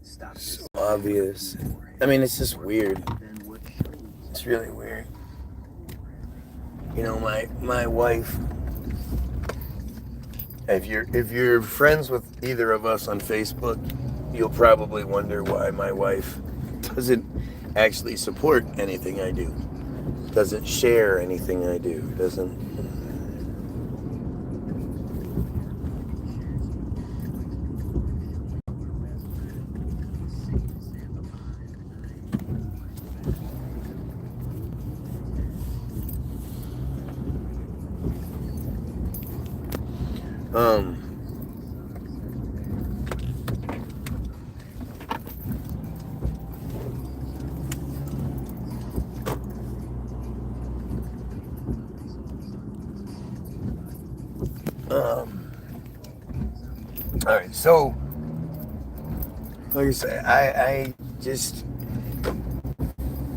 So obvious. I mean, it's just weird. It's really weird. You know, my wife. If you're friends with either of us on Facebook, you'll probably wonder why my wife doesn't actually support anything I do, doesn't share anything I do, doesn't. Um. All right, so like I say, I just,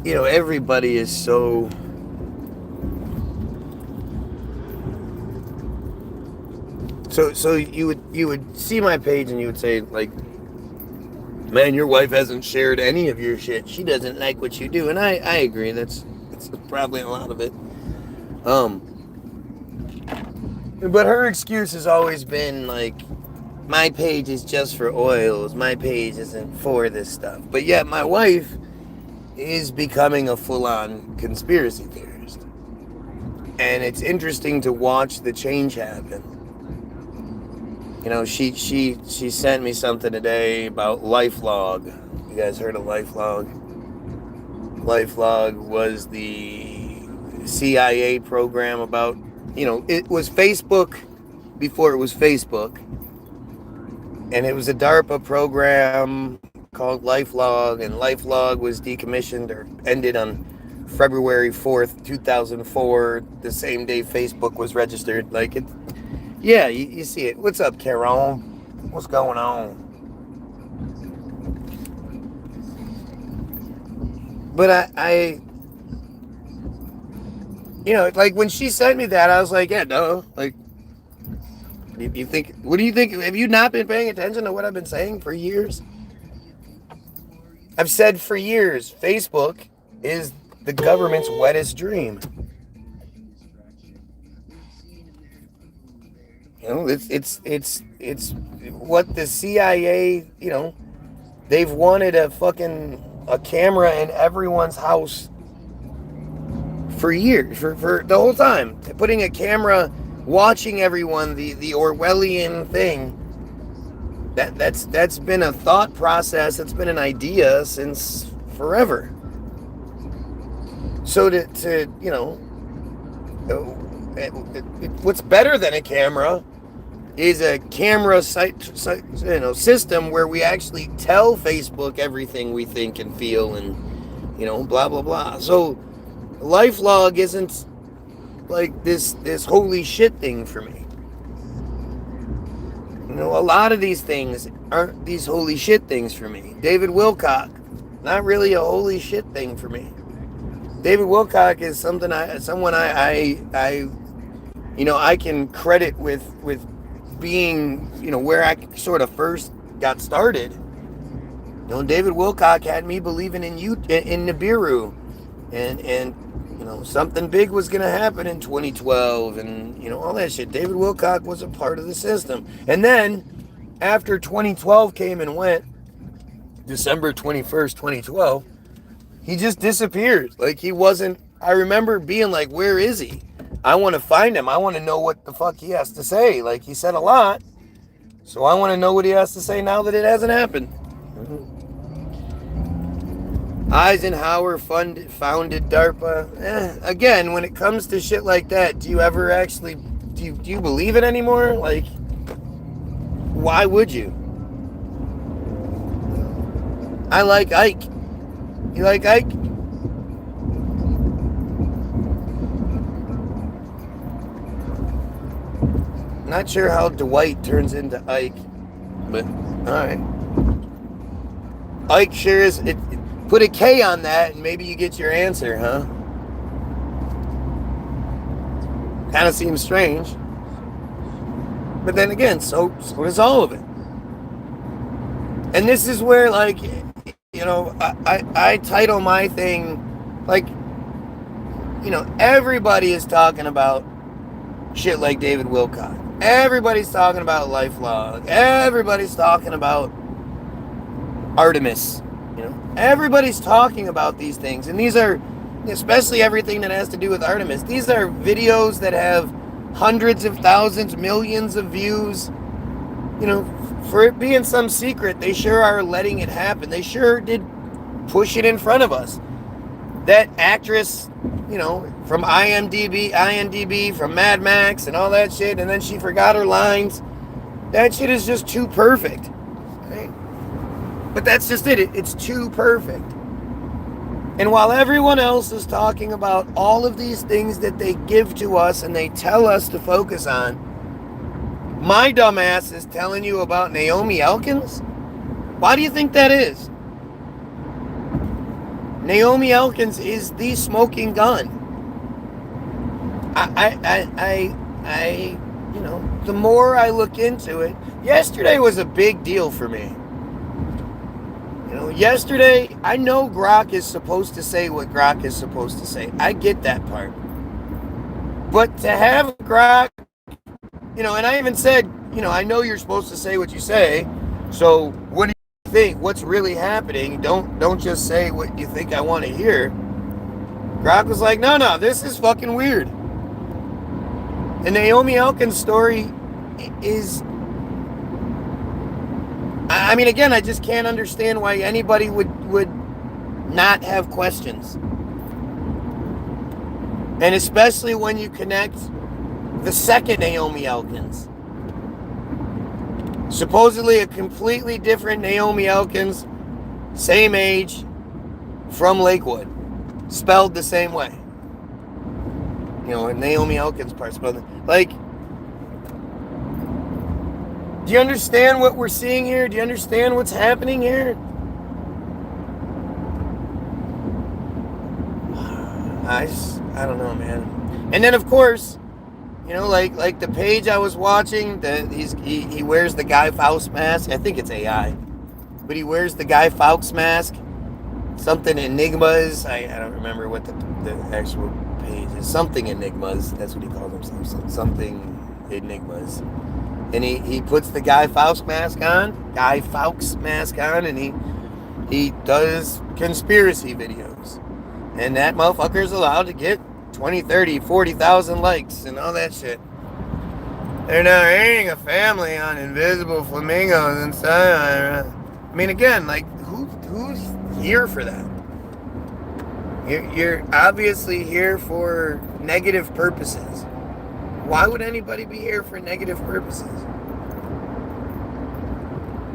you know, everybody is so so you would see my page and you would say, like, man, your wife hasn't shared any of your shit. She doesn't like what you do, and I agree. That's probably a lot of it. But her excuse has always been like, my page is just for oils. My page isn't for this stuff. But yet my wife is becoming a full-on conspiracy theorist. And it's interesting to watch the change happen. You know, she sent me something today about LifeLog. You guys heard of LifeLog? LifeLog was the CIA program about, you know, it was Facebook before it was Facebook. And it was a DARPA program called LifeLog, and LifeLog was decommissioned or ended on February 4th, 2004, the same day Facebook was registered. Like, it, yeah, you see it. What's up, Caron? What's going on? But I you know, like, when she sent me that, I was like, yeah, no, like, you think, what do you think? Have you not been paying attention to what I've been saying for years? I've said for years, Facebook is the government's wettest dream. You know, it's what the CIA, you know, they've wanted a camera in everyone's house for years, for the whole time. Putting a camera watching everyone, the Orwellian thing, that's been a thought process, that's been an idea since forever. So to you know, what's better than a camera is a camera system where we actually tell Facebook everything we think and feel, and, you know, blah blah blah. So LifeLog isn't like this holy shit thing for me. You know, a lot of these things aren't these holy shit things for me. David Wilcock, not really a holy shit thing for me. David Wilcock is someone I you know, I can credit with being, you know, where I sort of first got started. You know, David Wilcock had me believing in Nibiru, and you know, something big was going to happen in 2012, and, you know, all that shit. David Wilcock was a part of the system. And then, after 2012 came and went, December 21st, 2012, he just disappeared. Like, he wasn't, I remember being like, where is he? I want to find him. I want to know what the fuck he has to say. Like, he said a lot, so I want to know what he has to say now that it hasn't happened. Eisenhower founded DARPA. Again, when it comes to shit like that, do you ever actually, do you believe it anymore? Like, why would you? I like Ike. You like Ike? Not sure how Dwight turns into Ike, but alright. Ike sure is. Put a K on that and maybe you get your answer, huh? Kind of seems strange. But then again, so does all of it. And this is where, like, you know, I title my thing, like, you know, everybody is talking about shit like David Wilcock. Everybody's talking about LifeLog. Everybody's talking about Artemis. You know, everybody's talking about these things. And these are, especially everything that has to do with Artemis, these are videos that have hundreds of thousands, millions of views. You know, for it being some secret, they sure are letting it happen. They sure did push it in front of us. That actress, you know, from IMDb, from Mad Max and all that shit, and then she forgot her lines. That shit is just too perfect. Right? But that's just it. It's too perfect. And while everyone else is talking about all of these things that they give to us and they tell us to focus on, my dumbass is telling you about Naomi Elkins? Why do you think that is? Naomi Elkins is the smoking gun. You know, the more I look into it, yesterday was a big deal for me. You know, yesterday, I know Grok is supposed to say what Grok is supposed to say. I get that part. But to have Grok, you know, and I even said, you know, I know you're supposed to say what you say, so what do you think? What's really happening? Don't just say what you think I want to hear. Grok was like, no, this is fucking weird. The Naomi Elkins story is, I mean, again, I just can't understand why anybody would not have questions. And especially when you connect the second Naomi Elkins. Supposedly a completely different Naomi Elkins, same age, from Lakewood. Spelled the same way. You know, Naomi Elkins part spelled like, do you understand what we're seeing here? Do you understand what's happening here? I don't know, man. And then, of course, you know, like the page I was watching, he wears the Guy Fawkes mask. I think it's AI, but he wears the Guy Fawkes mask. Something Enigmas. I don't remember what the actual page is. Something Enigmas. That's what he calls himself. Something Enigmas. And he puts the Guy Fawkes mask on. And he does conspiracy videos. And that motherfucker's allowed to get 20, 30, 40,000 likes and all that shit. They're now eating a family on invisible flamingos inside. I mean, again, like, who's here for that? You're obviously here for negative purposes. Why would anybody be here for negative purposes?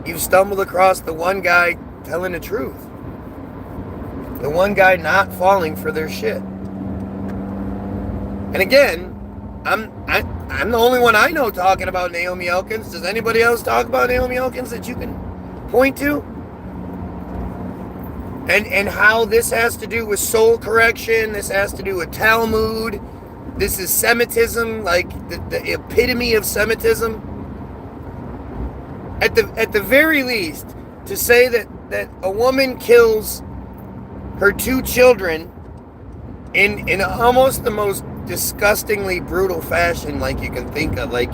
You've stumbled across the one guy telling the truth. The one guy not falling for their shit. And again, I'm the only one I know talking about Naomi Elkins. Does anybody else talk about Naomi Elkins that you can point to? And how this has to do with soul correction, this has to do with Talmud, this is Semitism, like the epitome of Semitism. At the very least, to say that a woman kills her two children in almost the most disgustingly brutal fashion like you can think of. Like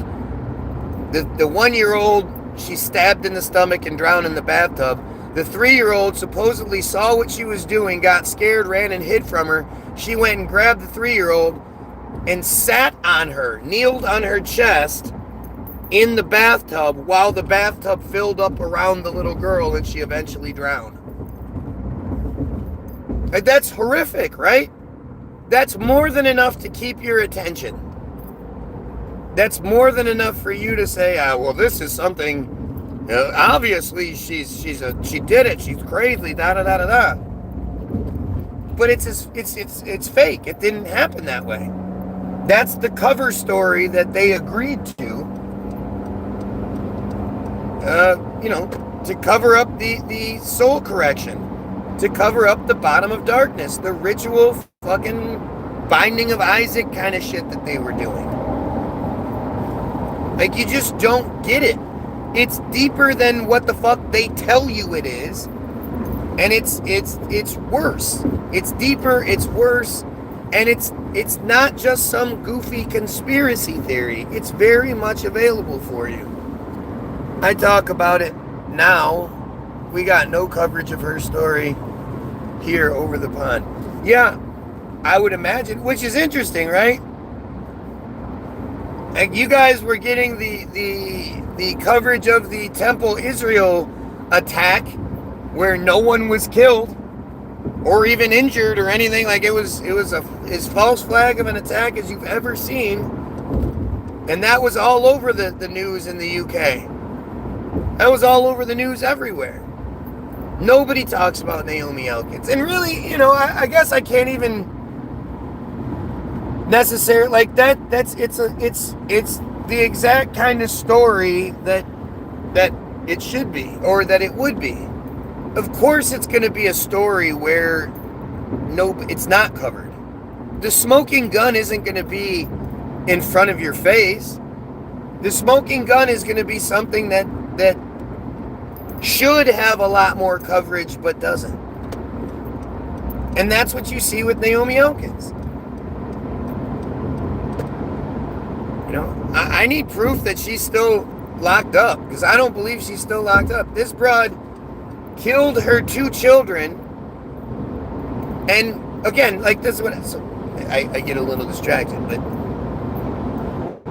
the 1-year-old, she stabbed in the stomach and drowned in the bathtub. The 3-year-old supposedly saw what she was doing, got scared, ran and hid from her. She went and grabbed the 3-year-old and sat on her, kneeled on her chest in the bathtub while the bathtub filled up around the little girl and she eventually drowned. Like, that's horrific, right? That's more than enough to keep your attention. That's more than enough for you to say, well, this is something, obviously she did it, she's crazy, da-da-da-da-da. But it's fake. It didn't happen that way. That's the cover story that they agreed to, to cover up the soul correction, to cover up the bottom of darkness, the ritual fucking binding of Isaac kind of shit that they were doing. Like, you just don't get it. It's deeper than what the fuck they tell you it is. And it's worse. It's deeper, it's worse, and it's not just some goofy conspiracy theory. It's very much available for you. I talk about it now. We got no coverage of her story here over the pond. Yeah, I would imagine, which is interesting, right? Like, you guys were getting the coverage of the Temple Israel attack, where no one was killed or even injured or anything. Like, it was as false flag of an attack as you've ever seen, and that was all over the news in the UK. That was all over the news everywhere. Nobody talks about Naomi Elkins, and really, I guess I can't even necessarily like that. It's the exact kind of story that it should be, or that it would be. Of course, it's going to be a story where it's not covered. The smoking gun isn't going to be in front of your face. The smoking gun is going to be something that should have a lot more coverage, but doesn't. And that's what you see with Naomi Elkins. I need proof that she's still locked up, because I don't believe she's still locked up. This broad killed her 2 children, and again, like, this is what I get a little distracted, but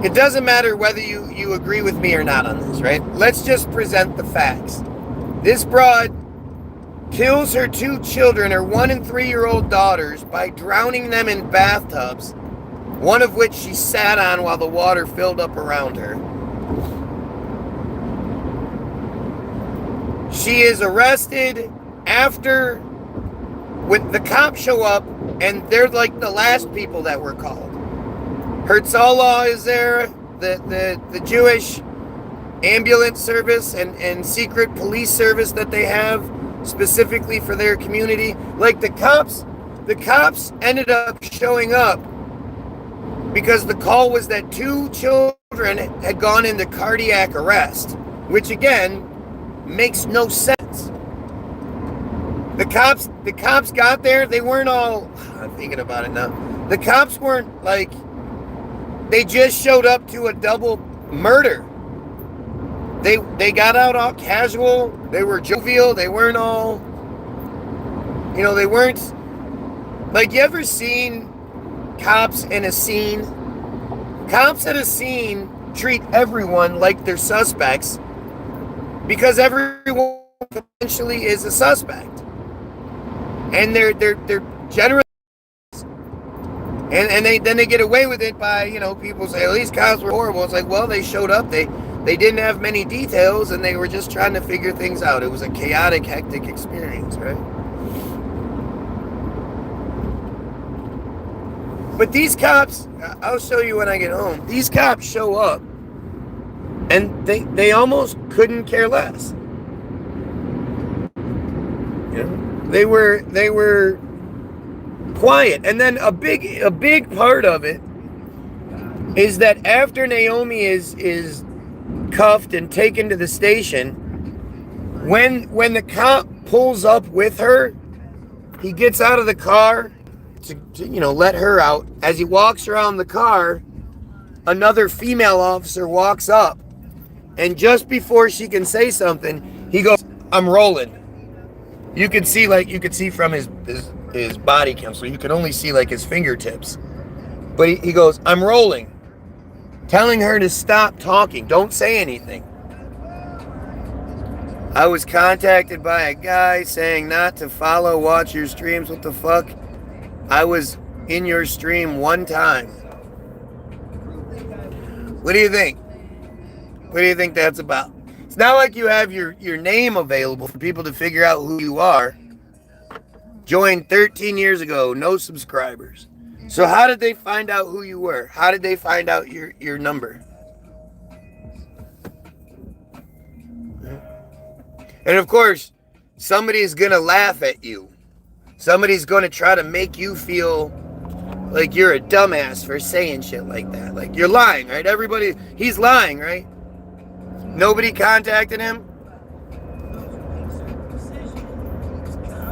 it doesn't matter whether you agree with me or not on this, right? Let's just present the facts. This broad kills her 2 children, her 1 and 3-year-old daughters, by drowning them in bathtubs, one of which she sat on while the water filled up around her. She is arrested after, when the cops show up, and they're like the last people that were called. Herzallah is there, the Jewish ambulance service and secret police service that they have specifically for their community. Like, the cops ended up showing up because the call was that 2 children had gone into cardiac arrest, which again makes no sense. The cops got there. They weren't all, I'm thinking about it now. The cops weren't like, they just showed up to a double murder. They got out all casual. They were jovial. They weren't all, they weren't, like, you ever seen cops in a scene? Cops at a scene treat everyone like they're suspects, because everyone potentially is a suspect, and they're generally, and they get away with it by, people say, well, these cops were horrible. It's like, well, they showed up, they didn't have many details, and they were just trying to figure things out. It was a chaotic, hectic experience, right? But these cops, I'll show you when I get home. These cops show up, and they almost couldn't care less. They were quiet. And then a big part of it is that after Naomi is cuffed and taken to the station, when the cop pulls up with her, he gets out of the car to let her out. As he walks around the car, another female officer walks up, and just before she can say something, he goes, "I'm rolling." You could see from his body cam, so you could only see like his fingertips. But he goes, "I'm rolling," telling her to stop talking. Don't say anything. I was contacted by a guy saying not to watch your streams. What the fuck? I was in your stream one time. What do you think? What do you think that's about? It's not like you have your name available for people to figure out who you are. Joined 13 years ago, no subscribers. So how did they find out who you were? How did they find out your number? And of course, somebody's going to laugh at you. Somebody's going to try to make you feel like you're a dumbass for saying shit like that. Like, you're lying, right? He's lying, right? Nobody contacted him?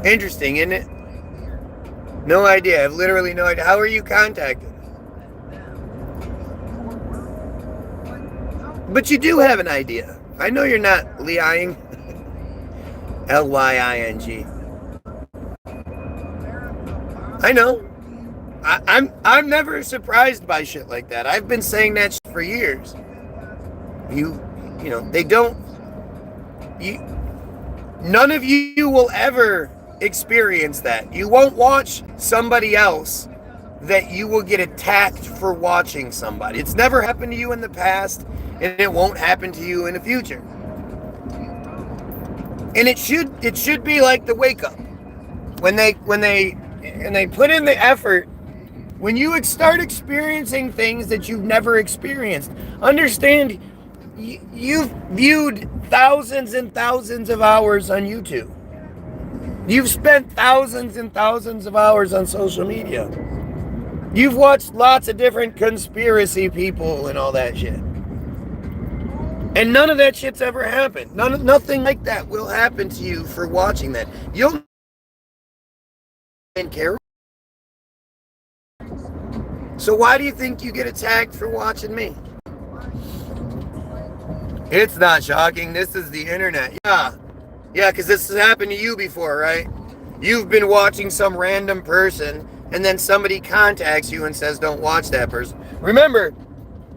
Interesting, isn't it? No idea. I have literally no idea. How are you contacted? But you do have an idea. I know you're not lying. Lying. I know. I'm never surprised by shit like that. I've been saying that shit for years. You know, they don't. None of you will ever experience that. You won't watch somebody else that you will get attacked for watching somebody. It's never happened to you in the past, and it won't happen to you in the future. And it should be like the wake up. When they put in the effort, when you start experiencing things that you've never experienced, understand you've viewed thousands and thousands of hours on YouTube. You've spent thousands and thousands of hours on social media. You've watched lots of different conspiracy people and all that shit. And none of that shit's ever happened. Nothing like that will happen to you for watching that. You'll care. So why do you think you get attacked for watching me? It's not shocking. This is the internet. Yeah, because this has happened to you before, right? You've been watching some random person, and then somebody contacts you and says, don't watch that person. Remember,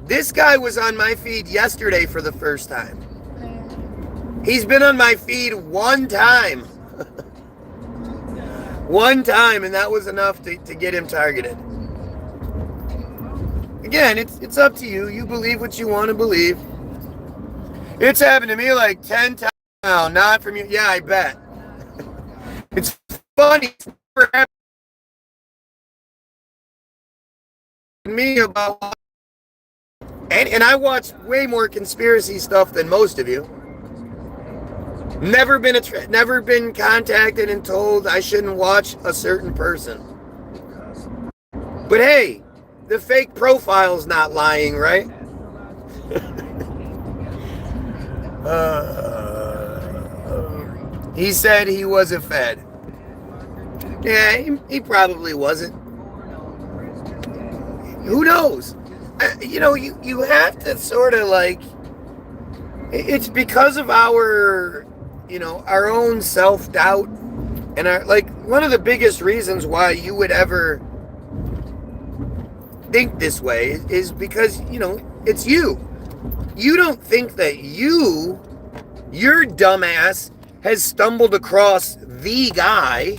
this guy was on my feed yesterday for the first time. He's been on my feed one time. One time, and that was enough to get him targeted. Again, it's up to you. You believe what you want to believe. It's happened to me like 10 times now, not from you. Yeah, I bet. It's funny. It's never happened to me about... And I watch way more conspiracy stuff than most of you. Never been contacted and told I shouldn't watch a certain person. But hey, the fake profile's not lying, right? He said he was a Fed. Yeah, he probably wasn't. Who knows? You have to sort of like... It's because of our own self-doubt and one of the biggest reasons why you would ever think this way is because, it's you. You don't think that your dumbass has stumbled across the guy.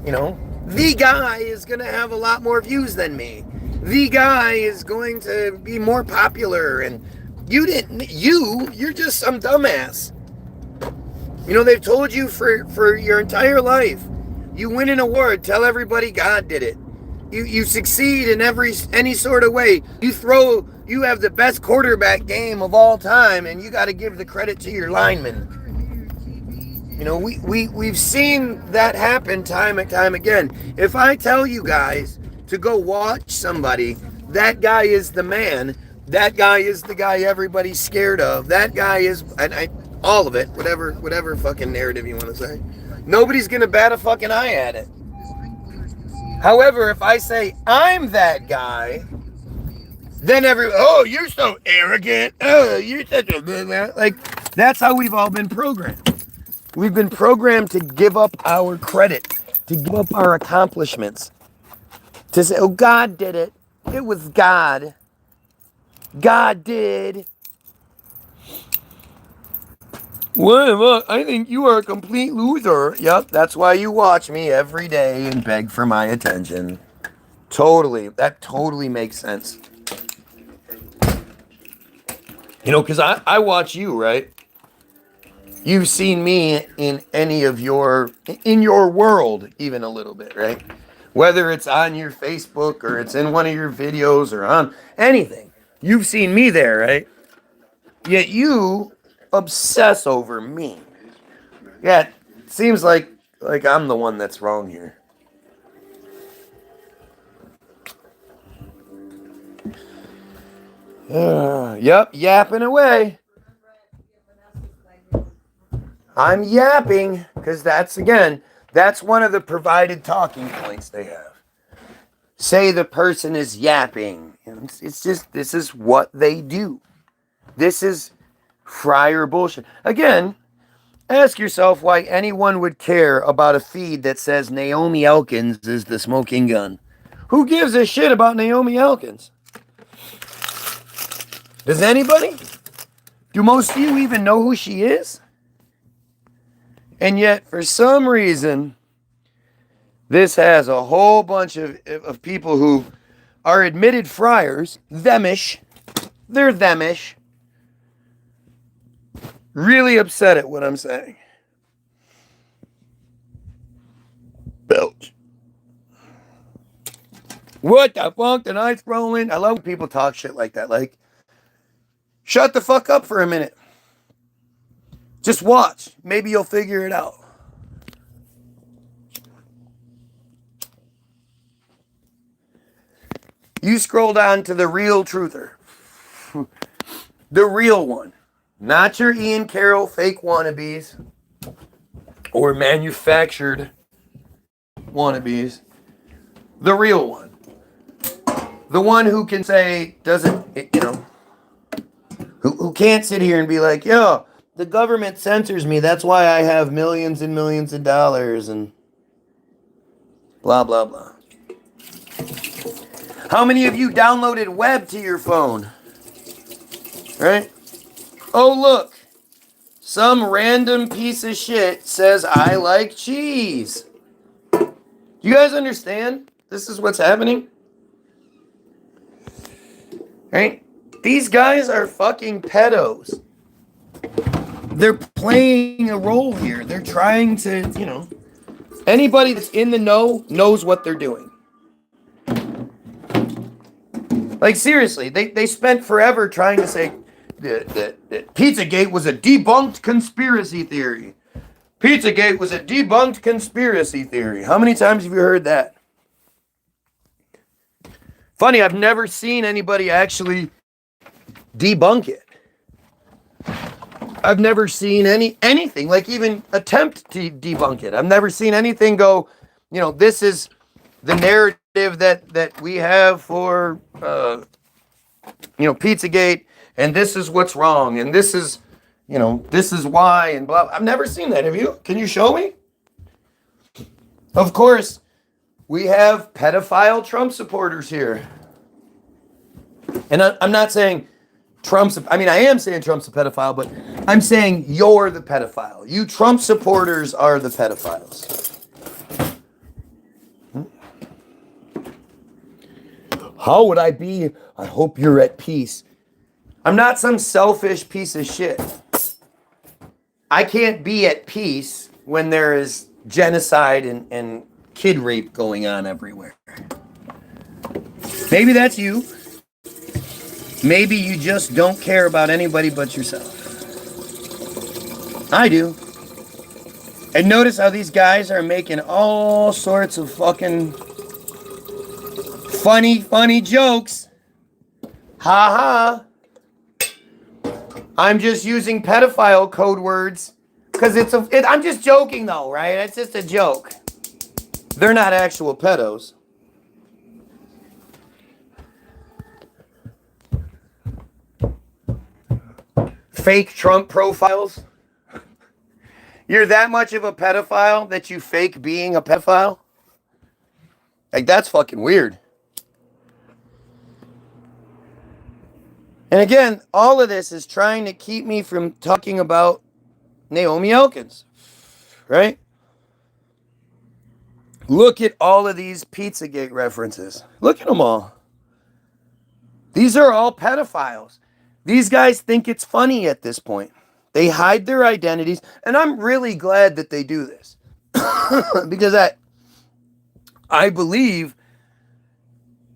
The guy is going to have a lot more views than me. The guy is going to be more popular, and you're just some dumbass. They've told you for your entire life, you win an award, tell everybody God did it. You succeed in any sort of way. You have the best quarterback game of all time, and you got to give the credit to your linemen. We've seen that happen time and time again. If I tell you guys to go watch somebody, that guy is the man. That guy is the guy everybody's scared of. That guy is, all of it, whatever fucking narrative you want to say. Nobody's gonna bat a fucking eye at it. However, if I say I'm that guy, then you're so arrogant. Oh, you're such a man. That's how we've all been programmed. We've been programmed to give up our credit, to give up our accomplishments, to say, oh, God did it. It was God. God did. Well, I think you are a complete loser. Yep, that's why you watch me every day and beg for my attention. Totally. That totally makes sense. Because I watch you, right? You've seen me in in your world, even a little bit, right? Whether it's on your Facebook or it's in one of your videos or on anything. You've seen me there, right? Yet you obsess over me. Yeah, it seems like I'm the one that's wrong here. Yep, yapping away. I'm yapping because that's one of the provided talking points they have. Say the person is yapping. It's just, this is what they do. This is friar bullshit. Again, ask yourself why anyone would care about a feed that says Naomi Elkins is the smoking gun. Who gives a shit about Naomi Elkins? Does anybody? Do most of you even know who she is? And yet, for some reason, this has a whole bunch of people who are admitted friars, themish, they're themish, really upset at what I'm saying. Belch. What the fuck did I throw in? I love when people talk shit like that. Like, shut the fuck up for a minute. Just watch. Maybe you'll figure it out. You scroll down to the real truther. The real one. Not your Ian Carroll fake wannabes or manufactured wannabes. The real one. The one who can say, who can't sit here and be like, yo, the government censors me. That's why I have millions and millions of dollars and blah, blah, blah. How many of you downloaded web to your phone? Right? Oh, look. Some random piece of shit says, I like cheese. You guys understand? This is what's happening. Right? These guys are fucking pedos. They're playing a role here. They're trying to, anybody that's in the know knows what they're doing. Like, seriously, they spent forever trying to say that Pizzagate was a debunked conspiracy theory. Pizzagate was a debunked conspiracy theory. How many times have you heard that? Funny, I've never seen anybody actually debunk it. I've never seen anything, like even attempt to debunk it. I've never seen anything go, this is the narrative that we have for, Pizzagate, and this is what's wrong, and this is why, and blah. I've never seen that. Have you? Can you show me? Of course, we have pedophile Trump supporters here. And I'm not saying I am saying Trump's a pedophile, but I'm saying you're the pedophile. You Trump supporters are the pedophiles. How would I be? I hope you're at peace. I'm not some selfish piece of shit. I can't be at peace when there is genocide and kid rape going on everywhere. Maybe that's you. Maybe you just don't care about anybody but yourself. I do. And notice how these guys are making all sorts of fucking funny jokes. Ha ha. I'm just using pedophile code words because I'm just joking though, right? It's just a joke. They're not actual pedos. Fake Trump profiles. You're that much of a pedophile that you fake being a pedophile? Like, that's fucking weird. And again, all of this is trying to keep me from talking about Naomi Elkins, right? Look at all of these Pizzagate references. Look at them all. These are all pedophiles. These guys think it's funny at this point. They hide their identities, and I'm really glad that they do this. Because I believe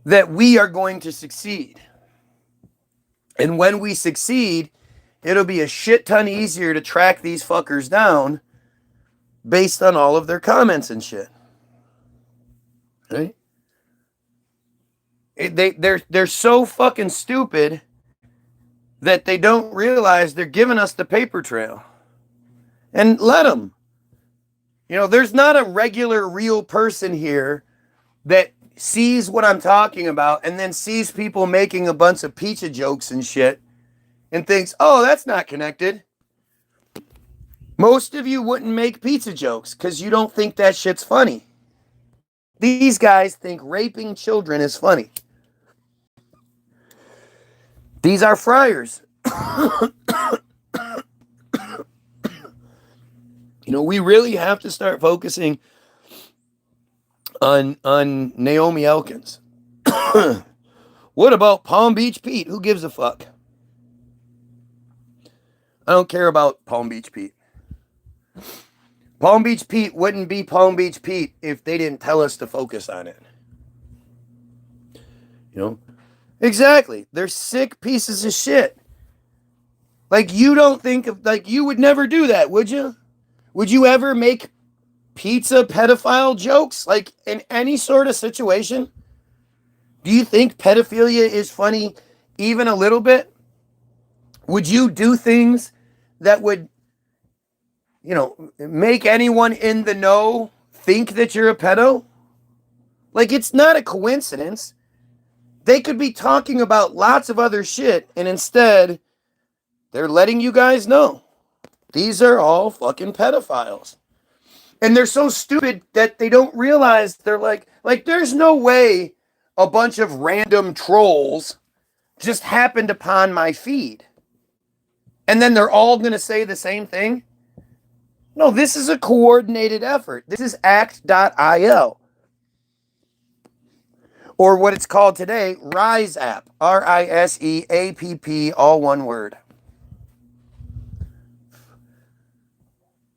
that we are going to succeed. And when we succeed, it'll be a shit ton easier to track these fuckers down based on all of their comments and shit. Right? They're so fucking stupid that they don't realize they're giving us the paper trail. And let them. You know, there's not a regular real person here that sees what I'm talking about and then sees people making a bunch of pizza jokes and shit and thinks, oh, that's not connected. Most of you wouldn't make pizza jokes because you don't think that shit's funny. These guys think raping children is funny. These are friars. You know, we really have to start focusing on Naomi Elkins. What about Palm Beach Pete? Who gives a fuck? I don't care about Palm Beach Pete. Palm Beach Pete wouldn't be Palm Beach Pete if they didn't tell us to focus on it. You know? Exactly. They're sick pieces of shit. Like, you don't think of, like, you would never do that, would you? Would you ever make pizza pedophile jokes? Like, in any sort of situation? Do you think pedophilia is funny even a little bit? Would you do things that would, you know, make anyone in the know think that you're a pedo? Like, it's not a coincidence. They could be talking about lots of other shit, and instead, they're letting you guys know. These are all fucking pedophiles. And they're so stupid that they don't realize they're like there's no way a bunch of random trolls just happened upon my feed. And then they're all going to say the same thing? No, this is a coordinated effort. This is act.il. Or what it's called today, Rise App. RISEAPP, all one word.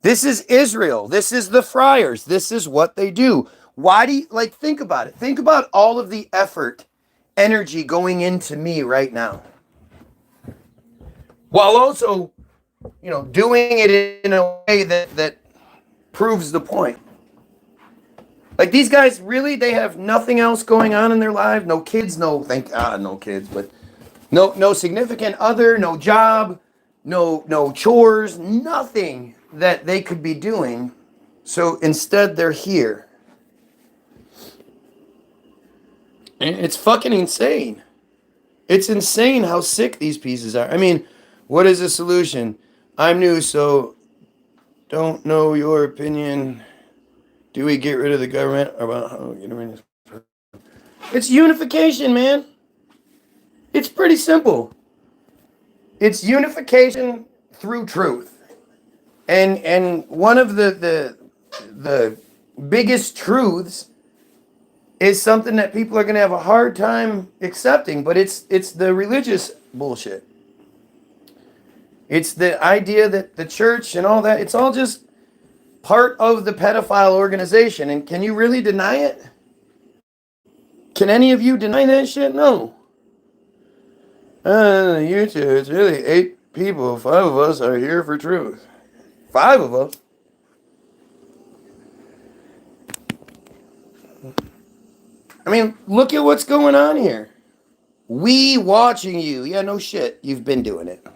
This is Israel. This is the friars. This is what they do. Why do you, like, think about it. Think about all of the effort, energy going into me right now. While also, you know, doing it in a way that proves the point. Like, these guys, really, they have nothing else going on in their life. No kids, thank God, no kids, but no significant other, no job, no chores, nothing that they could be doing. So instead, they're here. And it's fucking insane. It's insane how sick these pieces are. I mean, what is the solution? I'm new, so don't know your opinion. Do we get rid of the government? About how we get rid of this? It's unification, man. It's pretty simple. It's unification through truth. And one of the biggest truths is something that people are going to have a hard time accepting, but it's the religious bullshit. It's the idea that the church and all that, it's all just part of the pedophile organization. And can you really deny it? Can any of you deny that shit? No. You two, it's really 8 people. 5 of us are here for truth. 5 of us? I mean, look at what's going on here. We watching you. Yeah, no shit. You've been doing it.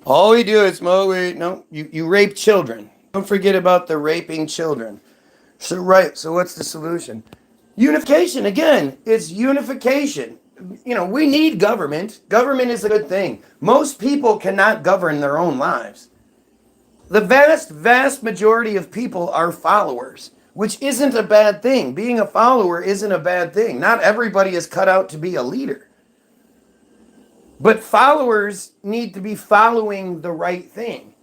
All we do is smoke weed. No, you rape children. Don't forget about the raping children. So, right. So what's the solution? Unification. Again, it's unification. You know, we need government. Government is a good thing. Most people cannot govern their own lives. The vast majority of people are followers, which isn't a bad thing. Being a follower isn't a bad thing. Not everybody is cut out to be a leader. But followers need to be following the right thing.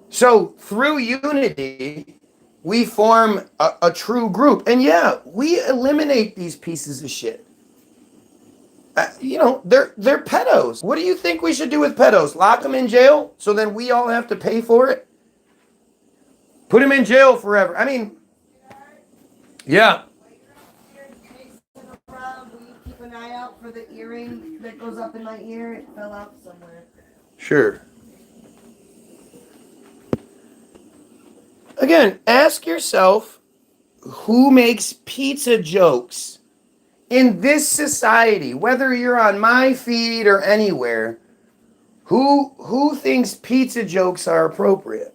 So through unity, we form a true group. And yeah, we eliminate these pieces of shit. You know, they're pedos. What do you think we should do with pedos? Lock them in jail so then we all have to pay for it? Put them in jail forever. I mean, yeah. Keep an eye out for the earring that goes up in my ear. It fell out somewhere. Sure. Again, ask yourself, who makes pizza jokes in this society, whether you're on my feed or anywhere? Who thinks pizza jokes are appropriate?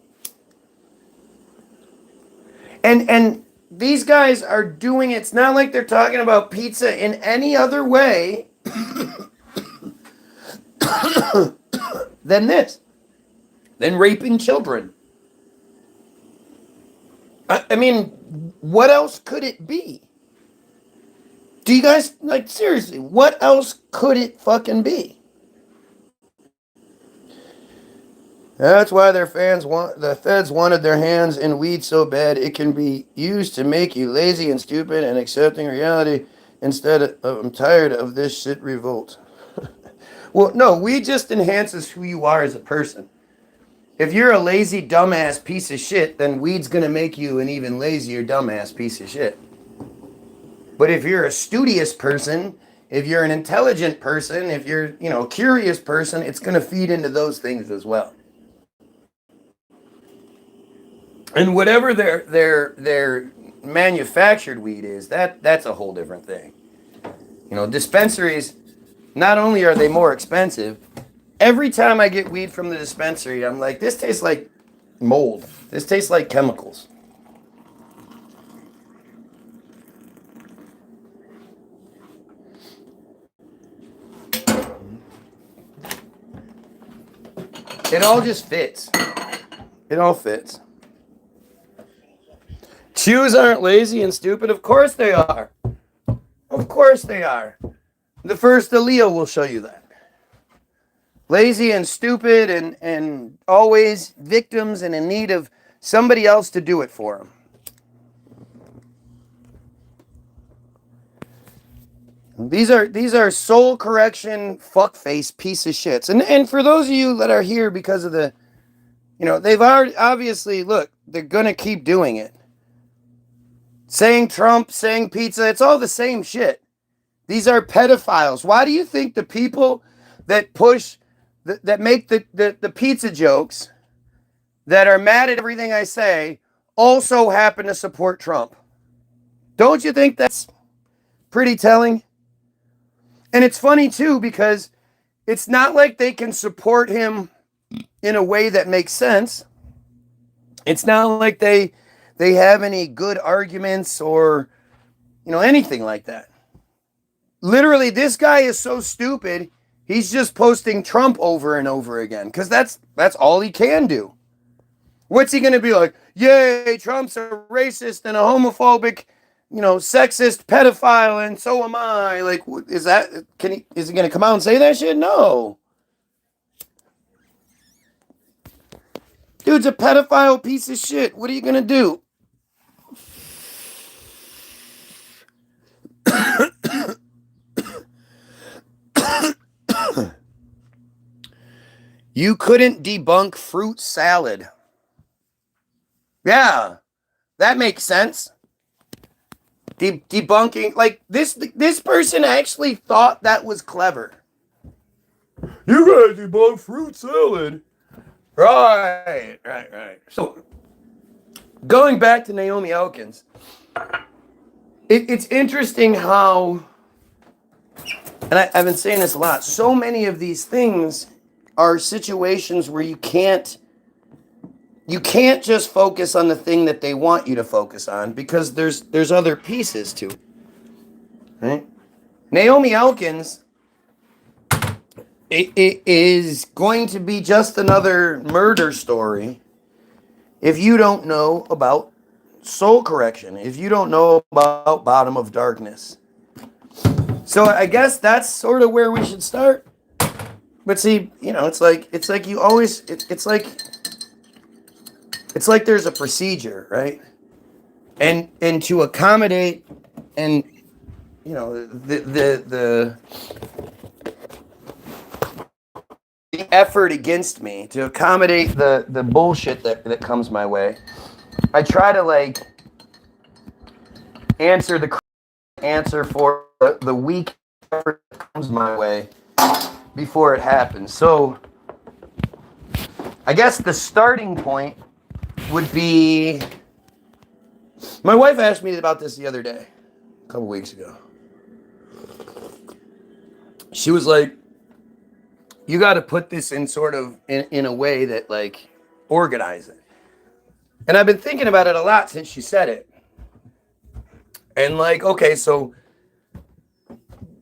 And these guys are doing it. It's not like they're talking about pizza in any other way than this, than raping children. I mean, what else could it be? Do you guys, like, seriously, what else could it fucking be? That's why the feds wanted their hands in weed so bad it can be used to make you lazy and stupid and accepting reality instead of, I'm tired of this shit revolt. Well, no, weed just enhances who you are as a person. If you're a lazy, dumbass piece of shit, then weed's gonna make you an even lazier, dumbass piece of shit. But if you're a studious person, if you're an intelligent person, if you're, curious person, it's gonna feed into those things as well. And whatever their manufactured weed is, that's a whole different thing. Dispensaries, not only are they more expensive, every time I get weed from the dispensary, I'm like, this tastes like mold. This tastes like chemicals. It all just fits. It all fits. Jews aren't lazy and stupid. Of course they are. Of course they are. The first allele will show you that. Lazy and stupid and always victims and in need of somebody else to do it for them. These are soul correction fuckface piece of shits. And for those of you that are here because of the, they've already, obviously, look, they're going to keep doing it. Saying Trump, saying pizza, it's all the same shit. These are pedophiles. Why do you think the people that push, that make the pizza jokes, that are mad at everything I say, also happen to support Trump? Don't you think that's pretty telling? And it's funny too, because it's not like they can support him in a way that makes sense. It's not like they have any good arguments or, anything like that. Literally, this guy is so stupid, he's just posting Trump over and over again, because that's all he can do. What's he going to be like? Yay, Trump's a racist and a homophobic, sexist pedophile, and so am I. Like, is he going to come out and say that shit? No. Dude's a pedophile piece of shit. What are you going to do? You couldn't debunk fruit salad. Yeah, that makes sense. Debunking, like, this person actually thought that was clever. You gotta debunk fruit salad. Right. So, going back to Naomi Elkins, it's interesting how, and I've been saying this a lot, so many of these things are situations where you can't just focus on the thing that they want you to focus on, because there's other pieces to it. Right? Naomi Elkins it is going to be just another murder story if you don't know about soul correction, if you don't know about bottom of darkness. So I guess that's sort of where we should start. But see, it's like you always, it's like there's a procedure, right? And to accommodate, and the effort against me to accommodate the bullshit that comes my way, I try to answer for the weak effort that comes my way before it happens. So I guess the starting point would be, my wife asked me about this the other day, a couple weeks ago. She was like, you got to put this in sort of in a way that like organize it. And I've been thinking about it a lot since she said it. And like, okay, so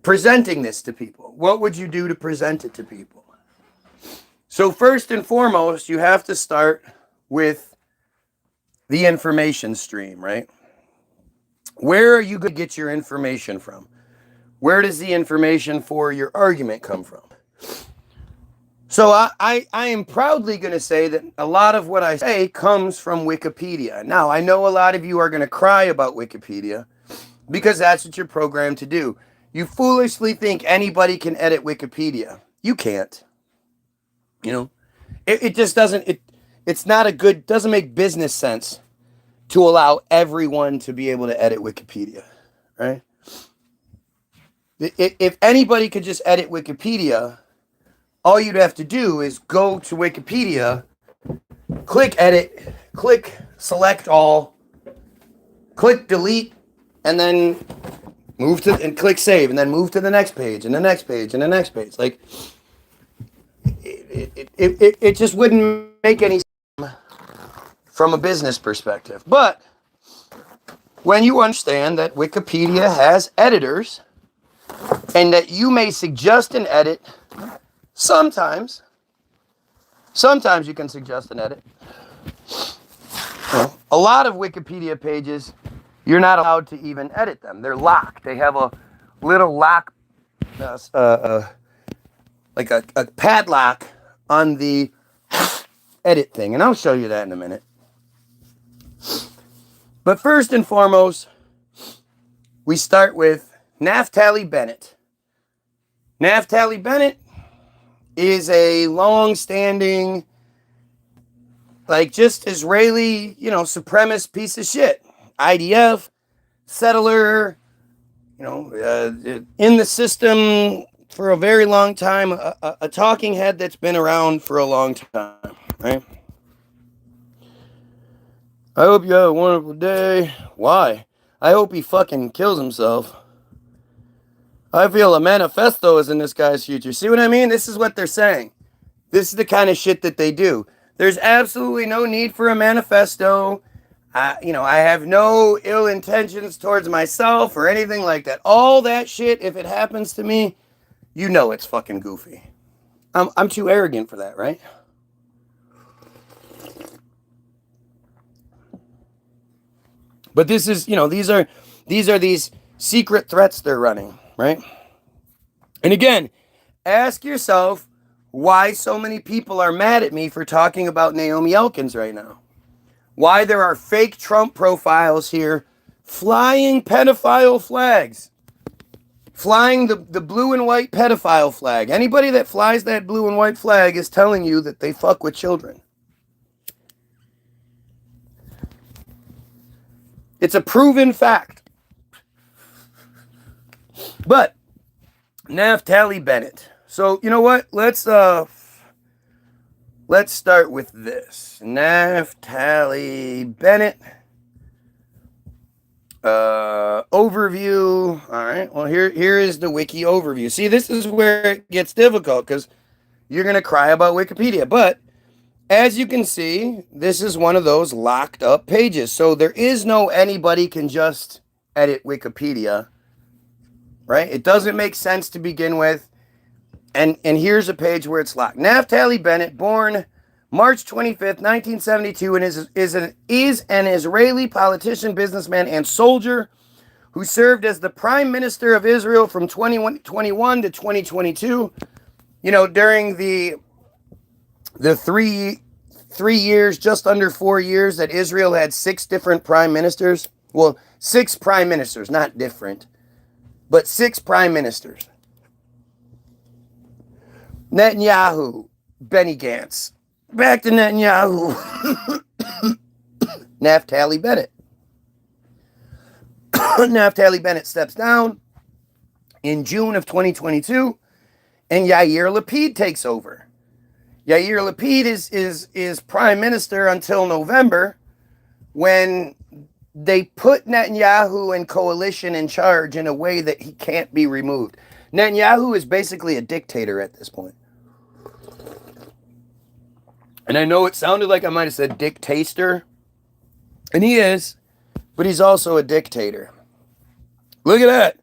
presenting this to people, what would you do to present it to people? So first and foremost, you have to start with the information stream, right? Where are you going to get your information from? Where does the information for your argument come from? So I am proudly going to say that a lot of what I say comes from Wikipedia. Now, I know a lot of you are going to cry about Wikipedia because that's what you're programmed to do. You foolishly think anybody can edit Wikipedia. You can't. You know, it just doesn't, it's not a good, doesn't make business sense to allow everyone to be able to edit Wikipedia, right? If anybody could just edit Wikipedia, all you'd have to do is go to Wikipedia, click edit, click select all, click delete, and then move to, and click save, and then move to the next page, and the next page, and the next page. Like, it just wouldn't make any sense from a business perspective. But when you understand that Wikipedia has editors, and that you may suggest an edit, sometimes you can suggest an edit. Well, a lot of Wikipedia pages, you're not allowed to even edit them. They're locked. They have a little lock, like a padlock on the edit thing. And I'll show you that in a minute. But first and foremost, we start with Naftali Bennett. Naftali Bennett is a long-standing, like, just Israeli, supremacist piece of shit. IDF, settler, in the system for a very long time, a talking head that's been around for a long time, right? I hope you have a wonderful day. Why? I hope he fucking kills himself. I feel a manifesto is in this guy's future. See what I mean? This is what they're saying. This is the kind of shit that they do. There's absolutely no need for a manifesto. I have no ill intentions towards myself or anything like that. All that shit, if it happens to me, it's fucking goofy. I'm too arrogant for that, right? But this is, these are these secret threats they're running, right? And again, ask yourself why so many people are mad at me for talking about Naomi Elkins right now. Why there are fake Trump profiles here flying pedophile flags. Flying the blue and white pedophile flag. Anybody that flies that blue and white flag is telling you that they fuck with children. It's a proven fact. But Naftali Bennett. So, you know what? Let's start with this. Naftali Bennett. Overview. All right. Well, here is the wiki overview. See, this is where it gets difficult because you're going to cry about Wikipedia. But as you can see, this is one of those locked up pages. So there is no anybody can just edit Wikipedia. Right? It doesn't make sense to begin with. And here's a page where it's locked. Naftali Bennett, born March 25th, 1972, and is an Israeli politician, businessman, and soldier who served as the Prime Minister of Israel from 2021 to 2022. During the 3 years, just under 4 years that Israel had 6 different prime ministers. Well, 6 prime ministers, not different, but 6 prime ministers. Netanyahu, Benny Gantz. Back to Netanyahu. Naftali Bennett. Naftali Bennett steps down in June of 2022, and Yair Lapid takes over. Yair Lapid is prime minister until November, when they put Netanyahu and coalition in charge in a way that he can't be removed. Netanyahu is basically a dictator at this point. And I know it sounded like I might have said dictator. And he is, but he's also a dictator. Look at that.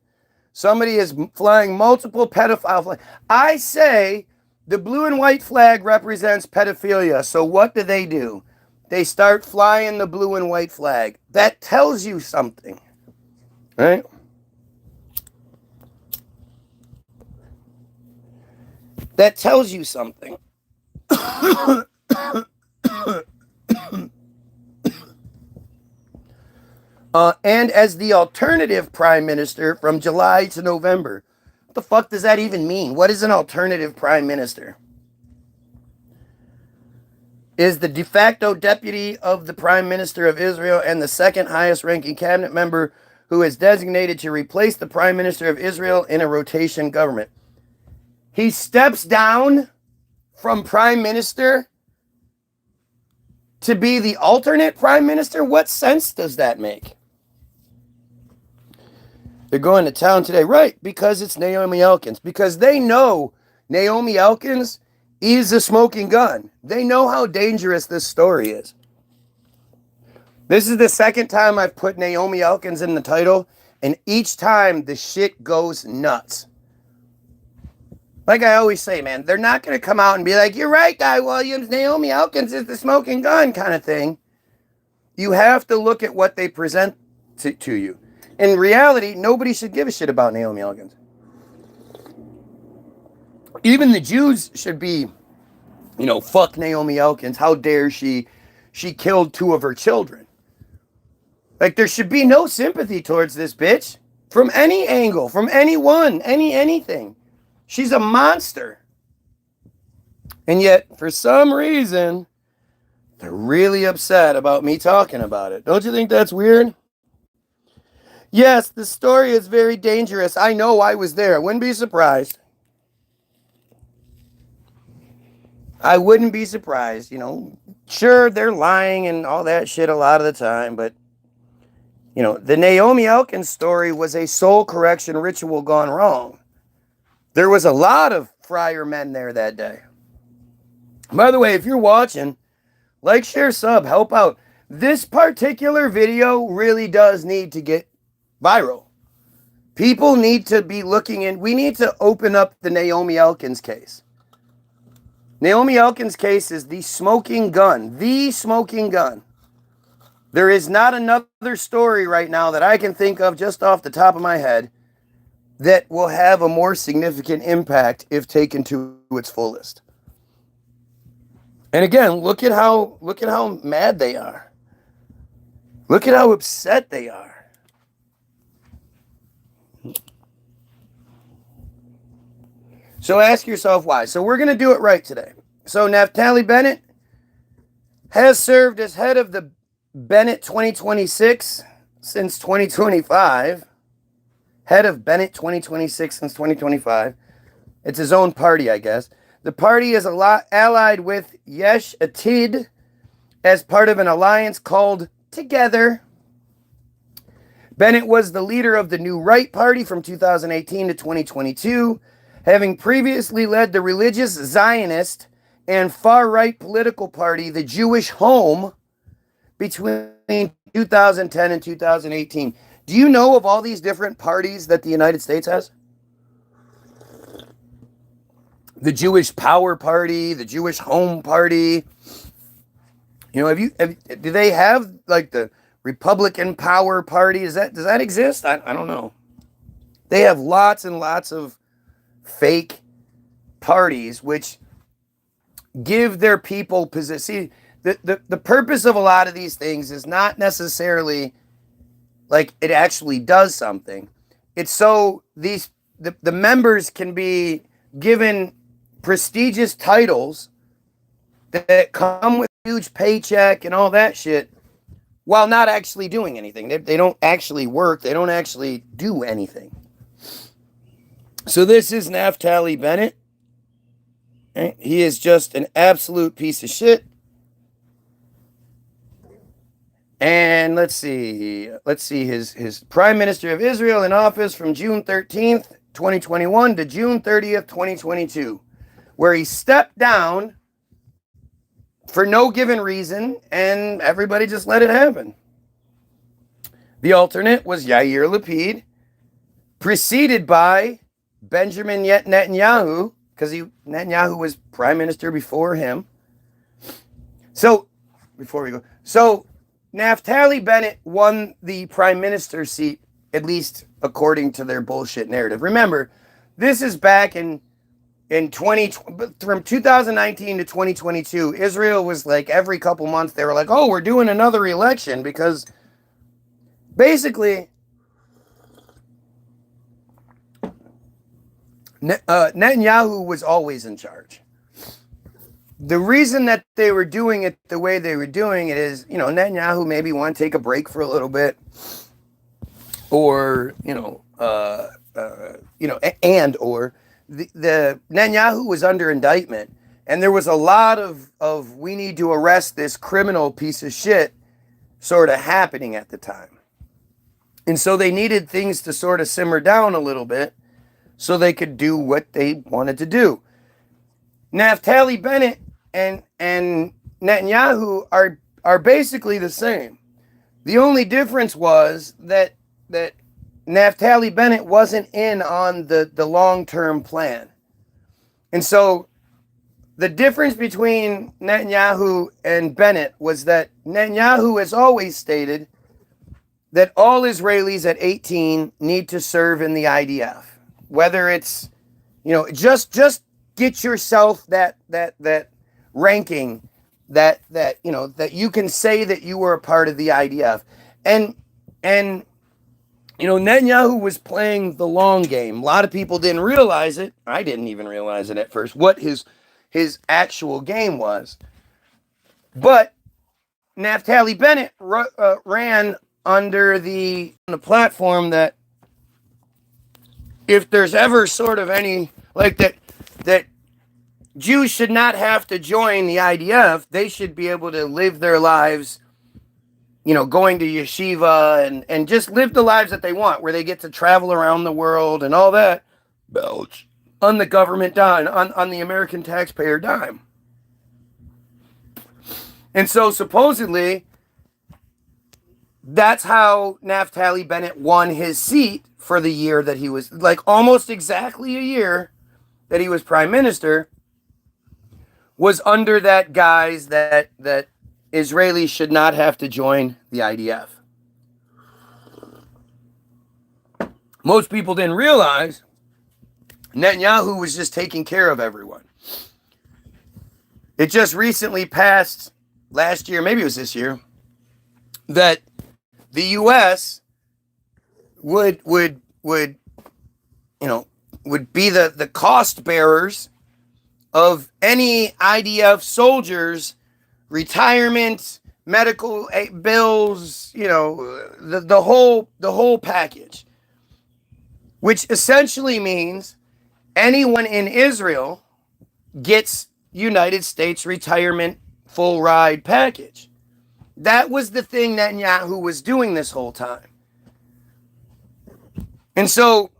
Somebody is flying multiple pedophile flags. I say the blue and white flag represents pedophilia. So what do? They start flying the blue and white flag. That tells you something, right? That tells you something. And as the alternative prime minister from July to November. What the fuck does that even mean? What is an alternative prime minister? Is the de facto deputy of the prime minister of Israel and the second highest ranking cabinet member who is designated to replace the prime minister of Israel in a rotation government. He steps down from prime minister to be the alternate prime minister? What sense does that make? They're going to town today. Right, because it's Naomi Elkins. Because they know Naomi Elkins is a smoking gun. They know how dangerous this story is. This is the second time I've put Naomi Elkins in the title, and each time the shit goes nuts. Like I always say, man, they're not going to come out and be like, you're right, Guy Williams, Naomi Elkins is the smoking gun kind of thing. You have to look at what they present to you. In reality, nobody should give a shit about Naomi Elkins. Even the Jews should be, fuck Naomi Elkins. How dare she? She killed 2 of her children. Like, there should be no sympathy towards this bitch. From any angle, from anyone, anything. She's a monster. And yet, for some reason, they're really upset about me talking about it. Don't you think that's weird? Yes, the story is very dangerous. I know, I was there. I wouldn't be surprised. I wouldn't be surprised, Sure, they're lying and all that shit a lot of the time, but, the Naomi Elkins story was a soul correction ritual gone wrong. There was a lot of friar men there that day. By the way, if you're watching, like, share, sub, help out. This particular video really does need to get viral. People need to be looking in. We need to open up the Naomi Elkins case. Naomi Elkins' case is the smoking gun. The smoking gun. There is not another story right now that I can think of just off the top of my head that will have a more significant impact if taken to its fullest. And again, look at how mad they are. Look at how upset they are. So ask yourself why. So we're going to do it right today. So Naftali Bennett has served as head of the Bennett 2026 since 2025. Head of Bennett 2026 since 2025. It's his own party, I guess. The party is allied with Yesh Atid as part of an alliance called Together. Bennett was the leader of the New Right Party from 2018 to 2022, having previously led the religious Zionist and far-right political party, the Jewish Home, between 2010 and 2018. Do you know of all these different parties that the United States has? The Jewish Power Party, the Jewish Home Party. Do they have like the Republican Power Party? Does that exist? I don't know. They have lots and lots of fake parties which give their people position. See, the purpose of a lot of these things is not necessarily like it actually does something. It's so the members can be given prestigious titles that come with a huge paycheck and all that shit while not actually doing anything. They don't actually work. They don't actually do anything. So this is Naftali Bennett. Right? He is just an absolute piece of shit. And let's see his Prime Minister of Israel in office from June 13th, 2021 to June 30th, 2022, where he stepped down for no given reason, and everybody just let it happen. The alternate was Yair Lapid, preceded by Benjamin Netanyahu, because Netanyahu was prime minister before him. So, before we go, so Naftali Bennett won the prime minister seat, at least according to their bullshit narrative. Remember, this is back in 20, from 2019 to 2022, Israel was like every couple months, they were like, oh, we're doing another election, because basically Netanyahu was always in charge. The reason that they were doing it the way they were doing it is, Netanyahu maybe want to take a break for a little bit, or, or the Netanyahu was under indictment, and there was a lot of we need to arrest this criminal piece of shit sort of happening at the time. And so they needed things to sort of simmer down a little bit so they could do what they wanted to do. Naftali Bennett and Netanyahu are basically the same. The only difference was that Naftali Bennett wasn't in on the long-term plan. And so the difference between Netanyahu and Bennett was that Netanyahu has always stated that all Israelis at 18 need to serve in the IDF. Whether it's, just get yourself that ranking that you can say that you were a part of the IDF. And Netanyahu was playing the long game. A lot of people didn't realize it. I didn't even realize it at first, what his actual game was. But Naftali Bennett ran under the platform that if there's ever sort of any, like that Jews should not have to join the IDF, they should be able to live their lives, going to yeshiva and just live the lives that they want, where they get to travel around the world and all that, on the government dime, on the American taxpayer dime. And so supposedly, that's how Naftali Bennett won his seat for the year that he was, like almost exactly a year that he was prime minister, was under that guise that Israelis should not have to join the IDF. Most people didn't realize Netanyahu was just taking care of everyone. It just recently passed last year, maybe it was this year, that the U.S. would be the cost bearers of any IDF soldiers' retirement, medical bills, the whole package, which essentially means anyone in Israel gets United States retirement full ride package. That was the thing Netanyahu was doing this whole time. And so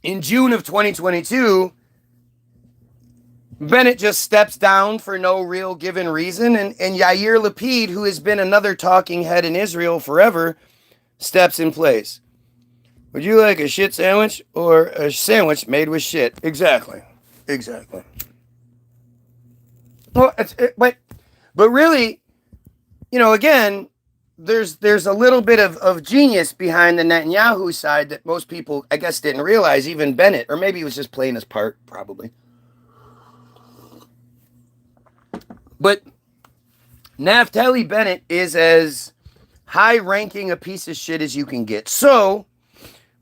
in June of 2022, Bennett just steps down for no real given reason, and Yair Lapid, who has been another talking head in Israel forever, steps in place. Would you like a shit sandwich or a sandwich made with shit? Exactly. Well, but really, again, there's a little bit of genius behind the Netanyahu side that most people, I guess, didn't realize, even Bennett, or maybe he was just playing his part, probably. But Naftali Bennett is as high-ranking a piece of shit as you can get. So,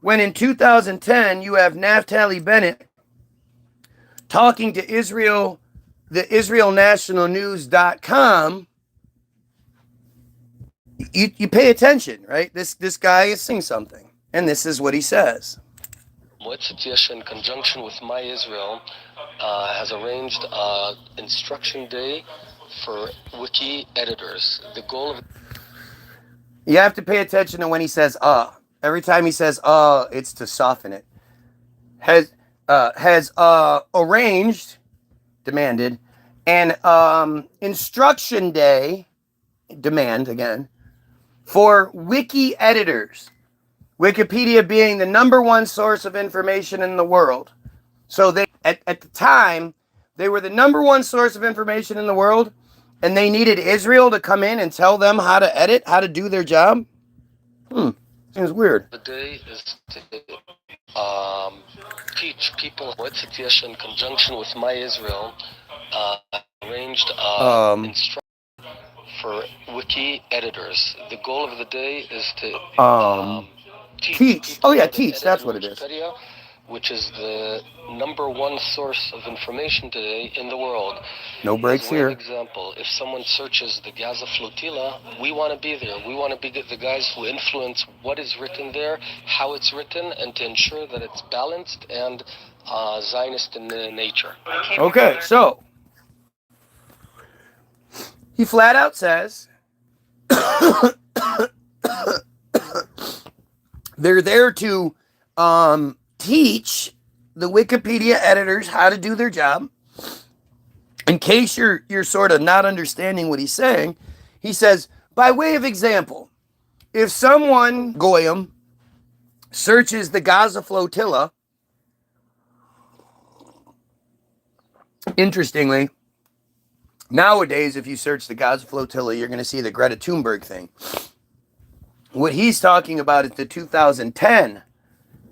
when in 2010 you have Naftali Bennett talking to Israel, the IsraelNationalNews.com, you pay attention, right? This guy is saying something, and this is what he says. Metzitzia, in conjunction with My Israel, has arranged instruction day for wiki editors. The goal of... You have to pay attention to when he says every time he says it's to soften it. Has arranged, demanded an instruction day demand again for wiki editors. Wikipedia being the #1 source of information in the world. So they at the time, they were the #1 source of information in the world, and they needed Israel to come in and tell them how to edit, how to do their job. Seems weird. The day is to teach people metzitzia in conjunction with my Israel arranged instruction for wiki editors. The goal of the day is to teach. Oh yeah, teach. That's what it is. Wikipedia, which is the #1 source of information today in the world. No breaks here. For example, if someone searches the Gaza flotilla, we want to be there. We want to be the guys who influence what is written there, how it's written, and to ensure that it's balanced and Zionist in nature. Okay, so he flat out says they're there to teach the Wikipedia editors how to do their job. In case you're sort of not understanding what he's saying, he says, by way of example, if someone, Goyim, searches the Gaza flotilla, interestingly, nowadays, if you search the Gaza flotilla, you're going to see the Greta Thunberg thing. What he's talking about is the 2010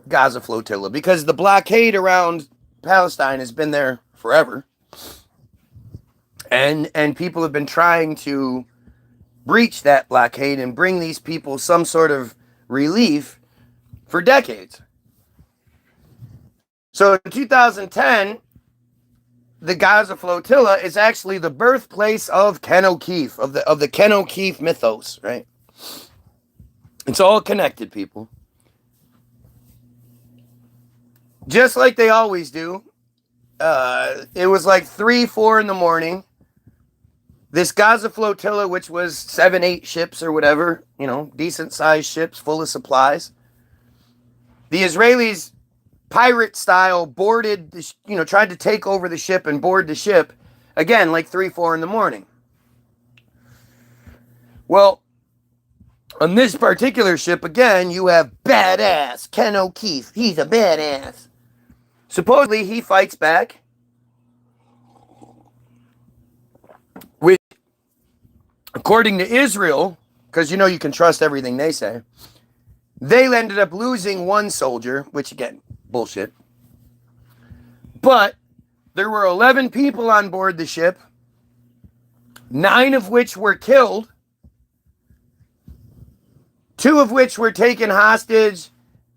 Gaza flotilla, because the blockade around Palestine has been there forever. And people have been trying to breach that blockade and bring these people some sort of relief for decades. So in 2010, the Gaza flotilla is actually the birthplace of Ken O'Keefe, of the Ken O'Keefe mythos, right? It's all connected, people. Just like they always do. It was like 3, 4 in the morning. This Gaza flotilla, which was 7, 8 ships or whatever, decent sized ships full of supplies. The Israelis, pirate style, boarded, tried to take over the ship and board the ship. Again, like 3, 4 in the morning. Well, on this particular ship, again, you have badass Ken O'Keefe. He's a badass. Supposedly, he fights back. Which, according to Israel, because you can trust everything they say, they ended up losing 1 soldier, which again, bullshit. But there were 11 people on board the ship, 9 of which were killed, 2 of which were taken hostage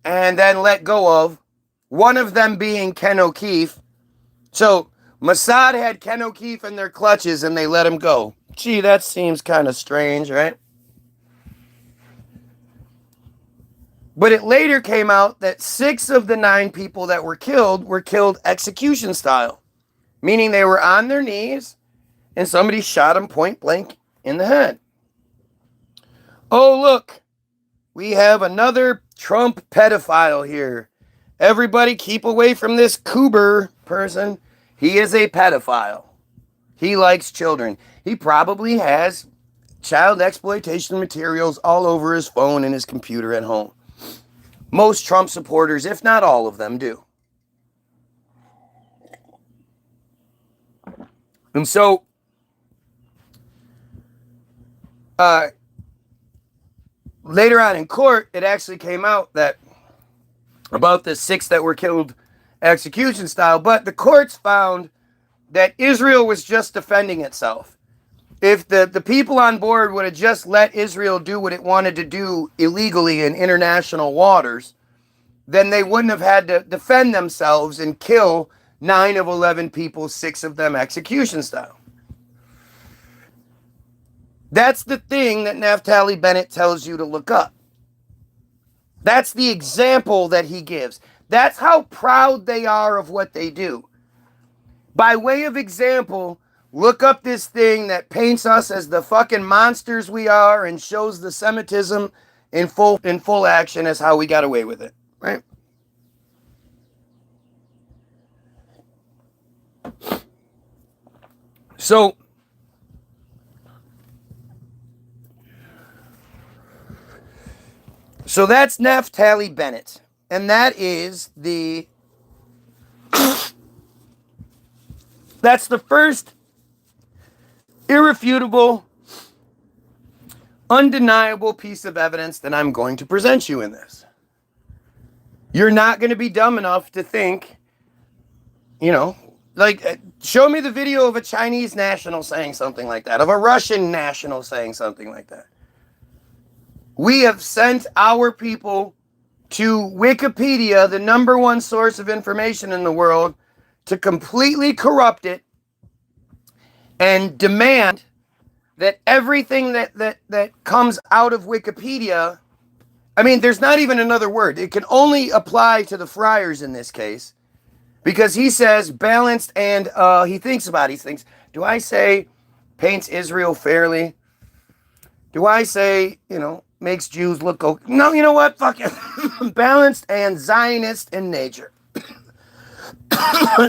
and then let go of, one of them being Ken O'Keefe. So Mossad had Ken O'Keefe in their clutches and they let him go. Gee, that seems kind of strange, right? But it later came out that 6 of the 9 people that were killed execution style. Meaning they were on their knees and somebody shot them point blank in the head. Oh, look. We have another Trump pedophile here. Everybody keep away from this Cooper person. He is a pedophile. He likes children. He probably has child exploitation materials all over his phone and his computer at home. Most Trump supporters, if not all of them, do. And so, later on in court, it actually came out that about the 6 that were killed execution style, but the courts found that Israel was just defending itself. If the people on board would have just let Israel do what it wanted to do illegally in international waters, then they wouldn't have had to defend themselves and kill 9 of 11 people, 6 of them execution style. That's the thing that Naftali Bennett tells you to look up. That's the example that he gives. That's how proud they are of what they do. By way of example, look up this thing that paints us as the fucking monsters we are and shows the Semitism in full action as how we got away with it, right? So that's Naphtali Bennett. And that is that's the first irrefutable, undeniable piece of evidence that I'm going to present you in this. You're not going to be dumb enough to think, show me the video of a Chinese national saying something like that, of a Russian national saying something like that. We have sent our people to Wikipedia, the number one source of information in the world, to completely corrupt it and demand that everything that comes out of Wikipedia, I mean, there's not even another word. It can only apply to the friars in this case, because he says balanced and he thinks about these things. Do I say paints Israel fairly? Do I say, makes Jews look okay? No, you know what? Fuck it. Balanced and Zionist in nature.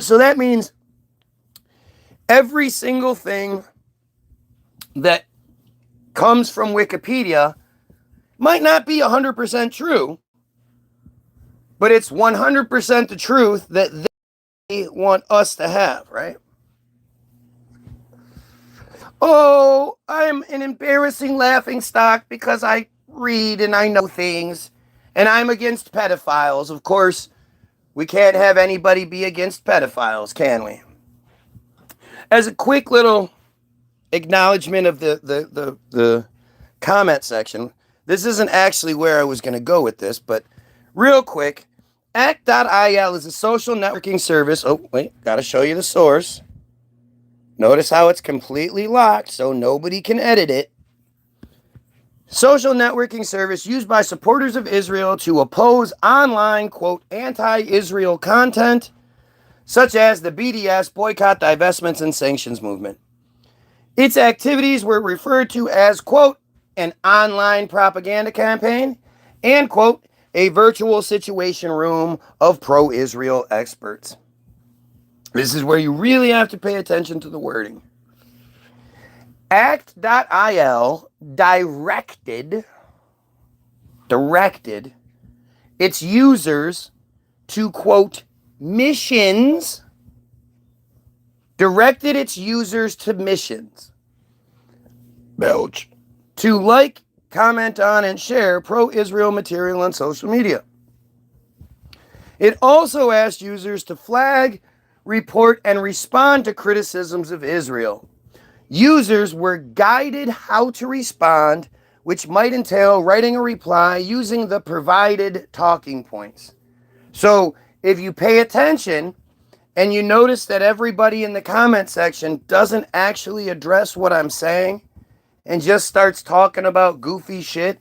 So that means every single thing that comes from Wikipedia might not be 100% true, but it's 100% the truth that they want us to have, right? Oh, I'm an embarrassing laughingstock because I read and I know things, and I'm against pedophiles. Of course, we can't have anybody be against pedophiles, can we? As a quick little acknowledgement of the comment section, this isn't actually where I was going to go with this, but real quick, act.il is a social networking service. Oh, wait, got to show you the source. Notice how it's completely locked so nobody can edit it. Social networking service used by supporters of Israel to oppose online, quote, anti-Israel content, such as the BDS, boycott, divestments, and sanctions movement. Its activities were referred to as, quote, an online propaganda campaign, and, quote, a virtual situation room of pro-Israel experts. This is where you really have to pay attention to the wording. Act.il directed its users to, quote, missions, directed its users to missions. Belch. To like, comment on, and share pro-Israel material on social media. It also asked users to flag, report, and respond to criticisms of Israel. Users were guided how to respond, which might entail writing a reply using the provided talking points. So if you pay attention and you notice that everybody in the comment section doesn't actually address what I'm saying and just starts talking about goofy shit,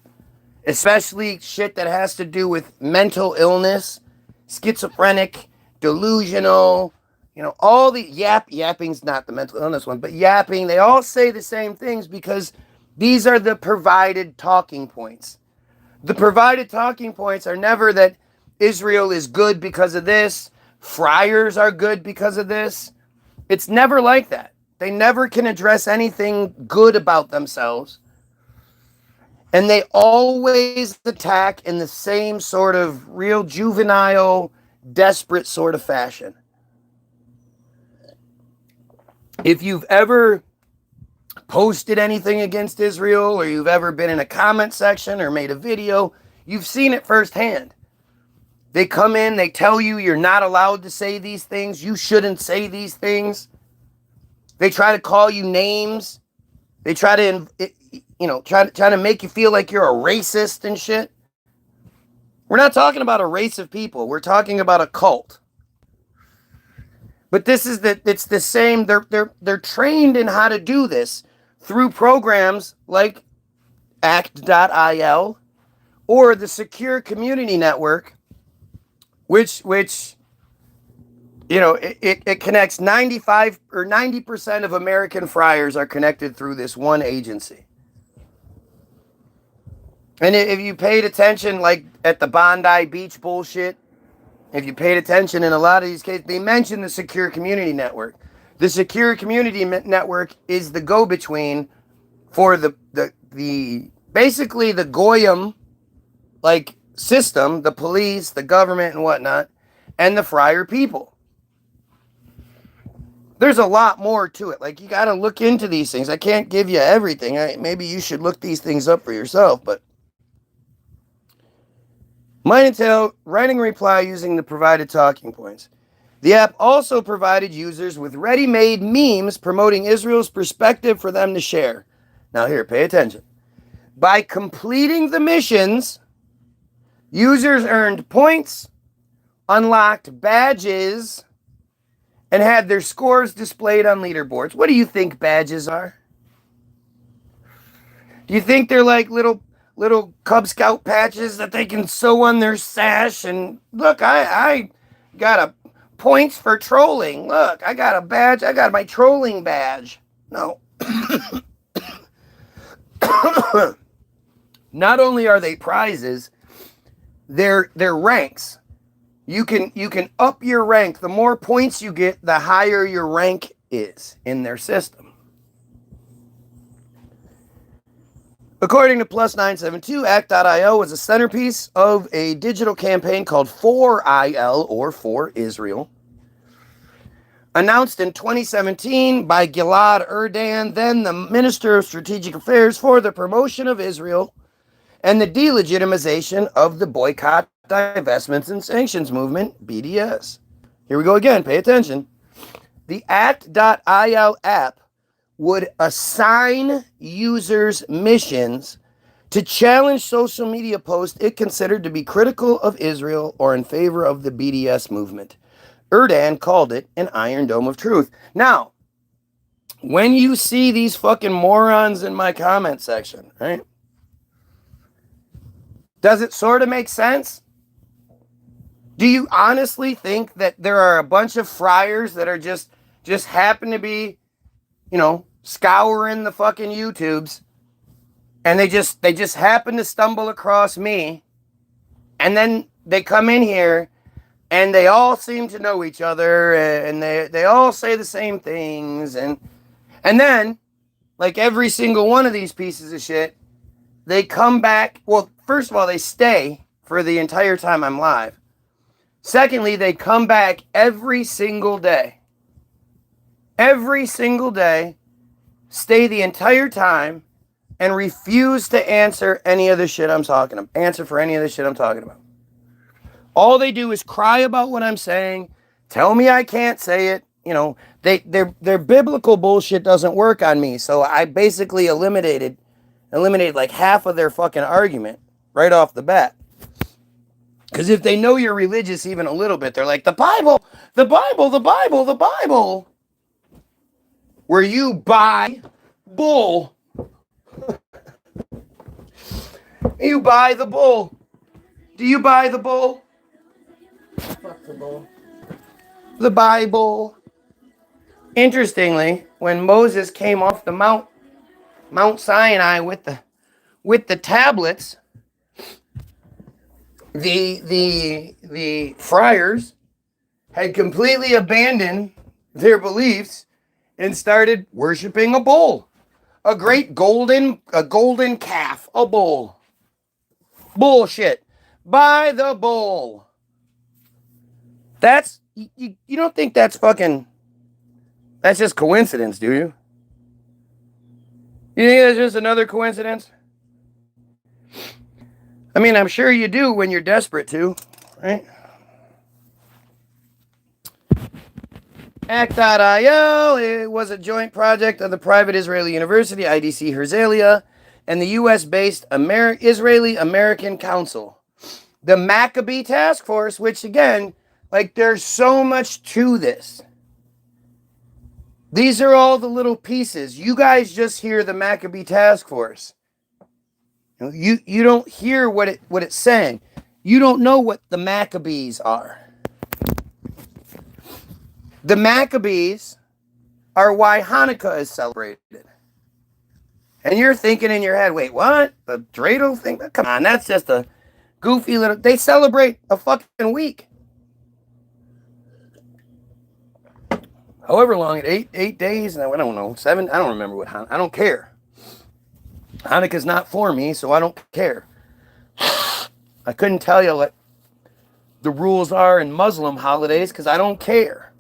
especially shit that has to do with mental illness, schizophrenic, delusional, all the yapping's not the mental illness one, but yapping, they all say the same things because these are the provided talking points. The provided talking points are never that Israel is good because of this, friars are good because of this. It's never like that. They never can address anything good about themselves. And they always attack in the same sort of real juvenile, desperate sort of fashion. If you've ever posted anything against Israel, or you've ever been in a comment section or made a video, you've seen it firsthand. They come in, they tell you you're not allowed to say these things, you shouldn't say these things. They try to call you names. They try to, try to make you feel like you're a racist and shit. We're not talking about a race of people. We're talking about a cult. But it's the same. They're trained in how to do this through programs like act.il or the Secure Community Network, which it connects 95 or 90% of American friars are connected through this one agency. And if you paid attention, like at the Bondi Beach bullshit, if you paid attention in a lot of these cases, they mention the Secure Community Network. The secure community network is the go-between for the basically the Goyim like system, the police, the government and whatnot, and the friar people. There's a lot more to it. Like, you got to look into these things. I can't give you everything. Maybe you should look these things up for yourself, but Mine and Tail, writing a reply using the provided talking points. The app also provided users with ready-made memes promoting Israel's perspective for them to share. Now here, pay attention. By completing the missions, users earned points, unlocked badges, and had their scores displayed on leaderboards. What do you think badges are? Do you think they're like little Cub Scout patches that they can sew on their sash? And look, I got a points for trolling. Look, I got a badge. I got my trolling badge. No. Not only are they prizes, they're ranks. You can up your rank. The more points you get, the higher your rank is in their system. According to Plus 972, Act.io was a centerpiece of a digital campaign called For IL, or For Israel, announced in 2017 by Gilad Erdan, then the Minister of Strategic Affairs, for the promotion of Israel and the delegitimization of the Boycott, Divestments, and Sanctions Movement, BDS. Here we go again, pay attention. The Act.io app would assign users missions to challenge social media posts it considered to be critical of Israel or in favor of the BDS movement. Erdan called it an Iron Dome of truth. Now, when you see these fucking morons in my comment section, right? Does it sort of make sense? Do you honestly think that there are a bunch of friars that are just happen to be, scouring the fucking YouTubes, and they just happen to stumble across me, and then they come in here and they all seem to know each other, and they all say the same things, and then, like every single one of these pieces of shit, they come back. Well, first of all, they stay for the entire time I'm live. Secondly, they come back every single day. Every single day, stay the entire time, and refuse to answer any of the shit I'm talking about. Answer for any of the shit I'm talking about. All they do is cry about what I'm saying, tell me I can't say it. Their biblical bullshit doesn't work on me, so I basically eliminated like half of their fucking argument right off the bat. Because if they know you're religious even a little bit, they're like, the Bible, the Bible, the Bible, the Bible. Where you buy bull. You buy the bull. Do you buy the bull? Fuck the bull. The Bible. Interestingly, when Moses came off the Mount Sinai with the tablets, the friars had completely abandoned their beliefs and started worshiping a bull. A great golden calf. A bull. Bullshit. Buy the bull. That's, you don't think that's just coincidence, do you? You think that's just another coincidence? I mean, I'm sure you do when you're desperate to, right? Act.io, it was a joint project of the private Israeli university, IDC Herzliya, and the U.S.-based Israeli-American Council. The Maccabee Task Force, which again, there's so much to this. These are all the little pieces. You guys just hear the Maccabee Task Force. You don't hear what it's saying. You don't know what the Maccabees are. The Maccabees are why Hanukkah is celebrated. And you're thinking in your head, wait, what? The dreidel thing? Come on, that's just a goofy little... They celebrate a fucking week. however long, 8 days, I don't know, 7, I don't remember what, I don't care. Hanukkah's not for me, so I don't care. I couldn't tell you what the rules are in Muslim holidays because I don't care.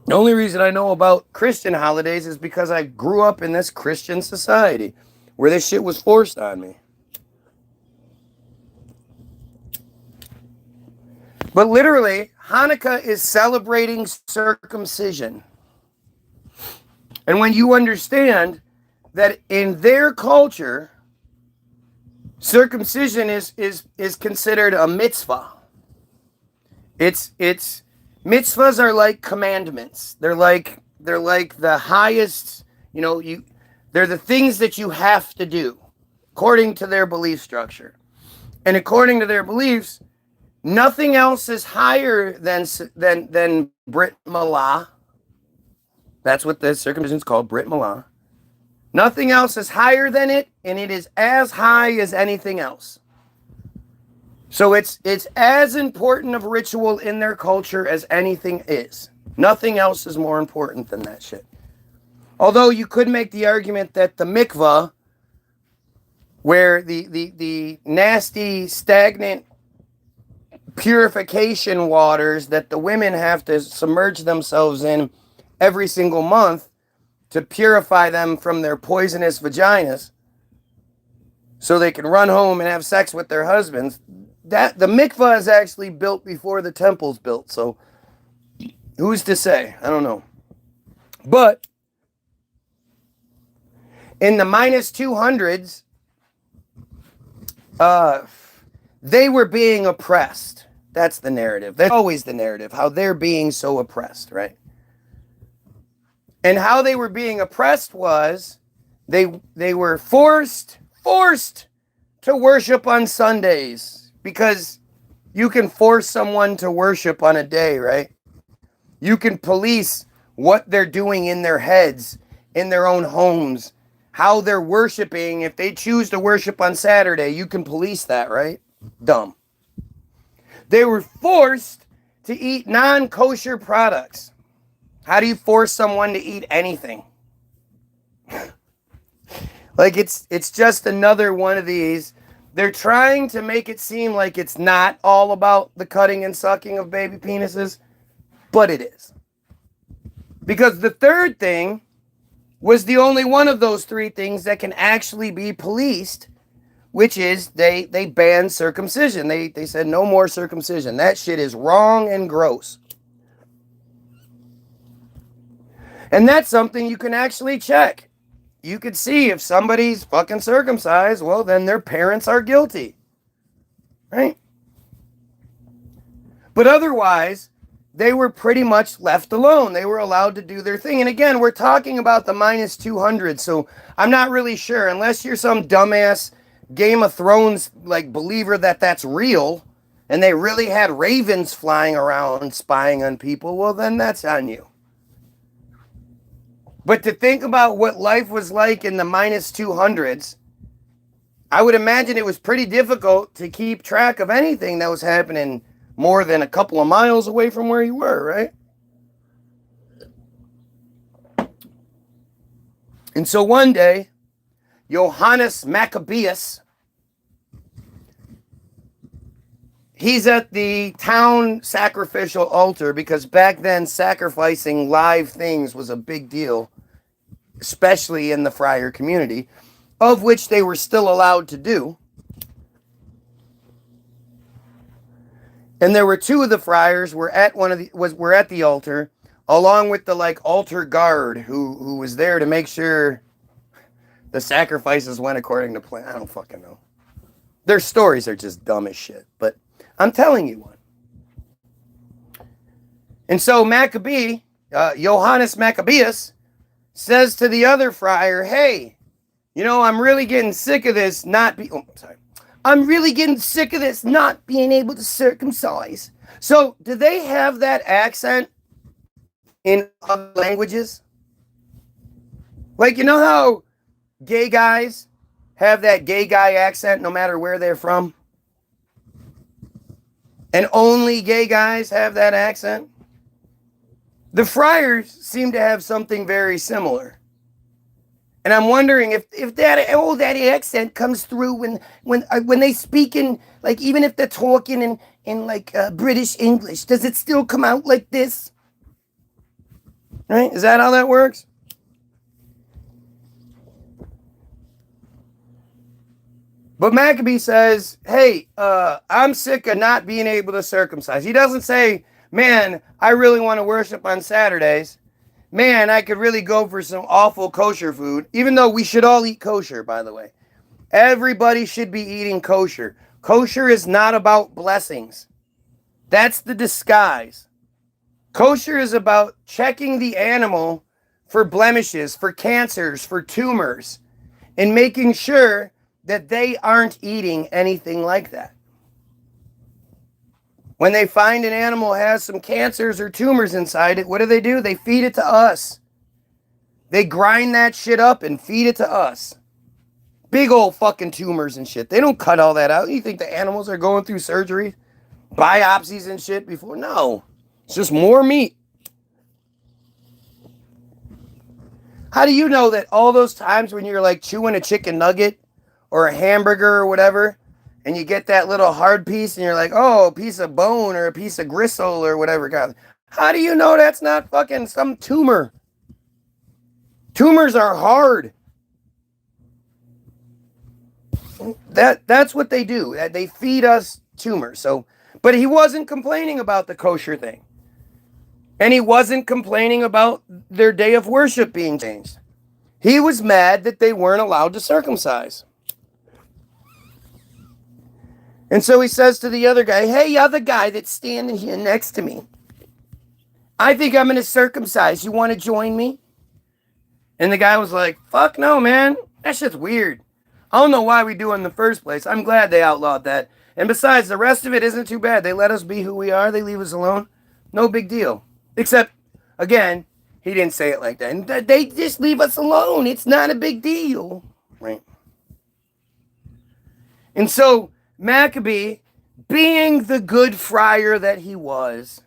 The only reason I know about Christian holidays is because I grew up in this Christian society where this shit was forced on me. But literally, Hanukkah is celebrating circumcision. And when you understand that in their culture, circumcision is considered a mitzvah. It's mitzvahs are like commandments. They're like the highest, they're the things that you have to do according to their belief structure. And according to their beliefs, nothing else is higher than Brit Milah. That's what the circumcision is called, Brit Milah. Nothing else is higher than it, and it is as high as anything else. So it's as important of ritual in their culture as anything is. Nothing else is more important than that shit. Although you could make the argument that the mikvah, where the nasty, stagnant purification waters that the women have to submerge themselves in every single month to purify them from their poisonous vaginas so they can run home and have sex with their husbands, that the mikvah is actually built before the temple's built. So who's to say? I don't know. But in the minus 200s, they were being oppressed. That's the narrative. That's always the narrative, how they're being so oppressed, right? And how they were being oppressed was they were forced to worship on Sundays, because you can force someone to worship on a day, right? You can police what they're doing in their heads, in their own homes, how they're worshiping. If they choose to worship on Saturday, you can police that, right? Dumb. They were forced to eat non-kosher products. How do you force someone to eat anything? Like it's just another one of these. They're trying to make it seem like it's not all about the cutting and sucking of baby penises, but it is. Because the third thing was the only one of those three things that can actually be policed, which is they banned circumcision. They said no more circumcision. That shit is wrong and gross. And that's something you can actually check. You could see if somebody's fucking circumcised, well, then their parents are guilty. Right? But otherwise, they were pretty much left alone. They were allowed to do their thing. And again, we're talking about the minus 200. So I'm not really sure, unless you're some dumbass Game of Thrones like believer that that's real, and they really had ravens flying around spying on people, well, then that's on you. But to think about what life was like in the minus 200s, I would imagine it was pretty difficult to keep track of anything that was happening more than a couple of miles away from where you were, right? And so one day, Johannes Maccabeus, he's at the town sacrificial altar, because back then sacrificing live things was a big deal, especially in the friar community, of which they were still allowed to do. And there were two of the friars were at the altar, along with the altar guard who was there to make sure the sacrifices went according to plan. I don't fucking know. Their stories are just dumb as shit, but I'm telling you one. And so Johannes Maccabeus, says to the other friar, hey, I'm really getting sick of this I'm really getting sick of this not being able to circumcise. So, do they have that accent in other languages? Like, how gay guys have that gay guy accent no matter where they're from? And only gay guys have that accent? The friars seem to have something very similar. And I'm wondering if that accent comes through when they speak in, like, even if they're talking in like British English, does it still come out like this? Right? Is that how that works? But Maccabee says, hey, I'm sick of not being able to circumcise. He doesn't say, man, I really want to worship on Saturdays. Man, I could really go for some awful kosher food, even though we should all eat kosher, by the way. Everybody should be eating kosher. Kosher is not about blessings. That's the disguise. Kosher is about checking the animal for blemishes, for cancers, for tumors, and making sure that they aren't eating anything like that. When they find an animal has some cancers or tumors inside it, what do? They feed it to us. They grind that shit up and feed it to us. Big old fucking tumors and shit. They don't cut all that out. You think the animals are going through surgery, biopsies and shit before? No. It's just more meat. How do you know that all those times when you're like chewing a chicken nugget or a hamburger or whatever, and you get that little hard piece and you're like, oh, a piece of bone or a piece of gristle or whatever. How do you know that's not fucking some tumor? Tumors are hard. That's what they do. They feed us tumors. So, but he wasn't complaining about the kosher thing. And he wasn't complaining about their day of worship being changed. He was mad that they weren't allowed to circumcise. And so he says to the other guy, hey, other guy that's standing here next to me, I think I'm going to circumcise. You want to join me? And the guy was like, fuck no, man. That shit's weird. I don't know why we do it in the first place. I'm glad they outlawed that. And besides, the rest of it isn't too bad. They let us be who we are. They leave us alone. No big deal. Except, again, he didn't say it like that. And they just leave us alone. It's not a big deal. Right? And so Maccabee, being the good friar that he was,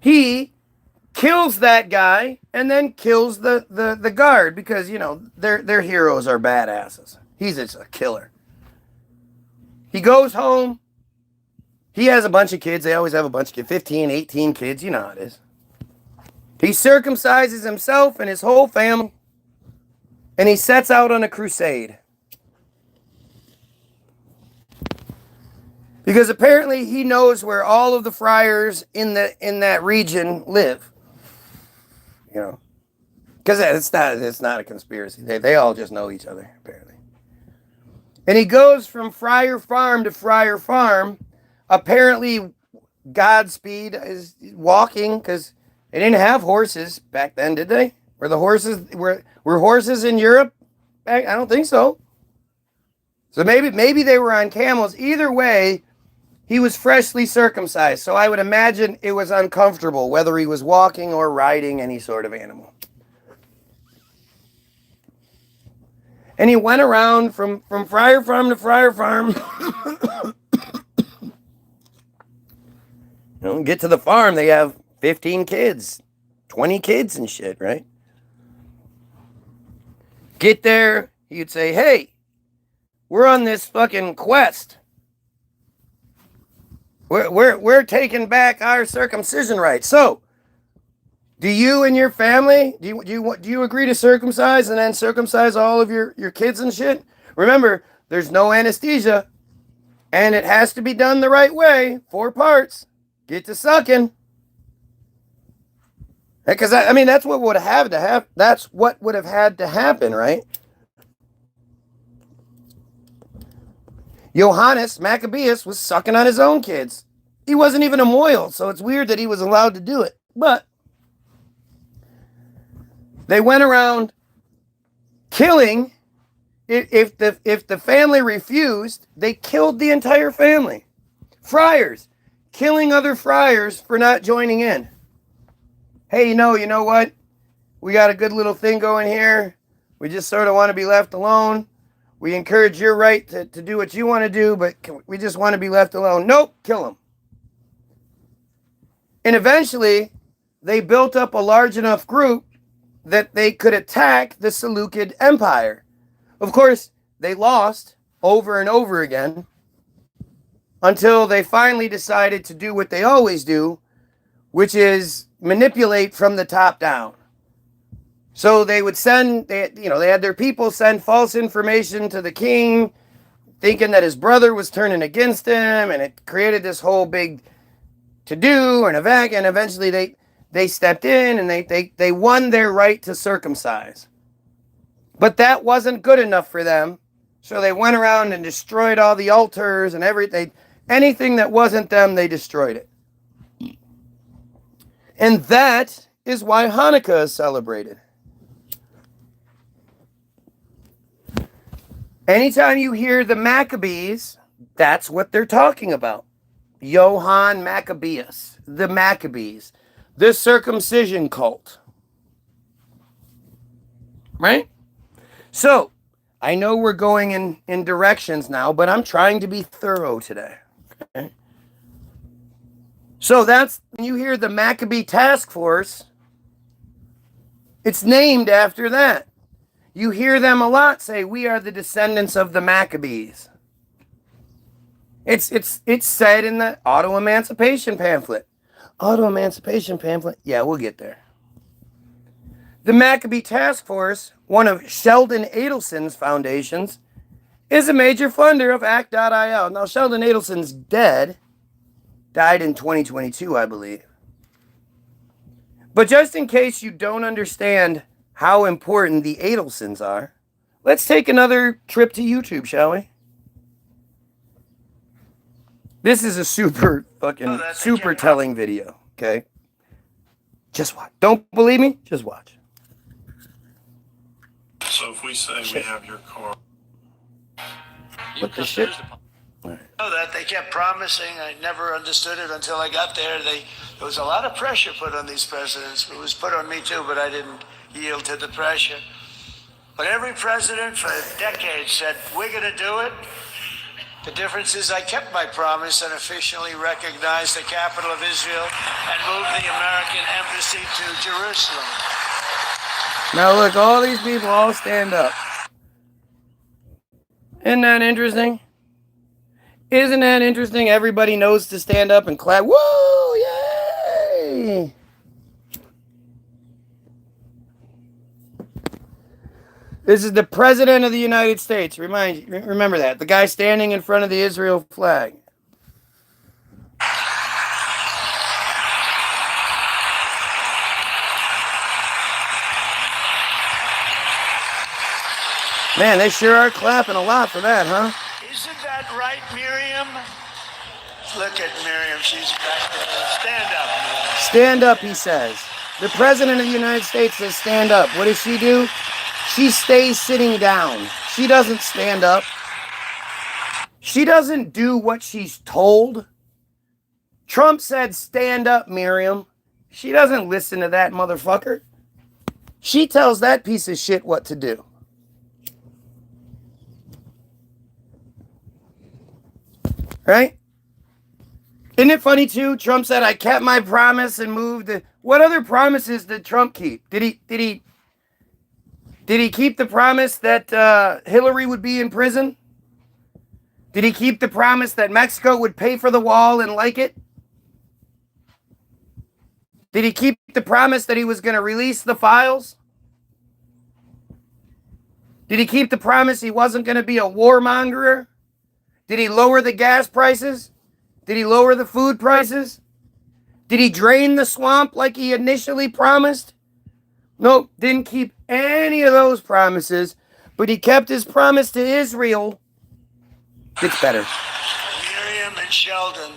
he kills that guy and then kills the guard because, you know, their heroes are badasses. He's just a killer. He goes home. He has a bunch of kids. They always have a bunch of kids. 15, 18 kids. You know how it is. He circumcises himself and his whole family. And he sets out on a crusade. Because apparently he knows where all of the friars in that region live. You know. Because it's not a conspiracy. They all just know each other, apparently. And he goes from friar farm to friar farm. Apparently, Godspeed is walking because they didn't have horses back then, did they? Were horses in Europe? I don't think so. So maybe they were on camels. Either way, he was freshly circumcised. So I would imagine it was uncomfortable whether he was walking or riding any sort of animal. And he went around from friar farm to friar farm. You know, get to the farm, they have 15 kids, 20 kids and shit, right? Get there, you'd say, hey, we're on this fucking quest. We're taking back our circumcision rights. So, do you and your family, do you agree to circumcise and then circumcise all of your kids and shit? Remember, there's no anesthesia, and it has to be done the right way, 4 parts. Get to sucking. Because, that's what would have to happen. That's what would have had to happen, right? Johannes Maccabeus was sucking on his own kids. He wasn't even a moil, so it's weird that he was allowed to do it. But they went around killing. If the family refused, they killed the entire family. Friars killing other friars for not joining in. Hey, you know what? We got a good little thing going here. We just sort of want to be left alone. We encourage your right to do what you want to do, but we just want to be left alone. Nope, kill them. And eventually, they built up a large enough group that they could attack the Seleucid Empire. Of course, they lost over and over again until they finally decided to do what they always do, which is manipulate from the top down. So they would send, they had their people send false information to the king, thinking that his brother was turning against him, and it created this whole big to-do and and eventually they stepped in and they won their right to circumcise. But that wasn't good enough for them, so they went around and destroyed all the altars and everything. Anything that wasn't them, they destroyed it. And that is why Hanukkah is celebrated. Anytime you hear the Maccabees, that's what they're talking about. Johann Maccabeus, the Maccabees, the circumcision cult. Right? So, I know we're going in directions now, but I'm trying to be thorough today. Okay? So that's, when you hear the Maccabee Task Force, it's named after that. You hear them a lot say, we are the descendants of the Maccabees. It's said in the auto-emancipation pamphlet. Auto-emancipation pamphlet? Yeah, we'll get there. The Maccabee Task Force, one of Sheldon Adelson's foundations, is a major funder of ACT.IL. Now, Sheldon Adelson's dead. Died in 2022, I believe. But just in case you don't understand how important the Adelsons are, let's take another trip to YouTube, shall we? This is a super telling video, okay? Just watch. Don't believe me? Just watch. So if we say we have your car. What the shit? Know that they kept promising. I never understood it until I got there. There was a lot of pressure put on these presidents. It was put on me too, but I didn't yield to the pressure. But every president for decades said, we're going to do it. The difference is I kept my promise and officially recognized the capital of Israel and moved the American embassy to Jerusalem. Now look, all these people all stand up. Isn't that interesting? Isn't that interesting? Everybody knows to stand up and clap. Woo! Yay! This is the President of the United States. Remember that. The guy standing in front of the Israel flag. Man, they sure are clapping a lot for that, huh? Isn't that right, Miriam? Look at Miriam. She's back there. Stand up, Miriam. Stand up, he says. The President of the United States says stand up. What does she do? She stays sitting down. She doesn't stand up. She doesn't do what she's told. Trump said stand up, Miriam. She doesn't listen to that motherfucker. She tells that piece of shit what to do. Right? Isn't it funny too? Trump said, I kept my promise and moved. What other promises did Trump keep? Did he keep the promise that Hillary would be in prison? Did he keep the promise that Mexico would pay for the wall and like it? Did he keep the promise that he was going to release the files? Did he keep the promise he wasn't going to be a warmonger? Did he lower the gas prices? Did he lower the food prices? Did he drain the swamp like he initially promised? Nope, didn't keep any of those promises, but he kept his promise to Israel. Gets better. Miriam and Sheldon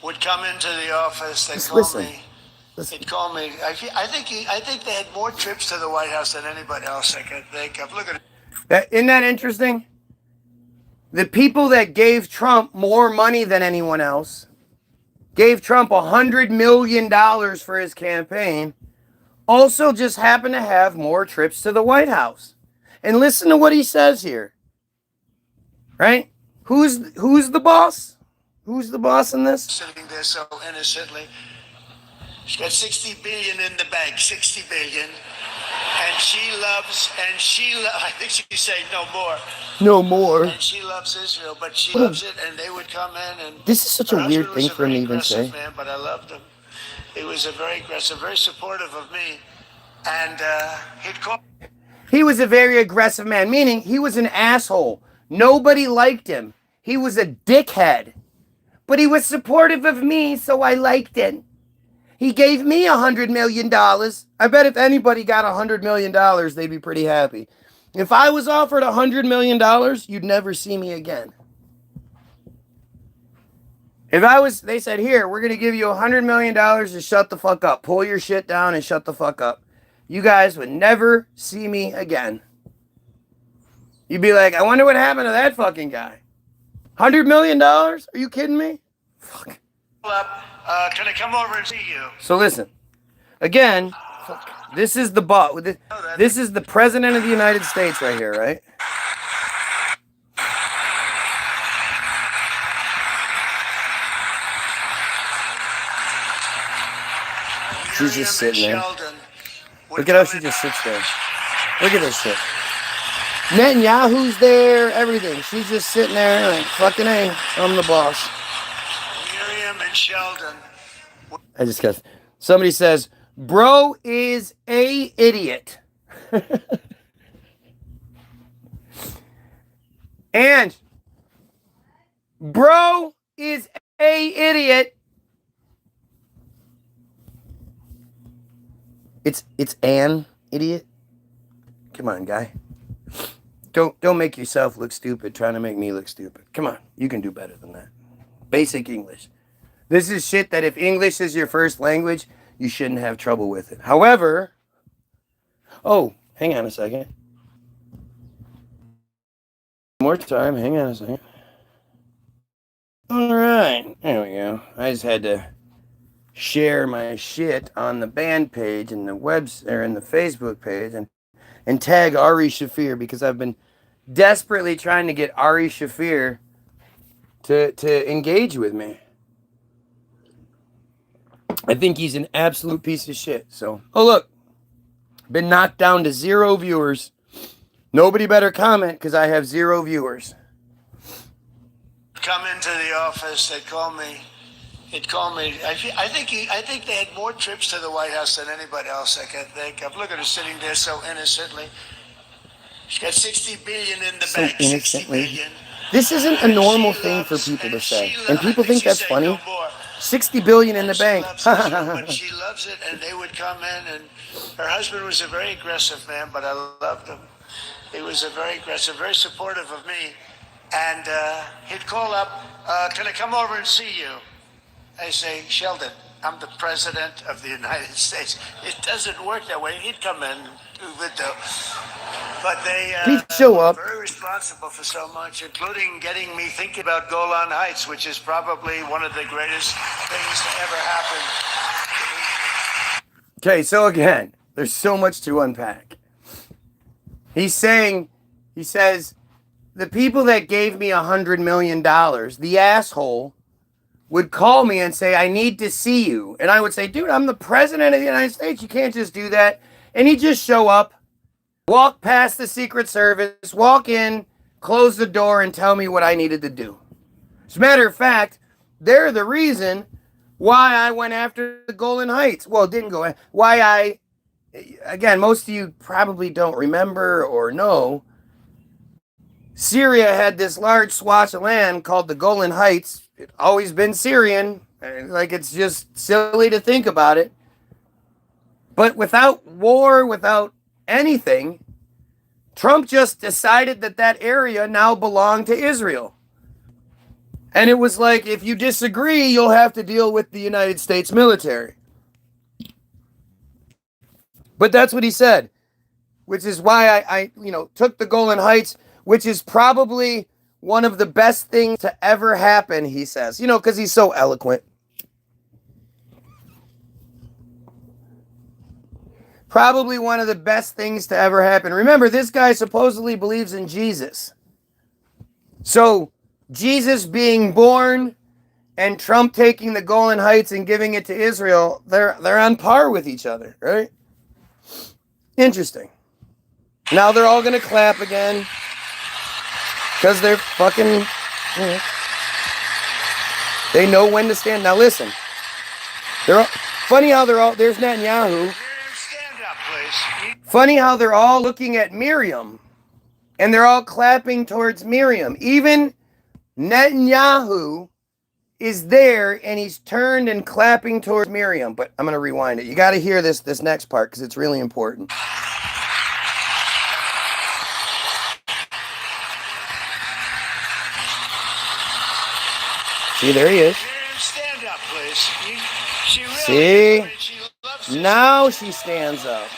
would come into the office. They'd call Listen. me. They'd call me. I think they had more trips to the White House than anybody else I could think of. Look at it. Isn't that interesting? The people that gave Trump more money than anyone else, gave Trump $100 million for his campaign, also just happen to have more trips to the White House. And listen to what he says here. Right? Who's the boss? Who's the boss in this? Sitting there so innocently. She's got 60 billion in the bank, 60 billion. And I think she's saying no more. No more. And she loves Israel, but she loves it, and they would come in, and This is such a weird thing for him to even say. Man, but I loved him. He was a very aggressive, very supportive of me, and he'd call. He was a very aggressive man, meaning he was an asshole. Nobody liked him. He was a dickhead. But he was supportive of me, so I liked it. He gave me $100 million. I bet if anybody got $100 million, they'd be pretty happy. If I was offered $100 million, you'd never see me again. They said, here, we're going to give you $100 million to shut the fuck up. Pull your shit down and shut the fuck up. You guys would never see me again. You'd be like, I wonder what happened to that fucking guy. $100 million? Are you kidding me? Fuck. Can I come over and see you? So listen, again, this is the boss. This is the president of the United States right here, right? She's just sitting there. Look at how she just sits there. Look at this shit. Netanyahu's there, everything. She's just sitting there like, fucking A, I'm the boss. Miriam and Sheldon. I just got, somebody says, bro is a idiot. And bro is a idiot. It's an idiot. Come on, guy. Don't make yourself look stupid trying to make me look stupid. Come on, you can do better than that. Basic English. This is shit that if English is your first language, you shouldn't have trouble with it. However, oh, hang on a second. More time, hang on a second. All right, there we go. I just had to share my shit on the band page and the and the Facebook page and tag Ari Shafir because I've been desperately trying to get Ari Shafir to engage with me. I think he's an absolute piece of shit. So, oh look, been knocked down to 0 viewers. Nobody better comment because I have 0 viewers. Come into the office. They'd call me. I think they had more trips to the White House than anybody else I can think of. Look at her sitting there so innocently. She's got 60 billion in the bank. 60 billion. This isn't a normal thing for people to say. And people think that's funny. 60 billion in the bank. But she loves it, and they would come in, and her husband was a very aggressive man, but I loved him. He was a very aggressive, very supportive of me. And he'd call up, can I come over and see you? I say, Sheldon, I'm the president of the United States. It doesn't work that way. He'd come in, but he'd show up. Very responsible for so much, including getting me thinking about Golan Heights, which is probably one of the greatest things to ever happen. Okay, so again, there's so much to unpack. He says, the people that gave me $100 million, the asshole, would call me and say, I need to see you. And I would say, dude, I'm the president of the United States. You can't just do that. And he'd just show up, walk past the Secret Service, walk in, close the door, and tell me what I needed to do. As a matter of fact, they're the reason why I went after the Golan Heights. Well, it didn't go. Again, most of you probably don't remember or know. Syria had this large swath of land called the Golan Heights. It's always been Syrian. Like, it's just silly to think about it. But without war, without anything, Trump just decided that area now belonged to Israel. And it was like, if you disagree, you'll have to deal with the United States military. But that's what he said, which is why I took the Golan Heights, which is probably one of the best things to ever happen, he says. Because he's so eloquent. Probably one of the best things to ever happen. Remember, this guy supposedly believes in Jesus. So, Jesus being born and Trump taking the Golan Heights and giving it to Israel, they're on par with each other, right? Interesting. Now they're all going to clap again because they're fucking, you know, they know when to stand. Now listen, they're all, funny how they're all, there's Netanyahu. Stand up, please. Funny how they're all looking at Miriam and they're all clapping towards Miriam. Even Netanyahu is there and he's turned and clapping towards Miriam. But I'm going to rewind it. You got to hear this next part because it's really important. See, there he is. Stand up, please. She See? she loves to Now she stands up.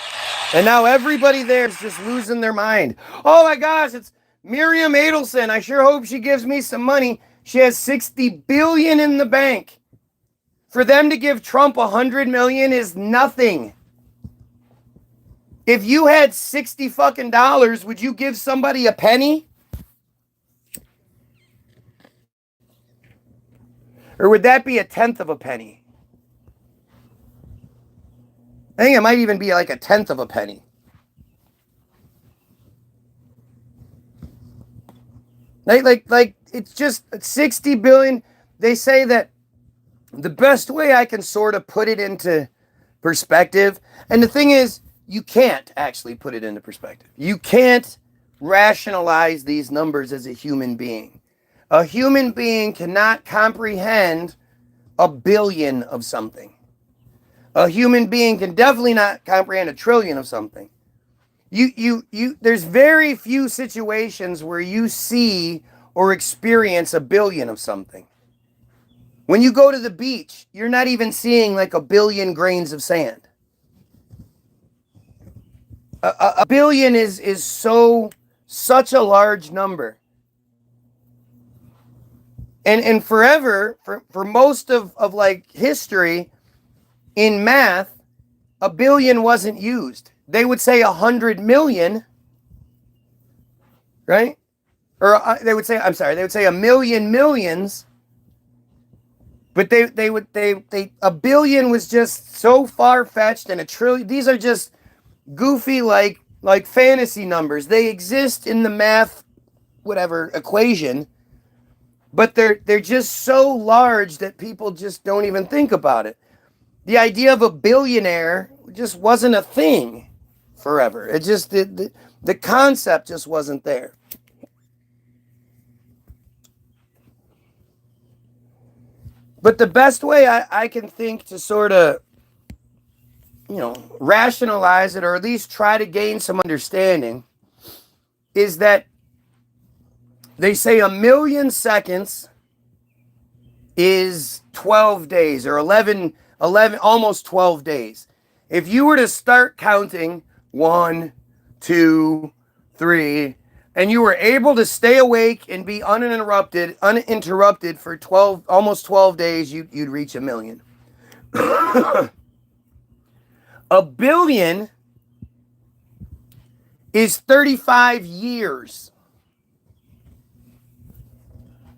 And now everybody there is just losing their mind. Oh my gosh, it's Miriam Adelson. I sure hope she gives me some money. She has 60 billion in the bank. For them to give Trump 100 million is nothing. If you had 60 fucking dollars, would you give somebody a penny? Or would that be a tenth of a penny? I think it might even be like a tenth of a penny. Like it's just 60 billion. They say that the best way I can sort of put it into perspective, and the thing is, you can't actually put it into perspective. You can't rationalize these numbers as a human being. A human being cannot comprehend a billion of something. A human being can definitely not comprehend a trillion of something. There's very few situations where you see or experience a billion of something. When you go to the beach, you're not even seeing like a billion grains of sand. A billion is such a large number. And forever, for most of like history, in math, a billion wasn't used. They would say 100 million, right? Or they would say a million millions. But a billion was just so far-fetched, and a trillion, these are just goofy like fantasy numbers. They exist in the math, whatever, equation, but they're just so large that people just don't even think about it. The idea of a billionaire just wasn't a thing forever. It just the concept just wasn't there. But the best way I can think to sort of, rationalize it, or at least try to gain some understanding, is that they say 1 million seconds is 12 days, or 11, almost 12 days. If you were to start counting 1, 2, 3, and you were able to stay awake and be uninterrupted for almost 12 days, you'd reach 1 million. 1 billion is 35 years.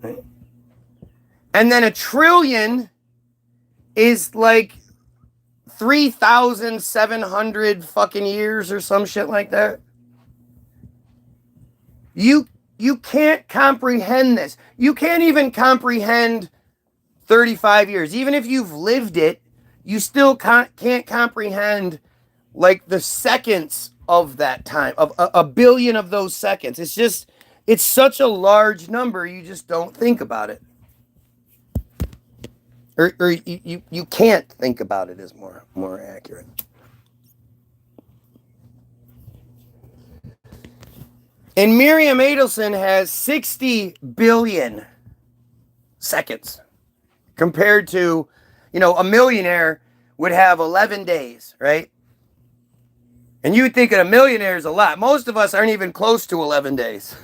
Right? And then 1 trillion is like 3,700 fucking years or some shit like that. You can't comprehend this. You can't even comprehend 35 years. Even if you've lived it, you still can't comprehend like the seconds of that time, of a billion of those seconds. It's such a large number, you just don't think about it. Or you can't think about it is more accurate. And Miriam Adelson has 60 billion seconds compared to, a millionaire would have 11 days, right? And you would think that a millionaire is a lot. Most of us aren't even close to 11 days.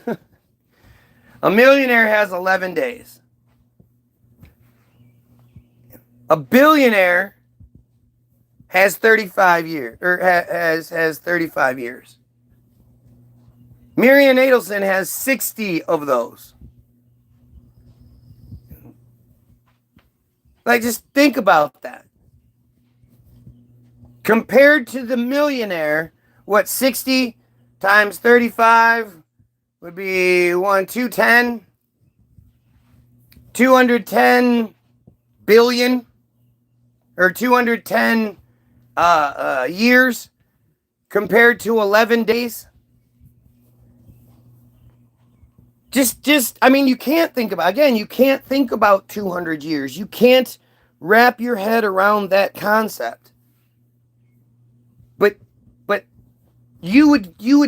A millionaire has 11 days. A billionaire has 35 years, or has 35 years. Miriam Adelson has 60 of those. Like, just think about that. Compared to the millionaire, what, 60 times 35 would be 210? 210 billion or 210 years compared to 11 days. I mean, you can't think about, again, you can't think about 200 years. You can't wrap your head around that concept. But you would do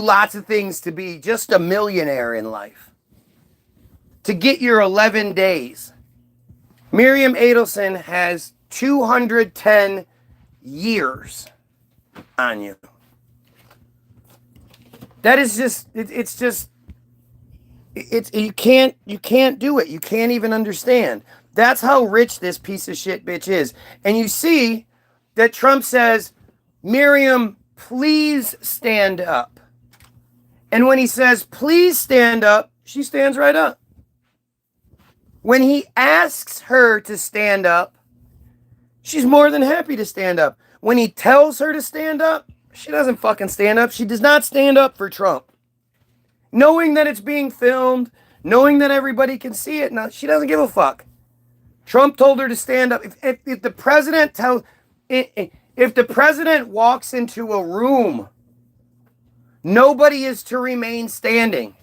lots of things to be just a millionaire in life. To get your 11 days. Miriam Adelson has 210 years on you. That is just, you can't do it. You can't even understand. That's how rich this piece of shit bitch is. And you see that Trump says, Miriam, please stand up. And when he says, please stand up, she stands right up. When he asks her to stand up, she's more than happy to stand up. When he tells her to stand up, she doesn't fucking stand up. She does not stand up for Trump. Knowing that it's being filmed, knowing that everybody can see it, now she doesn't give a fuck. Trump told her to stand up. If the president if the president walks into a room, nobody is to remain standing.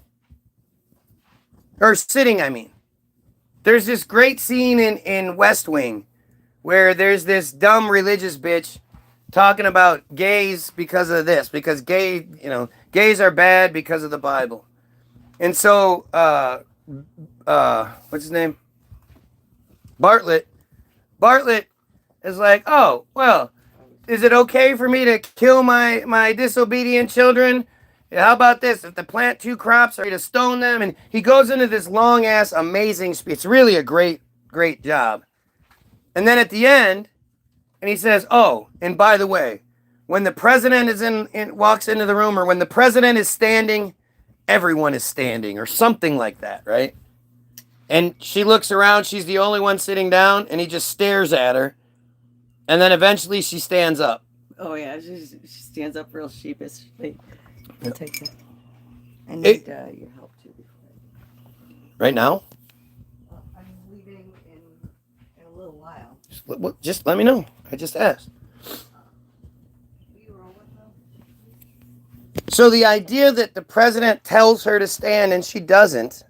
Or sitting, I mean. There's this great scene in West Wing where there's this dumb religious bitch talking about gays because of this, because gays are bad because of the Bible. And so, what's his name? Bartlett is like, oh, well, is it okay for me to kill my disobedient children? How about this? If they plant 2 crops, are you to stone them? And he goes into this long-ass, amazing speech. It's really a great, great job. And then at the end, and he says, oh, and by the way, when the president walks into the room, or when the president is standing, everyone is standing, or something like that, right? And she looks around, she's the only one sitting down, and he just stares at her. And then eventually she stands up. Oh yeah, she stands up real sheepishly. I'll take that. I need your help too. Right now? I'm leaving in a little while. Just let me know. I just asked. So the idea that the president tells her to stand and she doesn't,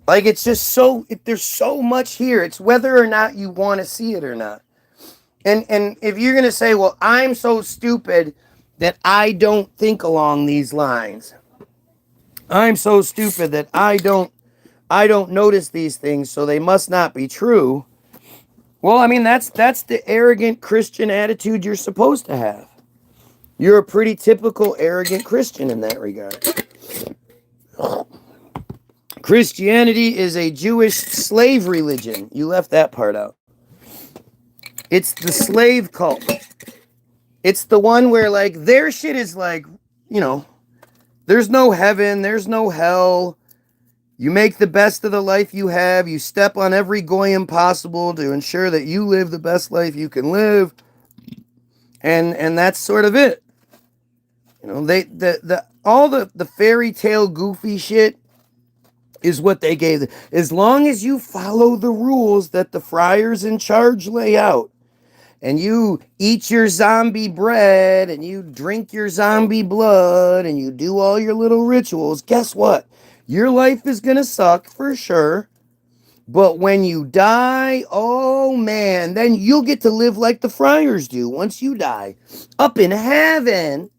like, it's just there's so much here. It's whether or not you want to see it or not. And if you're going to say, well, I'm so stupid that I don't think along these lines. I'm so stupid that I don't notice these things, so they must not be true. Well, I mean, that's the arrogant Christian attitude you're supposed to have. You're a pretty typical arrogant Christian in that regard. Christianity is a Jewish slave religion. You left that part out. It's the slave cult. It's the one where, like, their shit is like, there's no heaven, there's no hell. You make the best of the life you have. You step on every Goyim possible to ensure that you live the best life you can live. And that's sort of it. All the fairy tale goofy shit is what they gave. As long as you follow the rules that the friars in charge lay out, and you eat your zombie bread, and you drink your zombie blood, and you do all your little rituals, guess what? Your life is going to suck for sure. But when you die, oh man, then you'll get to live like the friars do once you die. Up in heaven.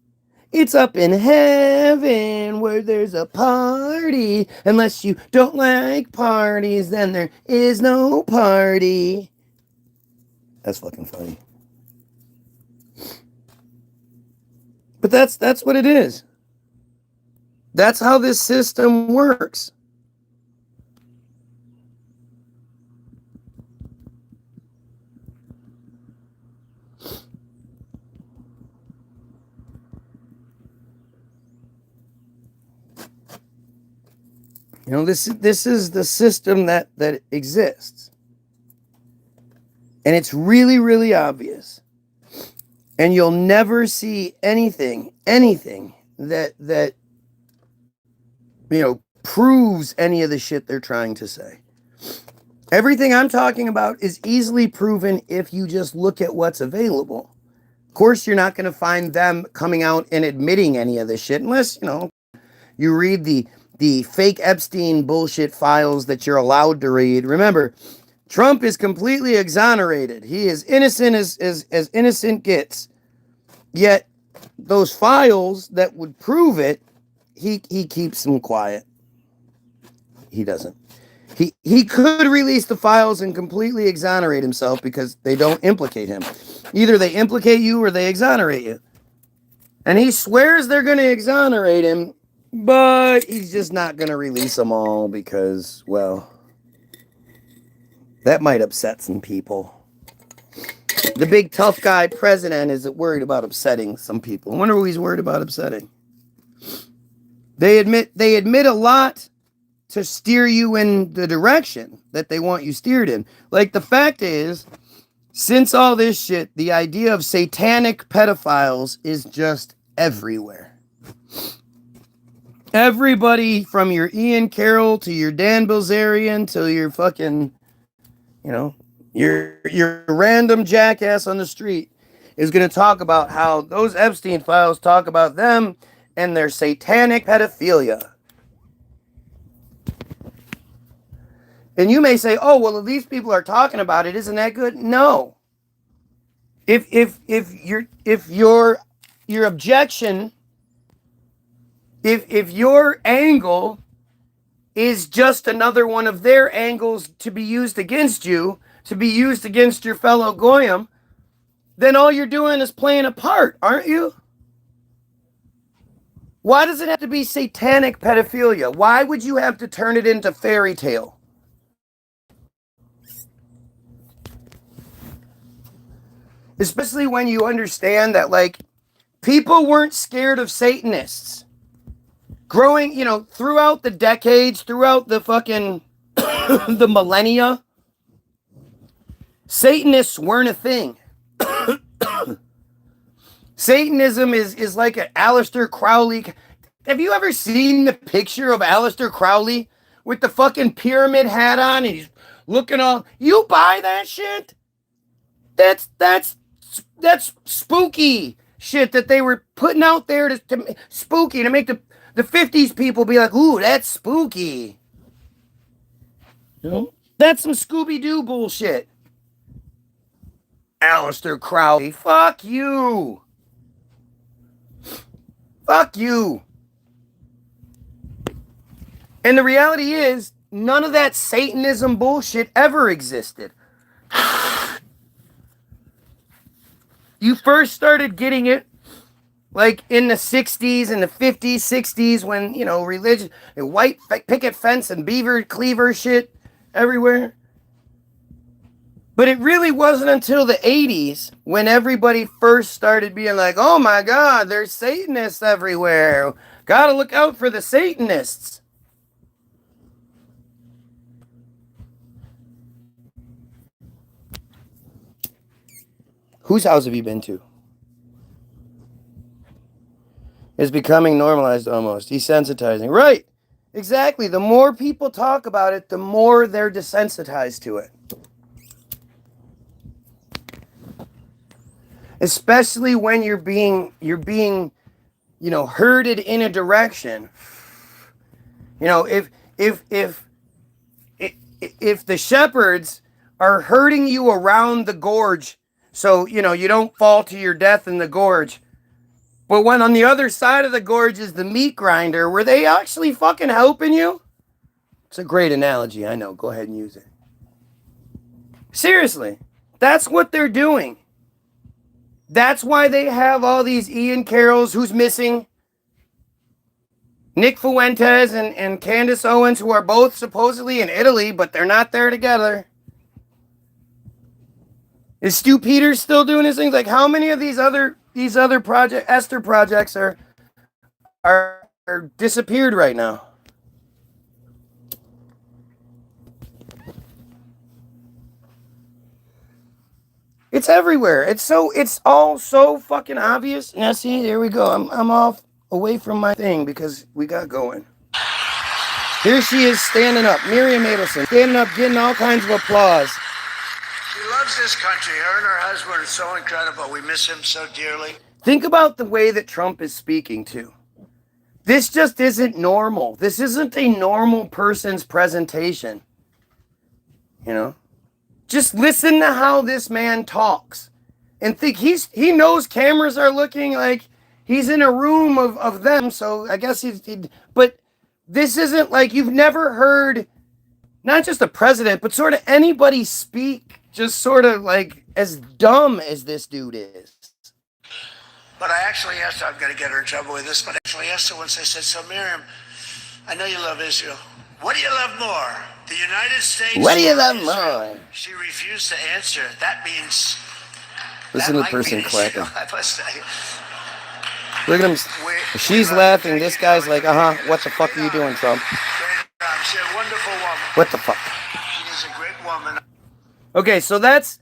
It's up in heaven where there's a party. Unless you don't like parties, then there is no party. That's fucking funny. But that's what it is. That's how this system works. You know, this is the system that exists. And it's really, really obvious. And you'll never see anything that proves any of the shit they're trying to say. Everything I'm talking about is easily proven if you just look at what's available. Of course, you're not going to find them coming out and admitting any of this shit unless, you read the fake Epstein bullshit files that you're allowed to read. Remember, Trump is completely exonerated. He is innocent as innocent gets. Yet, those files that would prove it, he keeps them quiet. He doesn't. He could release the files and completely exonerate himself because they don't implicate him. Either they implicate you or they exonerate you. And he swears they're going to exonerate him, but he's just not going to release them all because, well, that might upset some people. The big tough guy president is worried about upsetting some people. I wonder who he's worried about upsetting. They admit a lot to steer you in the direction that they want you steered in. Like, the fact is, since all this shit, the idea of satanic pedophiles is just everywhere. Everybody from your Ian Carroll to your Dan Bilzerian to your fucking, your random jackass on the street is going to talk about how those Epstein files talk about them and their satanic pedophilia. And you may say, oh, well, if these people are talking about it, isn't that good? No. If your objection, if your angle is just another one of their angles to be used against you, to be used against your fellow Goyim, then all you're doing is playing a part, aren't you? Why does it have to be satanic pedophilia? Why would you have to turn it into fairy tale? Especially when you understand that, like, people weren't scared of Satanists. Growing, throughout the decades, throughout the fucking, the millennia, Satanists weren't a thing. Satanism is like an Aleister Crowley. Have you ever seen the picture of Aleister Crowley with the fucking pyramid hat on and he's looking all... You buy that shit? That's spooky shit that they were putting out there to spooky to make the 50s people be like, ooh, that's spooky. That's some Scooby-Doo bullshit. Aleister Crowley, fuck you. Fuck you. And the reality is, none of that Satanism bullshit ever existed. You first started getting it like in the 60s and the 50s, 60s when, religion, and white picket fence and beaver cleaver shit everywhere. But it really wasn't until the 80s when everybody first started being like, oh my God, there's Satanists everywhere. Gotta look out for the Satanists. Whose house have you been to? It's becoming normalized almost. Desensitizing. Right. Exactly. The more people talk about it, the more they're desensitized to it. Especially when you're being, herded in a direction. If the shepherds are herding you around the gorge, so, you don't fall to your death in the gorge. But when on the other side of the gorge is the meat grinder, were they actually fucking helping you? It's a great analogy, I know. Go ahead and use it. Seriously, that's what they're doing. That's why they have all these Ian Carrolls, who's missing, Nick Fuentes and Candace Owens, who are both supposedly in Italy, but they're not there together. Is Stu Peters still doing his things? Like, how many of these other Esther projects are disappeared right now? It's everywhere. It's all so fucking obvious. Now see, there we go. I'm off away from my thing because we got going. Here she is standing up, Miriam Adelson, standing up, getting all kinds of applause. She loves this country. Her and her husband are so incredible. We miss him so dearly. Think about the way that Trump is speaking too. This just isn't normal. This isn't a normal person's presentation. You know? Just listen to how this man talks. And think he knows cameras are looking, like he's in a room of them, so I guess but this isn't like, you've never heard not just a president, but sort of anybody speak just sort of like as dumb as this dude is. But I actually asked her, I'm going to get her in trouble with this, but I actually asked her once, I said, so Miriam, I know you love Israel. What do you love more? The United States? What do you love Israel? more? She refused to answer. That means... Listen to the person clapping. I must say. Look at him. She's laughing. This guy's like, what the fuck are you doing, Trump? She's a wonderful woman. What the fuck? She is a great woman. Okay, so that's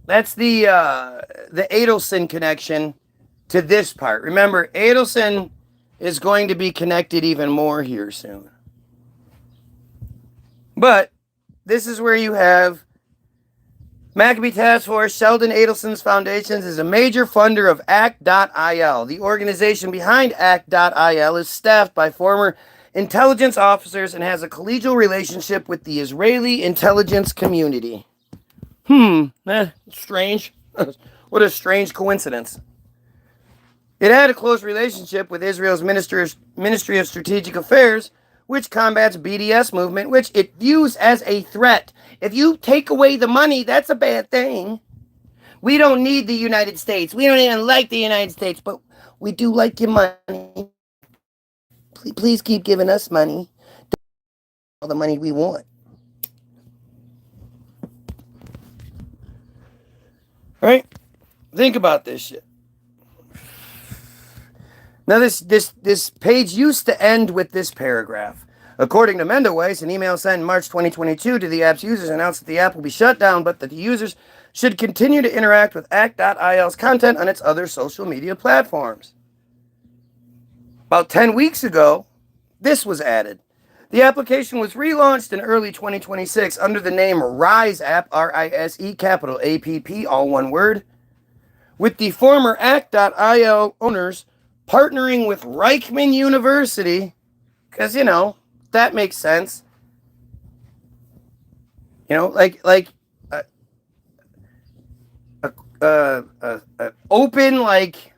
the Adelson connection to this part. Remember, Adelson is going to be connected even more here soon. But this is where you have Maccabee Task Force. Sheldon Adelson's Foundations is a major funder of ACT.IL. The organization behind ACT.IL is staffed by former intelligence officers and has a collegial relationship with the Israeli intelligence community. Strange. What a strange coincidence. It had a close relationship with Israel's Ministry of Strategic Affairs, which combats BDS movement, which it views as a threat. If you take away the money, that's a bad thing. We don't need the United States. We don't even like the United States, but we do like your money. Please keep giving us money. All the money we want. All right? Think about this shit. Now, this page used to end with this paragraph. According to Mendoweiss, an email sent in March 2022 to the app's users announced that the app will be shut down, but that the users should continue to interact with ACT.IL's content on its other social media platforms. About 10 weeks ago, this was added. The application was relaunched in early 2026 under the name Rise App, R-I-S-E, capital A-P-P, all one word, with the former ACT.IL owners partnering with Reichman University, because, that makes sense. Like a open, like,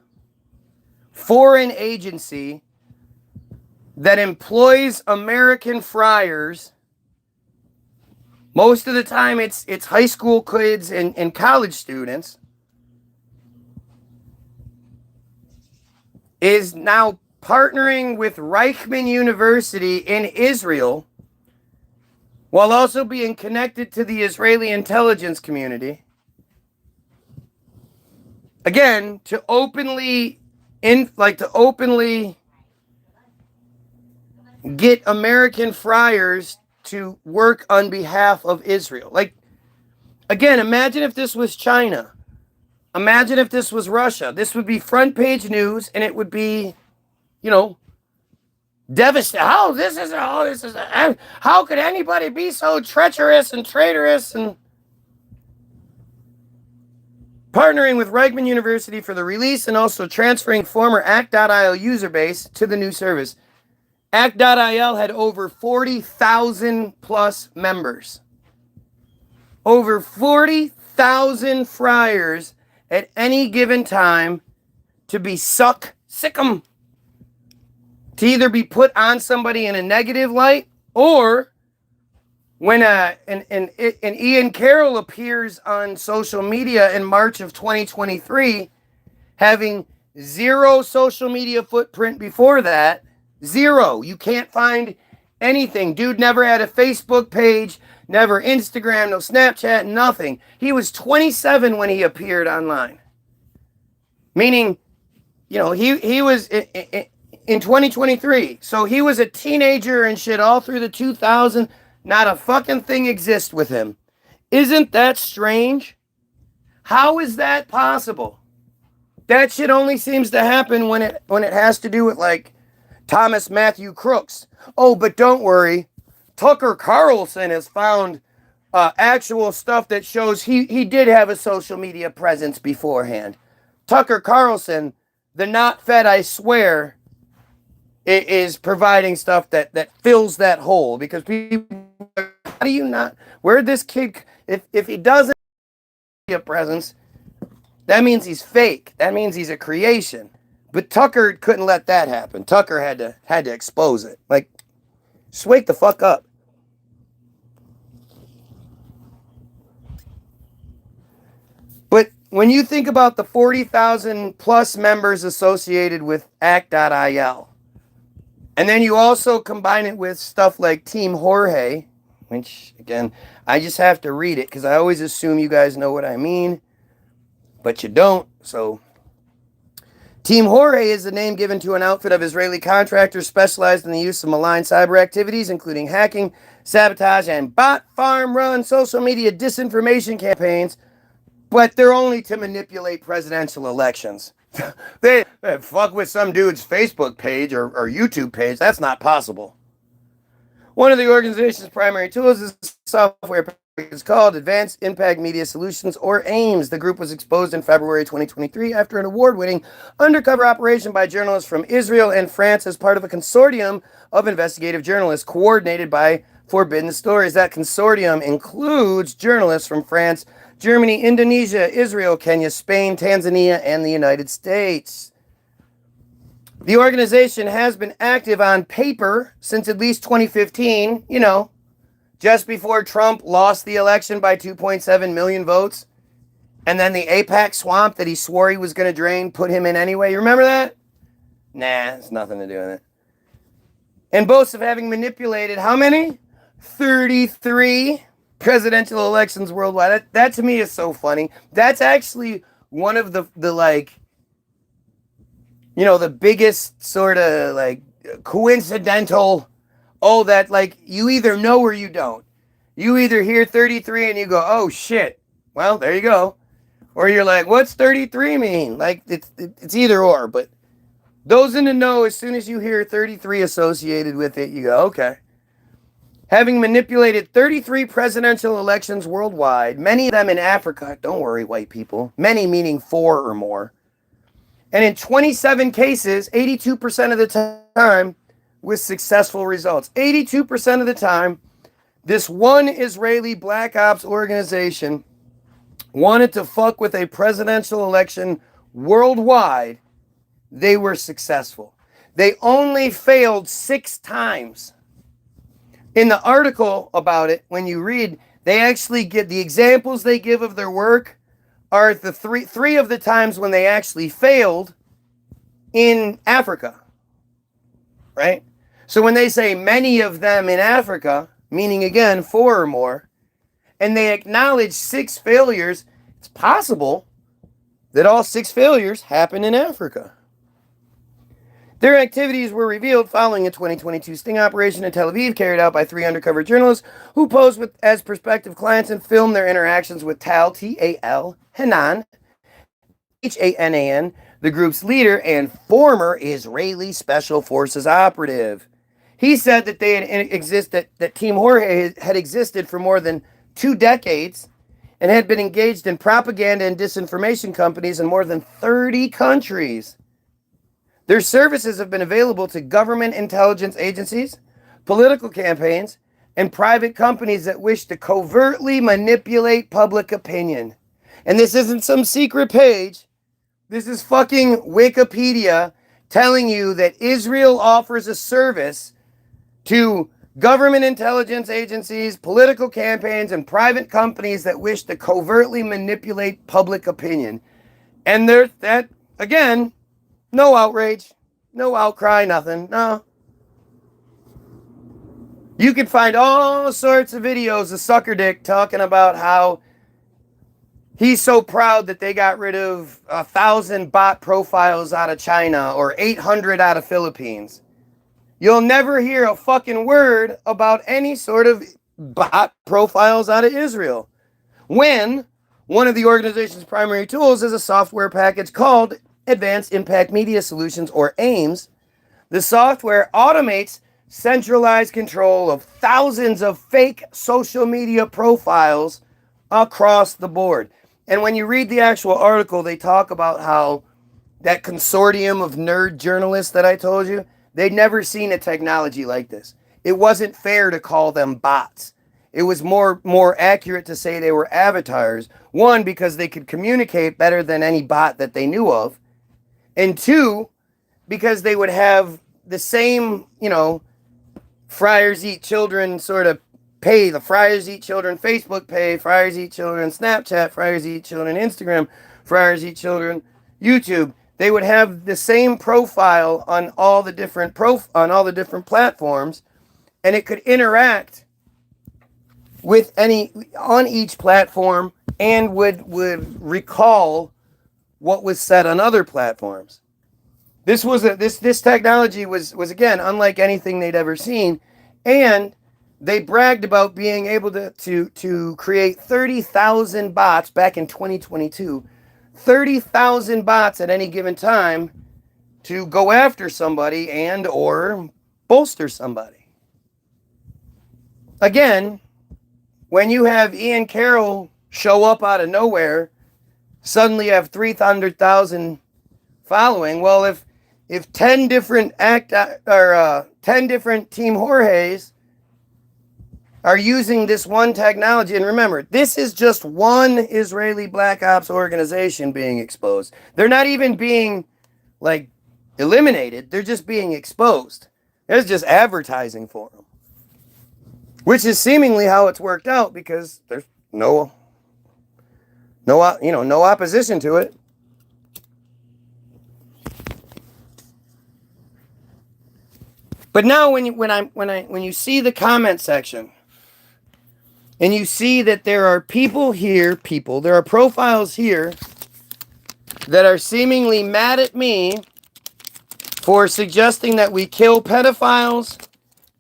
foreign agency that employs American friars. Most of the time it's high school kids and college students, is now partnering with Reichman University in Israel while also being connected to the Israeli intelligence community. Again, to openly get American friars to work on behalf of Israel. Like, again, imagine if this was China. Imagine if this was Russia. This would be front page news, and it would be, devastating. How could anybody be so treacherous and traitorous and partnering with Reichman University for the release and also transferring former ACT.IL user base to the new service. ACT.IL had over 40,000 plus members. Over 40,000 friars at any given time to be sick'em. To either be put on somebody in a negative light, or when an Ian Carroll appears on social media in March of 2023, having zero social media footprint before that, zero. You can't find anything. Dude never had a Facebook page, never Instagram, no Snapchat, nothing. He was 27 when he appeared online. Meaning, he was in 2023. So he was a teenager and shit all through the 2000s. Not a fucking thing exists with him. Isn't that strange? How is that possible? That shit only seems to happen when it has to do with like Thomas Matthew Crooks. Oh, but don't worry, Tucker Carlson has found actual stuff that shows he did have a social media presence beforehand. Tucker Carlson, the not fed, I swear, is providing stuff that fills that hole, because people, how do you not, where this kid, if he doesn't have a presence, that means he's fake. That means he's a creation. But Tucker couldn't let that happen. Tucker had to expose it. Like, just wake the fuck up. But when you think about the 40,000 plus members associated with act.il, and then you also combine it with stuff like Team Jorge, which, again, I just have to read it because I always assume you guys know what I mean, but you don't. So, Team Jorge is the name given to an outfit of Israeli contractors specialized in the use of malign cyber activities, including hacking, sabotage, and bot farm-run social media disinformation campaigns, but they're only to manipulate presidential elections. They fuck with some dude's Facebook page or YouTube page. That's not possible. One of the organization's primary tools is software package called Advanced Impact Media Solutions, or AIMS. The group was exposed in February 2023 after an award-winning undercover operation by journalists from Israel and France as part of a consortium of investigative journalists coordinated by Forbidden Stories. That consortium includes journalists from France, Germany, Indonesia, Israel, Kenya, Spain, Tanzania, and the United States. The organization has been active on paper since at least 2015, just before Trump lost the election by 2.7 million votes. And then the AIPAC swamp that he swore he was going to drain put him in anyway. You remember that? Nah, it's nothing to do with it. And boasts of having manipulated how many? 33 presidential elections worldwide. That to me is so funny. That's actually one of the biggest sort of coincidental, that you either know or you don't. You either hear 33 and you go, oh shit, well, there you go. Or you're like, what's 33 mean? It's either or, but those in the know, as soon as you hear 33 associated with it, you go, okay. Having manipulated 33 presidential elections worldwide, many of them in Africa, don't worry, white people, many meaning 4 or more, and in 27 cases, 82% of the time, with successful results. 82% of the time, this one Israeli black ops organization wanted to fuck with a presidential election worldwide. They were successful. They only failed 6 times. In the article about it, when you read, they actually get the examples they give of their work are the three of the times when they actually failed in Africa, right? So when they say many of them in Africa, meaning again 4 or more, and they acknowledge 6 failures, it's possible that all 6 failures happen in Africa. Their activities were revealed following a 2022 sting operation in Tel Aviv carried out by 3 undercover journalists who posed as prospective clients and filmed their interactions with Tal, T-A-L, Hanan, H-A-N-A-N, the group's leader and former Israeli Special Forces operative. He said that that Team Jorge had existed for more than 2 decades and had been engaged in propaganda and disinformation companies in more than 30 countries. Their services have been available to government intelligence agencies, political campaigns, and private companies that wish to covertly manipulate public opinion. And this isn't some secret page. This is fucking Wikipedia telling you that Israel offers a service to government intelligence agencies, political campaigns, and private companies that wish to covertly manipulate public opinion. And there's that, again, no outrage, no outcry, nothing, no. You can find all sorts of videos of Sucker Dick talking about how he's so proud that they got rid of 1,000 bot profiles out of China or 800 out of Philippines. You'll never hear a fucking word about any sort of bot profiles out of Israel. When One of the organization's primary tools is a software package called Advanced Impact Media Solutions, or AIMS. The software automates centralized control of thousands of fake social media profiles across the board. And when you read the actual article, they talk about how that consortium of nerd journalists that I told you, they'd never seen a technology like this. It wasn't fair to call them bots. It was more accurate to say they were avatars. One, because they could communicate better than any bot that they knew of. And two, because they would have the same, Friars Eat Children sort of pay, the Friars Eat Children Facebook pay, Friars Eat Children Snapchat, Friars Eat Children Instagram, Friars Eat Children YouTube. They would have the same profile on all the different platforms, and it could interact with on each platform and would recall what was said on other platforms. This technology was again unlike anything they'd ever seen, and they bragged about being able to create 30,000 bots back in 2022. 30,000 bots at any given time to go after somebody and or bolster somebody. Again, when you have Ian Carroll show up out of nowhere, suddenly have 300,000 following. Well, if 10 different 10 different Team Jorges are using this one technology, and remember, this is just one Israeli Black Ops organization being exposed. They're not even being eliminated. They're just being exposed. There's just advertising for them, which is seemingly how it's worked out because there's no opposition to it. But now when you see the comment section and you see that there are there are profiles here that are seemingly mad at me for suggesting that we kill pedophiles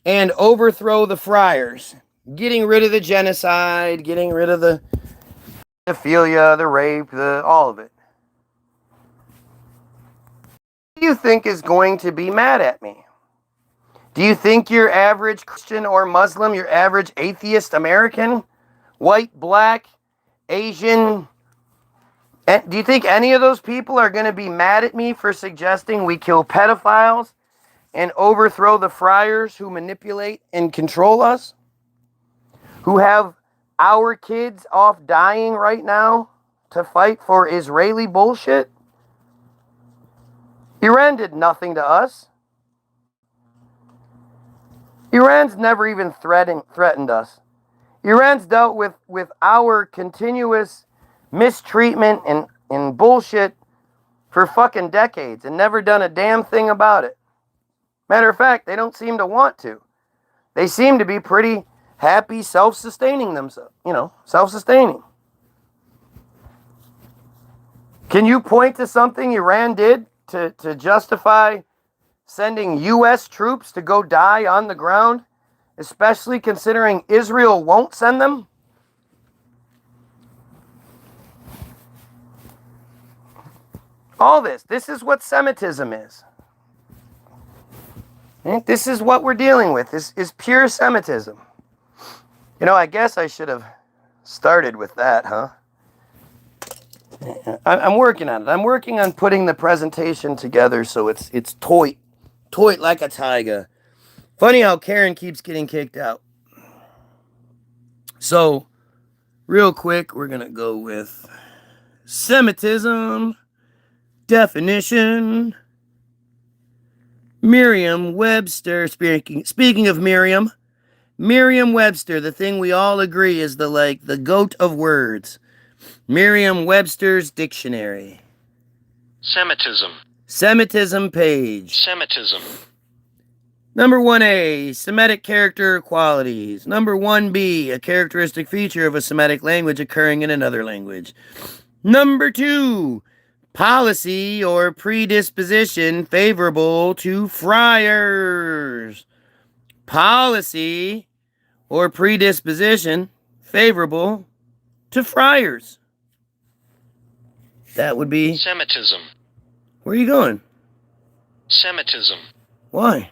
and overthrow the friars, getting rid of the genocide, getting rid of the pedophilia, the rape, all of it. Who do you think is going to be mad at me? Do you think your average Christian or Muslim, your average atheist American, white, black, Asian, do you think any of those people are going to be mad at me for suggesting we kill pedophiles and overthrow the friars who manipulate and control us? Who have our kids off dying right now to fight for Israeli bullshit? Iran did nothing to us. Iran's never even threatened us. Iran's dealt with our continuous mistreatment and bullshit for fucking decades and never done a damn thing about it. Matter of fact, they don't seem to want to. They seem to be pretty happy self-sustaining themselves, self-sustaining. Can you point to something Iran did to justify sending U.S. troops to go die on the ground, especially considering Israel won't send them? All this is what Semitism is. This is what we're dealing with. This is pure Semitism. I guess I should have started with that, huh? I'm working on it. I'm working on putting the presentation together so it's toy like a tiger. Funny how Karen keeps getting kicked out. So, real quick, we're going to go with Semitism definition. Merriam-Webster, speaking of Merriam-Webster, the thing we all agree is the goat of words. Merriam-Webster's dictionary. Semitism page. Number 1A, Semitic character qualities. Number 1B, a characteristic feature of a Semitic language occurring in another language. Number 2, policy or predisposition favorable to friars. Policy or predisposition favorable to friars. That would be... Semitism. Where are you going? Semitism. Why?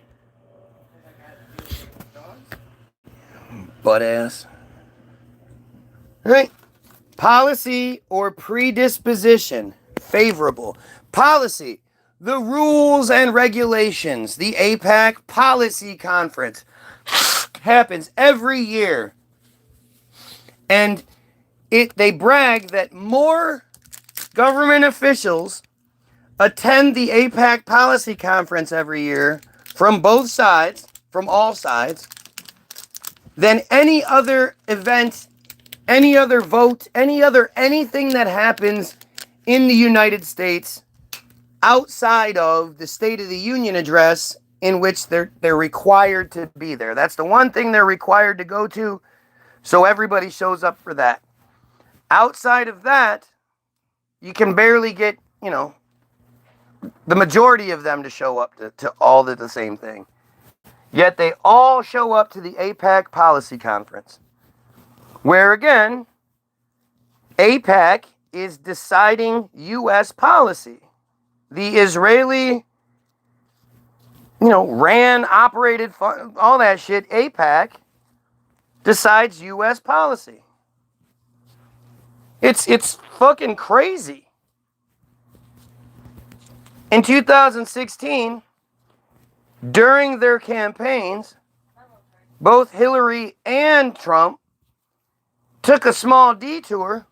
Butt ass. All right. Policy or predisposition. Favorable. Policy. The rules and regulations. The AIPAC Policy Conference happens every year. And they brag that more government officials attend the AIPAC Policy Conference every year from both sides, from all sides, than any other event, any other vote, anything that happens in the United States outside of the State of the Union address in which they're required to be there. That's the one thing they're required to go to, so everybody shows up for that. Outside of that, you can barely get, the majority of them to show up to all the same thing. Yet they all show up to the AIPAC Policy Conference, where again, AIPAC is deciding U.S. policy. The Israeli, ran, operated, all that shit, AIPAC decides U.S. policy. It's fucking crazy. In 2016, during their campaigns, both Hillary and Trump took a small detour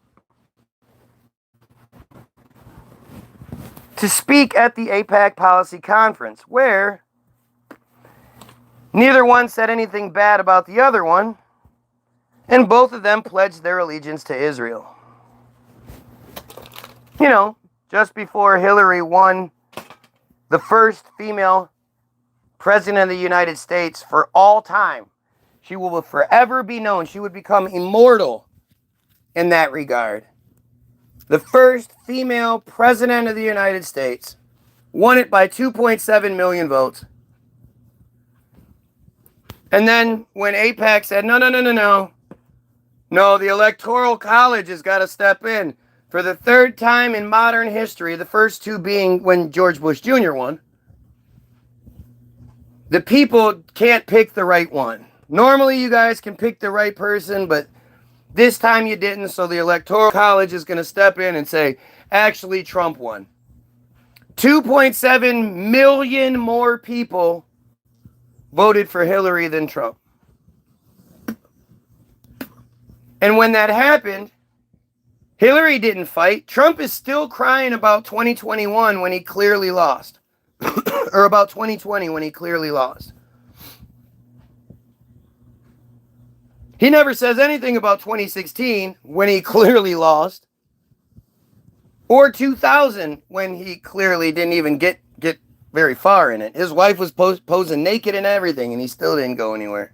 to speak at the AIPAC Policy Conference, where neither one said anything bad about the other one, and both of them pledged their allegiance to Israel. Just before Hillary won the first female president of the United States for all time, she will forever be known. She would become immortal in that regard. The first female president of the United States won it by 2.7 million votes. And then when AIPAC said, no, the Electoral College has got to step in for the third time in modern history, the first two being when George Bush Jr. won, the people can't pick the right one. Normally you guys can pick the right person, but this time you didn't, so the Electoral College is going to step in and say, actually, Trump won. 2.7 million more people voted for Hillary than Trump. And when that happened, Hillary didn't fight. Trump is still crying about 2021 when he clearly lost. Or about 2020 when he clearly lost. He never says anything about 2016 when he clearly lost. Or 2000 when he clearly didn't even get very far in it. His wife was posing naked and everything, and he still didn't go anywhere.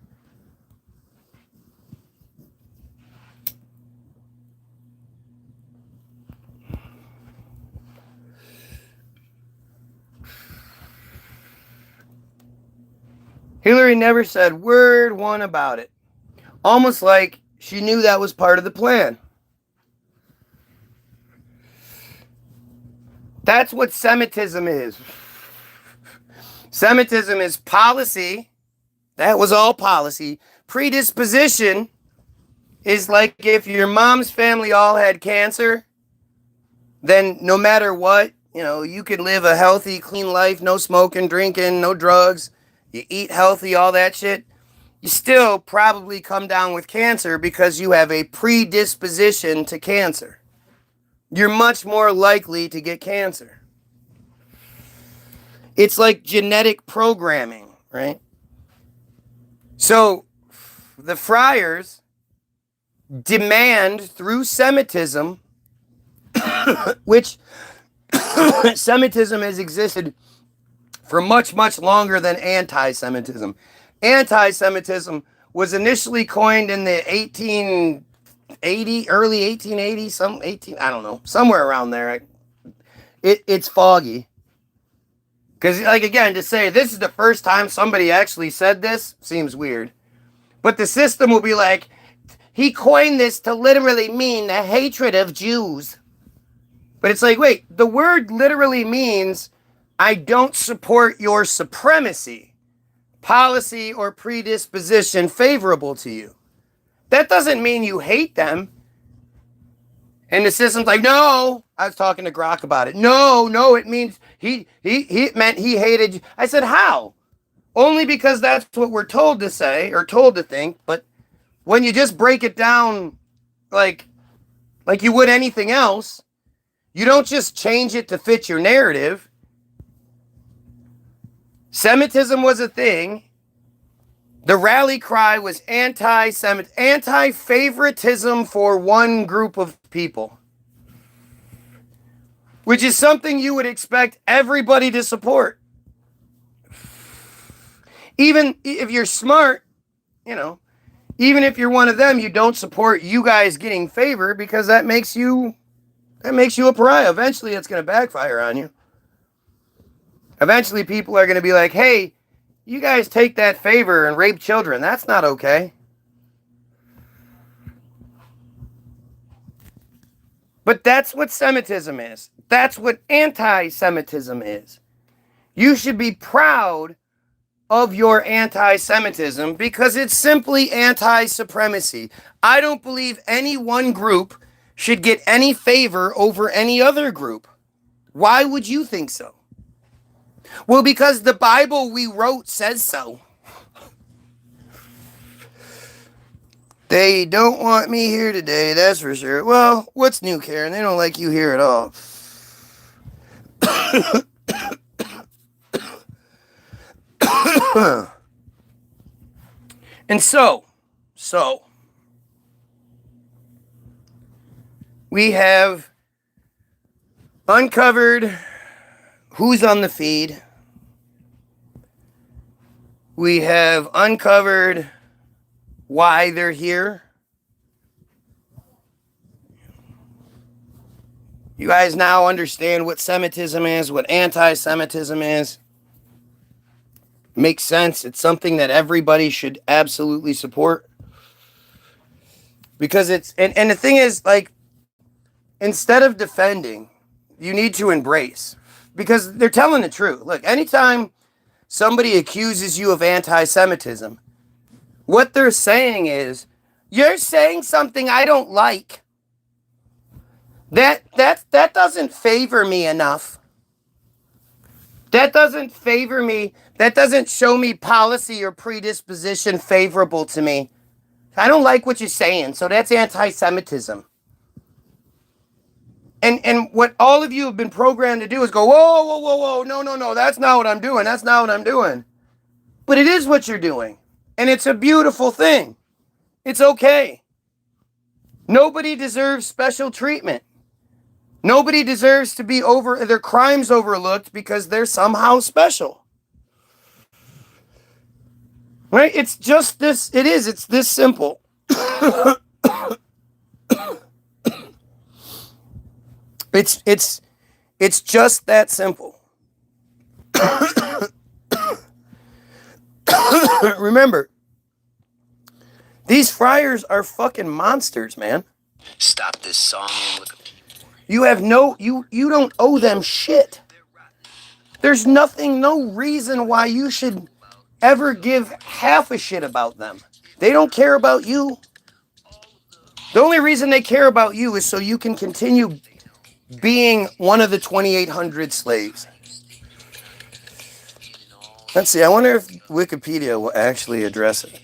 Hillary never said word one about it. Almost like she knew that was part of the plan. That's what Semitism is. Semitism is policy. That was all policy. Predisposition is like if your mom's family all had cancer, then no matter what, you could live a healthy, clean life, no smoking, drinking, no drugs, you eat healthy, all that shit. You still probably come down with cancer because you have a predisposition to cancer. You're much more likely to get cancer. It's like genetic programming, right? So the friars demand through Semitism, which Semitism has existed for much, much longer than anti-Semitism. Anti-Semitism was initially coined in the early 1880s, I don't know, somewhere around there. It's foggy. Because, again, to say this is the first time somebody actually said this seems weird. But the system will be like, he coined this to literally mean the hatred of Jews. But it's like, wait, the word literally means I don't support your supremacy, policy, or predisposition favorable to you. That doesn't mean you hate them. And the system's like, no. I was talking to Grok about it. No, it means it meant he hated you. I said, how? Only because that's what we're told to say or told to think. But when you just break it down like you would anything else, you don't just change it to fit your narrative. Semitism was a thing. The rally cry was anti-favoritism for one group of people, which is something you would expect everybody to support. Even if you're smart, even if you're one of them, you don't support you guys getting favor because that makes you a pariah. Eventually, it's going to backfire on you. Eventually, people are going to be like, hey, you guys take that favor and rape children. That's not okay. But that's what Semitism is. That's what anti-Semitism is. You should be proud of your anti-Semitism because it's simply anti-supremacy. I don't believe any one group should get any favor over any other group. Why would you think so? Well, because the Bible we wrote says so. They don't want me here today, that's for sure. Well, what's new, Karen? They don't like you here at all. And so, we have uncovered who's on the feed. We have uncovered why they're here. You guys now understand what Semitism is, what anti-Semitism is. Makes sense. It's something that everybody should absolutely support. Because it's, and the thing is, like, instead of defending, you need to embrace. Because they're telling the truth. Look, anytime somebody accuses you of anti-Semitism, what they're saying is, you're saying something I don't like. That doesn't favor me enough. That doesn't favor me. That doesn't show me policy or predisposition favorable to me. I don't like what you're saying, so that's anti-Semitism. And what all of you have been programmed to do is go, whoa, no, that's not what I'm doing. That's not what I'm doing. But it is what you're doing. And it's a beautiful thing. It's okay. Nobody deserves special treatment. Nobody deserves to be their crimes overlooked because they're somehow special. Right? It's just this, it's this simple. It's just that simple. Remember, these friars are fucking monsters, man. Stop this song and look. You have you don't owe them shit. There's no reason why you should ever give half a shit about them. They don't care about you. The only reason they care about you is so you can continue being one of the 2,800 slaves. Let's see, I wonder if Wikipedia will actually address it.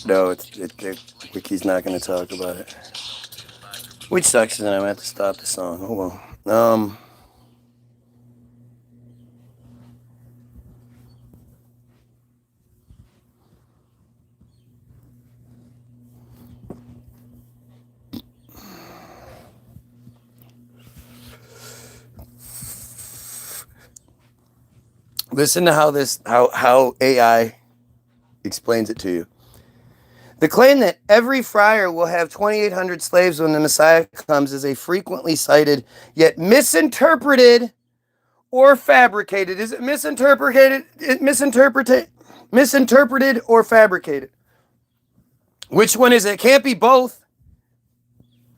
No, Wiki's not going to talk about it. Which sucks, and I'm going to have to stop the song. Oh well. Listen to how AI explains it to you. The claim that every friar will have 2,800 slaves when the Messiah comes is a frequently cited, yet misinterpreted or fabricated. Is it misinterpreted? Misinterpreted or fabricated? Which one is it? It can't be both.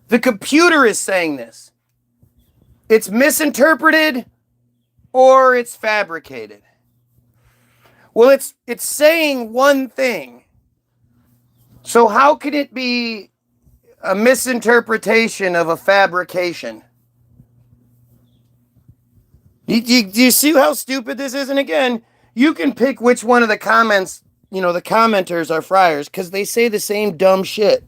The computer is saying this. It's misinterpreted or it's fabricated. Well, it's saying one thing. So how could it be a misinterpretation of a fabrication? Do you see how stupid this is? And again, you can pick which one of the comments, the commenters are friars, because they say the same dumb shit.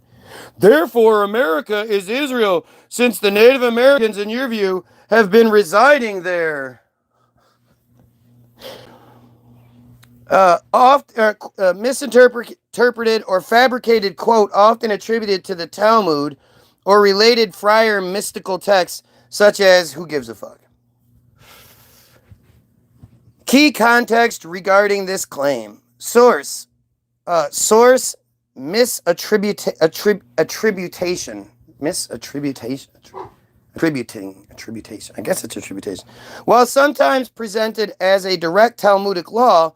Therefore, America is Israel, since the Native Americans, in your view, have been residing there. Misinterpreted or fabricated quote often attributed to the Talmud or related friar mystical texts such as who gives a fuck. Key context regarding this claim. Source misattribution. I guess it's attribution. While sometimes presented as a direct Talmudic law,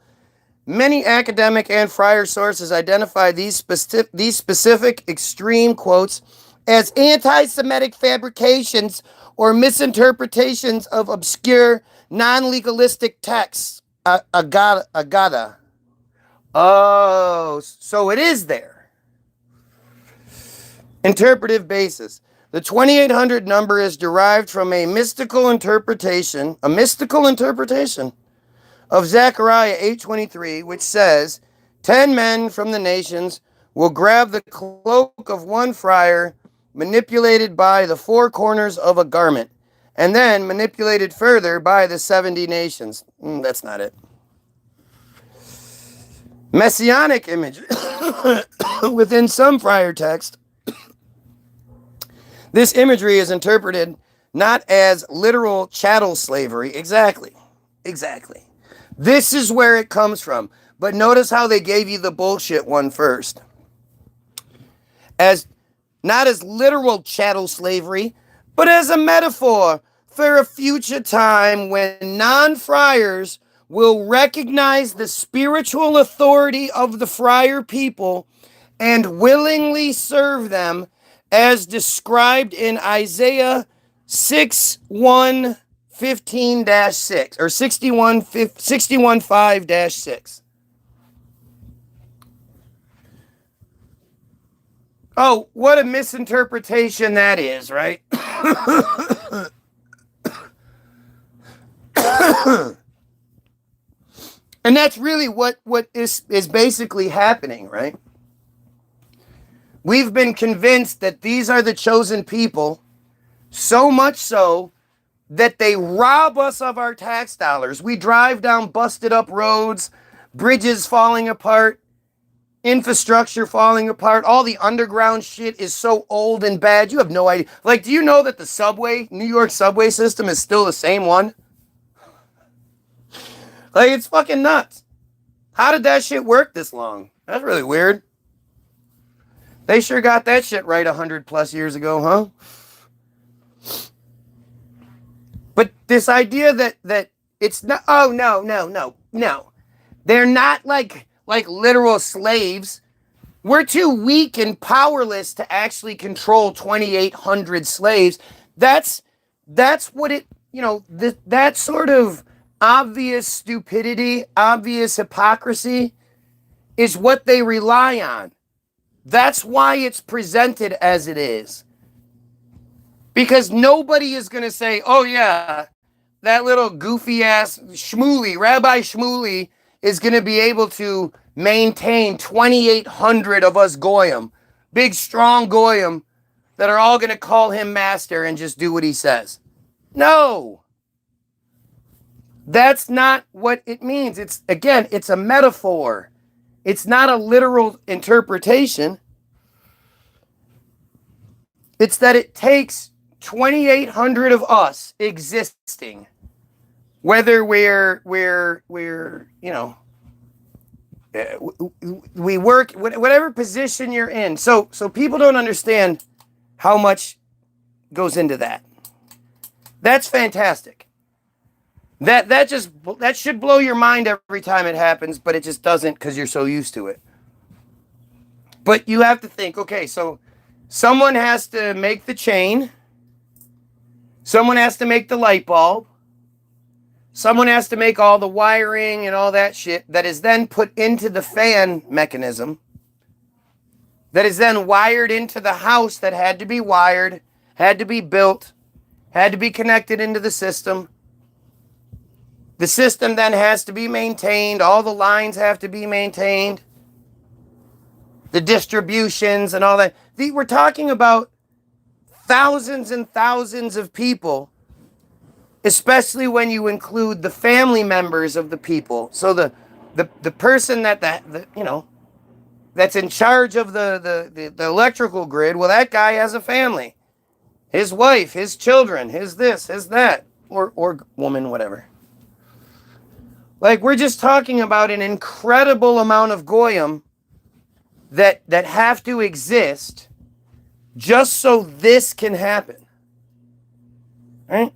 many academic and friar sources identify these specific extreme quotes as anti-Semitic fabrications or misinterpretations of obscure, non-legalistic texts. Agada. Oh, so it is there. Interpretive basis. The 2,800 number is derived from a mystical interpretation of Zechariah 8:23, which says, 10 men from the nations will grab the cloak of one friar, manipulated by the four corners of a garment, and then manipulated further by the 70 nations. That's not it. Messianic image. Within some friar text, this imagery is interpreted not as literal chattel slavery. Exactly. This is where it comes from. But notice how they gave you the bullshit one first. Not as literal chattel slavery, but as a metaphor for a future time when non-friars will recognize the spiritual authority of the friar people and willingly serve them as described in Isaiah 61:15-6 or 61:5-6. Oh, what a misinterpretation that is, right? And that's really what is basically happening, right? We've been convinced that these are the chosen people, so much so that they rob us of our tax dollars. We drive down busted up roads, bridges falling apart, infrastructure falling apart. All the underground shit is so old and bad. You have no idea. Like, do you know that the subway, New York subway system is still the same one? Like, it's fucking nuts. How did that shit work this long? That's really weird. They sure got that shit right 100 plus years ago, huh? But this idea that it's not, oh, no. They're not like literal slaves. We're too weak and powerless to actually control 2,800 slaves. That's what it, that sort of obvious stupidity, obvious hypocrisy is what they rely on. That's why it's presented as it is. Because nobody is going to say, oh yeah, that little goofy ass Shmuley, Rabbi Shmuley, is going to be able to maintain 2,800 of us Goyim, big strong Goyim, that are all going to call him master and just do what he says. No. That's not what it means. It's a metaphor. It's not a literal interpretation. It's that it takes 2,800 of us existing whether we're you know, we work, whatever position you're in. So people don't understand how much goes into that. That's fantastic. That should blow your mind every time it happens, but it just doesn't because you're so used to it. But you have to think, okay, so someone has to make the chain. Someone has to make the light bulb. Someone has to make all the wiring and all that shit that is then put into the fan mechanism. That is then wired into the house that had to be wired, had to be built, had to be connected into the system. The system then has to be maintained. All the lines have to be maintained. The distributions and all that. We're talking about thousands and thousands of people, especially when you include the family members of the people. So the person that you know, that's in charge of the electrical grid, well, that guy has a family. His wife, his children, his this, his that, or woman, whatever. Like, we're just talking about an incredible amount of Goyim that have to exist just so this can happen. Right?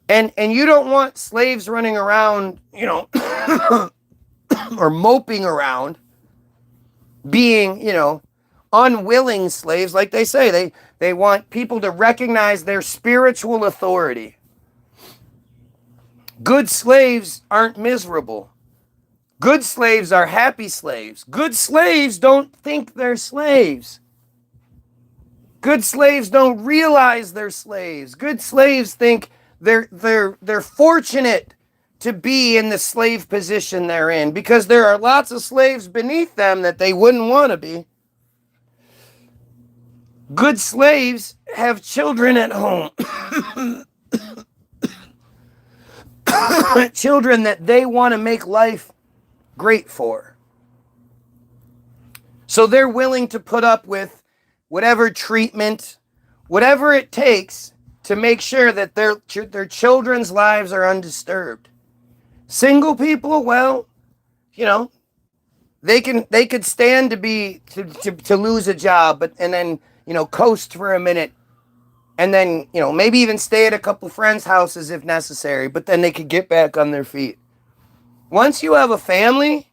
And you don't want slaves running around, you know, or moping around, being, you know, unwilling slaves, like they say. They want people to recognize their spiritual authority. Good slaves aren't miserable. Good slaves are happy slaves. Good slaves don't think they're slaves. Good slaves don't realize they're slaves. Good slaves think they're fortunate to be in the slave position they're in, because there are lots of slaves beneath them that they wouldn't want to be. Good slaves have children at home. Children that they want to make life great for. So they're willing to put up with whatever treatment, whatever it takes to make sure that their children's lives are undisturbed. Single people, well, you know, they could stand to lose a job, and then, you know, coast for a minute, and then, you know, maybe even stay at a couple friends' houses if necessary, but then they could get back on their feet. Once you have a family,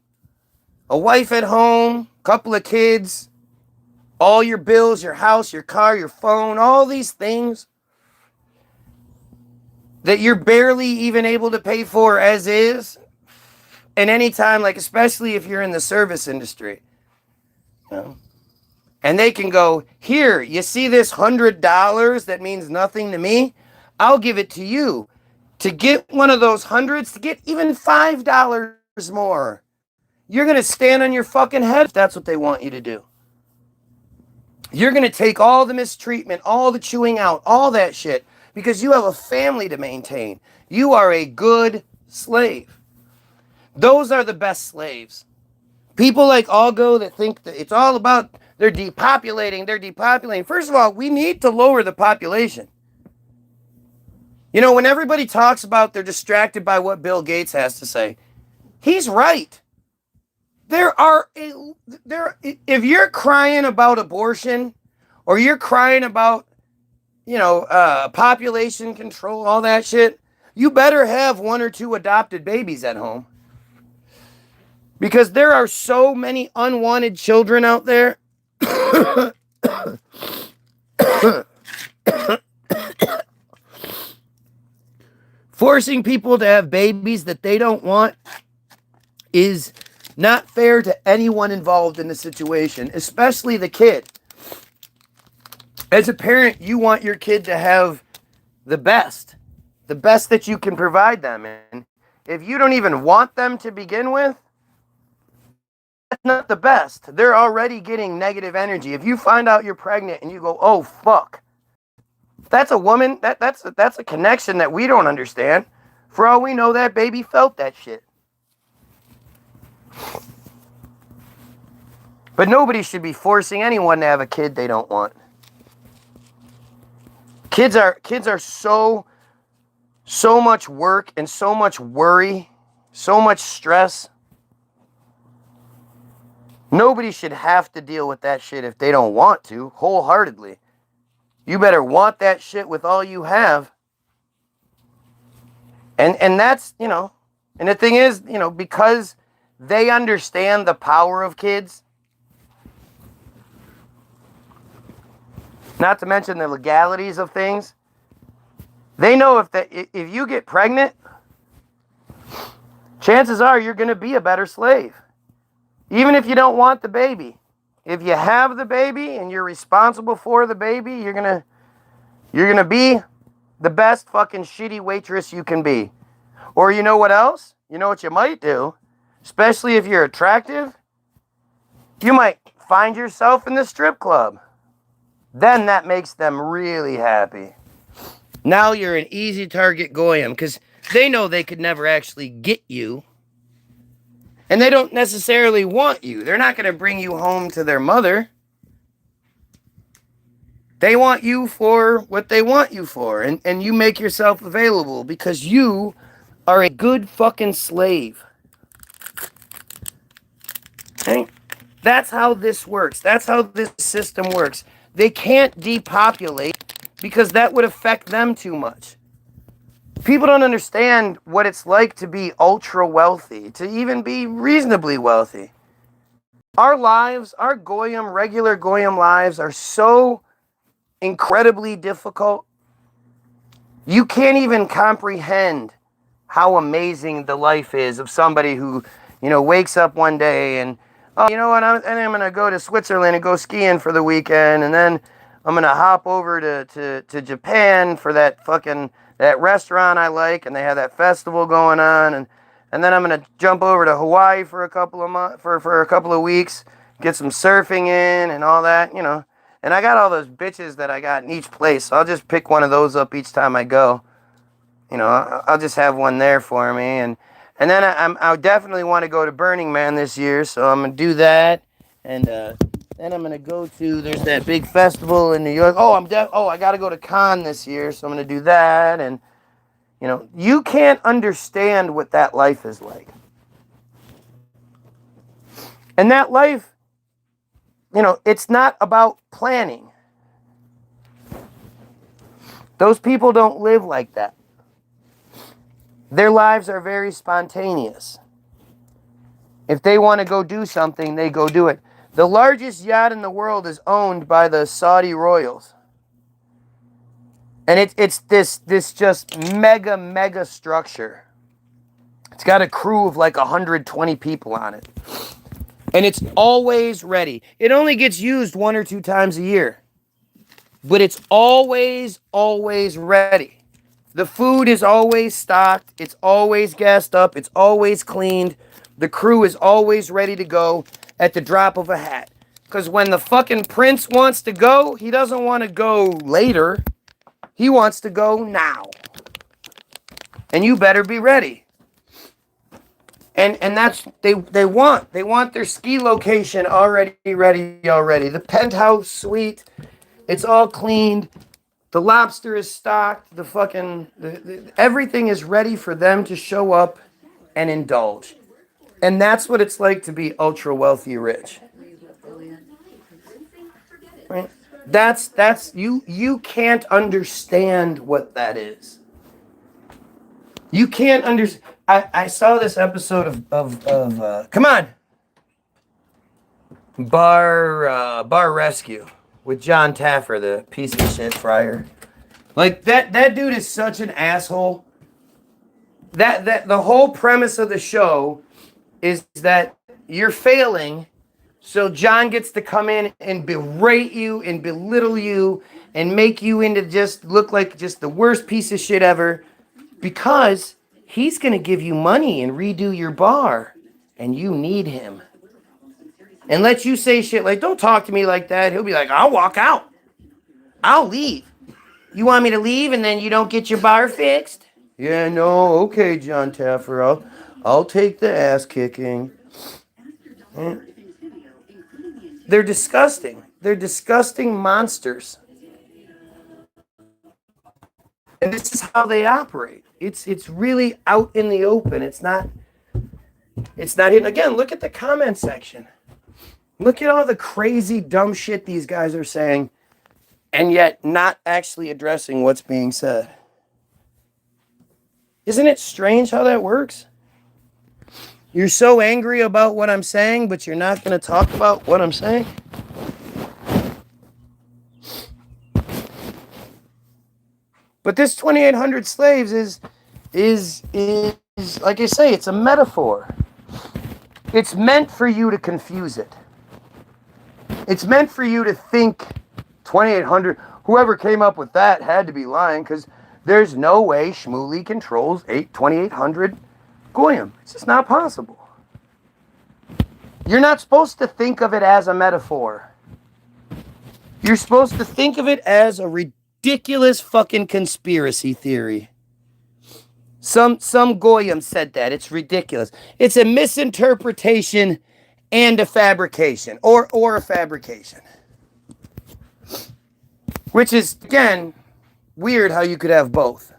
a wife at home, couple of kids, all your bills, your house, your car, your phone, all these things that you're barely even able to pay for as is, and anytime, like, especially if you're in the service industry, you know, and they can go, here, you see this $100 that means nothing to me? I'll give it to you. To get one of those hundreds, to get even $5 more, you're going to stand on your fucking head if that's what they want you to do. You're going to take all the mistreatment, all the chewing out, all that shit, because you have a family to maintain. You are a good slave. Those are the best slaves. People like Algo that think that it's all about they're depopulating. First of all, we need to lower the population. You know, when everybody talks about they're distracted by what Bill Gates has to say, he's right. If you're crying about abortion, or you're crying about, you know, population control, all that shit, you better have 1 or 2 adopted babies at home. Because there are so many unwanted children out there. Forcing people to have babies that they don't want is not fair to anyone involved in the situation, especially the kid. As a parent, you want your kid to have the best that you can provide them. And if you don't even want them to begin with, that's not the best. They're already getting negative energy. If you find out you're pregnant and you go, oh, fuck. That's a woman, that's a connection that we don't understand. For all we know, that baby felt that shit. But nobody should be forcing anyone to have a kid they don't want. Kids are so so much work and so much worry, so much stress. Nobody should have to deal with that shit if they don't want to, wholeheartedly. You better want that shit with all you have. And that's, you know, and the thing is, you know, because they understand the power of kids, not to mention the legalities of things, they know if you get pregnant, chances are you're going to be a better slave. Even if you don't want the baby. If you have the baby and you're responsible for the baby, you're going to be the best fucking shitty waitress you can be. Or you know what else? You know what you might do? Especially if you're attractive? You might find yourself in the strip club. Then that makes them really happy. Now you're an easy target Goyim, because they know they could never actually get you. And they don't necessarily want you. They're not going to bring you home to their mother. They want you for what they want you for. And you make yourself available because you are a good fucking slave. Okay? That's how this works. That's how this system works. They can't depopulate because that would affect them too much. People don't understand what it's like to be ultra wealthy, to even be reasonably wealthy. Our lives, our Goyim, regular Goyim lives are so incredibly difficult. You can't even comprehend how amazing the life is of somebody who, you know, wakes up one day and, oh, you know what, I'm going to go to Switzerland and go skiing for the weekend, and then I'm going to hop over to Japan for that restaurant I like, and they have that festival going on, and then I'm going to jump over to Hawaii for a couple of weeks, get some surfing in and all that, you know. And I got all those bitches that I got in each place, so I'll just pick one of those up each time I go. You know, I'll just have one there for me. And then I definitely want to go to Burning Man this year, so I'm going to do that. And then I'm going to go to, there's that big festival in New York. I got to go to Cannes this year, so I'm going to do that. And, you know, you can't understand what that life is like. And that life, you know, it's not about planning. Those people don't live like that. Their lives are very spontaneous. If they want to go do something, they go do it. The largest yacht in the world is owned by the Saudi royals. And it's this just mega structure. It's got a crew of like 120 people on it. And it's always ready. It only gets used 1 or 2 times a year. But it's always ready. The food is always stocked. It's always gassed up. It's always cleaned. The crew is always ready to go at the drop of a hat. Because when the fucking prince wants to go, he doesn't want to go later. He wants to go now. And you better be ready. And that's they want their ski location already ready already. The penthouse suite, it's all cleaned. The lobster is stocked. Everything is ready for them to show up and indulge. And that's what it's like to be ultra wealthy rich. Right? That's you can't understand what that is. You can't understand. I saw this episode of come on, Bar Rescue with John Taffer, the piece of shit friar. Like that dude is such an asshole. That the whole premise of the show is that you're failing, so John gets to come in and berate you and belittle you and make you into just look like just the worst piece of shit ever, because he's going to give you money and redo your bar, and you need him. And let you say shit like, don't talk to me like that. He'll be like, I'll walk out. I'll leave. You want me to leave and then you don't get your bar fixed? Yeah, no, okay, John Taffer. I'll take the ass kicking. They're disgusting. They're disgusting monsters. And this is how they operate. It's really out in the open. It's not hidden. Again, look at the comment section. Look at all the crazy dumb shit these guys are saying, and yet not actually addressing what's being said. Isn't it strange how that works? You're so angry about what I'm saying, but you're not going to talk about what I'm saying? But this 2,800 slaves is like I say, it's a metaphor. It's meant for you to confuse it. It's meant for you to think 2,800, whoever came up with that had to be lying, because there's no way Shmuley controls 2,800 Goyim. It's just not possible. You're not supposed to think of it as a metaphor. You're supposed to think of it as a ridiculous fucking conspiracy theory. Some Goyim said that. It's ridiculous. It's a misinterpretation and a fabrication. Or a fabrication. Which is, again, weird how you could have both.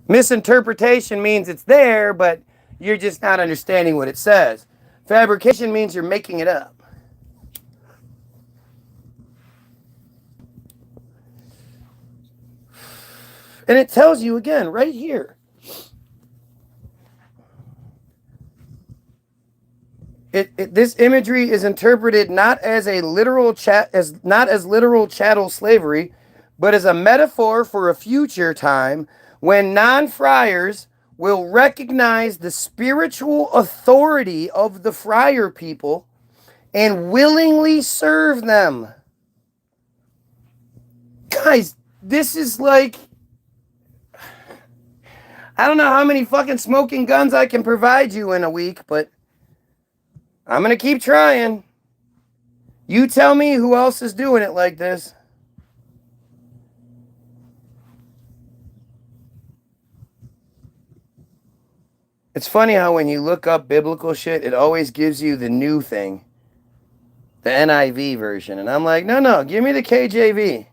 Misinterpretation means it's there, but you're just not understanding what it says. Fabrication means you're making it up. And it tells you again, right here. This imagery is interpreted not as literal chattel slavery, but as a metaphor for a future time when non-friars will recognize the spiritual authority of the friar people and willingly serve them. Guys, this is like, I don't know how many fucking smoking guns I can provide you in a week, but I'm going to keep trying. You tell me who else is doing it like this. It's funny how when you look up biblical shit, it always gives you the new thing. The NIV version. And I'm like, no, give me the KJV.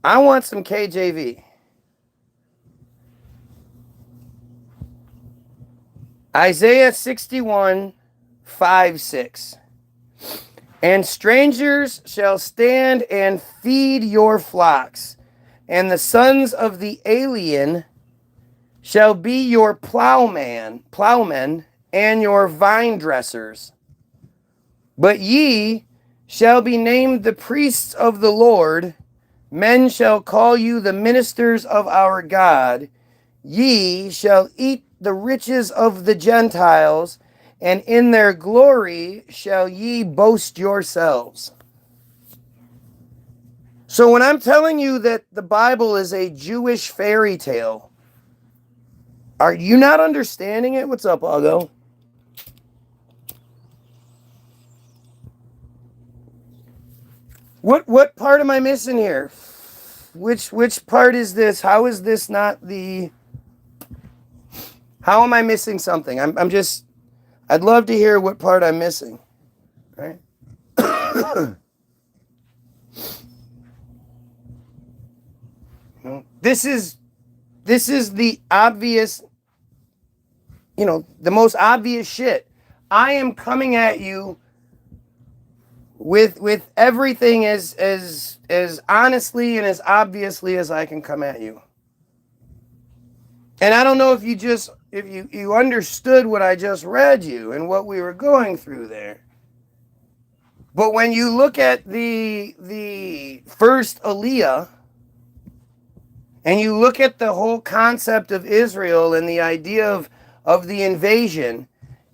I want some KJV. Isaiah 61, 5, 6. And strangers shall stand and feed your flocks, and the sons of the alien shall be your plowmen, and your vine dressers. But ye shall be named the priests of the Lord. Men shall call you the ministers of our God. Ye shall eat the riches of the Gentiles, and in their glory shall ye boast yourselves. So when I'm telling you that the Bible is a Jewish fairy tale, are you not understanding it? What's up, Algo? What part am I missing here? Which part is this? How is this not the... How am I missing something? I'd love to hear what part I'm missing. Right? This is the obvious, the most obvious shit. I am coming at you with everything as honestly and as obviously as I can come at you. And I don't know if you understood what I just read you and what we were going through there. But when you look at the first Aliyah, and you look at the whole concept of Israel and the idea of the invasion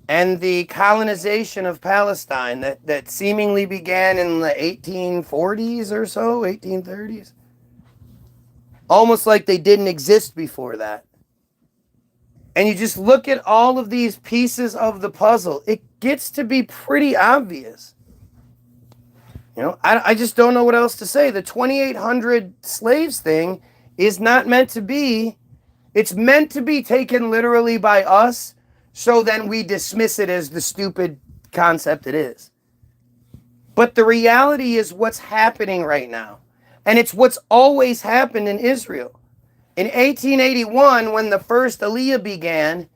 and the colonization of Palestine that seemingly began in the 1840s or so, 1830s. Almost like they didn't exist before that. And you just look at all of these pieces of the puzzle, it gets to be pretty obvious. I just don't know what else to say. The 2,800 slaves thing is not meant to be, it's meant to be taken literally by us, so then we dismiss it as the stupid concept it is. But the reality is what's happening right now. And it's what's always happened in Israel. In 1881, when the first Aliyah began,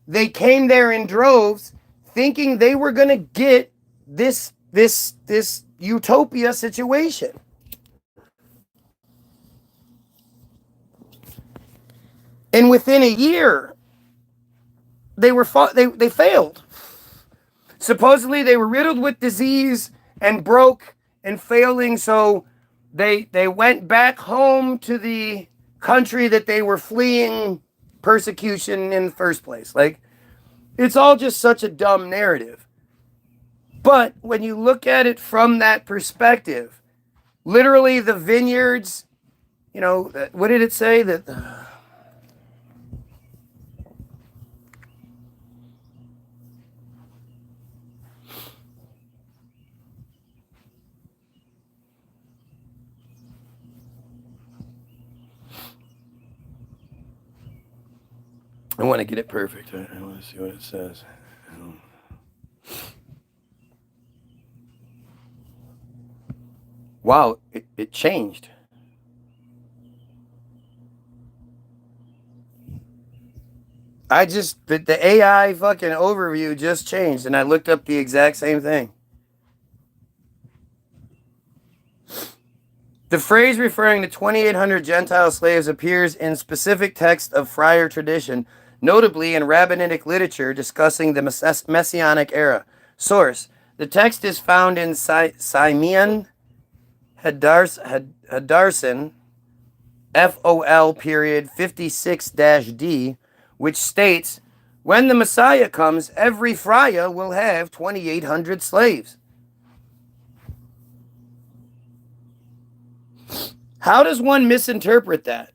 they came there in droves thinking they were going to get this utopia situation. And within a year, they failed. Supposedly they were riddled with disease and broke and failing, so they went back home to the country that they were fleeing persecution in the first place. Like, it's all just such a dumb narrative. But when you look at it from that perspective, literally the vineyards, you know, what did it say? That I want to get it perfect. I want to see what it says. Wow, it changed. The AI fucking overview just changed, and I looked up the exact same thing. The phrase referring to 2,800 Gentile slaves appears in specific texts of friar tradition, notably in rabbinic literature discussing the Messianic era. Source: the text is found in Simeon Hadarson, FOL period 56-D, which states, when the Messiah comes, every friar will have 2,800 slaves. How does one misinterpret that?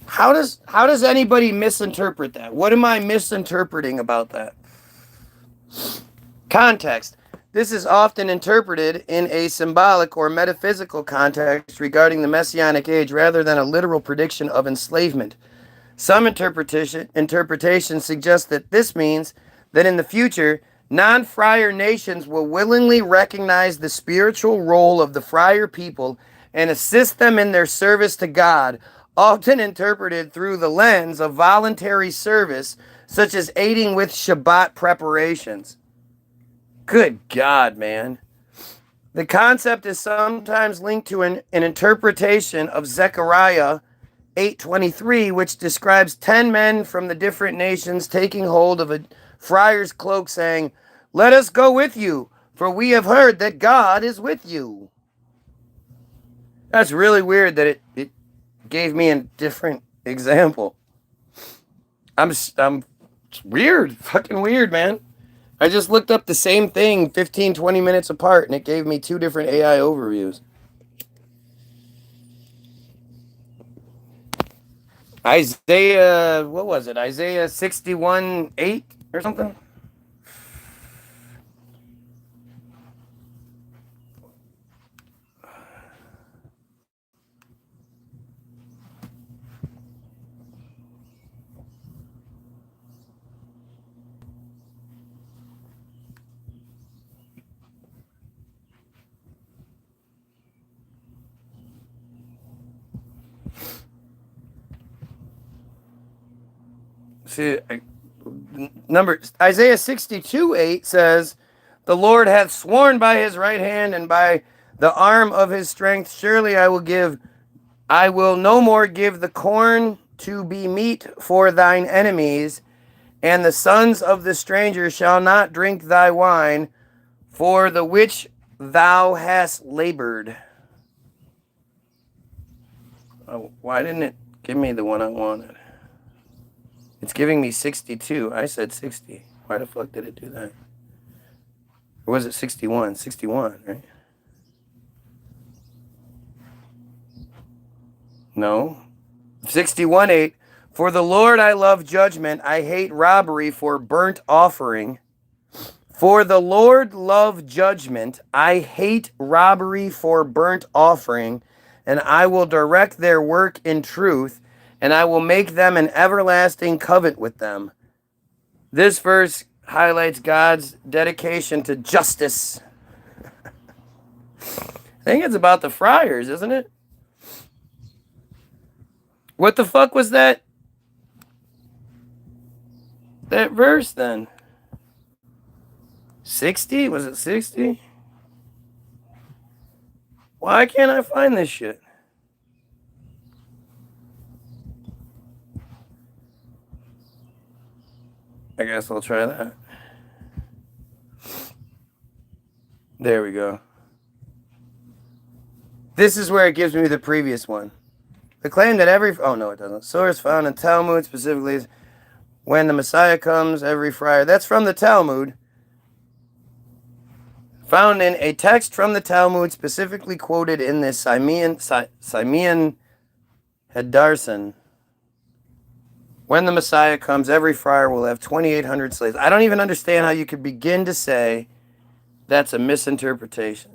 How does anybody misinterpret that? What am I misinterpreting about that? Context. This is often interpreted in a symbolic or metaphysical context regarding the Messianic age rather than a literal prediction of enslavement. Some interpretations suggest that this means that in the future, non-friar nations will willingly recognize the spiritual role of the friar people and assist them in their service to God, often interpreted through the lens of voluntary service, such as aiding with Shabbat preparations. Good God, man. The concept is sometimes linked to an interpretation of Zechariah 8:23, which describes 10 men from the different nations taking hold of a friar's cloak, saying, "Let us go with you, for we have heard that God is with you." That's really weird that it gave me a different example. It's weird, fucking weird, man. I just looked up the same thing 15, 20 minutes apart, and it gave me two different AI overviews. Isaiah, what was it? Isaiah 61:8 or something? See, Isaiah 62:8 says, "The Lord hath sworn by his right hand and by the arm of his strength, surely I will no more give the corn to be meat for thine enemies, and the sons of the stranger shall not drink thy wine, for the which thou hast labored." Oh, why didn't it give me the one I wanted? It's giving me 62. I said 60. Why the fuck did it do that? Or was it 61? 61, right? No. 61:8. For the Lord I love judgment. I hate robbery for burnt offering. For the Lord love judgment. I hate robbery for burnt offering. And I will direct their work in truth, and I will make them an everlasting covenant with them. This verse highlights God's dedication to justice. I think it's about the friars, isn't it? What the fuck was that? That verse then? 60? Was it 60? Why can't I find this shit? I guess I'll try that. There we go. This is where it gives me the previous one. The claim that every... Oh, no, it doesn't. Source found in Talmud specifically is when the Messiah comes, every friar... That's from the Talmud. Found in a text from the Talmud specifically quoted in this Simeon Hadarson. When the Messiah comes, every friar will have 2,800 slaves. I don't even understand how you could begin to say that's a misinterpretation.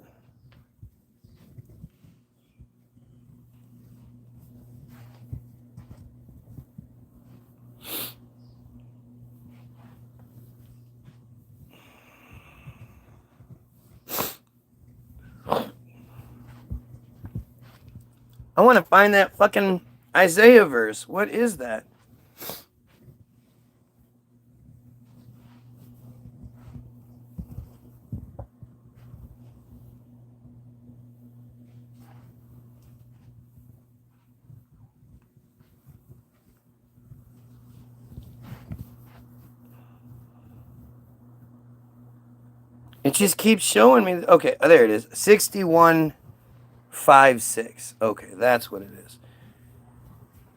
I want to find that fucking Isaiah verse. What is that? It just keeps showing me. Okay, there it is. 61.5.6. Okay, that's what it is.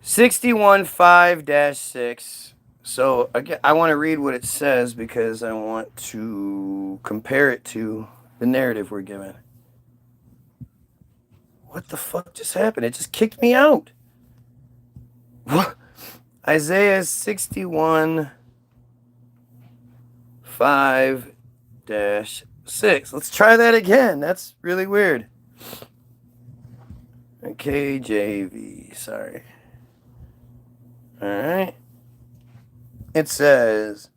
61.5-6. So again, I want to read what it says because I want to compare it to the narrative we're given. What the fuck just happened? It just kicked me out. What? Isaiah 61.5-6. Let's try that again. That's really weird. KJV, sorry. Alright. It says,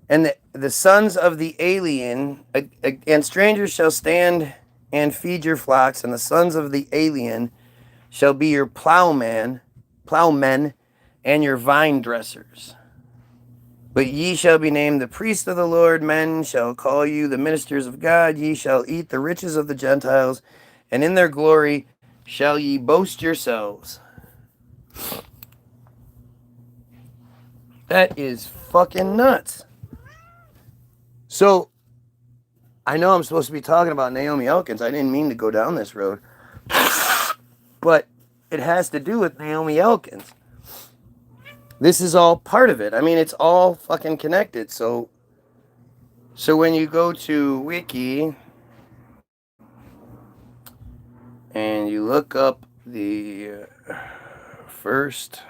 and the sons of the alien and strangers shall stand and feed your flocks, and the sons of the alien shall be your plowmen, and your vine dressers. But ye shall be named the priests of the Lord. Men shall call you the ministers of God. Ye shall eat the riches of the Gentiles, and in their glory shall ye boast yourselves. That is fucking nuts. So, I know I'm supposed to be talking about Naomi Elkins. I didn't mean to go down this road. But it has to do with Naomi Elkins. This is all part of it. I mean, it's all fucking connected. So when you go to Wiki and you look up the first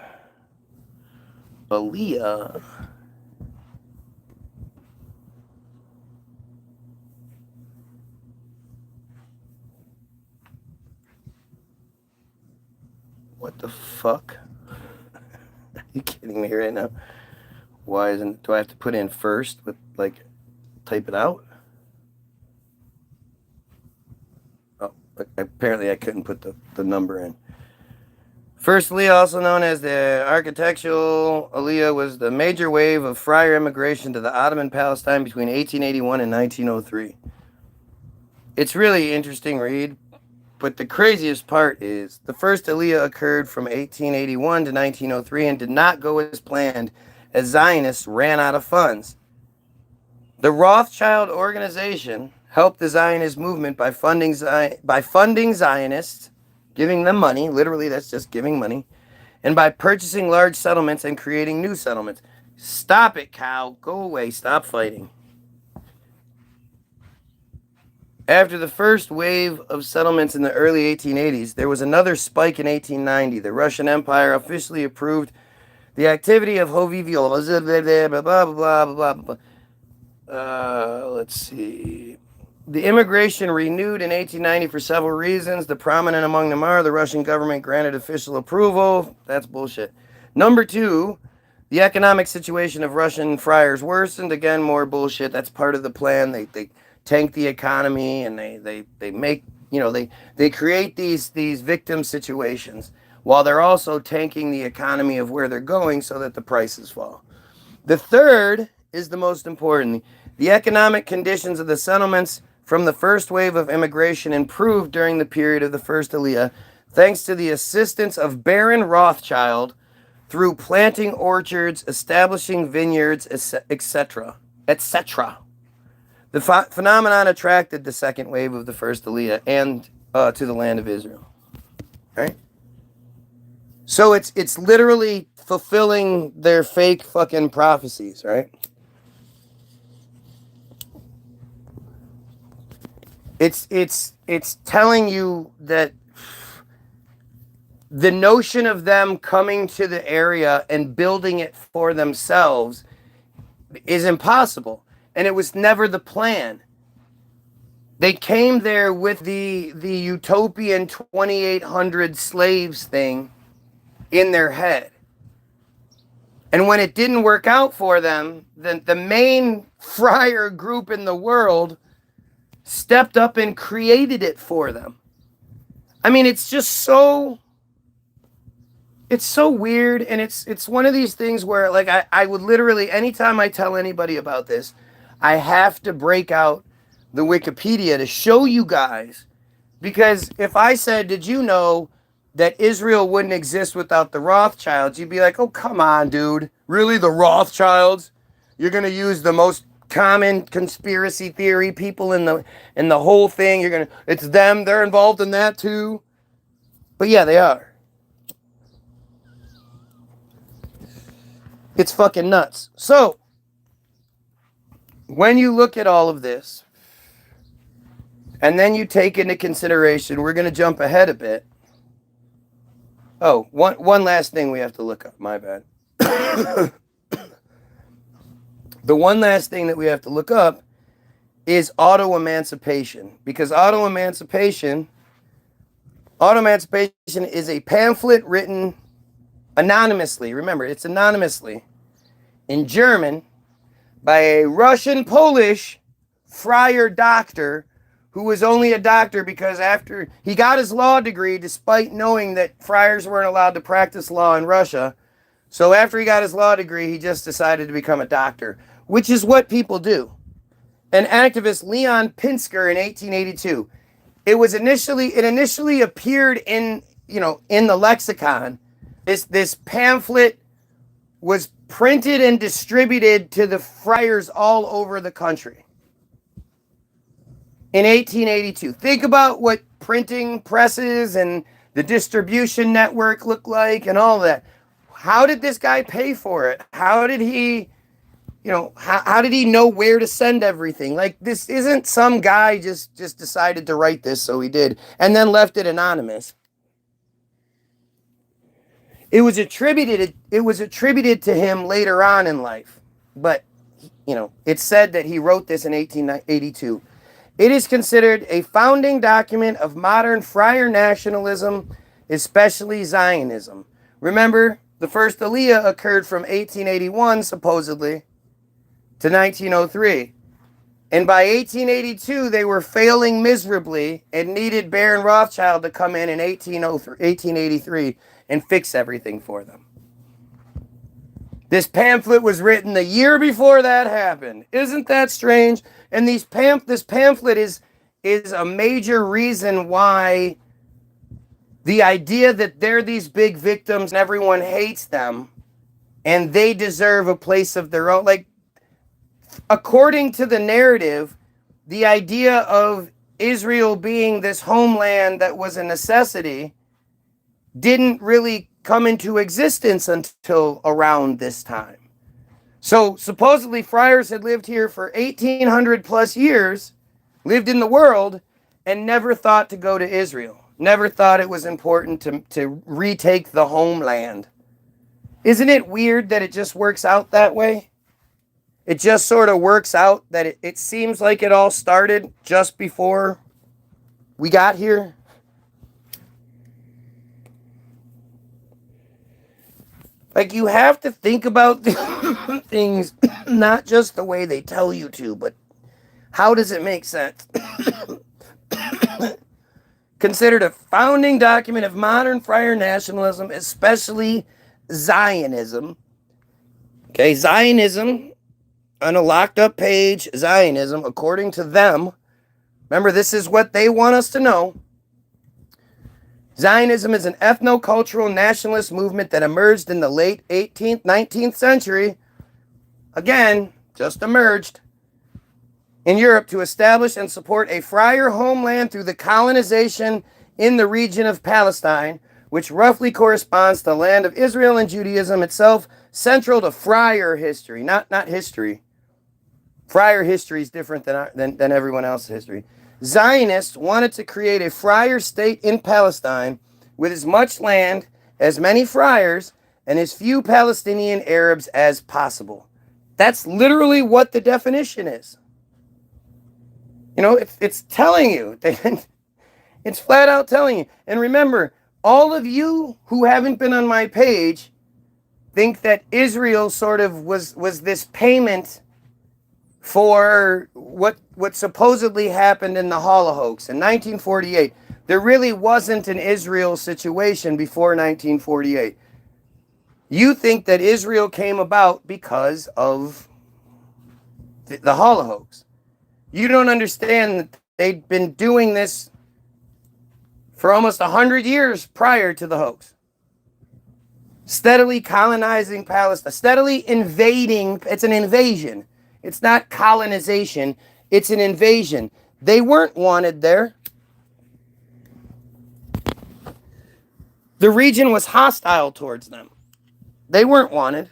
Aliyah, what the fuck? Are you kidding me right now? Why isn't... Do I have to put in first with, like, type it out? Oh, apparently I couldn't put the number in. First Aliyah, also known as the architectural Aliyah, was the major wave of friar immigration to the Ottoman Palestine between 1881 and 1903. It's really interesting read. But the craziest part is the first Aliyah occurred from 1881 to 1903 and did not go as planned as Zionists ran out of funds. The Rothschild organization helped the Zionist movement by funding Zionists, giving them money, literally that's just giving money, and by purchasing large settlements and creating new settlements. Stop it, cow. Go away. Stop fighting. After the first wave of settlements in the early 1880s, there was another spike in 1890. The Russian Empire officially approved the activity of Hoviviol. Blah, blah, blah, blah, blah. Let's see. The immigration renewed in 1890 for several reasons. The prominent among them are the Russian government granted official approval. That's bullshit. Number two, The economic situation of Russian friars worsened. Again, more bullshit. That's part of the plan. They tank the economy, and they make, they create these victim situations while they're also tanking the economy of where they're going so that the prices fall. The third is the most important. The economic conditions of the settlements from the first wave of immigration improved during the period of the first Aliyah, thanks to the assistance of Baron Rothschild through planting orchards, establishing vineyards, etc., etc. The phenomenon attracted the second wave of the first Aliyah and to the land of Israel. Right? So it's literally fulfilling their fake fucking prophecies, right? It's telling you that the notion of them coming to the area and building it for themselves is impossible. And it was never the plan. They came there with the utopian 2,800 slaves thing in their head. And when it didn't work out for them, then the main friar group in the world stepped up and created it for them. I mean, it's just so... It's so weird, and it's one of these things where, like, I would literally, anytime I tell anybody about this, I have to break out the Wikipedia to show you guys. Because if I said, did you know that Israel wouldn't exist without the Rothschilds, you'd be like, oh, come on, dude. Really, the Rothschilds? You're going to use the most common conspiracy theory people in the whole thing. It's them, they're involved in that too. But yeah, they are. It's fucking nuts. So, when you look at all of this, and then you take into consideration, we're going to jump ahead a bit. Oh, one last thing we have to look up. My bad. The one last thing that we have to look up is auto-emancipation. Because auto-emancipation is a pamphlet written anonymously. Remember, it's anonymously in German by a Russian-Polish friar doctor who was only a doctor because after he got his law degree, despite knowing that friars weren't allowed to practice law in Russia. So after he got his law degree, he just decided to become a doctor, which is what people do. An activist, Leon Pinsker, in 1882. It initially appeared in the lexicon. This pamphlet was printed and distributed to the friars all over the country in 1882. Think about what printing presses and the distribution network looked like and all that. How did this guy pay for it? How did he, how did he know where to send everything? Like, this isn't some guy just decided to write this, so he did, and then left it anonymous. It was attributed to him later on in life, but it's said that he wrote this in 1882. It is considered a founding document of modern friar nationalism, especially Zionism. Remember, the first Aliyah occurred from 1881 supposedly to 1903. And by 1882, they were failing miserably and needed Baron Rothschild to come in 1883 and fix everything for them. This pamphlet was written the year before that happened. Isn't that strange? And this pamphlet is a major reason why the idea that they're these big victims and everyone hates them and they deserve a place of their own. Like, according to the narrative, the idea of Israel being this homeland that was a necessity didn't really come into existence until around this time. So supposedly friars had lived here for 1,800 plus years, lived in the world, and never thought to go to Israel. Never thought it was important to retake the homeland. Isn't it weird that it just works out that way? It just sort of works out that it seems like it all started just before we got here. Like, you have to think about things not just the way they tell you to, but how does it make sense? Considered a founding document of modern friar nationalism, especially Zionism. Okay, Zionism, on a locked up page, Zionism, according to them, remember, this is what they want us to know. Zionism is an ethno-cultural nationalist movement that emerged in the late 18th, 19th century. Again, just emerged in Europe to establish and support a friar homeland through the colonization in the region of Palestine, which roughly corresponds to the land of Israel and Judaism itself, central to friar history, not history. Friar history is different than everyone else's history. Zionists wanted to create a friar state in Palestine with as much land, as many friars, and as few Palestinian Arabs as possible. That's literally what the definition is. You know, it's telling you. It's flat out telling you. And remember, all of you who haven't been on my page think that Israel sort of was this payment for what supposedly happened in the Holocaust in 1948. There really wasn't an Israel situation before 1948. You think that Israel came about because of the Holocaust. You don't understand that they'd been doing this for almost 100 years prior to the hoax. Steadily colonizing Palestine, steadily invading. It's an invasion. It's not colonization. It's an invasion. They weren't wanted there. The region was hostile towards them. They weren't wanted.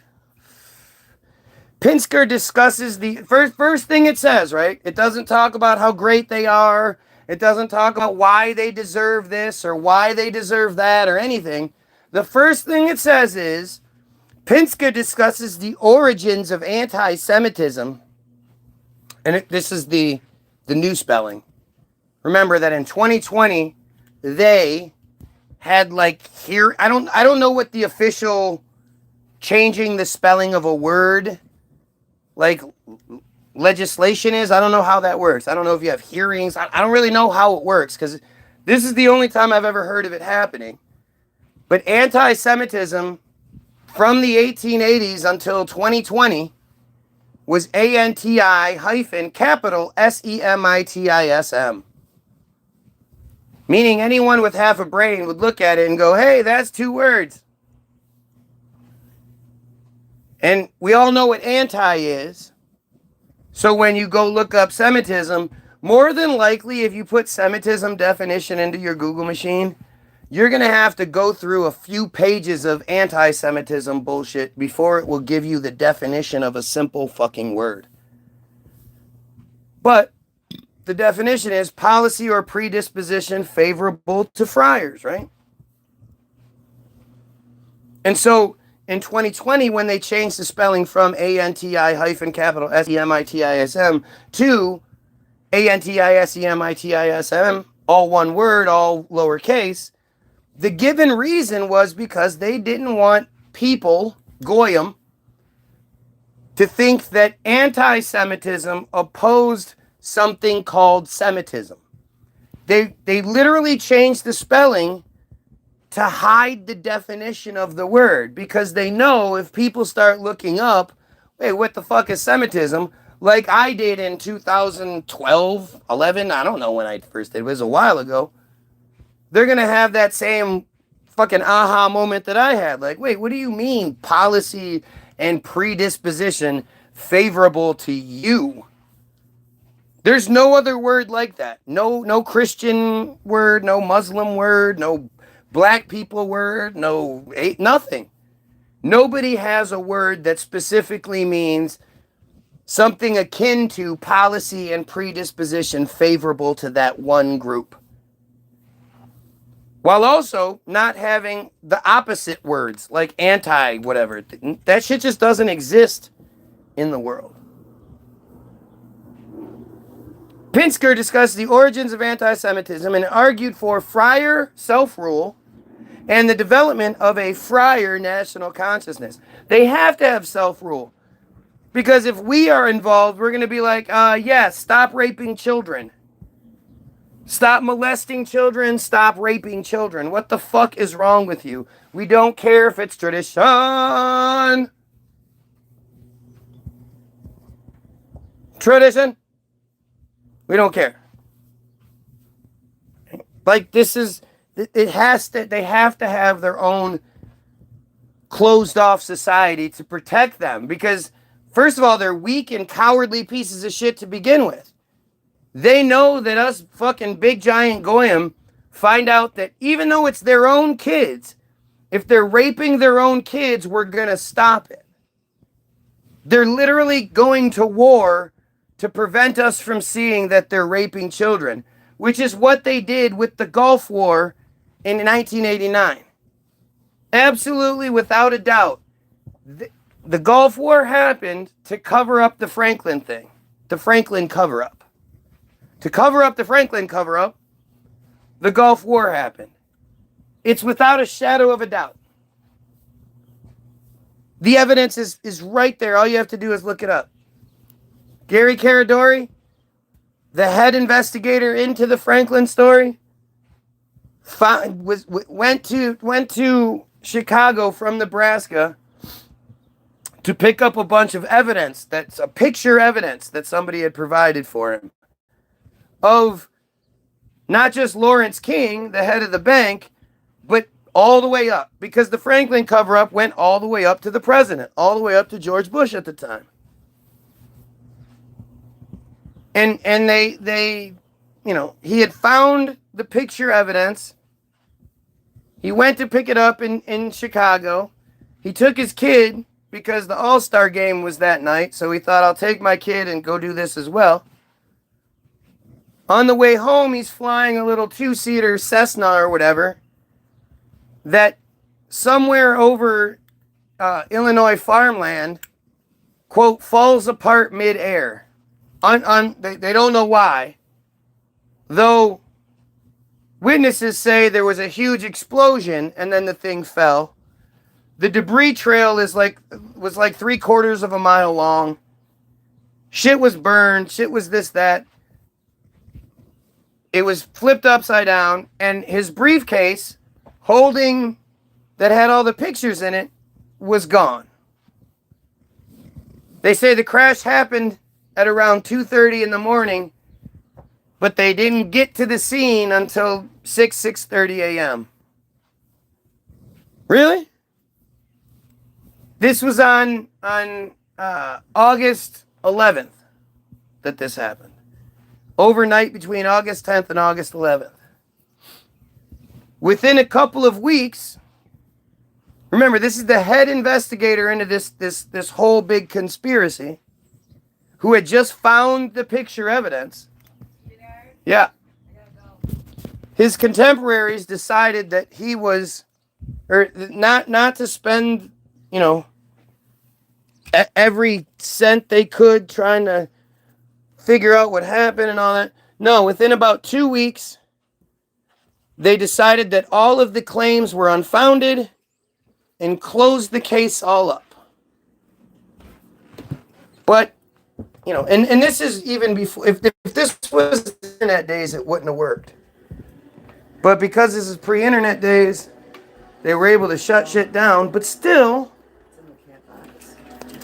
Pinsker discusses the first thing it says, right? It doesn't talk about how great they are. It doesn't talk about why they deserve this or why they deserve that or anything. The first thing it says is, Pinsker discusses the origins of anti-Semitism. And this is the new spelling. Remember that in 2020, they had I don't know what the official changing the spelling of a word legislation is. I don't know how that works. I don't know if you have hearings. I don't really know how it works because this is the only time I've ever heard of it happening. But anti-Semitism from the 1880s until 2020 was ANTI-Semitism. Meaning anyone with half a brain would look at it and go, hey, that's two words. And we all know what anti is. So when you go look up Semitism, more than likely if you put Semitism definition into your Google machine, you're going to have to go through a few pages of anti-Semitism bullshit before it will give you the definition of a simple fucking word. But the definition is policy or predisposition favorable to friars, right? And so in 2020, when they changed the spelling from ANTI-Semitism to ANTI-Semitism, all one word, all lowercase, the given reason was because they didn't want people, Goyim, to think that anti-Semitism opposed something called Semitism. They literally changed the spelling to hide the definition of the word because they know if people start looking up, wait, what the fuck is Semitism? Like I did in 2012, 11, I don't know when I first did, it was a while ago. They're going to have that same fucking aha moment that I had. Like, wait, what do you mean policy and predisposition favorable to you? There's no other word like that. No Christian word, no Muslim word, no black people word, nothing. Nobody has a word that specifically means something akin to policy and predisposition favorable to that one group. While also not having the opposite words, like anti, whatever. That shit just doesn't exist in the world. Pinsker discussed the origins of anti-Semitism and argued for friar self-rule and the development of a friar national consciousness. They have to have self-rule. Because if we are involved, we're going to be like, yes, stop raping children. Stop molesting children, stop raping children. What the fuck is wrong with you? We don't care if it's tradition. Tradition. We don't care. Like they have to have their own closed off society to protect them. Because first of all, they're weak and cowardly pieces of shit to begin with. They know that us fucking big giant Goyim find out that even though it's their own kids, if they're raping their own kids, we're going to stop it. They're literally going to war to prevent us from seeing that they're raping children, which is what they did with the Gulf War in 1989. Absolutely, without a doubt. The Gulf War happened to cover up the Franklin thing, the Franklin cover-up. To cover up the Franklin cover-up, the Gulf War happened. It's without a shadow of a doubt. The evidence is right there. All you have to do is look it up. Gary Caradori, the head investigator into the Franklin story, went to Chicago from Nebraska to pick up a bunch of evidence, that's a picture evidence that somebody had provided for him, of not just Lawrence King, the head of the bank, but all the way up. Because the Franklin cover-up went all the way up to the president, all the way up to George Bush at the time. And they he had found the picture evidence. He went to pick it up in Chicago. He took his kid because the All-Star game was that night, so he thought, I'll take my kid and go do this as well. On the way home, he's flying a little two-seater Cessna or whatever that somewhere over Illinois farmland, quote, falls apart mid-air. They don't know why. Though witnesses say there was a huge explosion and then the thing fell. The debris trail was like 3/4 of a mile long. Shit was burned. Shit was this, that. It was flipped upside down, and his briefcase that had all the pictures in it was gone. They say the crash happened at around 2:30 in the morning, but they didn't get to the scene until 6:30 a.m. Really? This was on August 11th that this happened. Overnight between August 10th and August 11th. Within a couple of weeks, remember, this is the head investigator into this whole big conspiracy, who had just found the picture evidence. Yeah. His contemporaries decided that he was, or not to spend, every cent they could trying to figure out what happened and all that. No, within about 2 weeks, they decided that all of the claims were unfounded and closed the case all up. But, and this is even before, if this was internet days, it wouldn't have worked. But because this is pre-internet days, they were able to shut shit down, but still,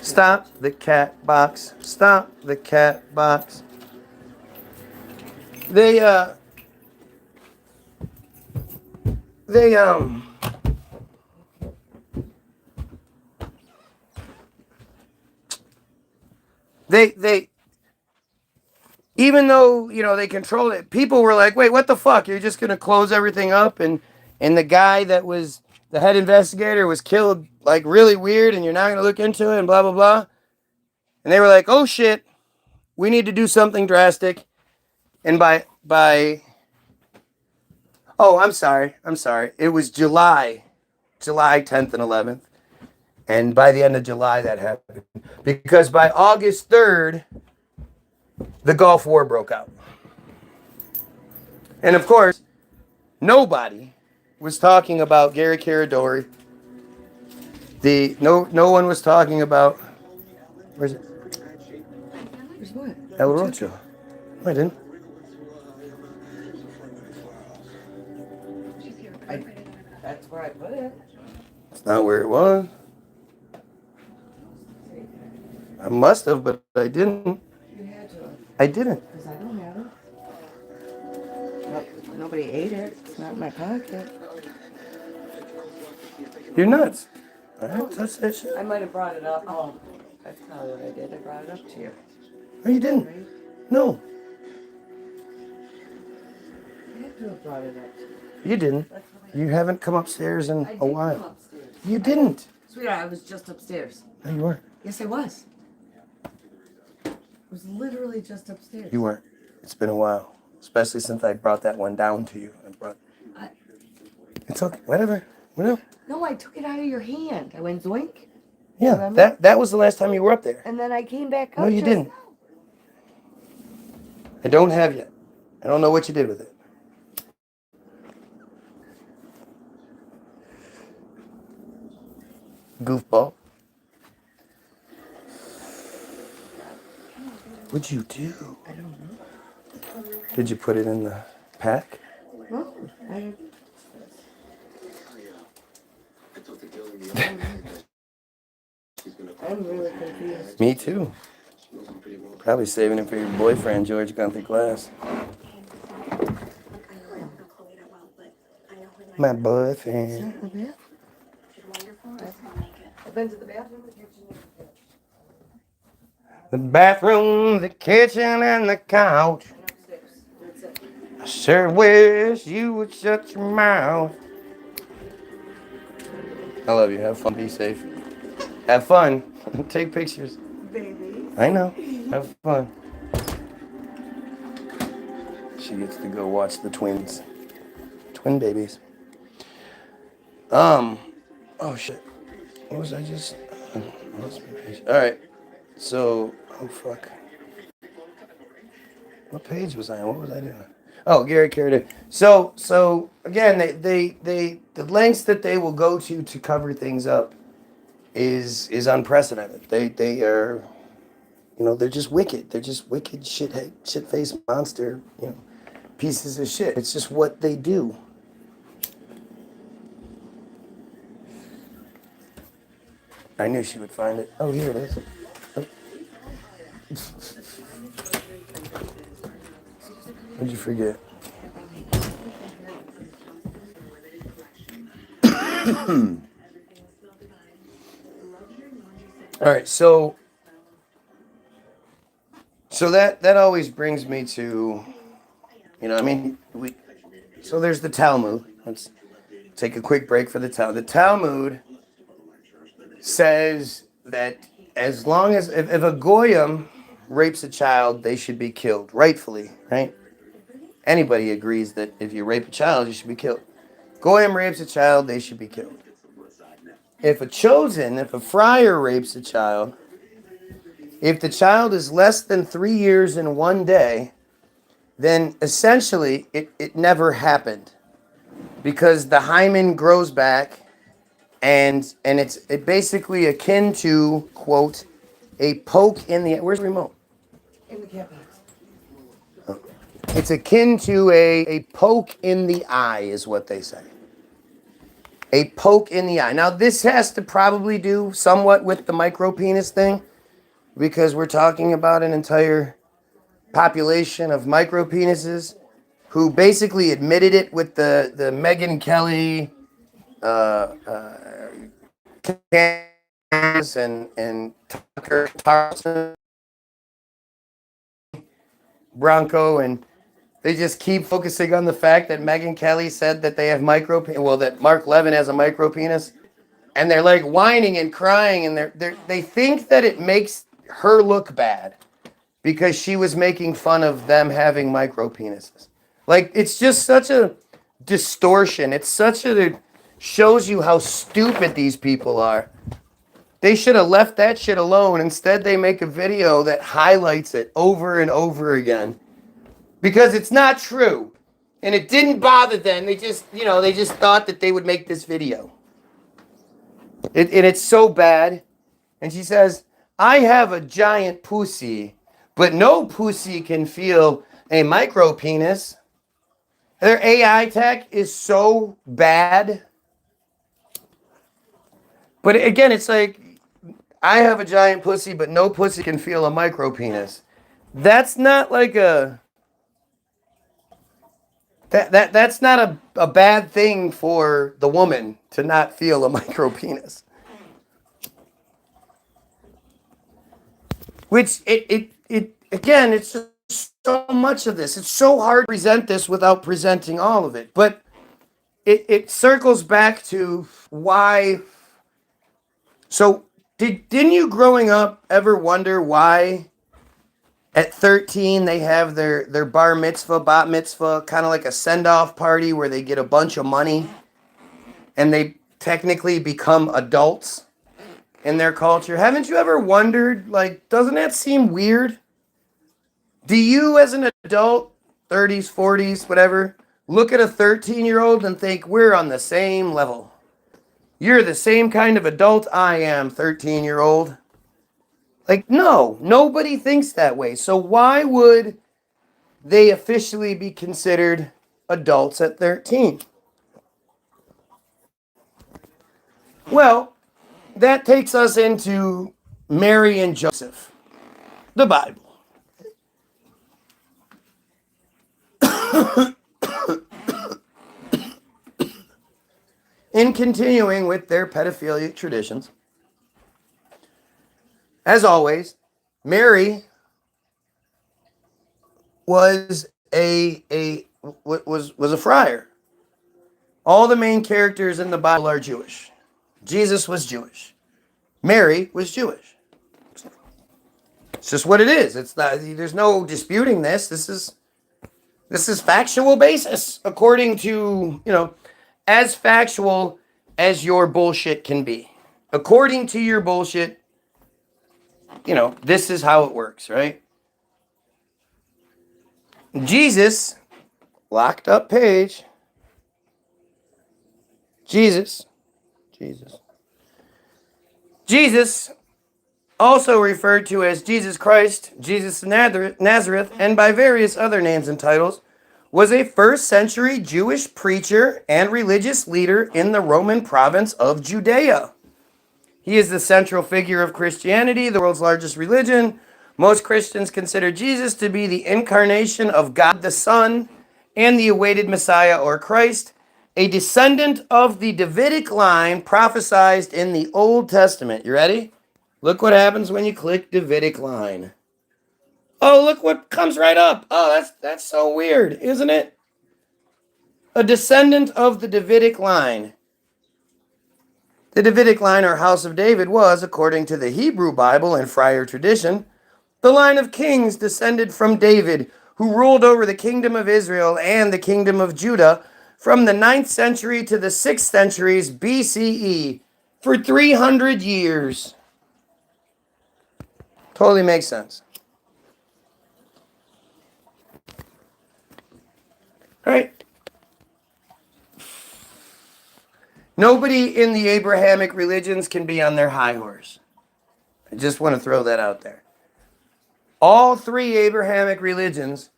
stop the cat box. Stop the cat box. They even though, they controlled it, people were like, wait, what the fuck? You're just going to close everything up? And the guy that was the head investigator was killed like really weird, and you're not going to look into it and blah, blah, blah. And they were like, oh shit, we need to do something drastic. And I'm sorry. It was July 10th and 11th. And by the end of July, that happened. Because by August 3rd, the Gulf War broke out. And of course, nobody was talking about Gary Caradori. No one was talking about. Where's it? Where's what? El Rocho. No, I didn't. That's where I put it. It's not where it was. I must have, but I didn't. You had to. I didn't. Because I don't have it. Nope, nobody ate it. It's not in my pocket. You're nuts. I don't touch that shit. I might have brought it up. Oh, that's probably what I did. I brought it up to you. No, you didn't. Right? No, I had to have brought it up to you. you didn't. That's what I You haven't come upstairs in I did a while. come upstairs. You didn't. Sweetheart, I was just upstairs. No, you weren't. Yes, I was. I was literally just upstairs. You weren't. It's been a while, especially since I brought that one down to you. I- It's okay. Whatever. Whatever. No, I took it out of your hand. I went zoink, Yeah, Remember? that was the last time you were up there. and then I came back up. No, you just didn't. now. I don't have yet. I don't know what you did with it. Goofball. What'd you do? I don't know. Did you put it in the pack? No, I I'm really confused. Me too. Probably saving it for your boyfriend, George Gunther Glass. My boyfriend. The bathroom? I've been to the bathroom, the kitchen, and the couch. The bathroom, the kitchen, and the couch. And upstairs. That's it. I sure wish you would shut your mouth. I love you. Have fun. Be safe. Have fun. Take pictures. Baby. I know. Have fun. She gets to go watch the twins. Twin babies. Oh shit. What was I just? Lost my page. All right. So, oh fuck. What page was I on? What was I doing? Oh, Gary Caradori. So again, the lengths that they will go to cover things up is unprecedented. They are, they're just wicked. They're just wicked shit-faced monster, pieces of shit. It's just what they do. I knew she would find it. Oh, here it is. Oh. What'd you forget? All right, so that always brings me to, so there's the Talmud. Let's take a quick break for the Talmud. The Talmud says that as long as, if a Goyim rapes a child, they should be killed, rightfully, right? Anybody agrees that if you rape a child, you should be killed. Goyim rapes a child, they should be killed. If a friar rapes a child, if the child is less than 3 years and 1 day, then essentially it never happened. Because the hymen grows back and it's basically akin to, quote, a poke in the, where's the remote? In the cat box. It's akin to a poke in the eye is what they say. A poke in the eye. Now, this has to probably do somewhat with the micropenis thing because we're talking about an entire population of micropenises who basically admitted it with the Megyn Kelly and Tucker Carlson, Bronco, and they just keep focusing on the fact that Megyn Kelly said that they have that Mark Levin has a micropenis, and they're like whining and crying, and they think that it makes her look bad because she was making fun of them having micropenises. Like, it's just such a distortion. It shows you how stupid these people are. They should have left that shit alone. Instead, they make a video that highlights it over and over again. Because it's not true. And it didn't bother them. They just, they just thought that they would make this video. And it's so bad. And she says, I have a giant pussy, but no pussy can feel a micro penis. Their AI tech is so bad. But again, it's like, I have a giant pussy, but no pussy can feel a micro penis. That's not like that's not a bad thing for the woman to not feel a micro penis. Which it again, it's just so much of this. It's so hard to present this without presenting all of it. But it circles back to why. So didn't you growing up ever wonder why at 13 they have their bar mitzvah, bat mitzvah, kind of like a send-off party where they get a bunch of money and they technically become adults in their culture? Haven't you ever wondered, like, doesn't that seem weird? Do you as an adult, 30s, 40s, whatever, look at a 13-year-old and think we're on the same level? You're the same kind of adult I am, 13-year-old. Like, no, nobody thinks that way. So why would they officially be considered adults at 13? Well, that takes us into Mary and Joseph, the Bible. In continuing with their pedophilic traditions, as always, Mary was a friar. All the main characters in the Bible are Jewish. Jesus was Jewish. Mary was Jewish. It's just what it is. It's not. There's no disputing this. This is factual basis, according to as factual as your bullshit can be. According to your bullshit. This is how it works, right? Jesus, locked up page. Jesus, also referred to as Jesus Christ, Jesus of Nazareth, and by various other names and titles, was a first century Jewish preacher and religious leader in the Roman province of Judea. He is the central figure of Christianity, the world's largest religion. Most Christians consider Jesus to be the incarnation of God the Son and the awaited Messiah or Christ, a descendant of the Davidic line prophesied in the Old Testament. You ready? Look what happens when you click Davidic line. Oh, look what comes right up. Oh, that's so weird, isn't it? A descendant of the Davidic line. The Davidic line, or House of David, was, according to the Hebrew Bible and friar tradition, the line of kings descended from David, who ruled over the kingdom of Israel and the kingdom of Judah from the 9th century to the 6th centuries BCE for 300 years. Totally makes sense. Right? Nobody in the Abrahamic religions can be on their high horse. I just want to throw that out there. All three Abrahamic religions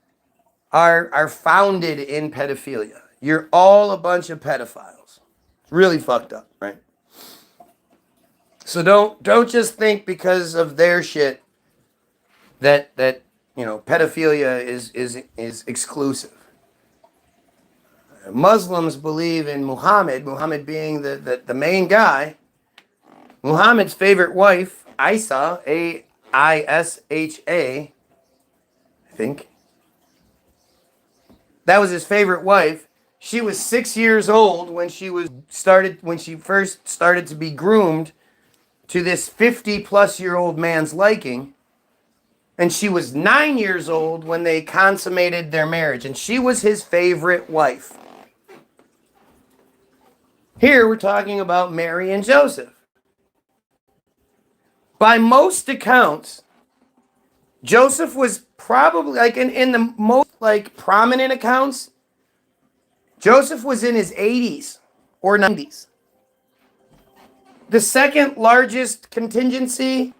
are founded in pedophilia. You're all a bunch of pedophiles. It's really fucked up, right? So don't just think because of their shit that pedophilia is exclusive. Muslims believe in Muhammad being the main guy. Muhammad's favorite wife, Isa, Aisha, I think. That was his favorite wife. She was 6 years old when she first started to be groomed to this 50-plus-year-old man's liking. And she was 9 years old when they consummated their marriage. And she was his favorite wife. Here we're talking about Mary and Joseph. By most accounts, Joseph was probably, in the most prominent accounts, Joseph was in his 80s or 90s. The second largest contingency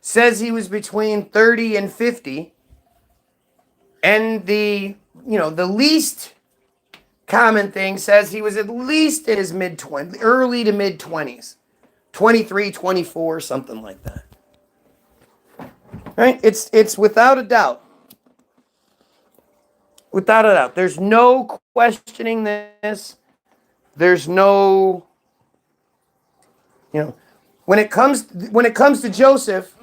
says he was between 30 and 50. And the least common thing says he was at least in his mid-20s, early to mid-20s. 23, 24, something like that. Right? It's without a doubt. Without a doubt. There's no questioning this. There's no, when it comes to Joseph,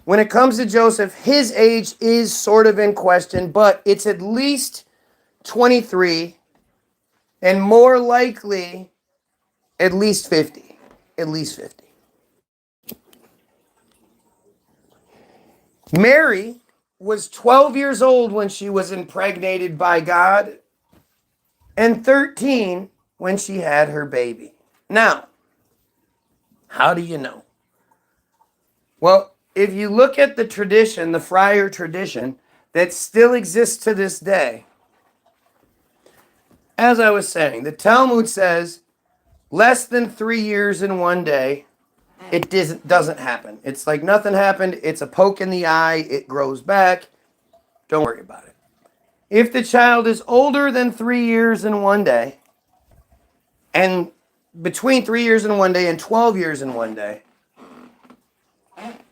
when it comes to Joseph, his age is sort of in question, but it's at least 23 and more likely at least 50. At least 50. Mary was 12 years old when she was impregnated by God and 13 when she had her baby. Now, how do you know? Well, if you look at the tradition, the friar tradition, that still exists to this day, as I was saying, the Talmud says less than 3 years in one day, it doesn't happen. It's like nothing happened. It's a poke in the eye. It grows back. Don't worry about it. If the child is older than 3 years in one day, and between 3 years in one day and 12 years in one day,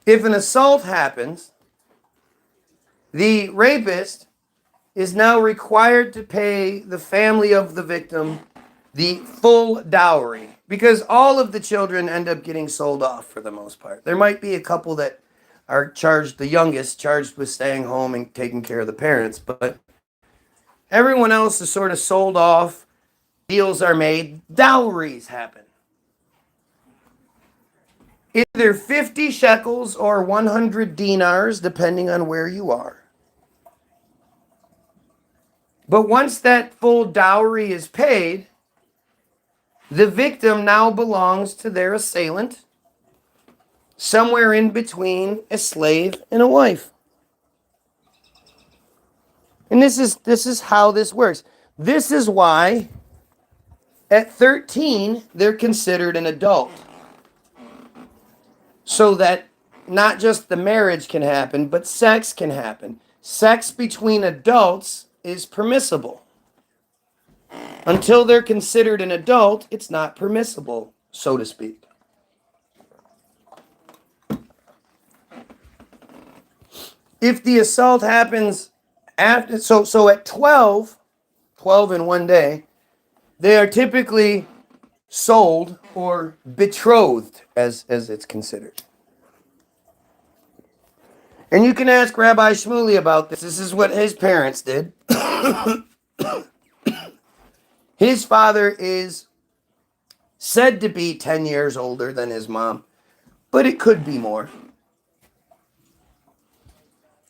if an assault happens, the rapist is now required to pay the family of the victim the full dowry, because all of the children end up getting sold off for the most part. There might be a couple that are charged, the youngest, charged with staying home and taking care of the parents, but everyone else is sort of sold off, deals are made, dowries happen. Either 50 shekels or 100 dinars, depending on where you are. But once that full dowry is paid, the victim now belongs to their assailant, somewhere in between a slave and a wife. And this is how this works. This is why at 13 they're considered an adult. So that not just the marriage can happen, but sex can happen. Sex between adults is permissible. Until they're considered an adult, it's not permissible, so to speak. If the assault happens after, so at 12 in one day, they are typically sold or betrothed, as it's considered. And you can ask Rabbi Shmuley about this. This is what his parents did. His father is said to be 10 years older than his mom, but it could be more.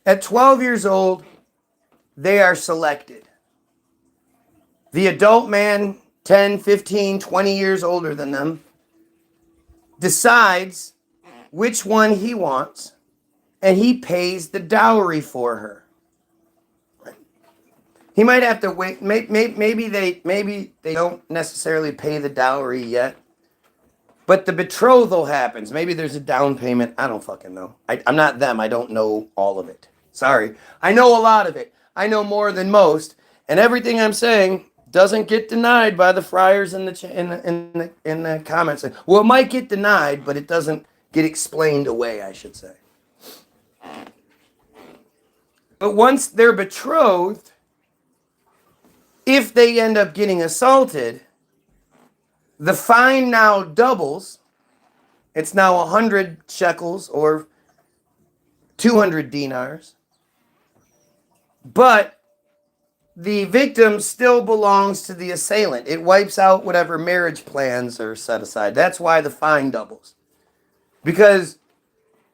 At 12 years old, they are selected. The adult man, 10, 15, 20 years older than them, decides which one he wants, and he pays the dowry for her. He might have to wait. Maybe they don't necessarily pay the dowry yet, but the betrothal happens. Maybe there's a down payment. I don't fucking know. I'm not them. I don't know all of it. Sorry. I know a lot of it. I know more than most, and everything I'm saying doesn't get denied by the friars in the comments. Well, it might get denied, but it doesn't get explained away, I should say. But once they're betrothed, if they end up getting assaulted, the fine now doubles. It's now 100 shekels or 200 dinars. But the victim still belongs to the assailant. It wipes out whatever marriage plans are set aside. That's why the fine doubles. Because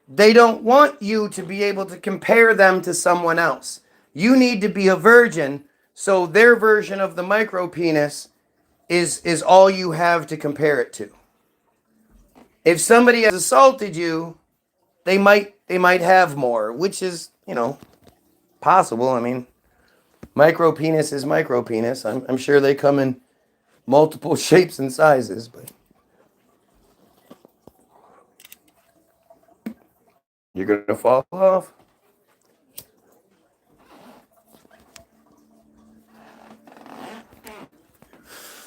they don't want you to be able to compare them to someone else. You need to be a virgin, so their version of the micropenis is all you have to compare it to. If somebody has assaulted you, they might have more, which is, possible. I mean, Micro penis is micro penis. I'm sure they come in multiple shapes and sizes, but you're going to fall off.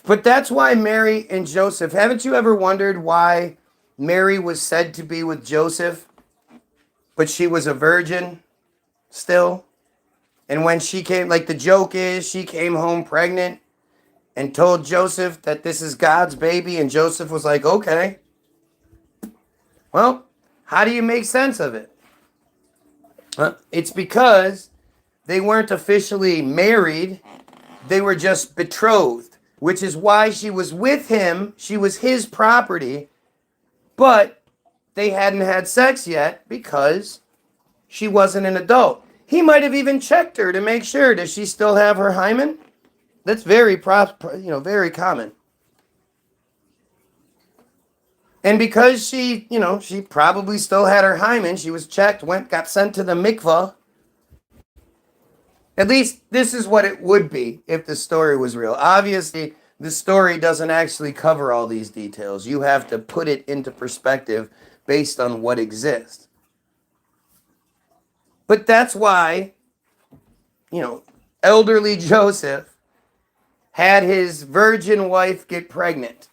But that's why Mary and Joseph, haven't you ever wondered why Mary was said to be with Joseph, but she was a virgin still? And when she came, like the joke is, she came home pregnant and told Joseph that this is God's baby, and Joseph was like, okay. Well, how do you make sense of it? It's because they weren't officially married, they were just betrothed, which is why she was with him, she was his property, but they hadn't had sex yet because she wasn't an adult. He might have even checked her to make sure, does she still have her hymen? That's very very common. And because she probably still had her hymen, she was checked, got sent to the mikvah. At least this is what it would be if the story was real. Obviously, the story doesn't actually cover all these details. You have to put it into perspective based on what exists. But that's why, elderly Joseph had his virgin wife get pregnant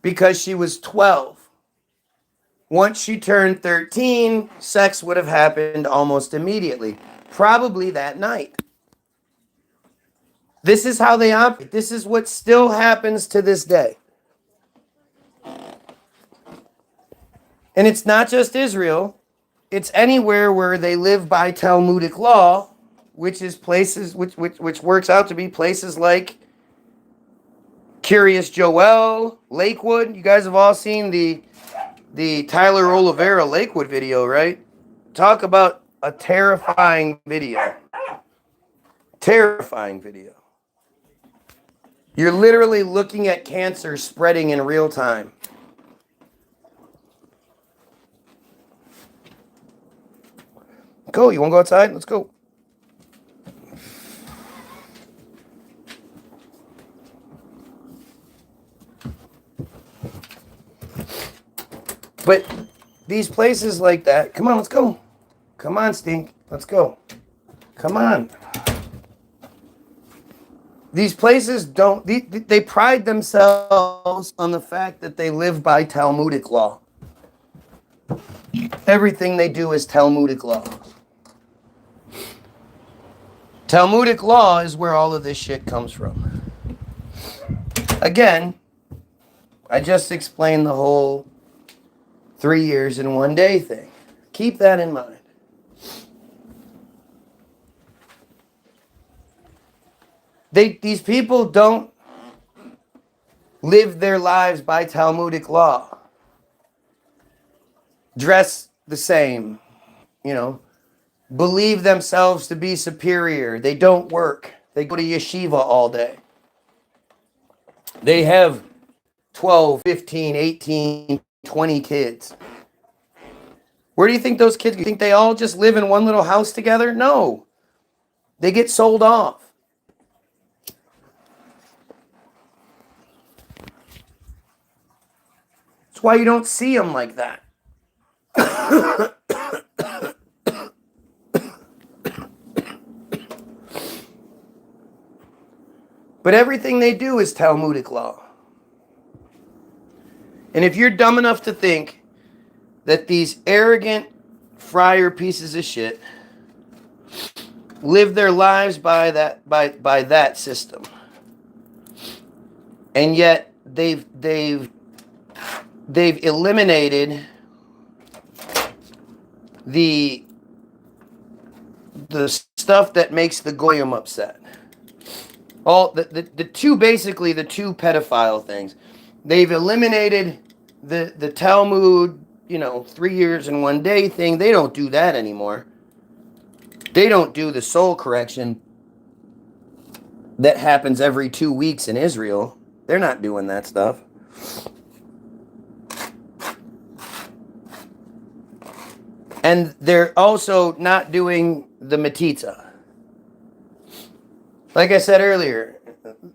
because she was 12. Once she turned 13, sex would have happened almost immediately, probably that night. This is how they operate. This is what still happens to this day. And it's not just Israel. It's anywhere where they live by Talmudic law, which is places which works out to be places like Curious Joel, Lakewood. You guys have all seen the Tyler Oliveira Lakewood video, right? Talk about a terrifying video. Terrifying video. You're literally looking at cancer spreading in real time. Go, you want to go outside? Let's go. But these places like that, come on, let's go. Come on, Stink, let's go. Come on. These places they pride themselves on the fact that they live by Talmudic law. Everything they do is Talmudic law. Talmudic law is where all of this shit comes from. Again, I just explained the whole 3 years in 1 day thing. Keep that in mind. These people don't live their lives by Talmudic law. Dress the same, believe themselves to be superior. They don't work. They go to yeshiva all day. They have 12, 15, 18, 20 kids. Where do you think those kids, you think they all just live in one little house together? No. They get sold off. That's why you don't see them like that. But everything they do is Talmudic law. And if you're dumb enough to think that these arrogant friar pieces of shit live their lives by that system, and yet they've eliminated the stuff that makes the Goyim upset. All the two pedophile things. They've eliminated the Talmud, 3 years in 1 day thing. They don't do that anymore. They don't do the soul correction that happens every 2 weeks in Israel. They're not doing that stuff. And they're also not doing the metzitzia. Like I said earlier,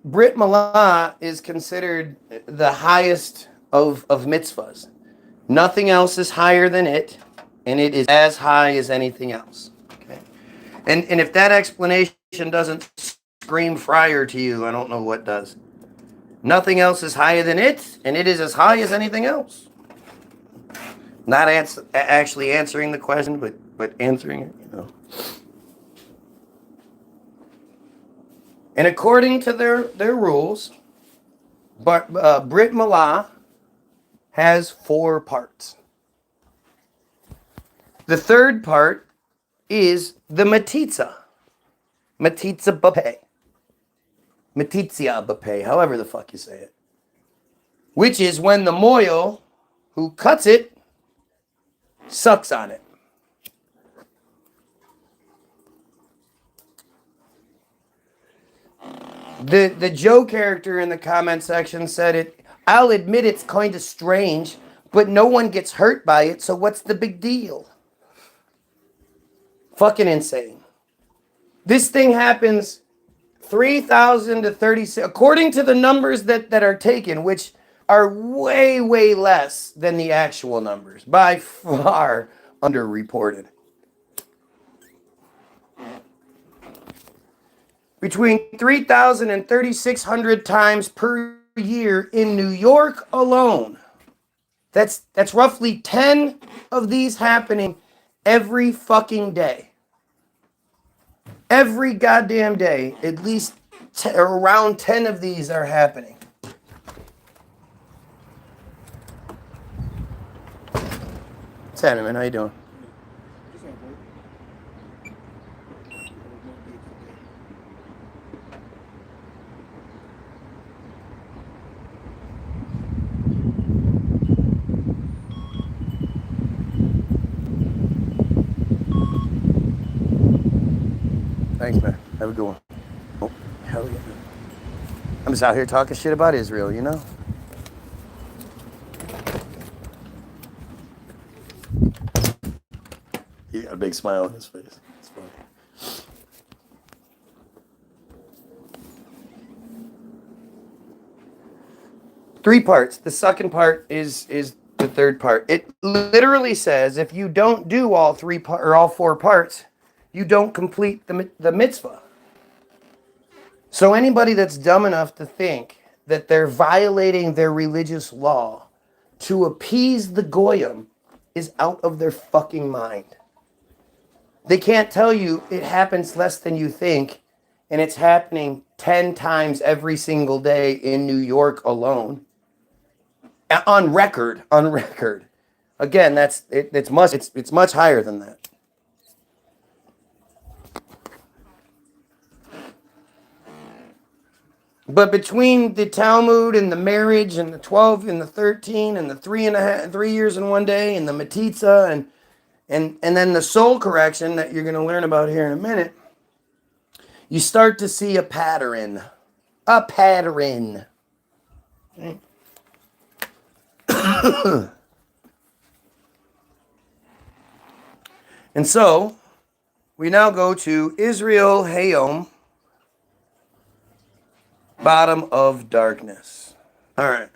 Brit Milah is considered the highest of mitzvahs. Nothing else is higher than it, and it is as high as anything else. Okay? And if that explanation doesn't scream friar to you, I don't know what does. Nothing else is higher than it, and it is as high as anything else. Not actually answering the question, but answering it, you know. And according to their rules, but Brit Milah has 4 parts. The third part is the metzitzia. Metzitzia b'peh. Metzitzia b'peh, however the fuck you say it. Which is when the moil who cuts it sucks on it. The Joe character in the comment section said it. I'll admit it's kind of strange, but no one gets hurt by it, so what's the big deal? Fucking insane. This thing happens 3,000 to 36, according to the numbers that are taken, which are way, way less than the actual numbers, by far underreported. Between 3,000 and 3,600 times per year in New York alone. That's roughly 10 of these happening every fucking day. Every goddamn day, at least around 10 of these are happening. What's happening, man? How you doing? Thanks, man. Have a good one. Oh, hell yeah. I'm just out here talking shit about Israel, you know? He got a big smile on his face. It's funny. 3 parts. The second part is the third part. It literally says if you don't do all 4 parts, you don't complete the mitzvah. So anybody that's dumb enough to think that they're violating their religious law to appease the Goyim is out of their fucking mind. They can't tell you it happens less than you think, and it's happening 10 times every single day in New York alone. On record. Again, it's much higher than that. But between the Talmud and the marriage and the 12 and the 13 and the 3 years and 1 day and the metzitzia and then the soul correction that you're going to learn about here in a minute, you start to see a pattern. A pattern. Okay. And so, we now go to Israel Hayom, bottom of darkness. All right.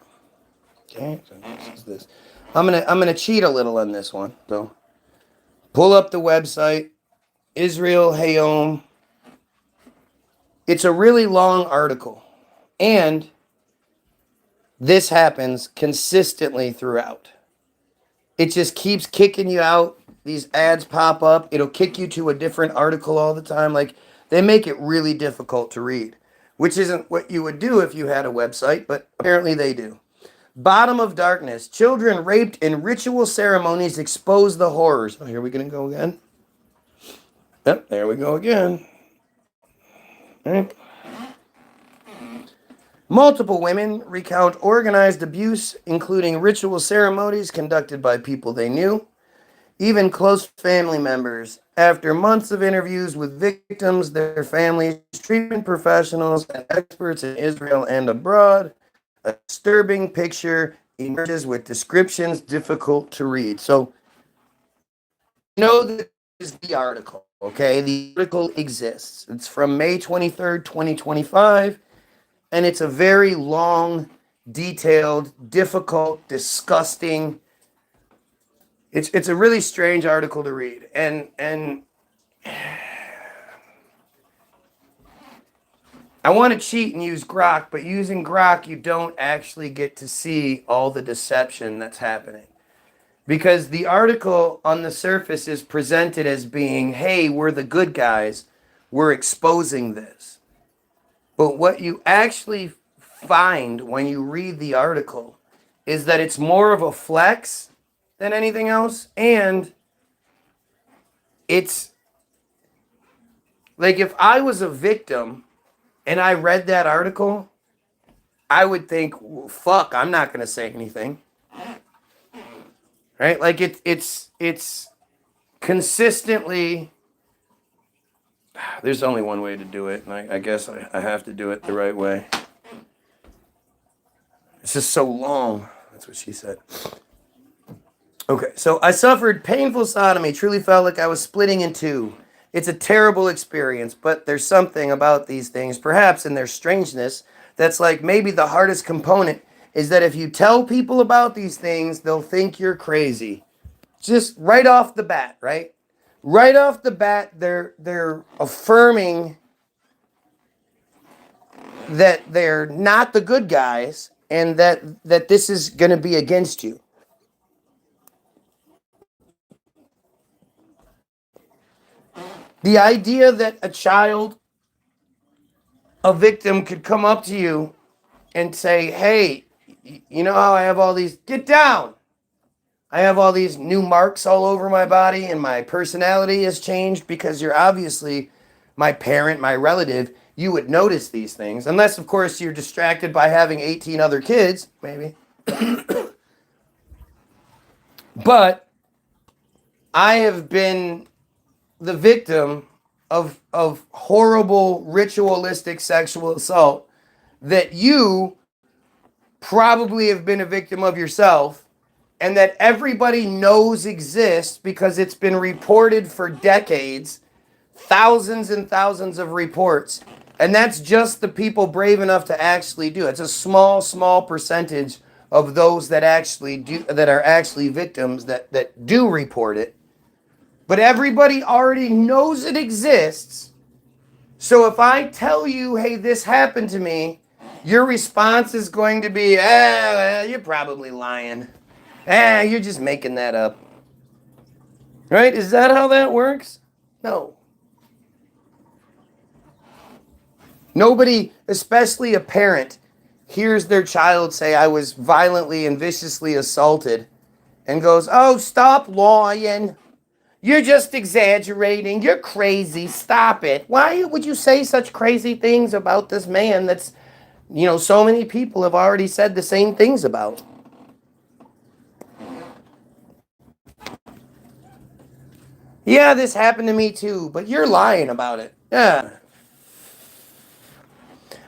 Okay, so this is this. I'm gonna cheat a little on this one. So, pull up the website, Israel Hayom. It's a really long article, and this happens consistently throughout. It just keeps kicking you out. These ads pop up. It'll kick you to a different article all the time. Like, they make it really difficult to read, which isn't what you would do if you had a website, but apparently they do. Bottom of darkness. Children raped in ritual ceremonies expose the horrors. Oh, here we gonna go again. Yep, there we go again. All right. Multiple women recount organized abuse, including ritual ceremonies conducted by people they knew, even close family members. After months of interviews with victims, their families, treatment professionals, and experts in Israel and abroad, a disturbing picture emerges with descriptions difficult to read. So, you know, this is the article. Okay, the article exists. It's from May 23rd, 2025, and it's a very long, detailed, difficult, disgusting. It's a really strange article to read, and I want to cheat and use Grok, but using Grok, you don't actually get to see all the deception that's happening. Because the article on the surface is presented as being, hey, we're the good guys, we're exposing this. But what you actually find when you read the article is that it's more of a flex than anything else. And it's like if I was a victim and I read that article, I would think, well, fuck, I'm not going to say anything. Right? Like it's consistently, there's only one way to do it, and I guess I have to do it the right way. It's just so long. That's what she said. Okay, so I suffered painful sodomy, truly felt like I was splitting in two. It's a terrible experience, but there's something about these things, perhaps in their strangeness, that's like maybe the hardest component is that if you tell people about these things, they'll think you're crazy. Just right off the bat, right? Right off the bat, they're affirming that they're not the good guys and that this is going to be against you. The idea that a child, a victim, could come up to you and say, hey, you know how I have all these, get down. I have all these new marks all over my body and my personality has changed because you're obviously my parent, my relative. You would notice these things. Unless, of course, you're distracted by having 18 other kids, maybe. But I have been the victim of horrible ritualistic sexual assault that you probably have been a victim of yourself, and that everybody knows exists because it's been reported for decades, thousands and thousands of reports, and that's just the people brave enough to actually do it. It's a small percentage of those that actually do, that are actually victims that do report it. But everybody already knows it exists. So if I tell you, hey, this happened to me, your response is going to be, you're probably lying. You're just making that up. Right? Is that how that works? No. Nobody, especially a parent, hears their child say, I was violently and viciously assaulted, and goes, oh, stop lying. You're just exaggerating. You're crazy. Stop it. Why would you say such crazy things about this man that's, so many people have already said the same things about? Yeah, this happened to me too, but you're lying about it. Yeah.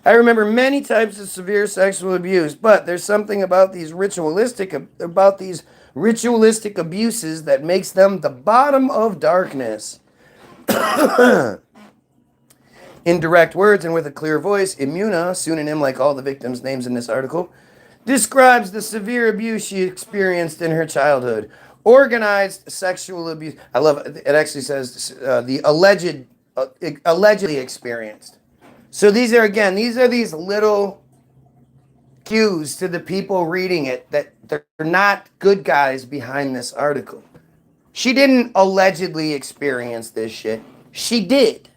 I remember many types of severe sexual abuse, but there's something about these ritualistic abuses that makes them the bottom of darkness. In direct words and with a clear voice, Imuna, pseudonym like all the victims' names in this article, describes the severe abuse she experienced in her childhood. Organized sexual abuse. I love it. It actually says the allegedly experienced. So these are these little cues to the people reading it that they're not good guys behind this article. She didn't allegedly experience this shit. She did.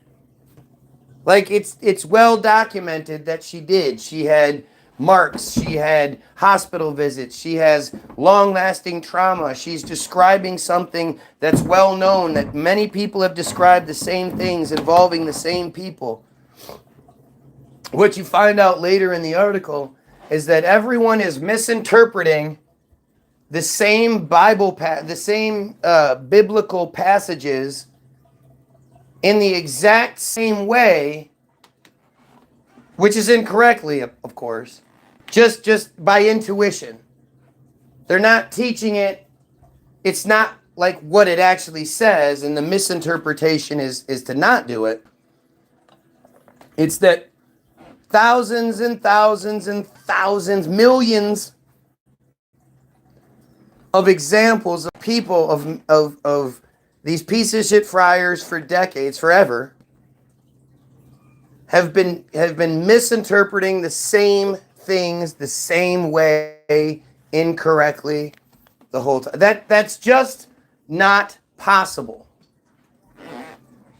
Like it's well documented that she did. She had marks, she had hospital visits, she has long-lasting trauma. She's describing something that's well known, that many people have described the same things involving the same people. What you find out later in the article is that everyone is misinterpreting the same biblical passages in the exact same way, which is incorrectly, of course, just by intuition. They're not teaching it. It's not like what it actually says, and the misinterpretation is to not do it. It's that thousands and thousands and thousands, millions of examples of people of these piece of shit friars for decades, forever, have been misinterpreting the same things the same way, incorrectly, the whole time. That's just not possible.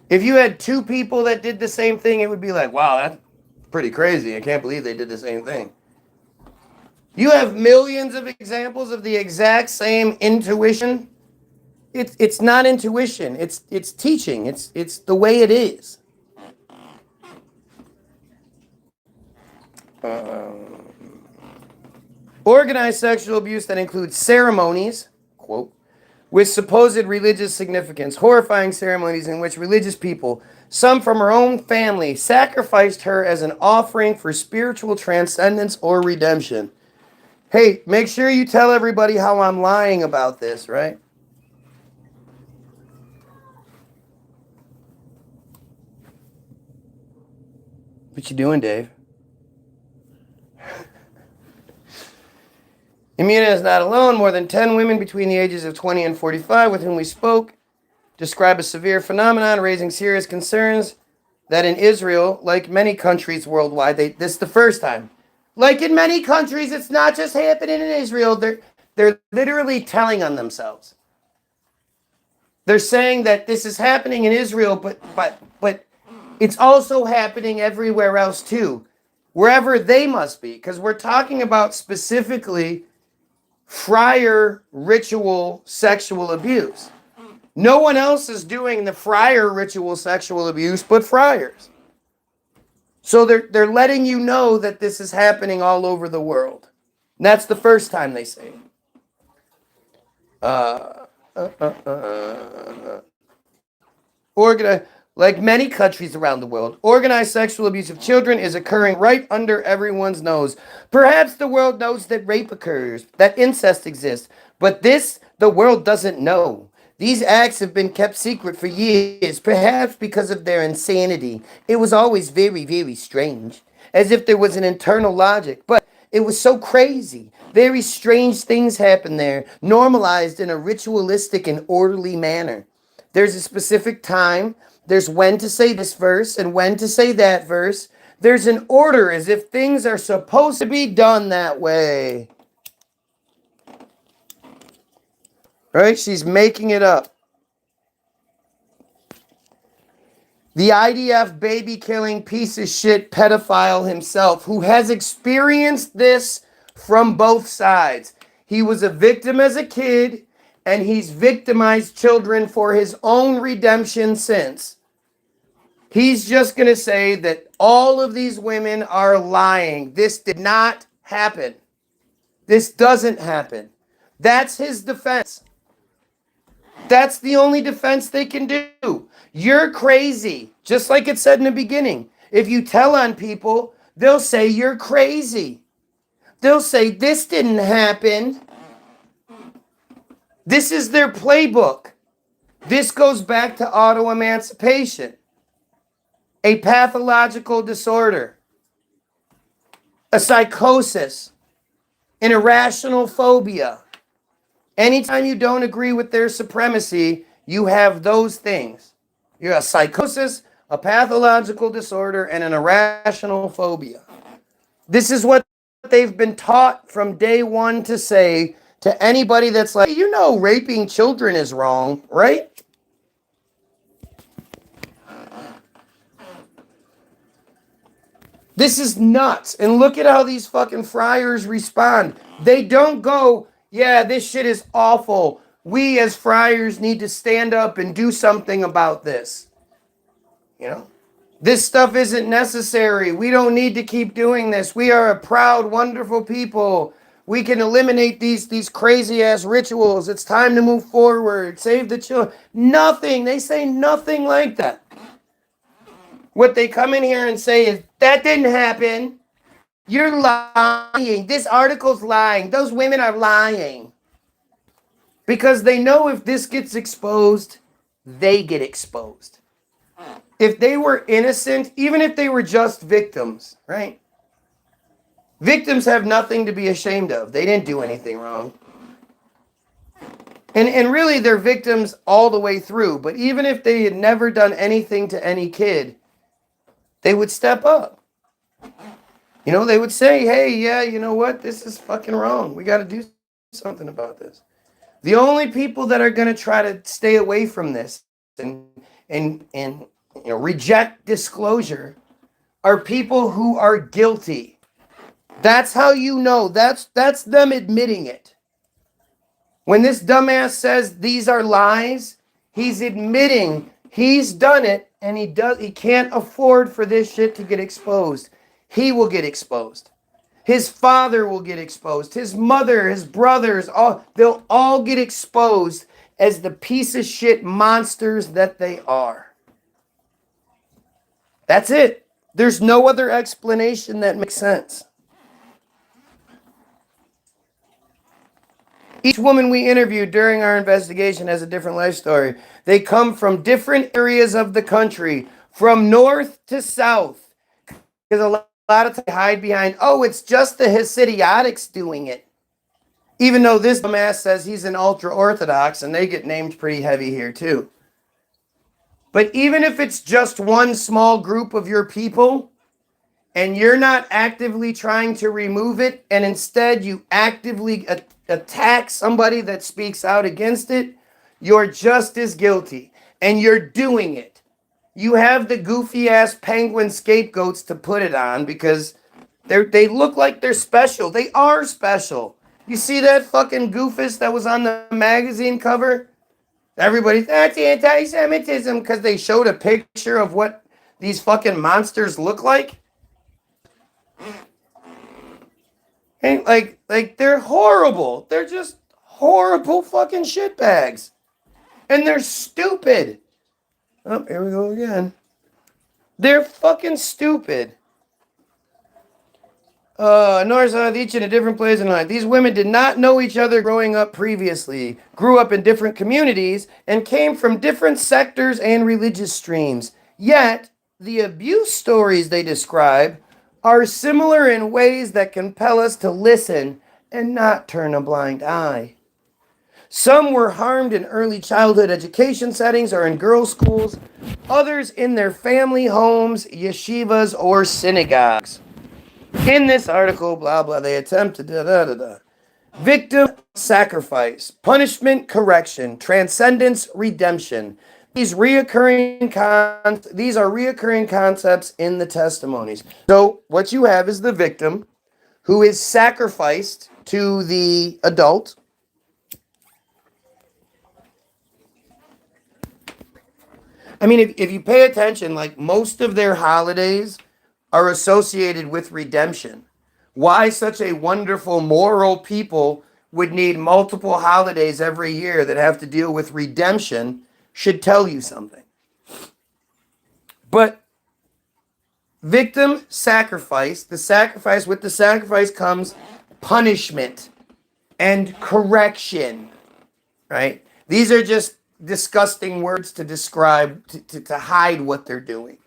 If you had two people that did the same thing, it would be like, wow, that's pretty crazy. I can't believe they did the same thing. You have millions of examples of the exact same intuition. It's not intuition. It's teaching. It's the way it is. Organized sexual abuse that includes ceremonies, quote, with supposed religious significance, horrifying ceremonies in which religious people, some from her own family, sacrificed her as an offering for spiritual transcendence or redemption. Hey, make sure you tell everybody how I'm lying about this, right? What you doing, Dave? Imuna is not alone. More than 10 women between the ages of 20 and 45 with whom we spoke describe a severe phenomenon raising serious concerns that in Israel, like many countries worldwide, this is the first time. Like in many countries, it's not just happening in Israel. They're literally telling on themselves. They're saying that this is happening in Israel, but it's also happening everywhere else too, wherever they must be, because we're talking about specifically friar ritual sexual abuse. No one else is doing the friar ritual sexual abuse but friars. So they're letting you know that this is happening all over the world. And that's the first time they say it. Like many countries around the world, organized sexual abuse of children is occurring right under everyone's nose. Perhaps the world knows that rape occurs, that incest exists, but this the world doesn't know. These acts have been kept secret for years, perhaps because of their insanity. It was always very, very strange, as if there was an internal logic, but it was so crazy. Very strange things happen there, normalized in a ritualistic and orderly manner. There's a specific time. There's when to say this verse and when to say that verse. There's an order as if things are supposed to be done that way. Right? She's making it up. The IDF baby killing piece of shit pedophile himself, who has experienced this from both sides. He was a victim as a kid, and he's victimized children for his own redemption since. He's just going to say that all of these women are lying. This did not happen. This doesn't happen. That's his defense. That's the only defense they can do. You're crazy. Just like it said in the beginning. If you tell on people, they'll say you're crazy. They'll say this didn't happen. This is their playbook. This goes back to auto-emancipation. A pathological disorder, a psychosis, an irrational phobia. Anytime you don't agree with their supremacy, you have those things. You have a psychosis, a pathological disorder, and an irrational phobia. This is what they've been taught from day one to say to anybody that's like, you know, raping children is wrong, right? This is nuts. And look at how these fucking friars respond. They don't go, yeah, this shit is awful. We as friars need to stand up and do something about this. You know? This stuff isn't necessary. We don't need to keep doing this. We are a proud, wonderful people. We can eliminate these crazy ass rituals. It's time to move forward. Save the children. Nothing. They say nothing like that. What they come in here and say is, that didn't happen. You're lying. This article's lying. Those women are lying. Because they know if this gets exposed, they get exposed. If they were innocent, even if they were just victims, right? Victims have nothing to be ashamed of. They didn't do anything wrong. And really, they're victims all the way through. But even if they had never done anything to any kid, they would step up. You know, they would say, hey, yeah, you know what? This is fucking wrong. We got to do something about this. The only people that are going to try to stay away from this and you know, reject disclosure are people who are guilty. That's how you know. That's them admitting it. When this dumbass says these are lies, he's admitting he's done it, and he can't afford for this shit to get exposed. He will get exposed. His father will get exposed. His mother, his brothers, they'll all get exposed as the piece of shit monsters that they are. That's it. There's no other explanation that makes sense. Each woman we interviewed during our investigation has a different life story. They come from different areas of the country, from north to south. Because a lot of times they hide behind, oh, it's just the Hasidiotics doing it. Even though this dumbass says he's an ultra-Orthodox, and they get named pretty heavy here too. But even if it's just one small group of your people, and you're not actively trying to remove it, and instead you actively attack somebody that speaks out against it, you're just as guilty. And you're doing it. You have the goofy ass penguin scapegoats to put it on because they look like they're special. They are special. You see that fucking goofus that was on the magazine cover? Everybody's, that's anti-Semitism, because they showed a picture of what these fucking monsters look like. And like they're horrible. They're just horrible fucking shitbags. And they're stupid. Oh, here we go again. They're fucking stupid. North, south, each in a different place in life. These women did not know each other growing up previously, grew up in different communities, and came from different sectors and religious streams. Yet, the abuse stories they describe are similar in ways that compel us to listen and not turn a blind eye. Some were harmed in early childhood education settings or in girls' schools, others in their family homes, yeshivas, or synagogues. In this article, blah, blah, they attempt to victim sacrifice, punishment correction, transcendence redemption. These are reoccurring concepts in the testimonies. So what you have is the victim who is sacrificed to the adult. I mean, if you pay attention, like most of their holidays are associated with redemption. Why such a wonderful moral people would need multiple holidays every year that have to deal with redemption should tell you something. But victim sacrifice, with the sacrifice comes punishment and correction, right? These are just disgusting words to describe, to hide what they're doing.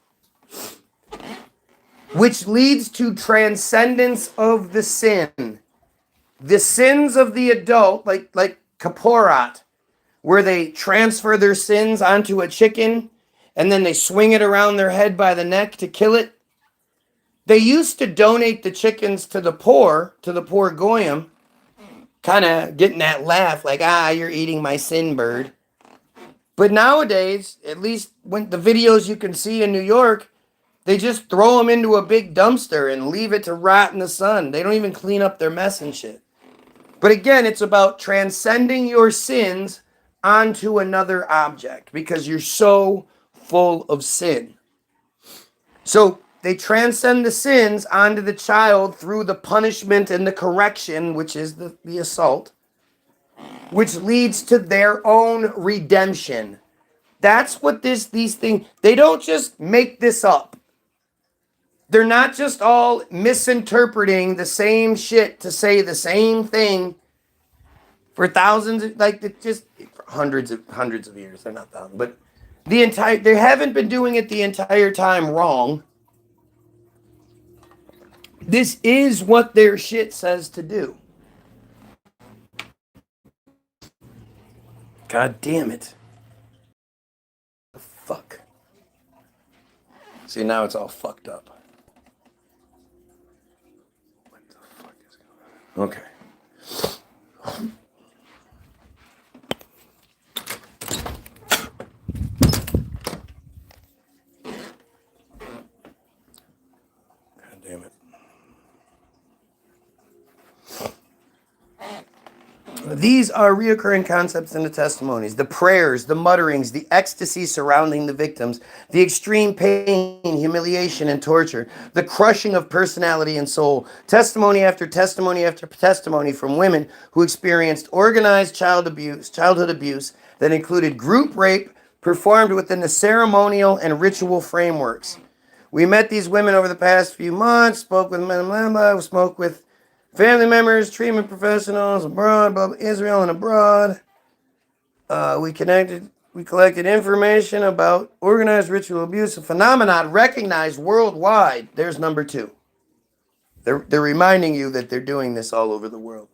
Which leads to transcendence of the sin. The sins of the adult, like kaporat, where they transfer their sins onto a chicken and then they swing it around their head by the neck to kill it. They used to donate the chickens to the poor Goyim, kind of getting that laugh like, you're eating my sin bird. But nowadays, at least when the videos you can see in New York, they just throw them into a big dumpster and leave it to rot in the sun. They don't even clean up their mess and shit. But again, it's about transcending your sins onto another object because you're so full of sin. So they transcend the sins onto the child through the punishment and the correction, which is the assault, which leads to their own redemption. That's what these things, they don't just make this up. They're not just all misinterpreting the same shit to say the same thing for thousands, like just hundreds of years. They're not thousands, but they haven't been doing it the entire time wrong. This is what their shit says to do. God damn it. The fuck. See, now it's all fucked up. What the fuck is going on? Okay. God damn it. These are reoccurring concepts in the testimonies: the prayers, the mutterings, the ecstasy surrounding the victims, the extreme pain, humiliation, and torture, the crushing of personality and soul. Testimony after testimony after testimony from women who experienced organized childhood abuse that included group rape performed within the ceremonial and ritual frameworks. We met these women over the past few months, spoke with them, spoke with family members, treatment professionals abroad, Israel and abroad. We collected information about organized ritual abuse, a phenomenon recognized worldwide. There's number 2. They're reminding you that they're doing this all over the world.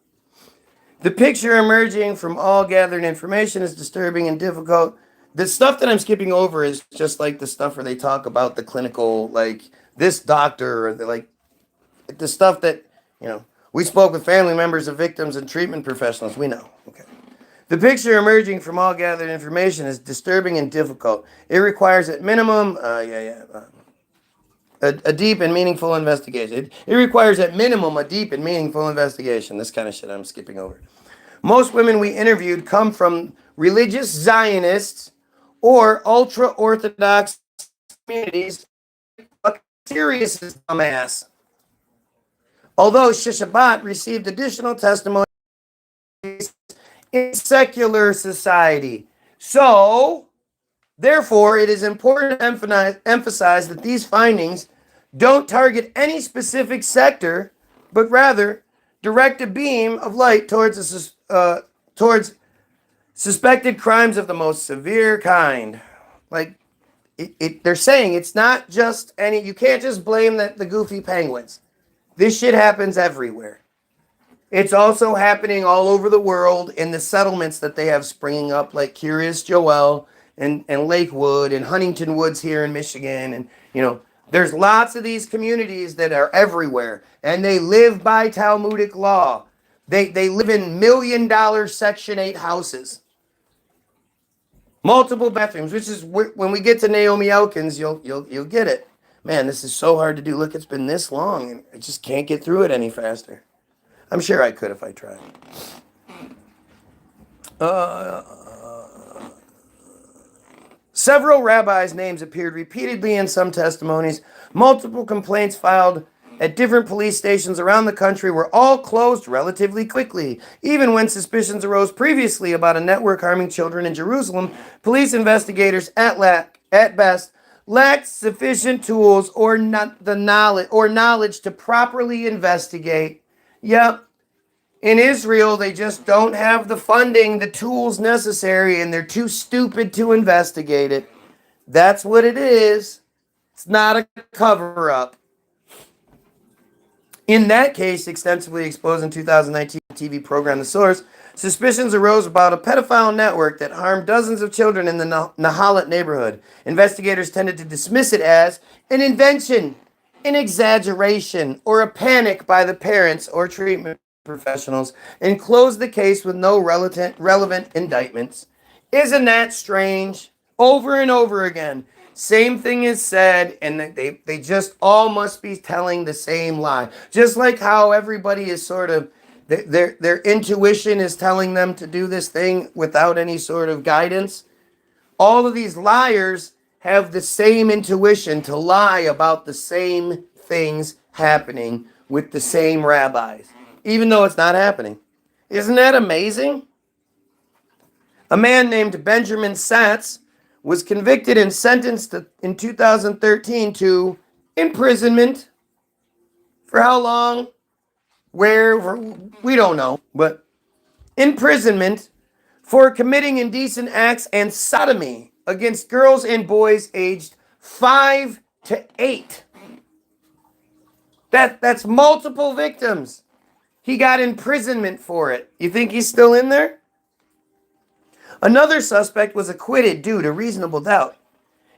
The picture emerging from all gathered information is disturbing and difficult. The stuff that I'm skipping over is just like the stuff where they talk about the clinical, like this doctor, or the stuff that, we spoke with family members of victims and treatment professionals. We know. Okay. The picture emerging from all gathered information is disturbing and difficult. It requires at minimum, a deep and meaningful investigation. It requires at minimum a deep and meaningful investigation. This kind of shit I'm skipping over. Most women we interviewed come from religious Zionists or ultra-Orthodox communities. Serious as dumbass. Although Shishabat received additional testimony in secular society. So, therefore, it is important to emphasize that these findings don't target any specific sector, but rather direct a beam of light towards suspected crimes of the most severe kind. Like, they're saying it's not just you can't just blame the goofy penguins. This shit happens everywhere. It's also happening all over the world in the settlements that they have springing up, like Curious Joel and Lakewood and Huntington Woods here in Michigan. And, there's lots of these communities that are everywhere, and they live by Talmudic law. They live in $1 million Section 8 houses. Multiple bathrooms, which is when we get to Naomi Elkins, you'll get it. Man, this is so hard to do. Look, it's been this long, and I just can't get through it any faster. I'm sure I could if I tried. Several rabbis' names appeared repeatedly in some testimonies. Multiple complaints filed at different police stations around the country were all closed relatively quickly. Even when suspicions arose previously about a network harming children in Jerusalem, police investigators at best lacked sufficient tools or knowledge to properly investigate. Yep. In Israel, they just don't have the funding, the tools necessary, and they're too stupid to investigate it. That's what it is. It's not a cover-up. In that case, extensively exposed in 2019 TV program The Source, suspicions arose about a pedophile network that harmed dozens of children in the Nahalat neighborhood. Investigators tended to dismiss it as an invention, an exaggeration, or a panic by the parents or treatment professionals, and closed the case with no relevant indictments. Isn't that strange? Over and over again. Same thing is said, and they just all must be telling the same lie. Just like how everybody is sort of, their intuition is telling them to do this thing without any sort of guidance. All of these liars have the same intuition to lie about the same things happening with the same rabbis, even though it's not happening. Isn't that amazing? A man named Benjamin Satz was convicted and sentenced in 2013 to imprisonment. For how long? Where? We don't know. But imprisonment for committing indecent acts and sodomy against girls and boys aged 5 to 8. That's multiple victims. He got imprisonment for it. You think he's still in there? Another suspect was acquitted due to reasonable doubt.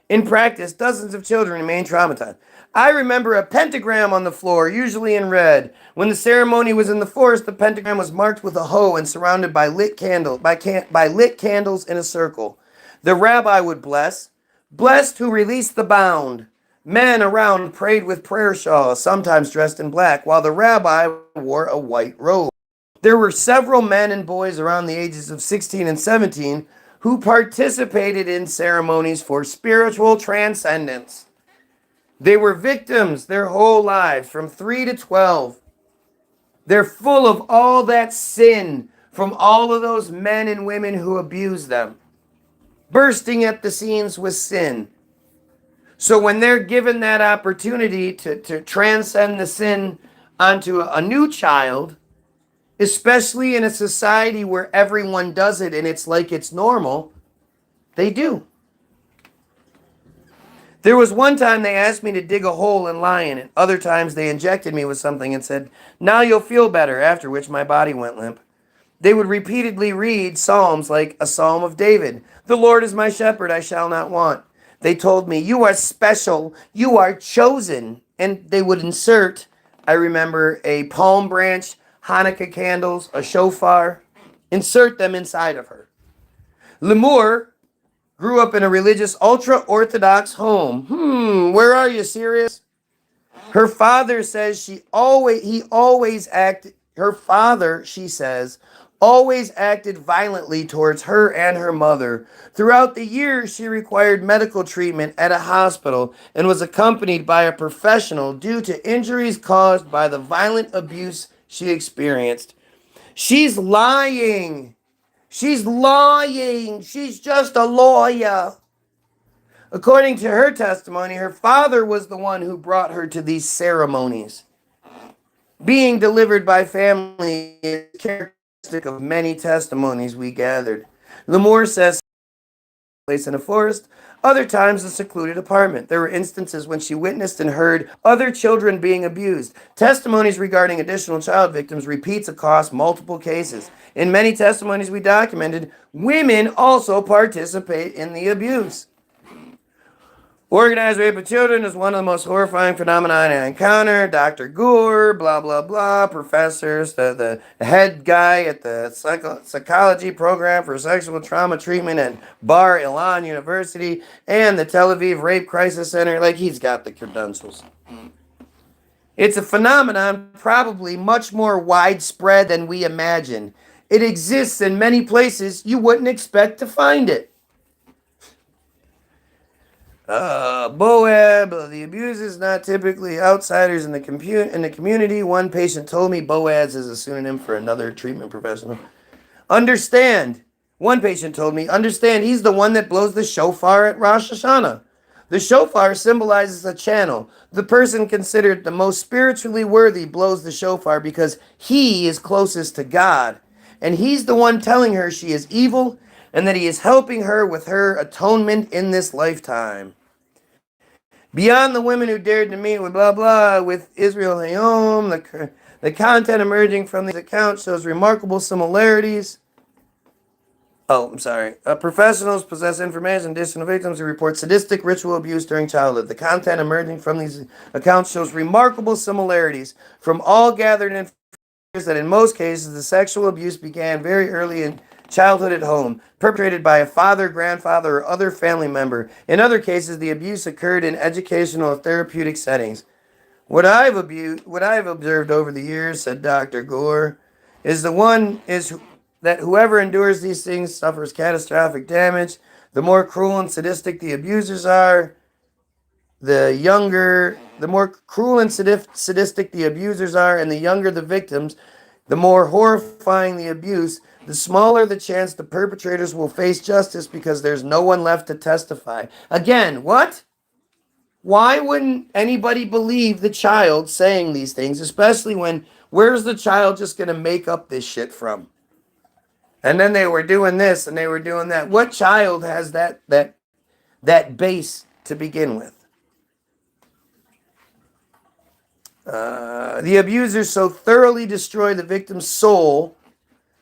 In practice, dozens of children remain traumatized. I remember a pentagram on the floor, usually in red. When the ceremony was in the forest, the pentagram was marked with a hoe and surrounded by lit candles in a circle. The rabbi would bless, "Blessed who released the bound." Men around prayed with prayer shawls, sometimes dressed in black, while the rabbi wore a white robe. There were several men and boys around the ages of 16 and 17 who participated in ceremonies for spiritual transcendence. They were victims their whole lives, from 3 to 12. They're full of all that sin from all of those men and women who abused them, bursting at the seams with sin. So when they're given that opportunity to transcend the sin onto a new child, especially in a society where everyone does it and it's like it's normal, they do. There was one time they asked me to dig a hole and lie in it. Other times they injected me with something and said, "Now you'll feel better," after which my body went limp. They would repeatedly read psalms like a Psalm of David. "The Lord is my shepherd, I shall not want." They told me, "You are special, you are chosen." And they would insert, I remember, a palm branch, Hanukkah candles, a shofar, insert them inside of her. Lemur grew up in a religious ultra-Orthodox home. Where are you, serious? Her father says she always acted violently towards her and her mother. Throughout the years, she required medical treatment at a hospital and was accompanied by a professional due to injuries caused by the violent abuse she experienced. She's lying. She's lying. She's just a lawyer. According to her testimony, her father was the one who brought her to these ceremonies. Being delivered by family is characteristic of many testimonies we gathered. Lemur says, place in a forest, other times a secluded apartment. There were instances when she witnessed and heard other children being abused. Testimonies regarding additional child victims repeats across multiple cases. In many testimonies we documented, women also participate in the abuse. Organized rape of children is one of the most horrifying phenomena I encounter. Dr. Gore, blah, blah, blah, professors, the head guy at the psychology program for sexual trauma treatment at Bar Ilan University and the Tel Aviv Rape Crisis Center. Like, he's got the credentials. It's a phenomenon probably much more widespread than we imagine. It exists in many places you wouldn't expect to find it. Boab, the abuse is not typically outsiders in the community. One patient told me Boaz is a pseudonym for another treatment professional. One patient told me, understand, he's the one that blows the shofar at Rosh Hashanah. The shofar symbolizes a channel. The person considered the most spiritually worthy blows the shofar because he is closest to God. And he's the one telling her she is evil and that he is helping her with her atonement in this lifetime. Beyond the women who dared to meet with blah blah with Israel Hayom, the content emerging from these accounts shows remarkable similarities. Professionals possess information additional victims who report sadistic ritual abuse during childhood. The content emerging from these accounts shows remarkable similarities from all gathered information that in most cases the sexual abuse began very early in childhood at home, perpetrated by a father, grandfather, or other family member. In other cases, the abuse occurred in educational or therapeutic settings. What I've observed over the years, said Dr. Gore, is that whoever endures these things suffers catastrophic damage. The more cruel and sadistic the abusers are, the more cruel and sadistic the abusers are, and the younger the victims, the more horrifying the abuse, the smaller the chance the perpetrators will face justice because there's no one left to testify. Again, what? Why wouldn't anybody believe the child saying these things, especially when, where's the child just going to make up this shit from? And then they were doing this and they were doing that. What child has that base to begin with? The abusers so thoroughly destroy the victim's soul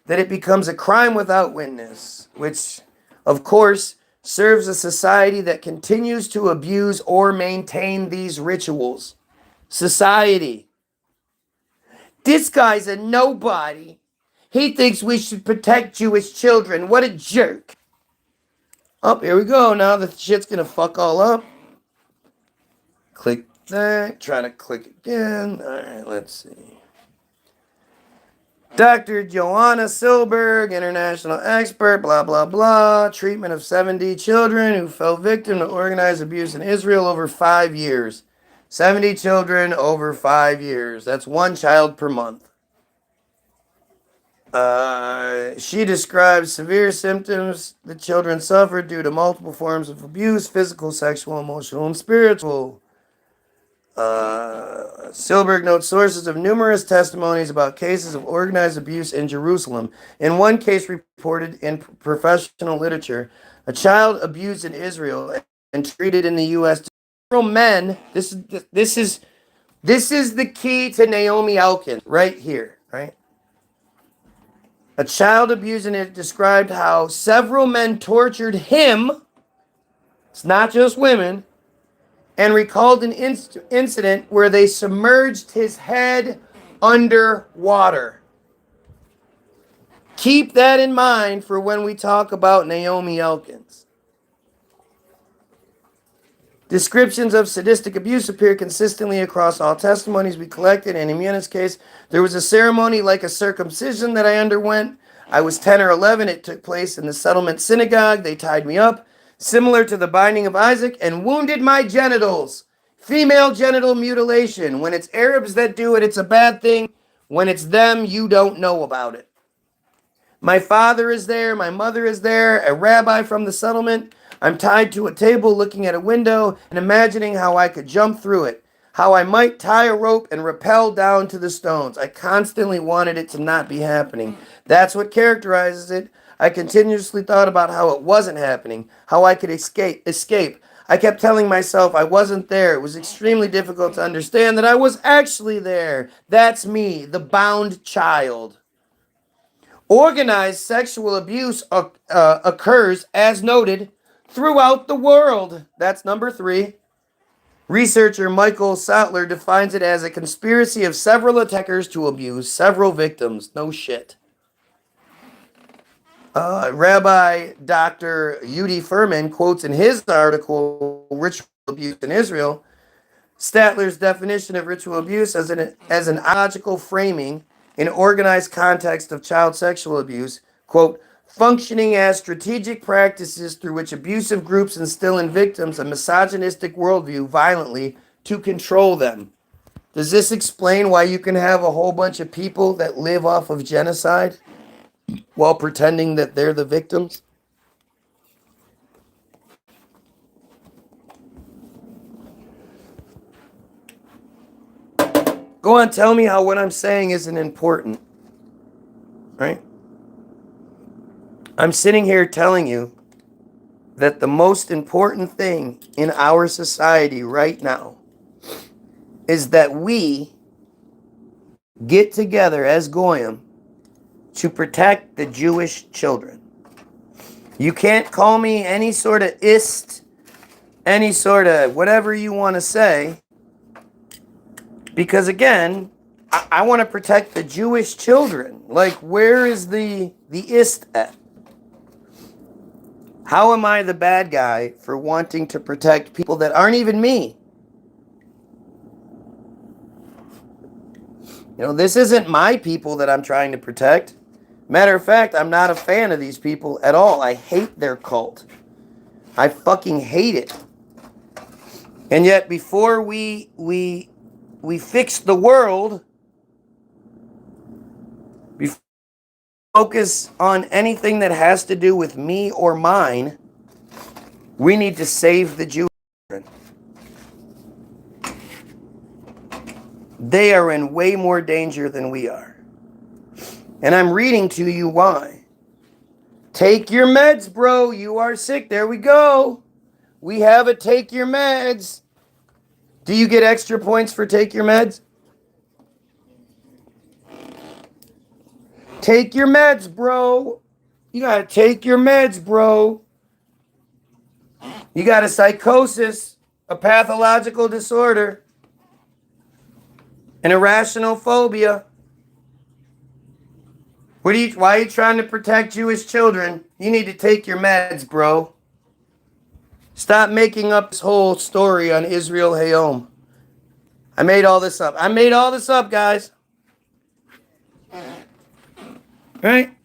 that it becomes a crime without witness, which, of course, serves a society that continues to abuse or maintain these rituals. Society. This guy's a nobody. He thinks we should protect Jewish children. What a jerk. Oh, here we go. Now the shit's gonna fuck all up. Click that. Try to click again. All right, let's see. Dr. Joanna Silberg, international expert, blah, blah, blah. Treatment of 70 children who fell victim to organized abuse in Israel over 5 years. 70 children over 5 years. That's one child per month. She describes severe symptoms the children suffered due to multiple forms of abuse, physical, sexual, emotional, and spiritual. Silberg notes sources of numerous testimonies about cases of organized abuse in Jerusalem. In one case reported in professional literature, a child abused in Israel and treated in the U.S. Several men. This is the key to Naomi Elkins right here, right? A child abused in it described how several men tortured him. It's not just women. And recalled an incident where they submerged his head under water. Keep that in mind for when we talk about Naomi Elkins. Descriptions of sadistic abuse appear consistently across all testimonies we collected, and in Muni's case, there was a ceremony like a circumcision that I underwent. I was 10 or 11. It took place in the settlement synagogue. They tied me up, similar to the binding of Isaac, and wounded my genitals. Female genital mutilation. When it's Arabs that do it, it's a bad thing. When it's them, you don't know about it. My father is there. My mother is there. A rabbi from the settlement. I'm tied to a table looking at a window and imagining how I could jump through it. How I might tie a rope and rappel down to the stones. I constantly wanted it to not be happening. That's what characterizes it. I continuously thought about how it wasn't happening, how I could escape. I kept telling myself I wasn't there. It was extremely difficult to understand that I was actually there. That's me, the bound child. Organized sexual abuse occurs, as noted, throughout the world. That's number 3. Researcher Michael Sattler defines it as a conspiracy of several attackers to abuse several victims. No shit. Rabbi Dr. Yudi Furman quotes in his article, Ritual Abuse in Israel, Statler's definition of ritual abuse as an ideological framing in organized context of child sexual abuse, quote, functioning as strategic practices through which abusive groups instill in victims a misogynistic worldview violently to control them. Does this explain why you can have a whole bunch of people that live off of genocide while pretending that they're the victims? Go on, tell me how what I'm saying isn't important, right? I'm sitting here telling you that the most important thing in our society right now is that we get together as Goyim to protect the Jewish children. You can't call me any sort of ist, any sort of whatever you want to say, because again, I want to protect the Jewish children. Like, where is the ist at? How am I the bad guy for wanting to protect people that aren't even me? You know, this isn't my people that I'm trying to protect. Matter of fact, I'm not a fan of these people at all. I hate their cult. I fucking hate it. And yet, before we fix the world, before we focus on anything that has to do with me or mine, we need to save the Jewish children. They are in way more danger than we are. And I'm reading to you why. Take your meds, bro. You are sick. There we go. We have a take your meds. Do you get extra points for take your meds? Take your meds, bro. You gotta take your meds, bro. You got a psychosis, a pathological disorder, an irrational phobia. Why are you trying to protect Jewish children? You need to take your meds, bro. Stop making up this whole story on Israel Hayom. I made all this up. Guys. Right?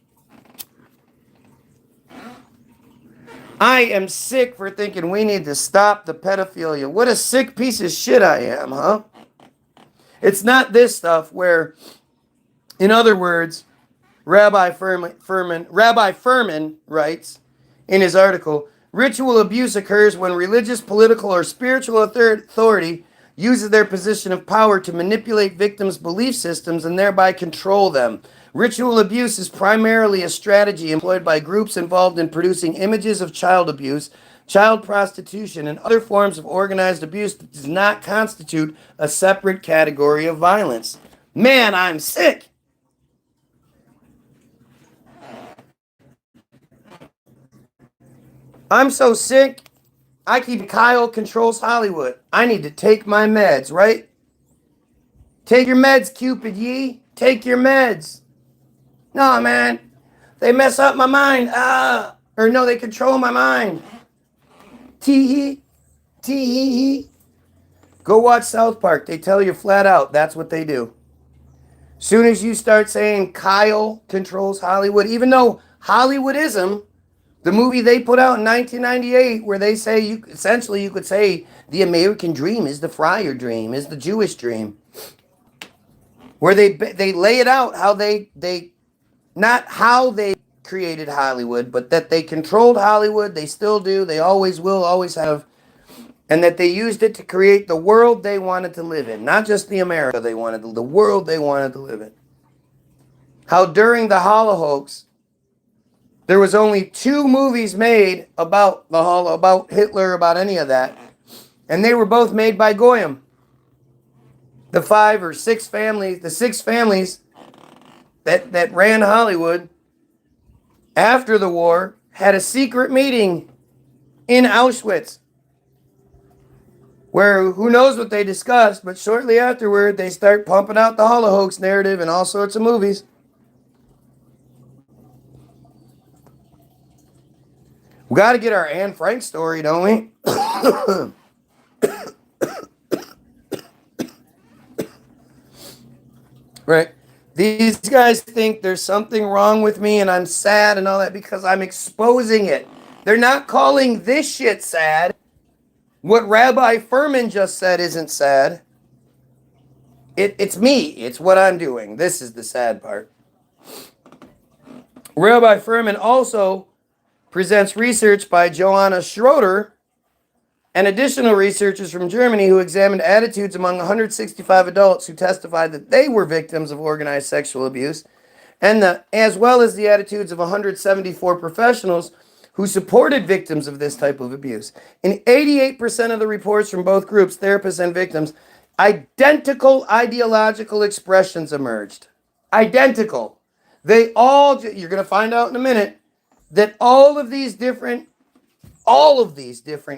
I am sick for thinking we need to stop the pedophilia. What a sick piece of shit I am, huh? It's not this stuff where, in other words, Rabbi Furman writes in his article, ritual abuse occurs when religious, political, or spiritual authority uses their position of power to manipulate victims' belief systems and thereby control them. Ritual abuse is primarily a strategy employed by groups involved in producing images of child abuse, child prostitution, and other forms of organized abuse that does not constitute a separate category of violence. Man, I'm sick. I'm so sick, I keep Kyle controls Hollywood. I need to take my meds, right? Take your meds, Cupid Yee. Take your meds. No, man. They mess up my mind. Or no, they control my mind. Tee-hee. Tee-hee-hee. Go watch South Park. They tell you flat out that's what they do. Soon as you start saying Kyle controls Hollywood, even though Hollywoodism, the movie they put out in 1998, where they say you could say the American dream is the friar dream, is the Jewish dream, where they lay it out how they not how they created Hollywood, but that they controlled Hollywood. They still do. They always will, always have, and that they used it to create the world they wanted to live in, not just the America they wanted, the world they wanted to live in. How during the Holocaust, there was only 2 movies made about about Hitler, about any of that. And they were both made by Goyim. The 6 families that ran Hollywood after the war had a secret meeting in Auschwitz. Where who knows what they discussed, but shortly afterward they start pumping out the Holocaust narrative in all sorts of movies. We got to get our Anne Frank story, don't we? Right. These guys think there's something wrong with me and I'm sad and all that because I'm exposing it. They're not calling this shit sad. What Rabbi Furman just said isn't sad. It's me. It's what I'm doing. This is the sad part. Rabbi Furman also presents research by Joanna Schroeder and additional researchers from Germany who examined attitudes among 165 adults who testified that they were victims of organized sexual abuse, and as well as the attitudes of 174 professionals who supported victims of this type of abuse. In 88% of the reports from both groups, therapists and victims, identical ideological expressions emerged. Identical. They all, you're going to find out in a minute, that all of these different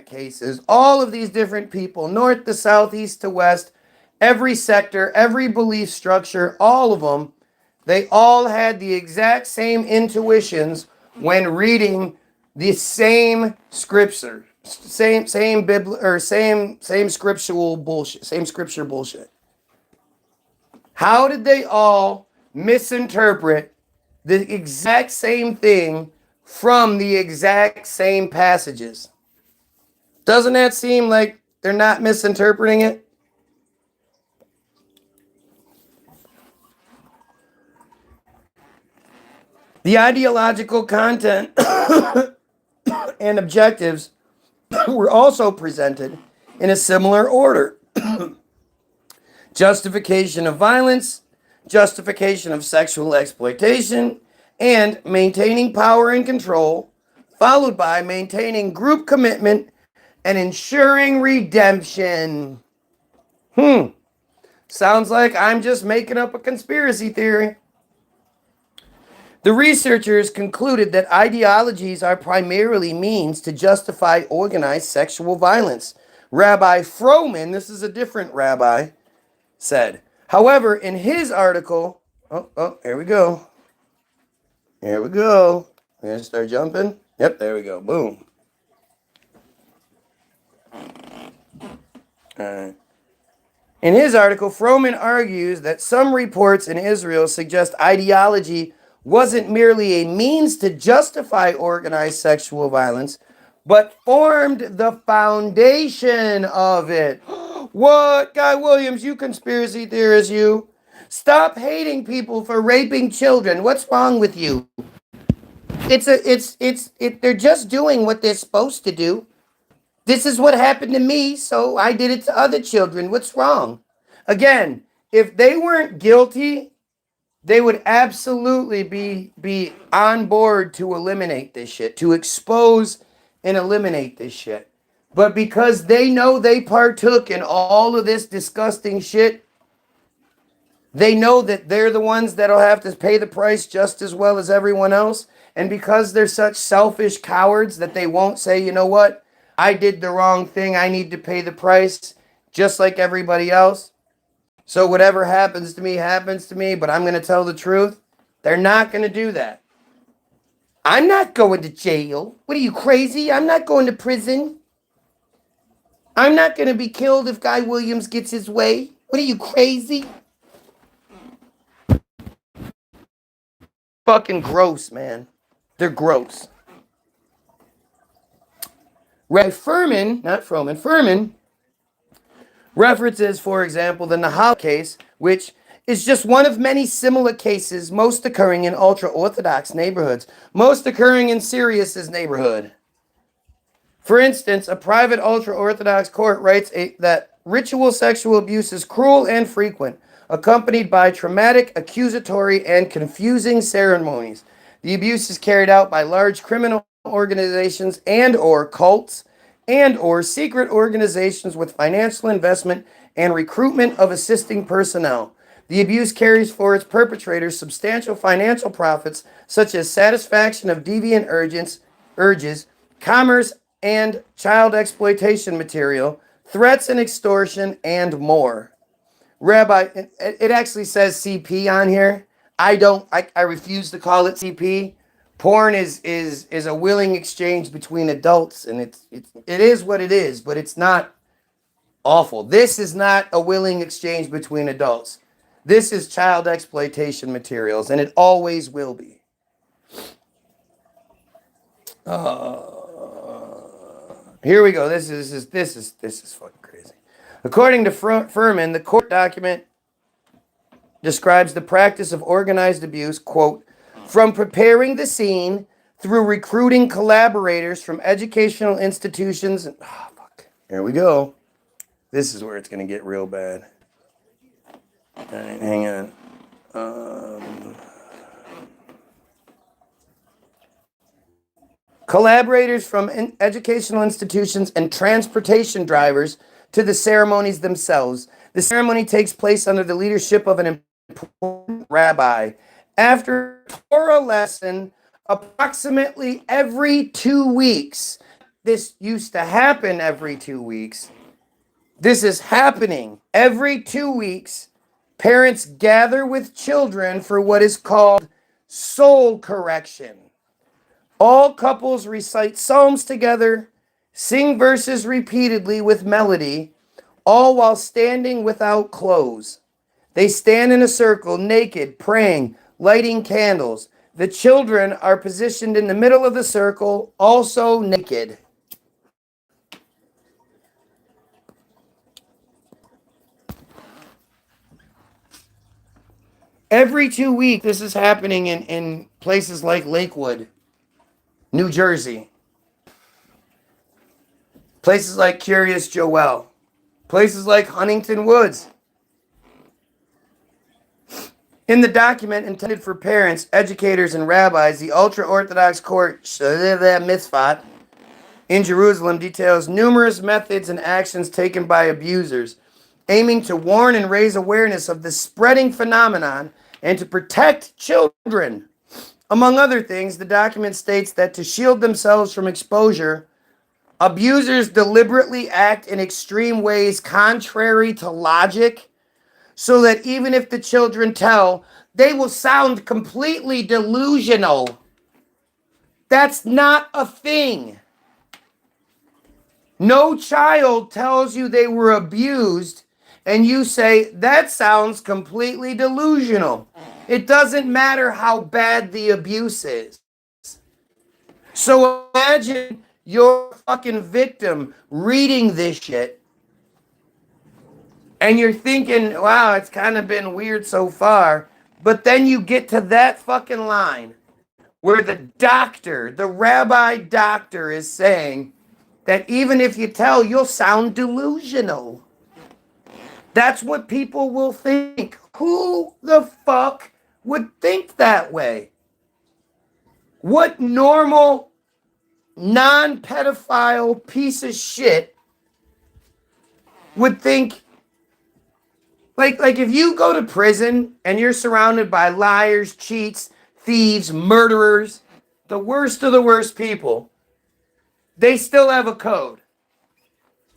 cases, all of these different people, north to south, east to west, every sector, every belief structure, all of them, they all had the exact same intuitions when reading the same scripture, same scriptural bullshit, same scripture bullshit. How did they all misinterpret the exact same thing from the exact same passages? Doesn't that seem like they're not misinterpreting it? The ideological content and objectives were also presented in a similar order. Justification of violence, justification of sexual exploitation, and maintaining power and control, followed by maintaining group commitment and ensuring redemption. Sounds like I'm just making up a conspiracy theory. The researchers concluded that ideologies are primarily means to justify organized sexual violence. Rabbi Froman, this is a different rabbi, said. However, in his article, here we go. Here we go. We're going to start jumping. Yep, there we go. Boom. All right. In his article, Froman argues that some reports in Israel suggest ideology wasn't merely a means to justify organized sexual violence, but formed the foundation of it. What? Guy Williams, you conspiracy theorist, you. Stop hating people for raping children. What's wrong with you? They're just doing what they're supposed to do. This is what happened to me, so I did it to other children. What's wrong? Again, if they weren't guilty, they would absolutely be on board to eliminate this shit, to expose and eliminate this shit. But because they know they partook in all of this disgusting shit, they know that they're the ones that'll have to pay the price just as well as everyone else. And because they're such selfish cowards that they won't say, you know what? I did the wrong thing. I need to pay the price just like everybody else. So whatever happens to me, but I'm going to tell the truth. They're not going to do that. I'm not going to jail. What are you, crazy? I'm not going to prison. I'm not going to be killed if Guy Williams gets his way. What are you, crazy? Fucking gross, man. They're gross. Furman references, for example, the Nahal case, which is just one of many similar cases, most occurring in ultra-Orthodox neighborhoods, most occurring in Sirius's neighborhood. For instance, a private ultra-Orthodox court writes that ritual sexual abuse is cruel and frequent, accompanied by traumatic, accusatory, and confusing ceremonies. The abuse is carried out by large criminal organizations and or cults and or secret organizations with financial investment and recruitment of assisting personnel. The abuse carries for its perpetrators substantial financial profits, such as satisfaction of deviant urges, commerce and child exploitation material, threats and extortion, and more. Rabbi, it actually says CP on here. I refuse to call it CP. Porn is a willing exchange between adults, and it is what it is, but it's not awful. This is not a willing exchange between adults. This is child exploitation materials, and it always will be. Here we go. This is fucking crazy. According to Furman, the court document describes the practice of organized abuse, quote, from preparing the scene through recruiting collaborators from educational institutions. And, here we go. This is where it's going to get real bad. All right, hang on. Collaborators from educational institutions and transportation drivers to the ceremonies themselves. The ceremony takes place under the leadership of an important rabbi. After a Torah lesson, approximately every 2 weeks, this used to happen every 2 weeks. This is happening every 2 weeks. Parents gather with children for what is called soul correction. All couples recite psalms together, sing verses repeatedly with melody, all while standing without clothes. They stand in a circle, naked, praying, lighting candles. The children are positioned in the middle of the circle, also naked. Every 2 weeks, this is happening in places like Lakewood, New Jersey. Places like Curious Joel. Places like Huntington Woods. In the document intended for parents, educators, and rabbis, the ultra-Orthodox court mitzvot in Jerusalem details numerous methods and actions taken by abusers, aiming to warn and raise awareness of the spreading phenomenon and to protect children. Among other things, the document states that to shield themselves from exposure, abusers deliberately act in extreme ways contrary to logic, so that even if the children tell, they will sound completely delusional. That's not a thing. No child tells you they were abused and you say, that sounds completely delusional. It doesn't matter how bad the abuse is. So imagine your fucking victim reading this shit and you're thinking, wow, it's kind of been weird so far. But then you get to that fucking line where the doctor, the rabbi doctor, is saying that even if you tell, you'll sound delusional. That's what people will think. Who the fuck would think that way? What normal, non-pedophile piece of shit would think? Like if you go to prison and you're surrounded by liars, cheats, thieves, murderers, the worst of the worst people, they still have a code.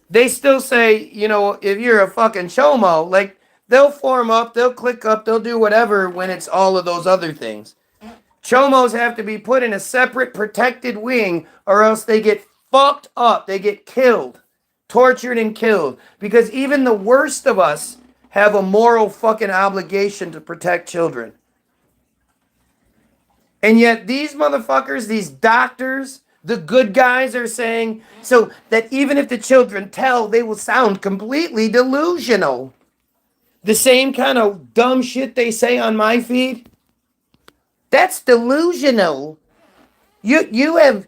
They still say, you know, if you're a fucking chomo, like they'll form up, they'll click up, they'll do whatever when it's all of those other things. Chomos have to be put in a separate protected wing or else they get fucked up. They get killed, tortured and killed. Because even the worst of us have a moral fucking obligation to protect children. And yet these motherfuckers, these doctors, the good guys are saying so that even if the children tell, they will sound completely delusional. The same kind of dumb shit they say on my feed. That's delusional. You're a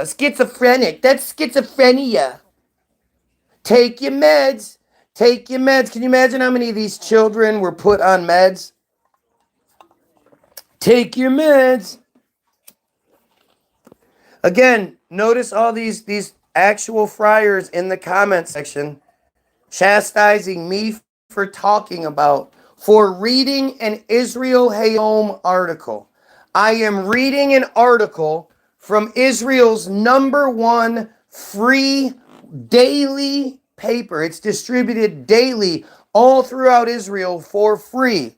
schizophrenic. That's schizophrenia. Take your meds. Take your meds. Can you imagine how many of these children were put on meds? Take your meds. Again, notice all these actual friars in the comment section chastising me for reading an Israel Hayom article. I am reading an article from Israel's #1 free daily paper. It's distributed daily all throughout Israel for free.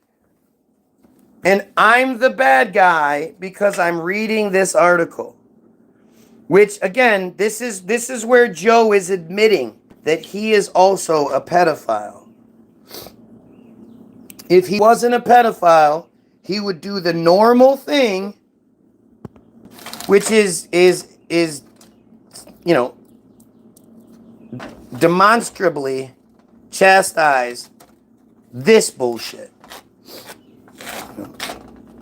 And I'm the bad guy because I'm reading this article. Which, again, this is where Joe is admitting that he is also a pedophile. If he wasn't a pedophile, he would do the normal thing, which is you know, demonstrably chastise this bullshit.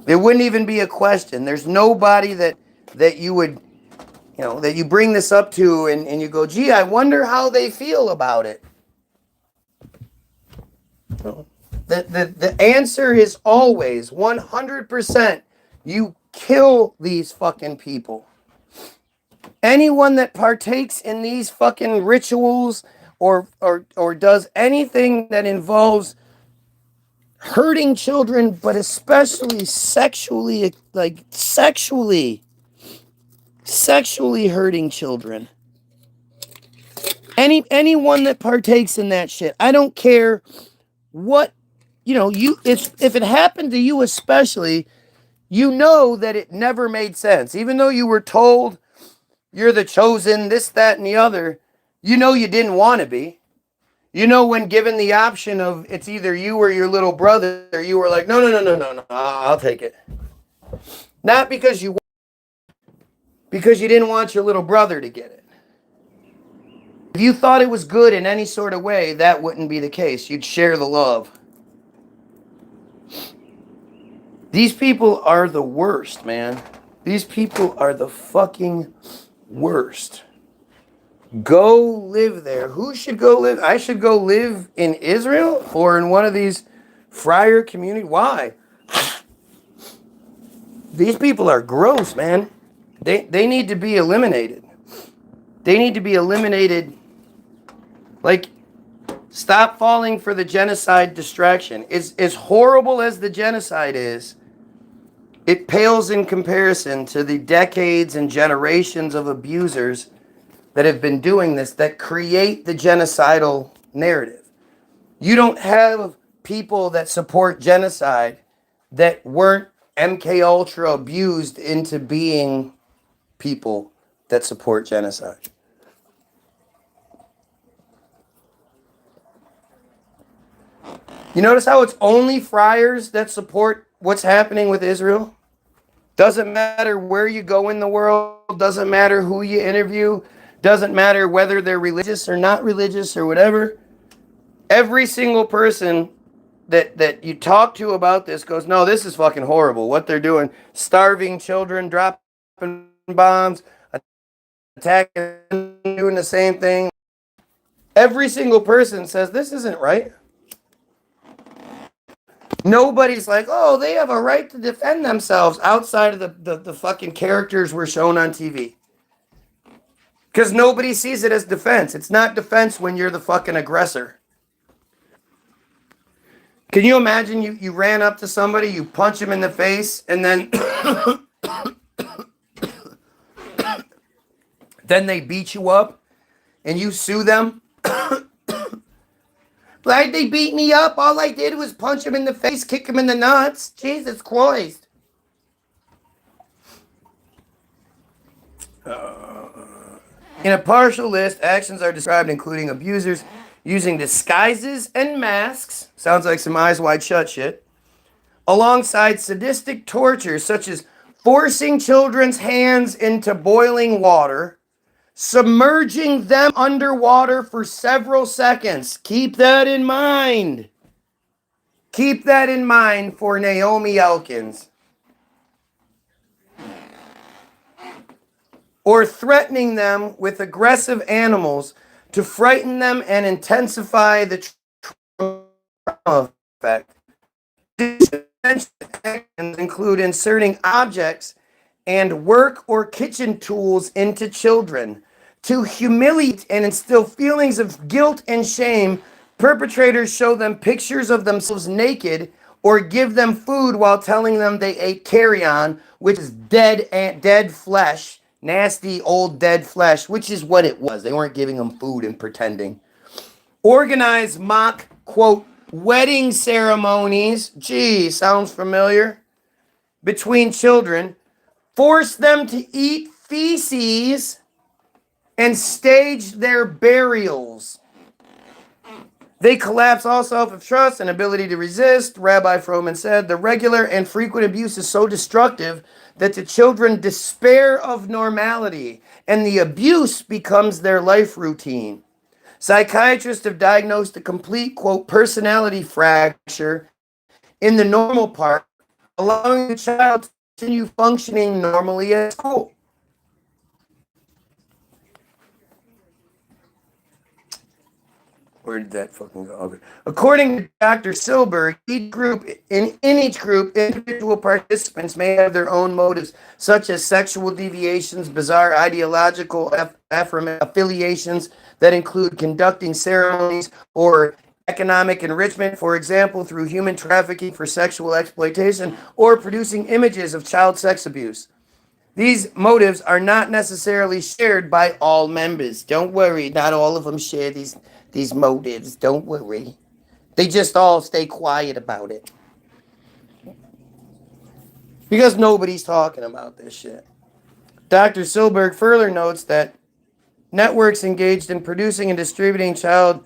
It wouldn't even be a question. There's nobody that you would, you know, that you bring this up to and you go, gee, I wonder how they feel about it. The answer is always 100%. You kill these fucking people. Anyone that partakes in these fucking rituals or does anything that involves hurting children, but especially sexually hurting children. Anyone that partakes in that shit, I don't care what, you know, if it happened to you especially, you know that it never made sense. Even though you were told you're the chosen, this, that, and the other, you know you didn't want to be. You know, when given the option of it's either you or your little brother, you were like, no, I'll take it. Not because you didn't want your little brother to get it. If you thought it was good in any sort of way, that wouldn't be the case. You'd share the love. These people are the worst, man. These people are the fucking worst. Go live there. Who should go live? I should go live in Israel or in one of these Friar community. Why? These people are gross, man. They need to be eliminated. They need to be eliminated. Like, stop falling for the genocide distraction. As horrible as the genocide is, it pales in comparison to the decades and generations of abusers that have been doing this, that create the genocidal narrative. You don't have people that support genocide that weren't MK Ultra abused into being people that support genocide. You notice how it's only friars that support what's happening with Israel? Doesn't matter where you go in the world, doesn't matter who you interview, doesn't matter whether they're religious or not religious or whatever. Every single person that you talk to about this goes, no, this is fucking horrible. What they're doing, starving children, dropping bombs, attacking, doing the same thing. Every single person says this isn't right. Nobody's like, oh, they have a right to defend themselves outside of the fucking characters we're shown on TV. Because nobody sees it as defense. It's not defense when you're the fucking aggressor. Can you imagine you ran up to somebody, you punch him in the face, and then then they beat you up and you sue them? Like, they beat me up. All I did was punch him in the face, kick him in the nuts. Jesus Christ. In a partial list, actions are described including abusers using disguises and masks. Sounds like some Eyes Wide Shut shit. Alongside sadistic torture such as forcing children's hands into boiling water, submerging them underwater for several seconds. Keep that in mind. Keep that in mind for Naomi Elkins. Or threatening them with aggressive animals to frighten them and intensify the trauma effect. Actions include inserting objects and work or kitchen tools into children. To humiliate and instill feelings of guilt and shame, perpetrators show them pictures of themselves naked or give them food while telling them they ate carrion, which is dead flesh, nasty old dead flesh, which is what it was. They weren't giving them food and pretending. Organize mock, quote, wedding ceremonies. Gee, sounds familiar. Between children. Force them to eat feces and stage their burials. They collapse all self-trust and ability to resist. Rabbi Froman said, the regular and frequent abuse is so destructive that the children despair of normality, and the abuse becomes their life routine. Psychiatrists have diagnosed a complete, quote, personality fracture in the normal part, allowing the child to continue functioning normally at school. Where did that fucking go? Okay. According to Dr. Silberg, in each group, individual participants may have their own motives, such as sexual deviations, bizarre ideological affiliations that include conducting ceremonies or economic enrichment, for example, through human trafficking for sexual exploitation, or producing images of child sex abuse. These motives are not necessarily shared by all members. Don't worry, not all of them share these motives. Don't worry. They just all stay quiet about it. Because nobody's talking about this shit. Dr. Silberg further notes that networks engaged in producing and distributing child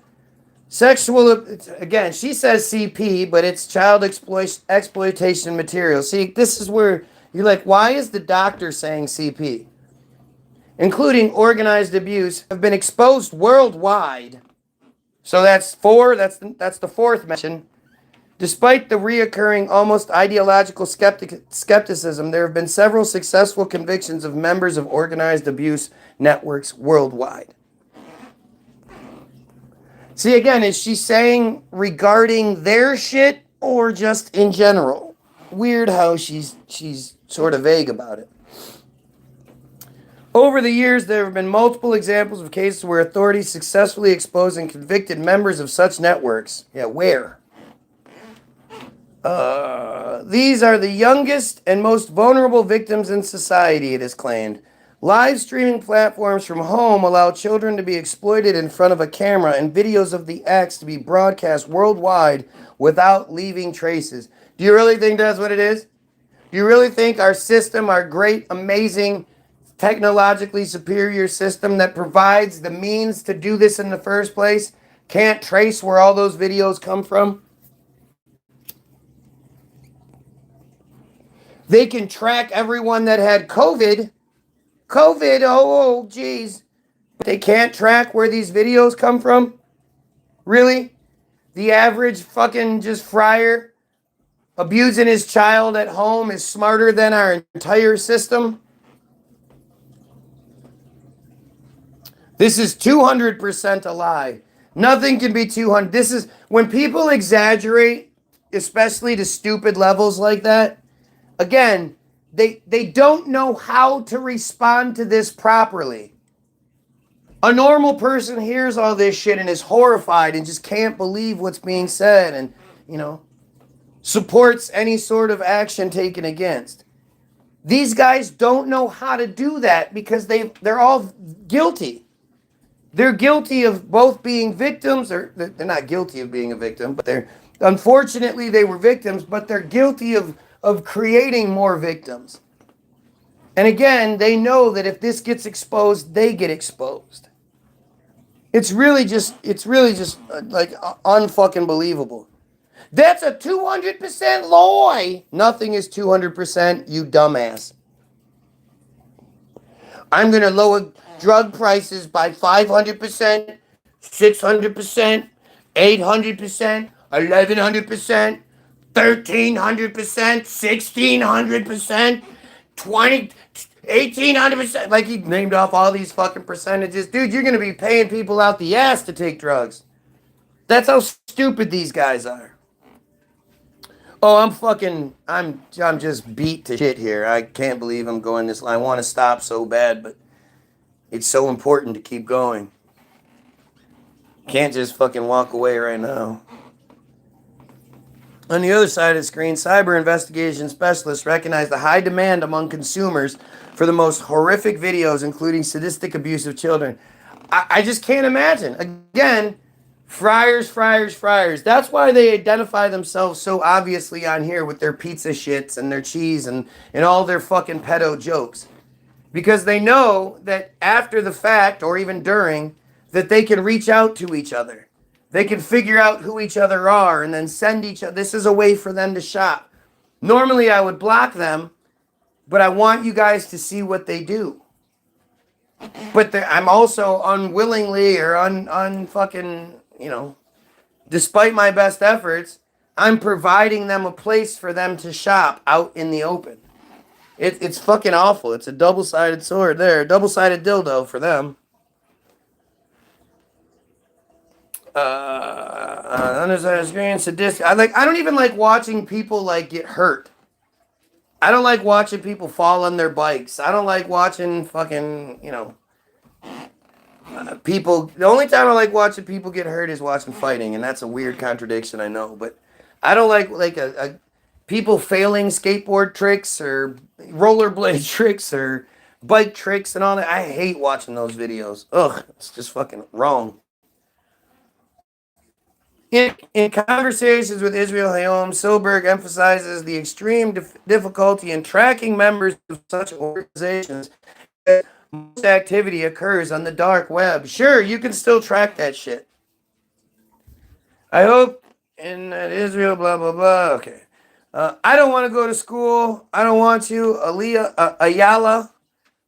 sexual, again, she says CP, but it's child exploitation material. See, this is where you're like, why is the doctor saying CP? Including organized abuse, have been exposed worldwide. So that's four, that's the fourth mention. Despite the reoccurring, almost ideological skepticism, there have been several successful convictions of members of organized abuse networks worldwide. See, again, is she saying regarding their shit or just in general. Weird how she's sort of vague about it. Over the years, there have been multiple examples of cases where authorities successfully exposed and convicted members of such networks. Yeah, where? These are the youngest and most vulnerable victims in society, it is claimed. Live streaming platforms from home allow children to be exploited in front of a camera and videos of the acts to be broadcast worldwide without leaving traces. Do you really think that's what it is? Do you really think our system, our great, amazing, technologically superior system that provides the means to do this in the first place, can't trace where all those videos come from? They can track everyone that had COVID. Geez. They can't track where these videos come from? Really? The average fucking just friar abusing his child at home is smarter than our entire system? This is 200% a lie. Nothing can be 200. This is when people exaggerate, especially to stupid levels like that. Again, they don't know how to respond to this properly. A normal person hears all this shit and is horrified and just can't believe what's being said and, supports any sort of action taken against. These guys don't know how to do that because they're all guilty. They're guilty of both being victims, or they're not guilty of being a victim, but unfortunately they were victims, but they're guilty of creating more victims. And again, they know that if this gets exposed, they get exposed. It's really just like unfucking believable. That's a 200% lie. Nothing is 200%, you dumbass. I'm going to lower drug prices by 500%, 600%, 800%, 1100%, 1300%, 1600%, 1800%. Like he named off all these fucking percentages. Dude, you're going to be paying people out the ass to take drugs. That's how stupid these guys are. Oh, I'm just beat to shit here. I can't believe I'm going this line. I want to stop so bad, but it's so important to keep going. Can't just fucking walk away right now. On the other side of the screen, cyber investigation specialists recognize the high demand among consumers for the most horrific videos, including sadistic abuse of children. I just can't imagine. Again, friars. That's why they identify themselves so obviously on here with their pizza shits and their cheese and all their fucking pedo jokes. Because they know that after the fact, or even during, that they can reach out to each other. They can figure out who each other are and then send each other. This is a way for them to shop. Normally I would block them, but I want you guys to see what they do. But I'm also unwillingly or unfucking, despite my best efforts, I'm providing them a place for them to shop out in the open. It's fucking awful. It's a double-sided sword there. Double-sided dildo for them. Underside of screen, sadistic. I don't even like watching people get hurt. I don't like watching people fall on their bikes. I don't like watching fucking, people. The only time I like watching people get hurt is watching fighting, and that's a weird contradiction, I know. But I don't like people failing skateboard tricks or rollerblade tricks or bike tricks and all that. I hate watching those videos. Ugh, it's just fucking wrong. In conversations with Israel Hayom, Silberg emphasizes the extreme difficulty in tracking members of such organizations. Most activity occurs on the dark web. Sure, you can still track that shit. I hope in Israel, blah, blah, blah. Okay. I don't want to go to school. I don't want to. Ayala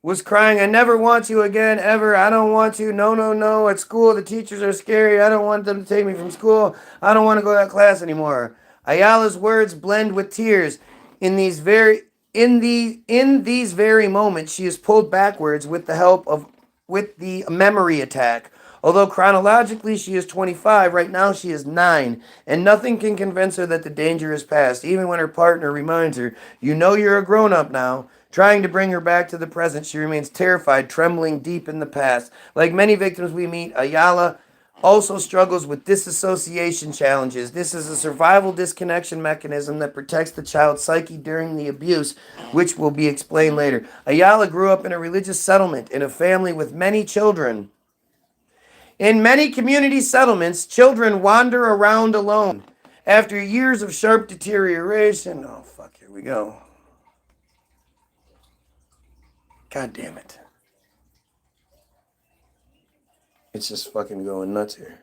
was crying. I never want to again, ever. I don't want to. No. At school, the teachers are scary. I don't want them to take me from school. I don't want to go to that class anymore. Ayala's words blend with tears. In these very moments, she is pulled backwards with the memory attack. Although chronologically she is 25, right now she is 9, and nothing can convince her that the danger is past, even when her partner reminds her, you know you're a grown-up now. Trying to bring her back to the present, she remains terrified, trembling deep in the past. Like many victims we meet, Ayala also struggles with disassociation challenges. This is a survival disconnection mechanism that protects the child's psyche during the abuse, which will be explained later. Ayala grew up in a religious settlement in a family with many children. In many community settlements, children wander around alone. After years of sharp deterioration, oh fuck, here we go. God damn it. It's just fucking going nuts here.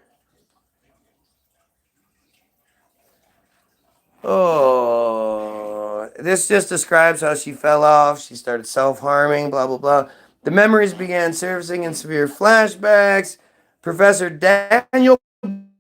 Oh, this just describes how she fell off. She started self-harming, blah, blah, blah. The memories began surfacing in severe flashbacks. Professor Daniel,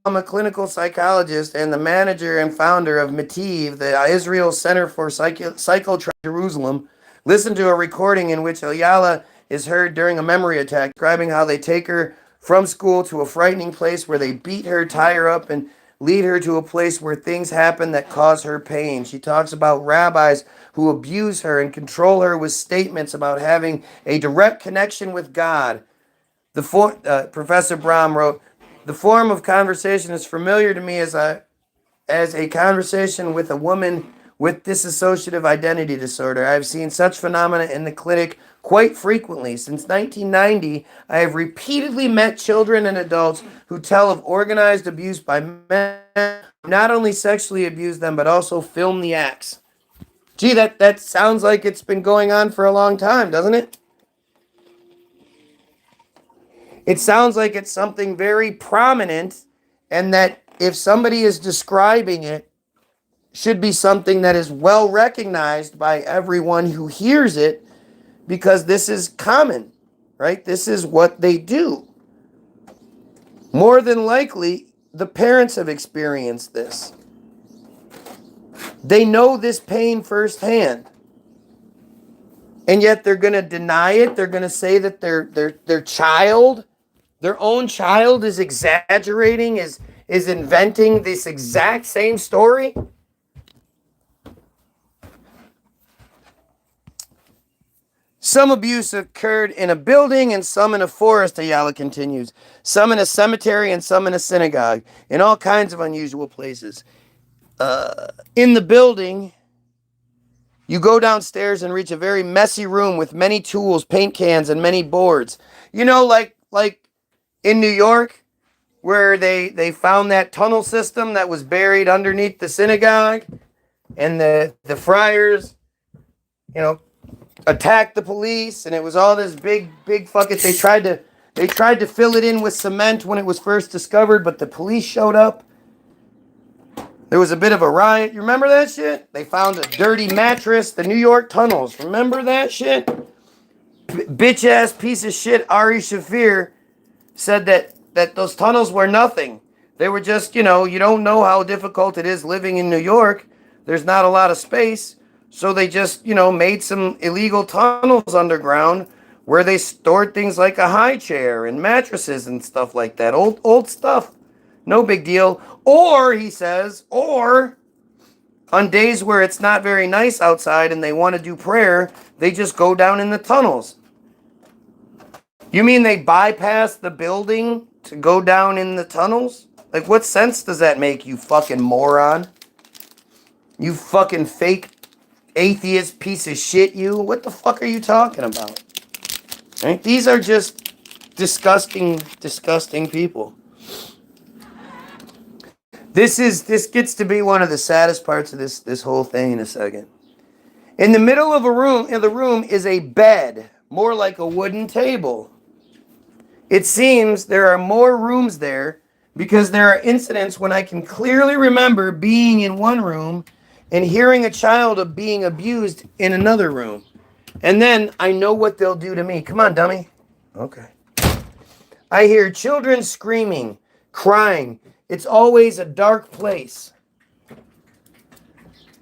a clinical psychologist and the manager and founder of METIV, the Israel Center for Psychotherapy Jerusalem, listened to a recording in which Ayala is heard during a memory attack, describing how they take her from school to a frightening place where they beat her, tie her up, and lead her to a place where things happen that cause her pain. She talks about rabbis who abuse her and control her with statements about having a direct connection with God. Professor Brahm wrote, the form of conversation is familiar to me as a conversation with a woman with dissociative identity disorder. I have seen such phenomena in the clinic quite frequently. Since 1990, I have repeatedly met children and adults who tell of organized abuse by men who not only sexually abuse them, but also film the acts. Gee, that sounds like it's been going on for a long time, doesn't it? It sounds like it's something very prominent, and that if somebody is describing it, should be something that is well recognized by everyone who hears it, because this is common, right? This is what they do. More than likely, the parents have experienced this. They know this pain firsthand. And yet they're going to deny it. They're going to say that their child, their own child, is exaggerating, is inventing this exact same story. Some abuse occurred in a building and some in a forest, Ayala continues. Some in a cemetery and some in a synagogue. In all kinds of unusual places. In the building, you go downstairs and reach a very messy room with many tools, paint cans, and many boards. You know, like in New York, where they found that tunnel system that was buried underneath the synagogue, and the friars, you know, attacked the police, and it was all this big fucking. They tried to fill it in with cement when it was first discovered, but the police showed up. There was a bit of a riot. You remember that shit? They found a dirty mattress. The New York tunnels. Remember that shit? Bitch ass piece of shit Ari Shafir said that those tunnels were nothing. They were just, you don't know how difficult it is living in New York. There's not a lot of space. So they just, made some illegal tunnels underground where they stored things like a high chair and mattresses and stuff like that. Old stuff. No big deal. Or, he says, on days where it's not very nice outside and they want to do prayer, they just go down in the tunnels. You mean they bypass the building to go down in the tunnels? Like, what sense does that make, you fucking moron? You fucking fake atheist piece of shit, you. What the fuck are you talking about? Right? These are just disgusting people. This gets to be one of the saddest parts of this whole thing in a second. In the middle of the room is a bed, more like a wooden table. It seems there are more rooms there because there are incidents when I can clearly remember being in one room and hearing a child being abused in another room. And then I know what they'll do to me. Come on, dummy. Okay. I hear children screaming, crying. It's always a dark place.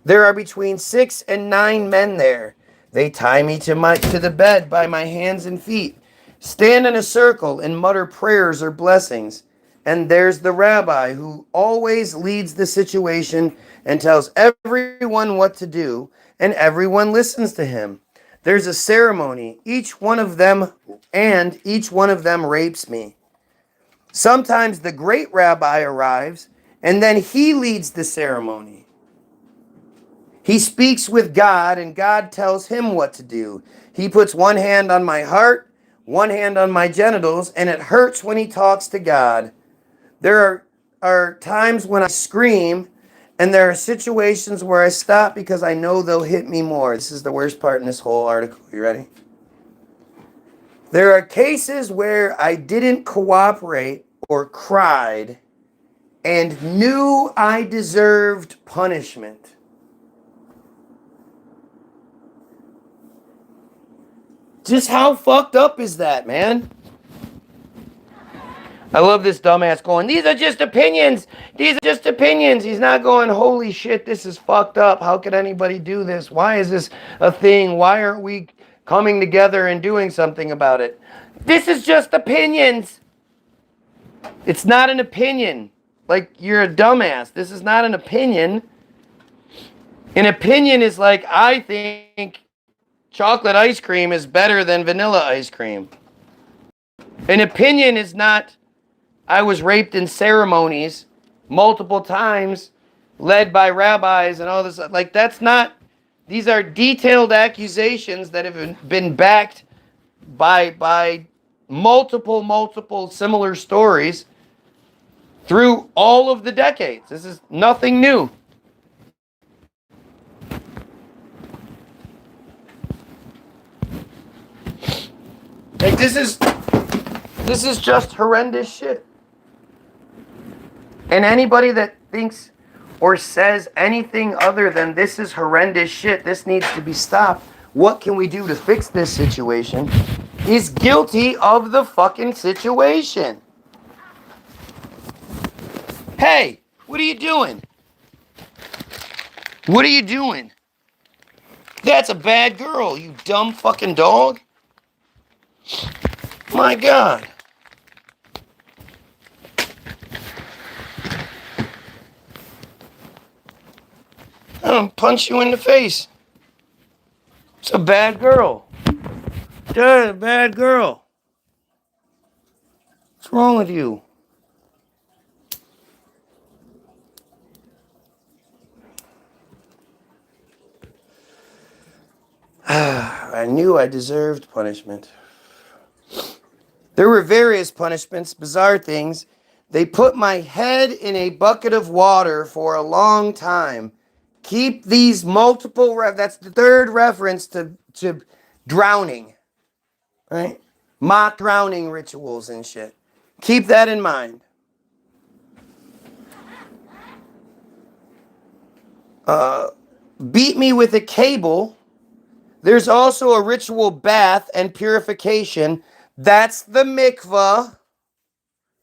There are between 6 and 9 men there. They tie me to the bed by my hands and feet. stand in a circle and mutter prayers or blessings. And there's the rabbi who always leads the situation and tells everyone what to do, and everyone listens to him. There's a ceremony, each one of them rapes me. Sometimes the great rabbi arrives, and then he leads the ceremony. He speaks with God, and God tells him what to do. He puts one hand on my heart, one hand on my genitals, and it hurts when he talks to God. There are times when I scream, and there are situations where I stop because I know they'll hit me more. This is the worst part in this whole article. You ready? There are cases where I didn't cooperate or cried and knew I deserved punishment. Just how fucked up is that, man? I love this dumbass going, these are just opinions. These are just opinions. He's not going, holy shit, this is fucked up. How could anybody do this? Why is this a thing? Why aren't we coming together and doing something about it? This is just opinions. It's not an opinion. Like, you're a dumbass. This is not an opinion. An opinion is like, I think chocolate ice cream is better than vanilla ice cream. An opinion is not, I was raped in ceremonies multiple times, led by rabbis and all this. Like, that's not, these are detailed accusations that have been backed by multiple similar stories through all of the decades. This is nothing new. Like, this is just horrendous shit. And anybody that thinks or says anything other than this is horrendous shit, this needs to be stopped, what can we do to fix this situation, is guilty of the fucking situation. Hey, what are you doing? What are you doing? That's a bad girl, you dumb fucking dog. My God. I'm gonna punch you in the face. It's a bad girl. That's a bad girl. What's wrong with you? I knew I deserved punishment. There were various punishments, bizarre things. They put my head in a bucket of water for a long time. Keep these multiple, that's the third reference to drowning, right? Mock drowning rituals and shit. Keep that in mind. Beat me with a cable. There's also a ritual bath and purification. That's the mikvah.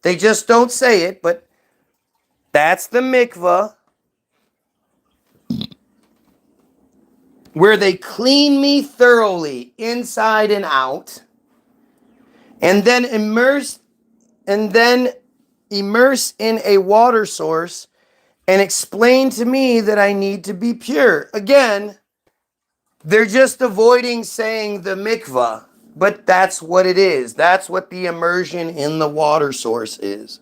They just don't say it, but that's the mikvah. Where they clean me thoroughly, inside and out, and then immerse in a water source and explain to me that I need to be pure. Again, they're just avoiding saying the mikvah, but that's what it is. That's what the immersion in the water source is.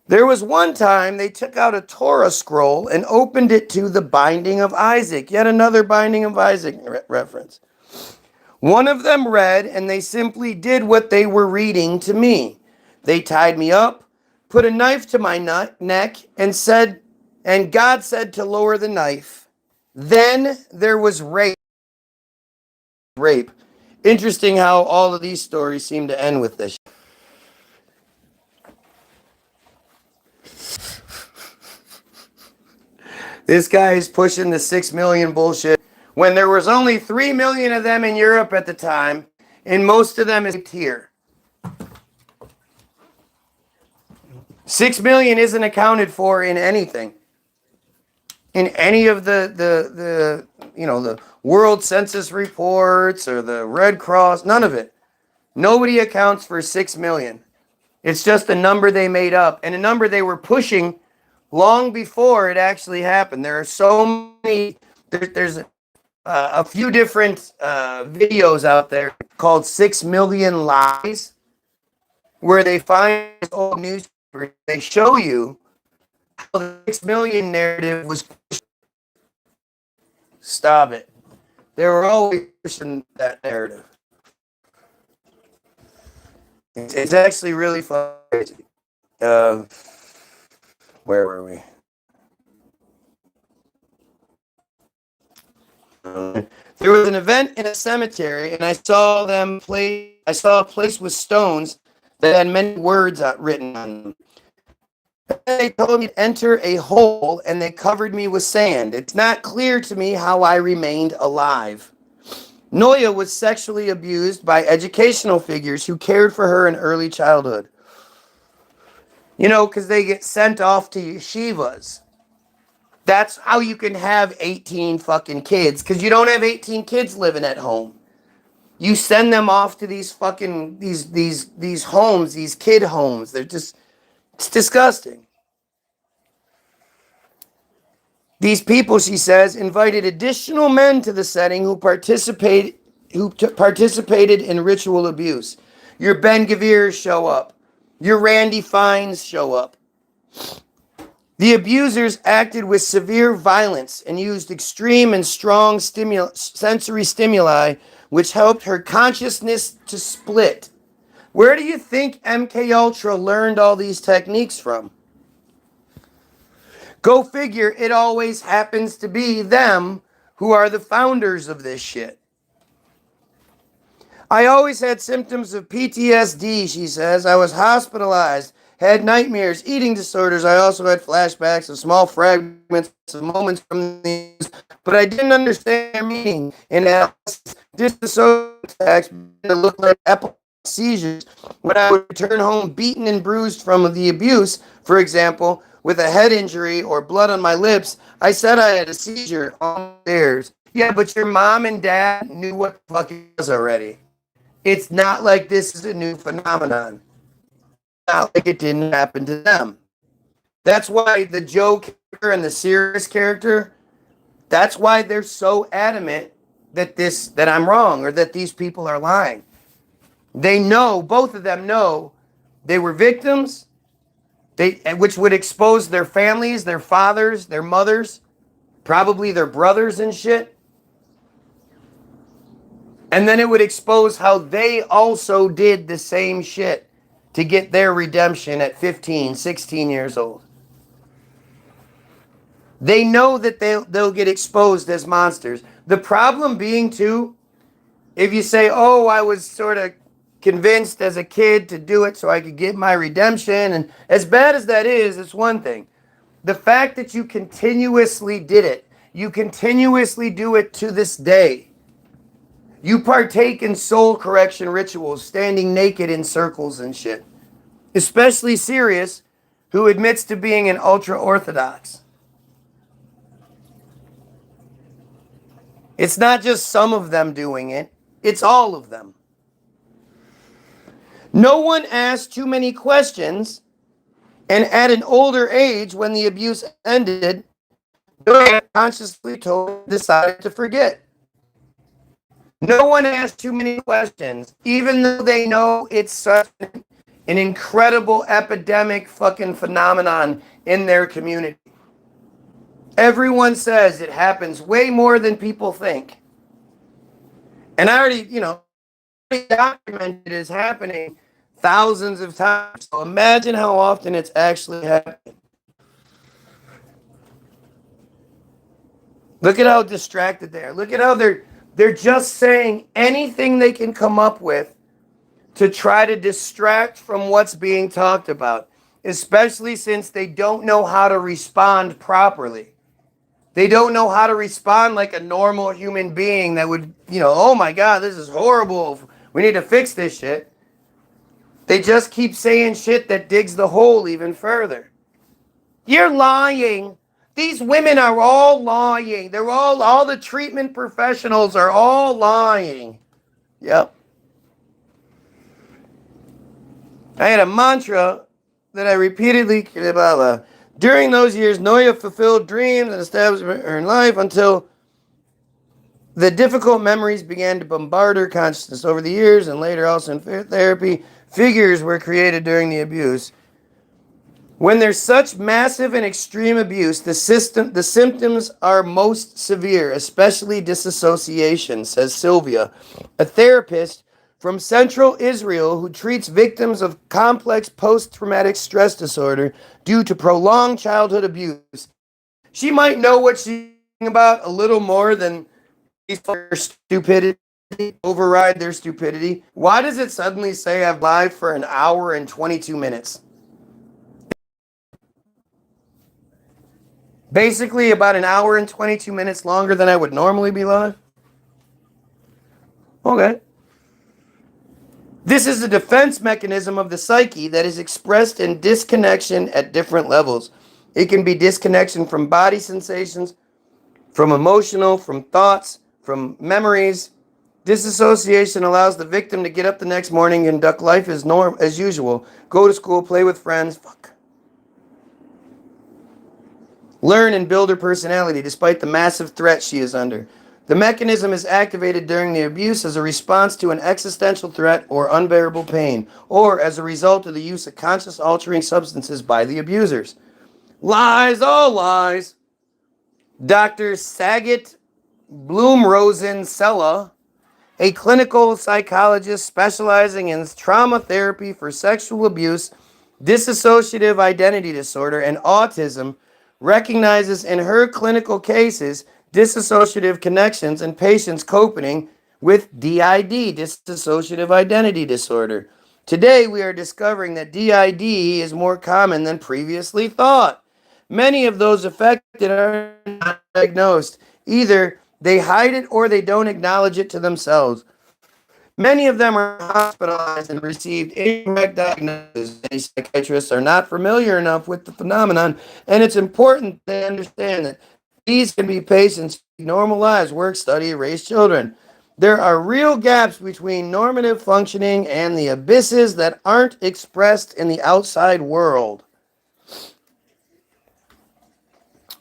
There was one time they took out a Torah scroll and opened it to the binding of Isaac. Yet another binding of Isaac reference. One of them read, and they simply did what they were reading to me. They tied me up, put a knife to my neck, and God said to lower the knife. Then there was rape. Interesting how all of these stories seem to end with this. This guy is pushing the 6 million bullshit when there was only 3 million of them in Europe at the time, and most of them is here. 6 million isn't accounted for in anything. In any of the the World Census reports or the Red Cross, none of it. Nobody accounts for 6 million. It's just a number they made up, and a number they were pushing long before it actually happened. There are so many, there's a few different videos out there called 6 Million Lies, where they find old newspapers. They show you how the 6 million narrative was pushed. Stop it. They were always pushing that narrative. It's actually really fun. Where were we? There was an event in a cemetery, and I saw a place with stones that had many words written on them. They told me to enter a hole, and they covered me with sand. It's not clear to me how I remained alive. Noya was sexually abused by educational figures who cared for her in early childhood. Because they get sent off to yeshivas. That's how you can have 18 fucking kids, because you don't have 18 kids living at home. You send them off to these fucking, these homes, these kid homes. It's disgusting. These people, she says, invited additional men to the setting who participated in ritual abuse. Your Ben Gavirs show up. Your Randy Fines show up. The abusers acted with severe violence and used extreme and strong sensory stimuli, which helped her consciousness to split. Where do you think MK Ultra learned all these techniques from? Go figure, it always happens to be them who are the founders of this shit. I always had symptoms of PTSD, she says. I was hospitalized, had nightmares, eating disorders. I also had flashbacks of small fragments of moments from these, but I didn't understand their meaning. In dissociative attacks looked like epileptic seizures. When I would return home beaten and bruised from the abuse, for example, with a head injury or blood on my lips, I said I had a seizure on the stairs. Yeah, but your mom and dad knew what the fuck it was already. It's not like this is a new phenomenon. It's not like it didn't happen to them. That's why the Joe character and the Sirius character, that's why they're so adamant that I'm wrong or that these people are lying. They know, both of them know, they were victims, which would expose their families, their fathers, their mothers, probably their brothers and shit. And then it would expose how they also did the same shit to get their redemption at 15, 16 years old. They know that they'll get exposed as monsters. The problem being, too, if you say, oh, I was sort of convinced as a kid to do it so I could get my redemption, and as bad as that is, it's one thing. The fact that you continuously did it, you continuously do it to this day. You partake in soul correction rituals, standing naked in circles and shit. Especially Sirius, who admits to being an ultra-Orthodox. It's not just some of them doing it, it's all of them. No one asked too many questions, and at an older age, when the abuse ended, no consciously decided to forget. No one asked too many questions, even though they know it's such an incredible epidemic fucking phenomenon in their community. Everyone says it happens way more than people think. And I already, documented it as happening thousands of times. So imagine how often it's actually happening. Look at how distracted they are. Look at how they're just saying anything they can come up with to try to distract from what's being talked about, especially since they don't know how to respond properly. They don't know how to respond like a normal human being that would, oh my God, this is horrible. We need to fix this shit. They just keep saying shit that digs the hole even further. You're lying. These women are all lying. They're all the treatment professionals are all lying. Yep. I had a mantra that I repeatedly during those years. Noya fulfilled dreams and established her life until the difficult memories began to bombard her consciousness. Over the years and later also in therapy, figures were created during the abuse. When there's such massive and extreme abuse, the symptoms are most severe, especially disassociation, says Sylvia, a therapist from Central Israel who treats victims of complex post-traumatic stress disorder due to prolonged childhood abuse. She might know what she's talking about a little more than their stupidity, override their stupidity. Why does it suddenly say I've live for an hour and 22 minutes? Basically about an hour and 22 minutes longer than I would normally be live. Okay. This is a defense mechanism of the psyche that is expressed in disconnection at different levels. It can be disconnection from body sensations, from emotional, from thoughts, from memories. Disassociation allows the victim to get up the next morning and conduct life as usual. Go to school, play with friends, learn and build her personality despite the massive threat she is under. The mechanism is activated during the abuse as a response to an existential threat or unbearable pain, or as a result of the use of conscious altering substances by the abusers. Lies, all lies. Dr. Saget Bloom-Rosen-Sella, a clinical psychologist specializing in trauma therapy for sexual abuse, dissociative identity disorder, and autism, recognizes in her clinical cases dissociative connections in patients coping with DID, dissociative identity disorder. Today, we are discovering that DID is more common than previously thought. Many of those affected are not diagnosed. Either they hide it or they don't acknowledge it to themselves. Many of them are hospitalized and received incorrect diagnoses. Many psychiatrists are not familiar enough with the phenomenon, and it's important to understand that these can be patients who lead normal lives, work, study, raise children. There are real gaps between normative functioning and the abysses that aren't expressed in the outside world.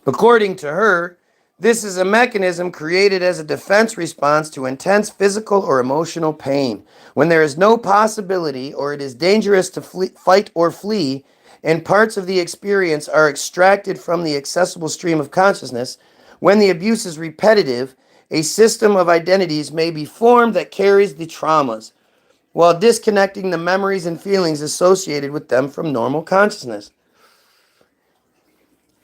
According to her, this is a mechanism created as a defense response to intense physical or emotional pain. When there is no possibility or it is dangerous to fight or flee, and parts of the experience are extracted from the accessible stream of consciousness, when the abuse is repetitive, a system of identities may be formed that carries the traumas, while disconnecting the memories and feelings associated with them from normal consciousness.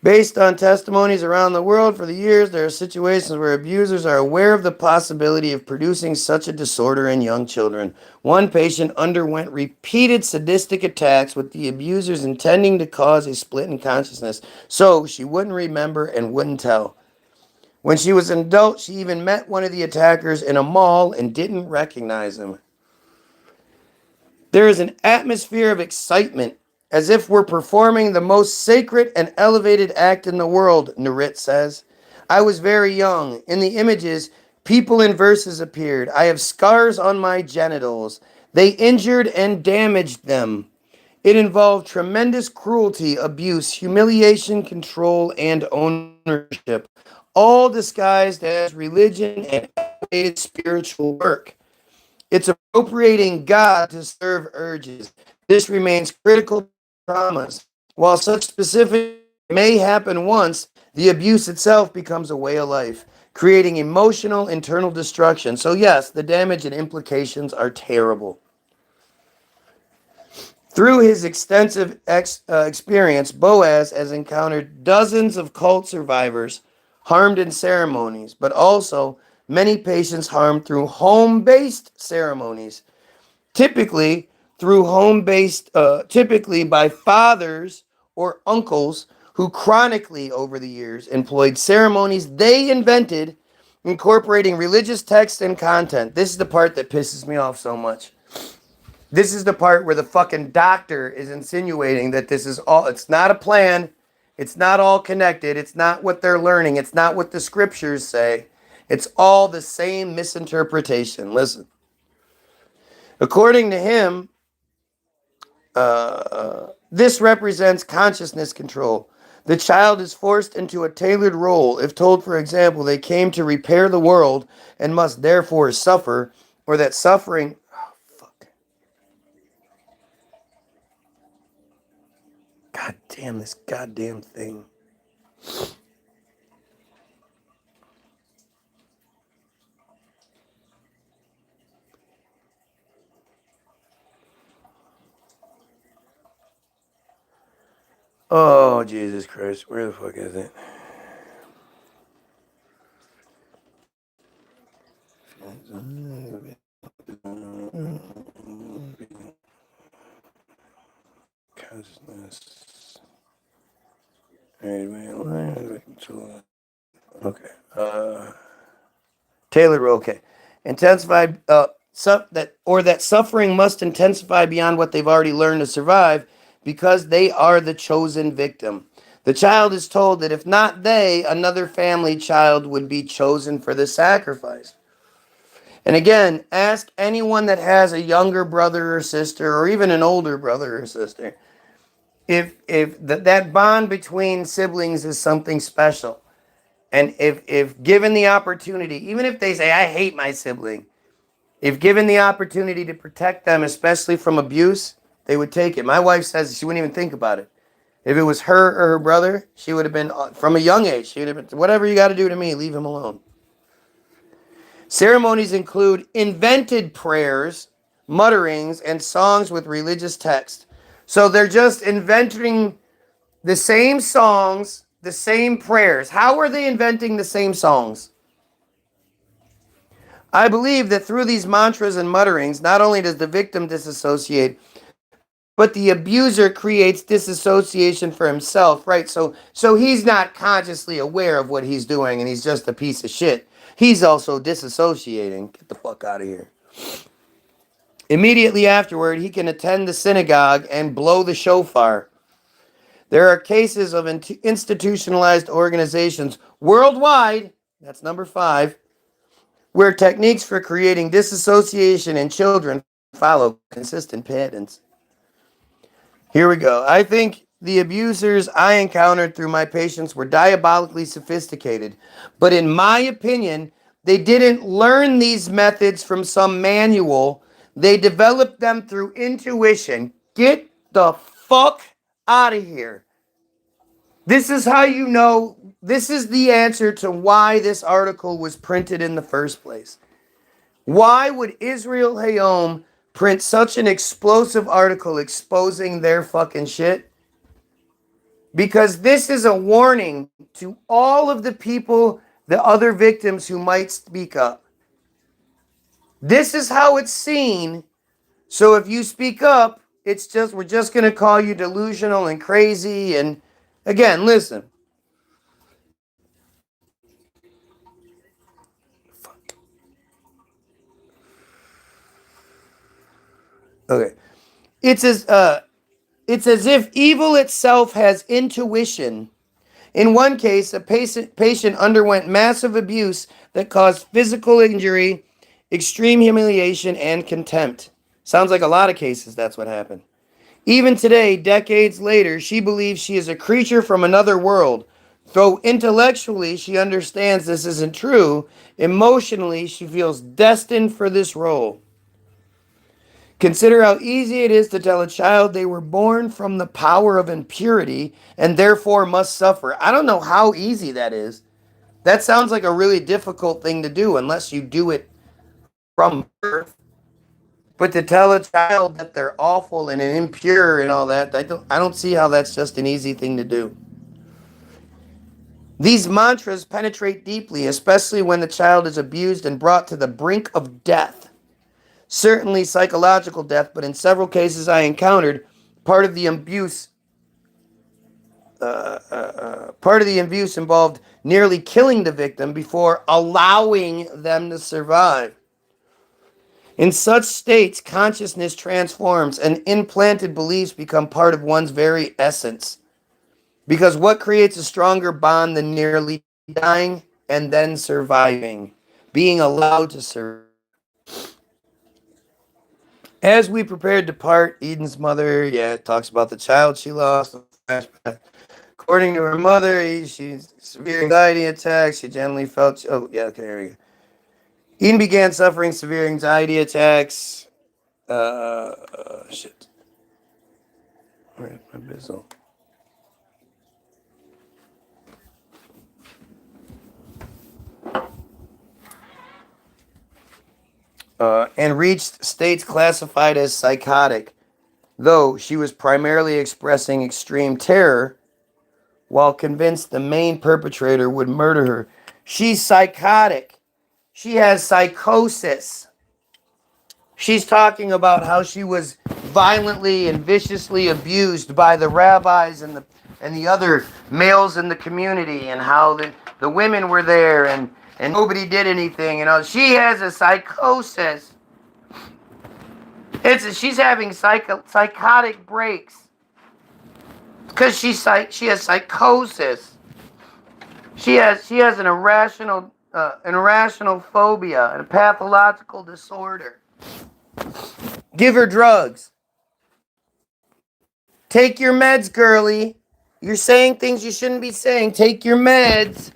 Based on testimonies around the world for the years, there are situations where abusers are aware of the possibility of producing such a disorder in young children. One patient underwent repeated sadistic attacks with the abusers intending to cause a split in consciousness, so she wouldn't remember and wouldn't tell. When she was an adult, she even met one of the attackers in a mall and didn't recognize him. There is an atmosphere of excitement, as if we're performing the most sacred and elevated act in the world, Nurit says. I was very young. In the images, people in verses appeared. I have scars on my genitals. They injured and damaged them. It involved tremendous cruelty, abuse, humiliation, control, and ownership, all disguised as religion and elevated spiritual work. It's appropriating God to serve urges. This remains critical to traumas. While such specific may happen once, the abuse itself becomes a way of life, creating emotional internal destruction. So yes, the damage and implications are terrible. Through his extensive experience, Boaz has encountered dozens of cult survivors harmed in ceremonies, but also many patients harmed through home-based ceremonies, typically by fathers or uncles who chronically over the years employed ceremonies they invented, incorporating religious text and content. This is the part that pisses me off so much. This is the part where the fucking doctor is insinuating that this is all, it's not a plan, It's not all connected. It's not what they're learning. It's not what the scriptures say. It's all the same misinterpretation. Listen. According to him, this represents consciousness control. The child is forced into a tailored role if told, for example, they came to repair the world and must therefore suffer, or that suffering... Oh, fuck. God damn this goddamn thing. Oh, Jesus Christ. Where the fuck is it? Consciousness. Okay. Taylor, okay. Intensified, that suffering must intensify beyond what they've already learned to survive because they are the chosen victim. The child is told that if not they, another family child would be chosen for the sacrifice. And again, ask anyone that has a younger brother or sister, or even an older brother or sister, if that bond between siblings is something special. And if given the opportunity, even if they say, I hate my sibling, if given the opportunity to protect them, especially from abuse, they would take it. My wife says she wouldn't even think about it. If it was her or her brother, she would have been, from a young age, she would have been, whatever you got to do to me, leave him alone. Ceremonies include invented prayers, mutterings, and songs with religious text. So they're just inventing the same songs, the same prayers. How are they inventing the same songs? I believe that through these mantras and mutterings, not only does the victim disassociate, but the abuser creates disassociation for himself, right? So he's not consciously aware of what he's doing, and he's just a piece of shit. He's also disassociating. Get the fuck out of here. Immediately afterward, he can attend the synagogue and blow the shofar. There are cases of institutionalized organizations worldwide, that's number 5, where techniques for creating disassociation in children follow consistent patterns. Here we go. I think the abusers I encountered through my patients were diabolically sophisticated, but in my opinion, they didn't learn these methods from some manual. They developed them through intuition. Get the fuck out of here. This is how you know, this is the answer to why this article was printed in the first place. Why would Israel Hayom print such an explosive article exposing their fucking shit? Because this is a warning to all of the people, the other victims who might speak up. This is how it's seen. So if you speak up, we're just going to call you delusional and crazy. And again, listen. Okay. It's as if evil itself has intuition. In one case, a patient underwent massive abuse that caused physical injury, extreme humiliation, and contempt. Sounds like a lot of cases that's what happened. Even today, decades later, she believes she is a creature from another world. Though intellectually she understands this isn't true, emotionally she feels destined for this role. Consider how easy it is to tell a child they were born from the power of impurity and therefore must suffer. I don't know how easy that is. That sounds like a really difficult thing to do unless you do it from birth. But to tell a child that they're awful and impure and all that, I don't see how that's just an easy thing to do. These mantras penetrate deeply, especially when the child is abused and brought to the brink of death. Certainly psychological death, but in several cases I encountered, part of the abuse involved nearly killing the victim before allowing them to survive. In such states, consciousness transforms and implanted beliefs become part of one's very essence. Because what creates a stronger bond than nearly dying and then surviving? Being allowed to survive. As we prepared to part, Eden's mother, talks about the child she lost. According to her mother, she's severe anxiety attacks. She generally felt. There we go. Eden began suffering severe anxiety attacks. Shit. Where's my bizzle? And reached states classified as psychotic, though she was primarily expressing extreme terror while convinced the main perpetrator would murder her. She's psychotic. She has psychosis. She's talking about how she was violently and viciously abused by the rabbis and the other males in the community, and how the women were there and nobody did anything. She has a psychosis. She's having psychotic breaks because she has psychosis. She has an irrational phobia and a pathological disorder. Give her drugs. Take your meds, girlie. You're saying things you shouldn't be saying. Take your meds.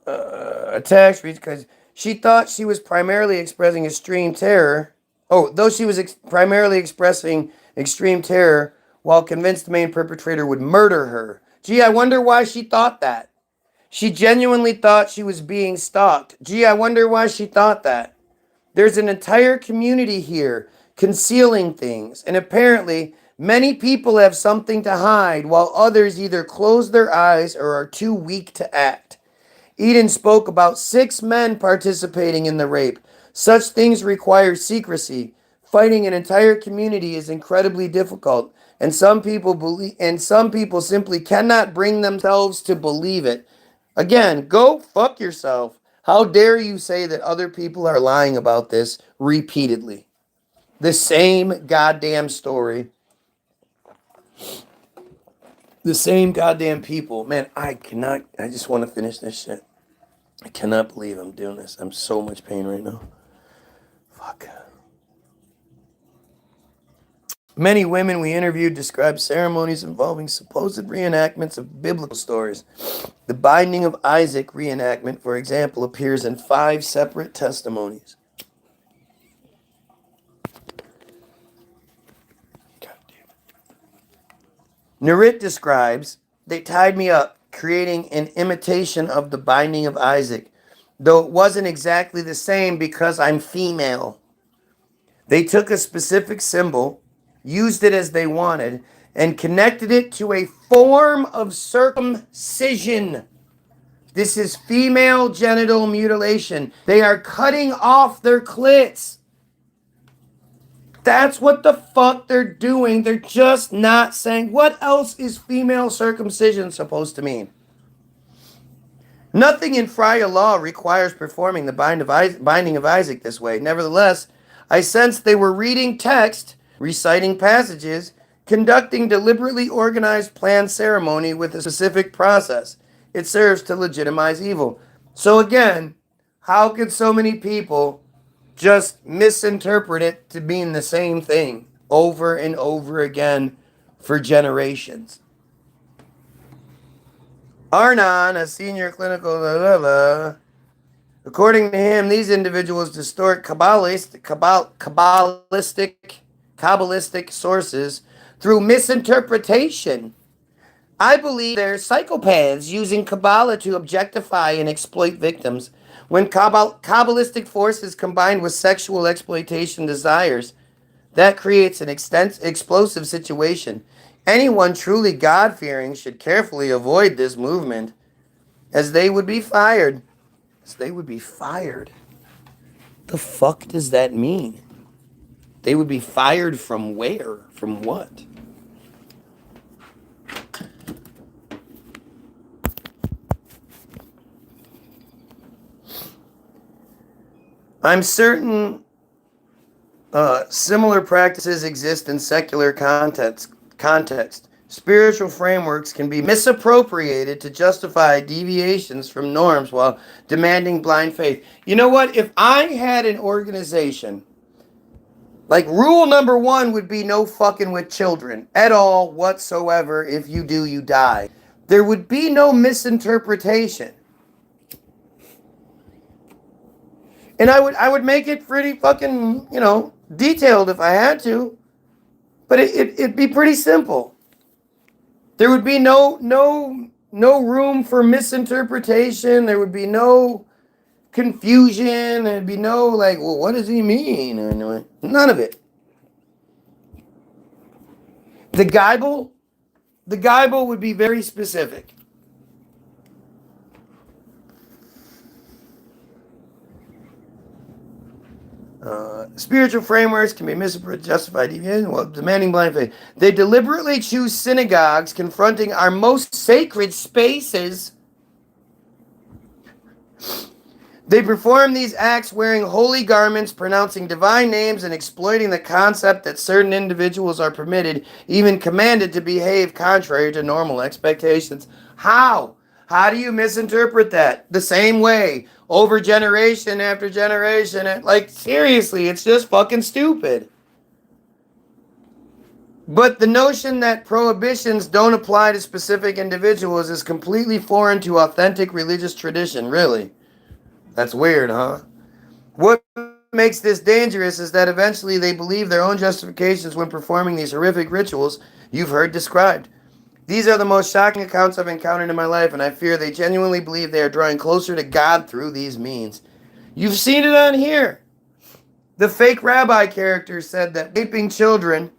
Attacks because she thought she was primarily expressing extreme terror. Though she was primarily expressing extreme terror while convinced the main perpetrator would murder her. Gee, I wonder why she thought that. She genuinely thought she was being stalked. Gee, I wonder why she thought that. There's an entire community here concealing things, and apparently many people have something to hide while others either close their eyes or are too weak to act. Eden spoke about 6 men participating in the rape. Such things require secrecy. Fighting an entire community is incredibly difficult, and some people simply cannot bring themselves to believe it. Again, go fuck yourself. How dare you say that other people are lying about this repeatedly? The same goddamn story. The same goddamn people. Man, I just want to finish this shit. I cannot believe I'm doing this. I'm so much pain right now. Fuck. Many women we interviewed described ceremonies involving supposed reenactments of biblical stories. The Binding of Isaac reenactment, for example, appears in 5 separate testimonies. God damn. Nerit describes, they tied me up, creating an imitation of the Binding of Isaac, though it wasn't exactly the same because I'm female. They took a specific symbol, used it as they wanted, and connected it to a form of circumcision. This is female genital mutilation. They are cutting off their clits. That's what the fuck they're doing. They're just not saying. What else is female circumcision supposed to mean? Nothing in Friar law requires performing the Binding of Isaac this way. Nevertheless, I sensed they were reading text, reciting passages, conducting deliberately organized planned ceremony with a specific process. It serves to legitimize evil. So again, how could so many people just misinterpret it to mean the same thing over and over again for generations? Arnon, a senior clinical according to him, these individuals distort Kabbalistic sources through misinterpretation. I believe they're psychopaths using Kabbalah to objectify and exploit victims. When Kabbalistic forces combined with sexual exploitation desires, that creates an explosive situation. Anyone truly God-fearing should carefully avoid this movement, as they would be fired. The fuck does that mean? They would be fired from where? From what? I'm certain Similar practices exist in secular context. Spiritual frameworks can be misappropriated to justify deviations from norms while demanding blind faith. You know what? If I had an organization, like rule number 1 would be no fucking with children at all whatsoever. If you do, you die. There would be no misinterpretation. And I would make it pretty fucking, detailed if I had to. But it'd be pretty simple. There would be no room for misinterpretation. There would be no confusion. There'd be no like, well, what does he mean? None of it. The Bible would be very specific. Spiritual frameworks can be misinterpreted, justified deviation while demanding blind faith. They deliberately choose synagogues confronting our most sacred spaces. They perform these acts wearing holy garments, pronouncing divine names, and exploiting the concept that certain individuals are permitted, even commanded, to behave contrary to normal expectations. How? How do you misinterpret that? The same way, over generation after generation. Like, seriously, it's just fucking stupid. But the notion that prohibitions don't apply to specific individuals is completely foreign to authentic religious tradition, really. That's weird, huh? What makes this dangerous is that eventually they believe their own justifications when performing these horrific rituals you've heard described. These are the most shocking accounts I've encountered in my life, and I fear they genuinely believe they are drawing closer to God through these means. You've seen it on here. The fake rabbi character said that raping children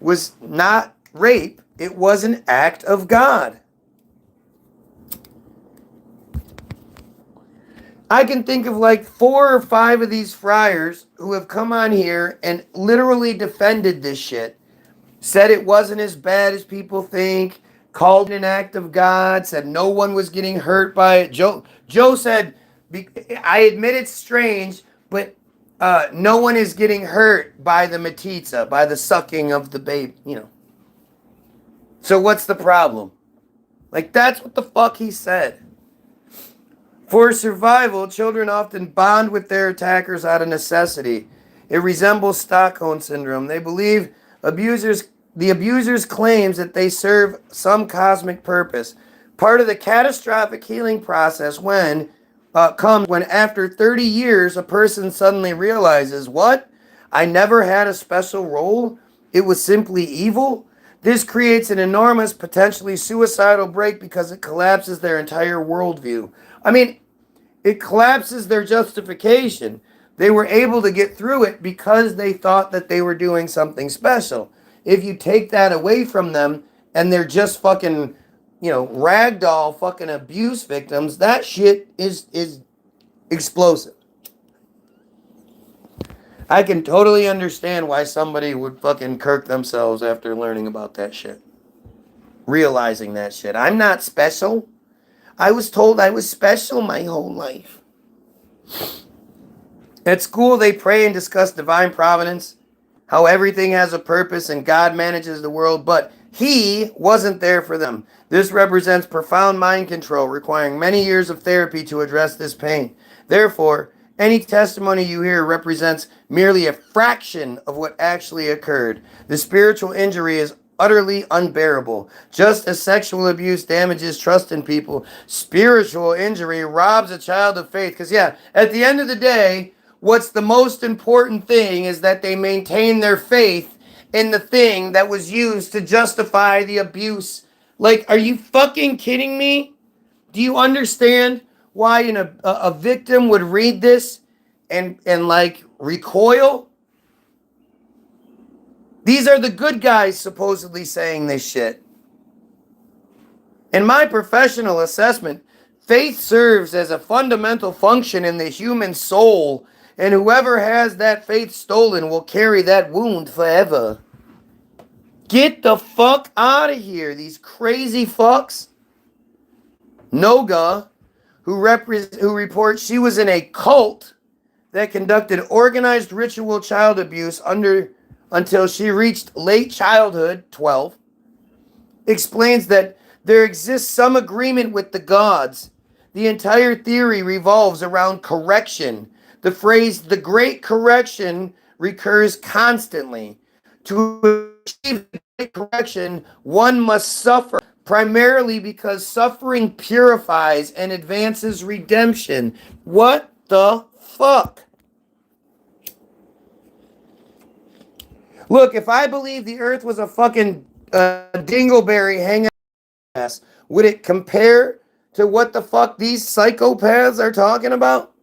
was not rape, it was an act of God. I can think of like 4 or 5 of these friars who have come on here and literally defended this shit. Said it wasn't as bad as people think, called it an act of God, said no one was getting hurt by it. Joe said, I admit it's strange, but no one is getting hurt by the metzitzia, by the sucking of the baby, So what's the problem? Like, that's what the fuck he said. For survival, children often bond with their attackers out of necessity. It resembles Stockholm Syndrome. They believe the abusers claims that they serve some cosmic purpose. Part of the catastrophic healing process comes when after 30 years a person suddenly realizes, what? I never had a special role? It was simply evil? This creates an enormous, potentially suicidal break because it collapses their entire worldview. I mean, it collapses their justification. They were able to get through it because they thought that they were doing something special. If you take that away from them and they're just fucking, ragdoll fucking abuse victims, that shit is explosive. I can totally understand why somebody would fucking kirk themselves after learning about that shit. Realizing that shit. I'm not special. I was told I was special my whole life. At school, they pray and discuss divine providence, how everything has a purpose and God manages the world, but he wasn't there for them. This represents profound mind control, requiring many years of therapy to address this pain. Therefore, any testimony you hear represents merely a fraction of what actually occurred. The spiritual injury is utterly unbearable. Just as sexual abuse damages trust in people, spiritual injury robs a child of faith. Because, at the end of the day, what's the most important thing is that they maintain their faith in the thing that was used to justify the abuse. Like, are you fucking kidding me? Do you understand why a victim would read this and recoil? These are the good guys supposedly saying this shit. In my professional assessment, faith serves as a fundamental function in the human soul, and whoever has that faith stolen will carry that wound forever. Get the fuck out of here, these crazy fucks. Noga, who reports she was in a cult that conducted organized ritual child abuse until she reached late childhood, 12, explains that there exists some agreement with the gods. The entire theory revolves around correction. The phrase "the great correction" recurs constantly. To achieve the great correction, one must suffer, primarily because suffering purifies and advances redemption. What the fuck? Look, if I believe the earth was a fucking dingleberry hanging ass, would it compare to what the fuck these psychopaths are talking about?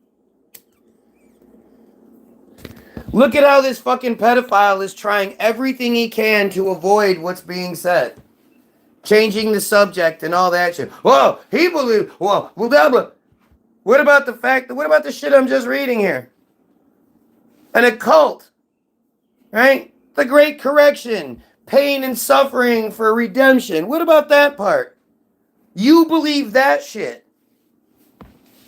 Look at how this fucking pedophile is trying everything he can to avoid what's being said. Changing the subject and all that shit. Well, he believed, well, blah, blah. What about the shit I'm just reading here? An occult, right? The great correction, pain and suffering for redemption. What about that part? You believe that shit.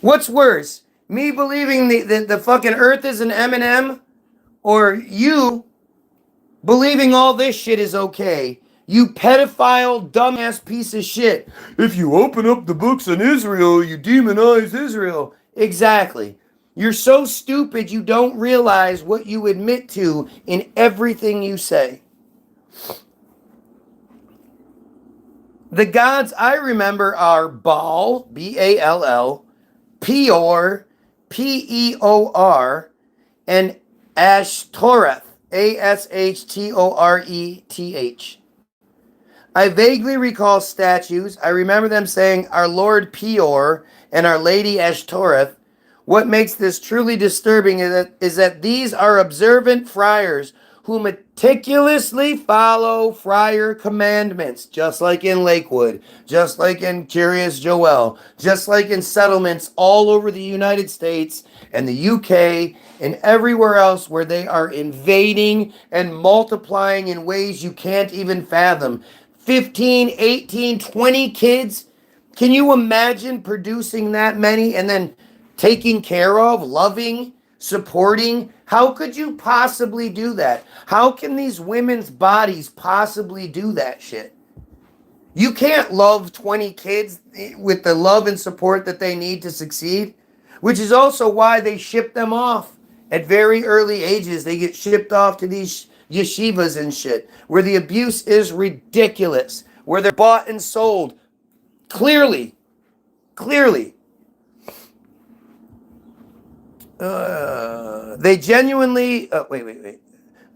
What's worse? Me believing the fucking earth is an M&M, or you believing all this shit is okay? You pedophile, dumbass piece of shit. If you open up the books on Israel, you demonize Israel. Exactly. You're so stupid you don't realize what you admit to in everything you say. The gods I remember are Baal, B-A-L-L, Peor, P-E-O-R, and Ashtoreth, A-S-H-T-O-R-E-T-H. I vaguely recall statues. I remember them saying Our Lord Peor and Our Lady Ashtoreth. What makes this truly disturbing is that these are observant friars who meticulously follow friar commandments, just like in Lakewood, just like in Curious Joel, just like in settlements all over the United States and the UK and everywhere else where they are invading and multiplying in ways you can't even fathom. 15, 18, 20 kids. Can you imagine producing that many and then taking care of, loving, supporting? How could you possibly do that? How can these women's bodies possibly do that shit? You can't love 20 kids with the love and support that they need to succeed, which is also why they ship them off at very early ages. They get shipped off to these yeshivas and shit, where the abuse is ridiculous, where they're bought and sold. Clearly. They genuinely,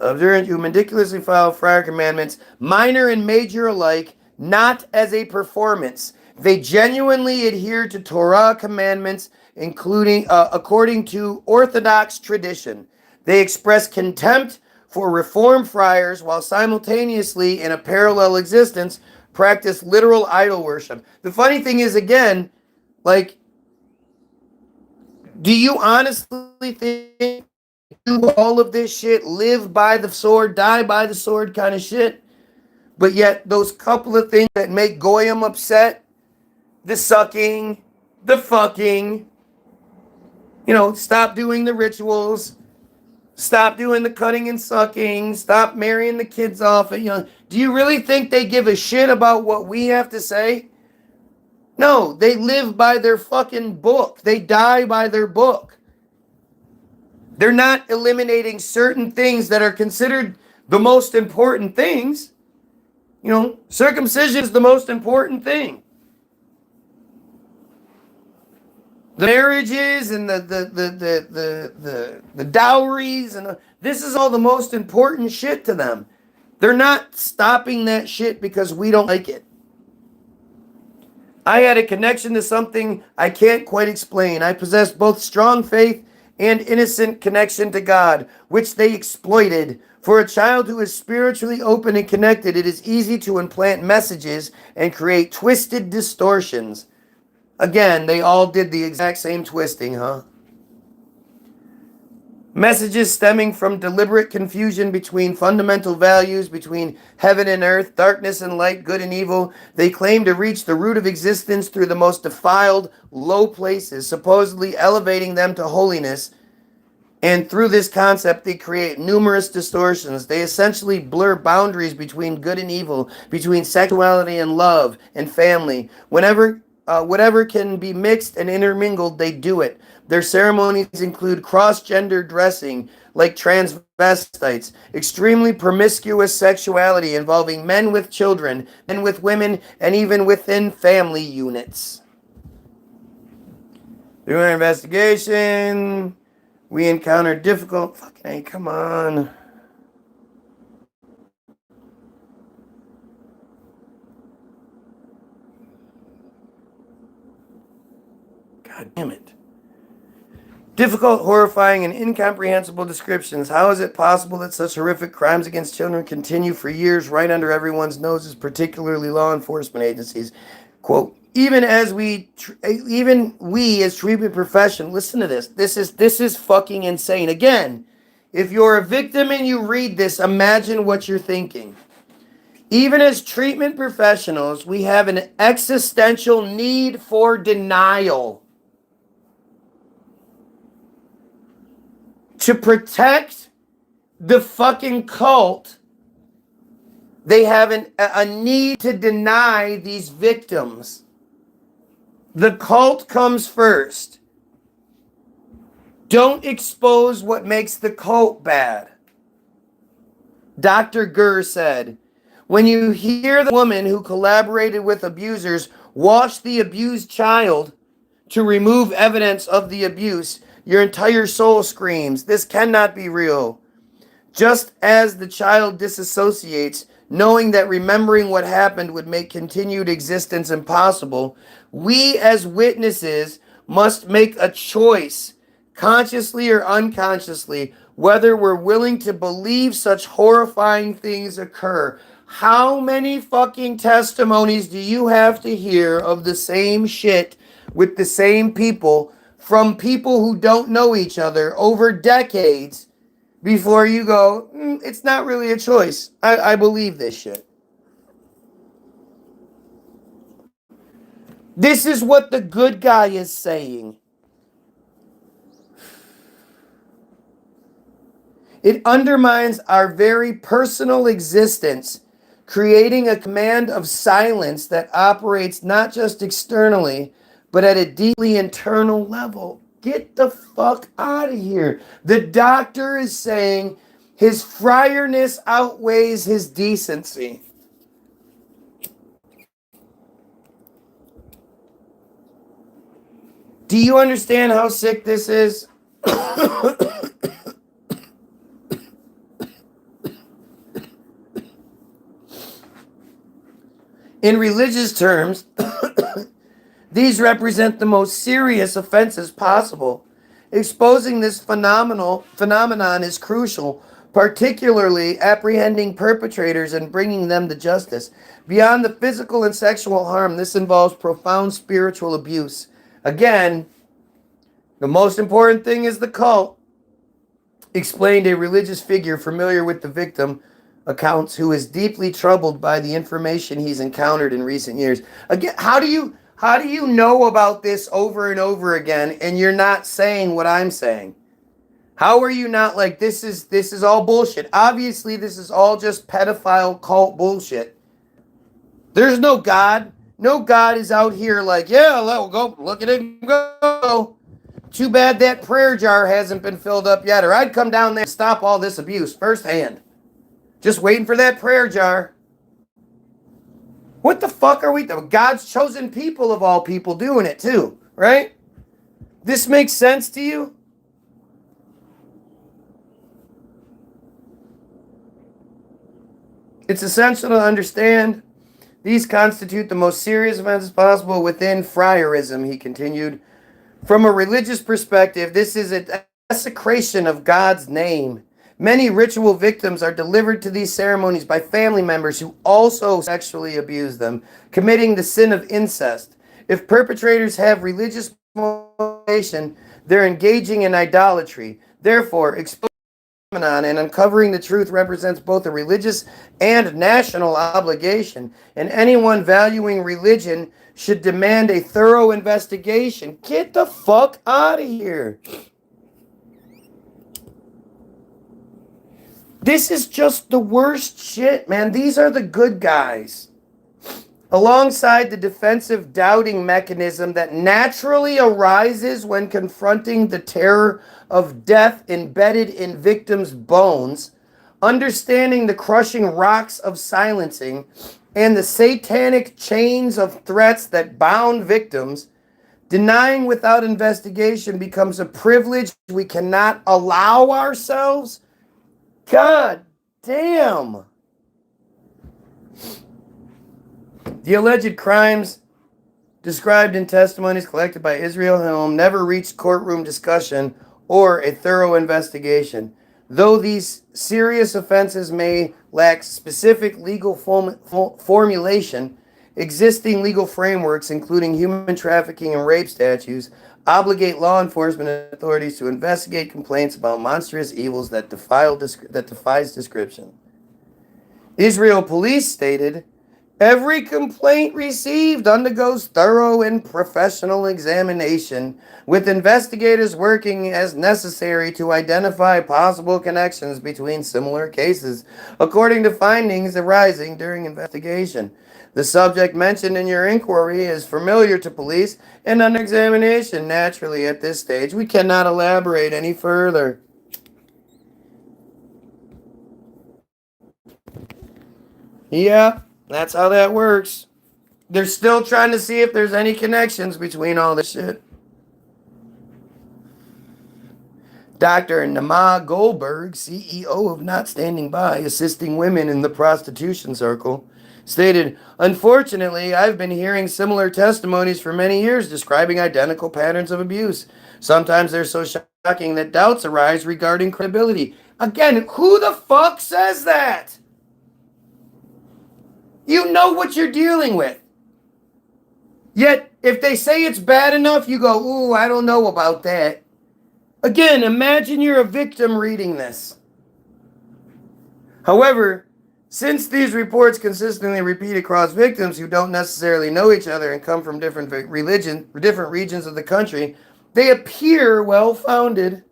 observant who meticulously follow friar commandments, minor and major alike, not as a performance. They genuinely adhere to Torah commandments, including according to Orthodox tradition. They express contempt for Reformed friars while simultaneously, in a parallel existence, practice literal idol worship. The funny thing is, again, like, do you honestly think do all of this shit, live by the sword, die by the sword kind of shit? But yet those couple of things that make Goyim upset, the sucking, the fucking, stop doing the rituals, stop doing the cutting and sucking, stop marrying the kids off. Do you really think they give a shit about what we have to say? No, they live by their fucking book. They die by their book. They're not eliminating certain things that are considered the most important things. Circumcision is the most important thing. The marriages and the dowries and this is all the most important shit to them. They're not stopping that shit because we don't like it. I had a connection to something I can't quite explain. I possessed both strong faith and innocent connection to God, which they exploited. For a child who is spiritually open and connected, it is easy to implant messages and create twisted distortions. Again, they all did the exact same twisting, huh? Messages stemming from deliberate confusion between fundamental values, between heaven and earth, darkness and light, good and evil. They claim to reach the root of existence through the most defiled, low places, supposedly elevating them to holiness. And through this concept, they create numerous distortions. They essentially blur boundaries between good and evil, between sexuality and love and family. Whatever can be mixed and intermingled, they do it. Their ceremonies include cross-gender dressing, like transvestites, extremely promiscuous sexuality involving men with children, men with women, and even within family units. Through our investigation, we encountered difficult... Fucking hey, come on. God damn it. Difficult, horrifying, and incomprehensible descriptions. How is it possible that such horrific crimes against children continue for years right under everyone's noses, particularly law enforcement agencies? Quote, even we as treatment professionals, listen to this. This is fucking insane. Again, if you're a victim and you read this, imagine what you're thinking. Even as treatment professionals, we have an existential need for denial. To protect the fucking cult, they have a need to deny these victims. The cult comes first. Don't expose what makes the cult bad. Dr. Gurr said, when you hear the woman who collaborated with abusers watch the abused child to remove evidence of the abuse, your entire soul screams, this cannot be real. Just as the child disassociates, knowing that remembering what happened would make continued existence impossible, we as witnesses must make a choice, consciously or unconsciously, whether we're willing to believe such horrifying things occur. How many fucking testimonies do you have to hear of the same shit with the same people from people who don't know each other over decades before you go, it's not really a choice. I believe this shit. This is what the good guy is saying. It undermines our very personal existence, creating a command of silence that operates not just externally, but at a deeply internal level. Get the fuck out of here. The doctor is saying his friarness outweighs his decency. Do you understand how sick this is? In religious terms, these represent the most serious offenses possible. Exposing this phenomenon is crucial, particularly apprehending perpetrators and bringing them to justice. Beyond the physical and sexual harm, this involves profound spiritual abuse. Again, the most important thing is the cult, explained a religious figure familiar with the victim accounts who is deeply troubled by the information he's encountered in recent years. Again, how do you know about this over and over again and you're not saying what I'm saying? How are you not like, this is all bullshit? Obviously, this is all just pedophile cult bullshit. There's no God. No God is out here like, yeah, let's go, look at him go. Too bad that prayer jar hasn't been filled up yet, or I'd come down there and stop all this abuse firsthand. Just waiting for that prayer jar. What the fuck are we doing? God's chosen people of all people doing it too, right? This makes sense to you? It's essential to understand these constitute the most serious offenses possible within friarism, he continued. From a religious perspective, this is a desecration of God's name. Many ritual victims are delivered to these ceremonies by family members who also sexually abuse them, committing the sin of incest. If perpetrators have religious motivation, they're engaging in idolatry. Therefore, exposing the phenomenon and uncovering the truth represents both a religious and national obligation, and anyone valuing religion should demand a thorough investigation. Get the fuck out of here. This is just the worst shit, man. These are the good guys. Alongside the defensive doubting mechanism that naturally arises when confronting the terror of death embedded in victims' bones, understanding the crushing rocks of silencing, and the satanic chains of threats that bound victims, denying without investigation becomes a privilege we cannot allow ourselves. God damn. The alleged crimes described in testimonies collected by Israel Helm never reached courtroom discussion or a thorough investigation. Though these serious offenses may lack specific legal formulation, existing legal frameworks, including human trafficking and rape statutes, obligate law enforcement authorities to investigate complaints about monstrous evils that defies description. Israel police stated, every complaint received undergoes thorough and professional examination, with investigators working as necessary to identify possible connections between similar cases, according to findings arising during investigation. The subject mentioned in your inquiry is familiar to police and under examination. Naturally, at this stage, we cannot elaborate any further. Yeah, that's how that works. They're still trying to see if there's any connections between all this shit. Dr. Nama Goldberg, CEO of Not Standing By, assisting women in the prostitution circle, stated, unfortunately, I've been hearing similar testimonies for many years describing identical patterns of abuse. Sometimes they're so shocking that doubts arise regarding credibility. Again, who the fuck says that? You know what you're dealing with. Yet, if they say it's bad enough, you go, ooh, I don't know about that. Again, imagine you're a victim reading this. However, since these reports consistently repeat across victims who don't necessarily know each other and come from different regions of the country, they appear well-founded.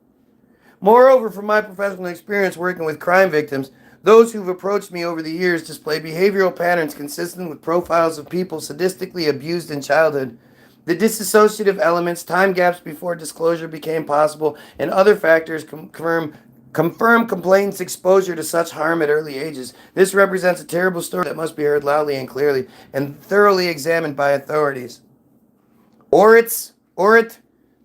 Moreover, from my professional experience working with crime victims, those who've approached me over the years display behavioral patterns consistent with profiles of people sadistically abused in childhood. The dissociative elements, time gaps before disclosure became possible, and other factors confirm complainants' exposure to such harm at early ages. This represents a terrible story that must be heard loudly and clearly and thoroughly examined by authorities. Orit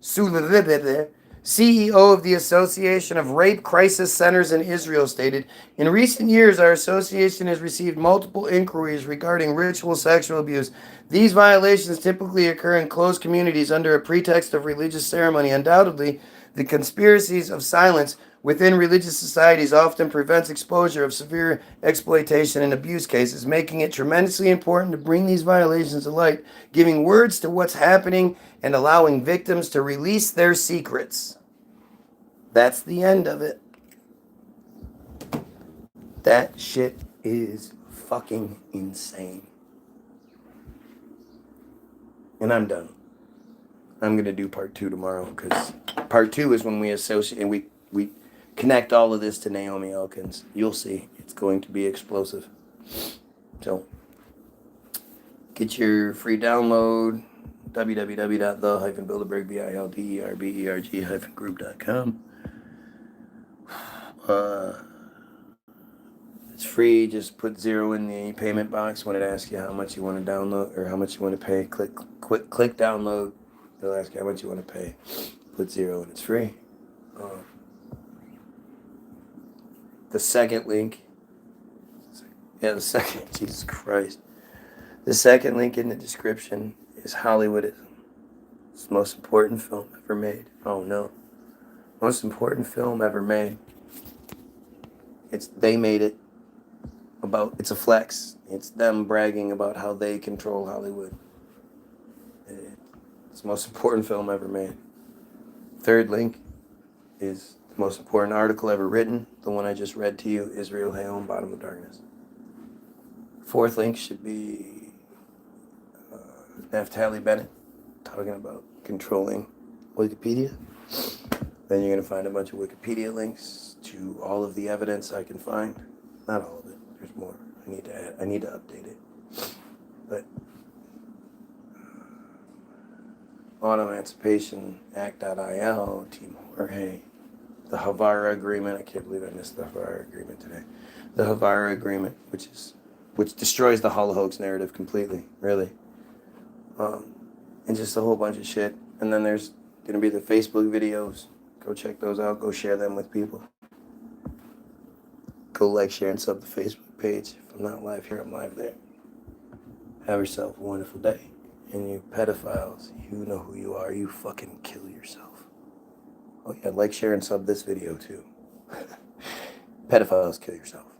Sulivibide, CEO of the Association of Rape Crisis Centers in Israel, stated, in recent years, our association has received multiple inquiries regarding ritual sexual abuse. These violations typically occur in closed communities under a pretext of religious ceremony. Undoubtedly, the conspiracies of silence within religious societies often prevents exposure of severe exploitation and abuse cases, making it tremendously important to bring these violations to light, giving words to what's happening, and allowing victims to release their secrets. That's the end of it. That shit is fucking insane. And I'm done. I'm going to do part 2 tomorrow, because part 2 is when we associate and we connect all of this to Naomi Elkins. You'll see. It's going to be explosive. So, get your free download, www.the-bilderberg-group.com. It's free. Just put 0 in the payment box when it asks you how much you want to download or how much you want to pay. Click download. It'll ask you how much you want to pay. Put 0 and it's free. The second link. Jesus Christ. The second link in the description is Hollywoodism. It's the most important film ever made. Oh no. Most important film ever made. They made it it's a flex. It's them bragging about how they control Hollywood. It's the most important film ever made. Third link is the most important article ever written. The one I just read to you, Israel Hayom, Bottom of Darkness. Fourth link should be Naftali Bennett talking about controlling Wikipedia. Then you're going to find a bunch of Wikipedia links to all of the evidence I can find. Not all of it. There's more. I need to add. I need to update it. But Auto Emancipation Act.il, Team Jorge, the Havara Agreement. I can't believe I missed the Havara Agreement today. The Havara Agreement, which destroys the Holocaust narrative completely, really. And just a whole bunch of shit. And then there's going to be the Facebook videos. Go check those out. Go share them with people. Go like, share, and sub the Facebook page. If I'm not live here, I'm live there. Have yourself a wonderful day. And you pedophiles, you know who you are. You fucking kill yourself. Oh yeah, like, share, and sub this video too. Pedophiles, kill yourself.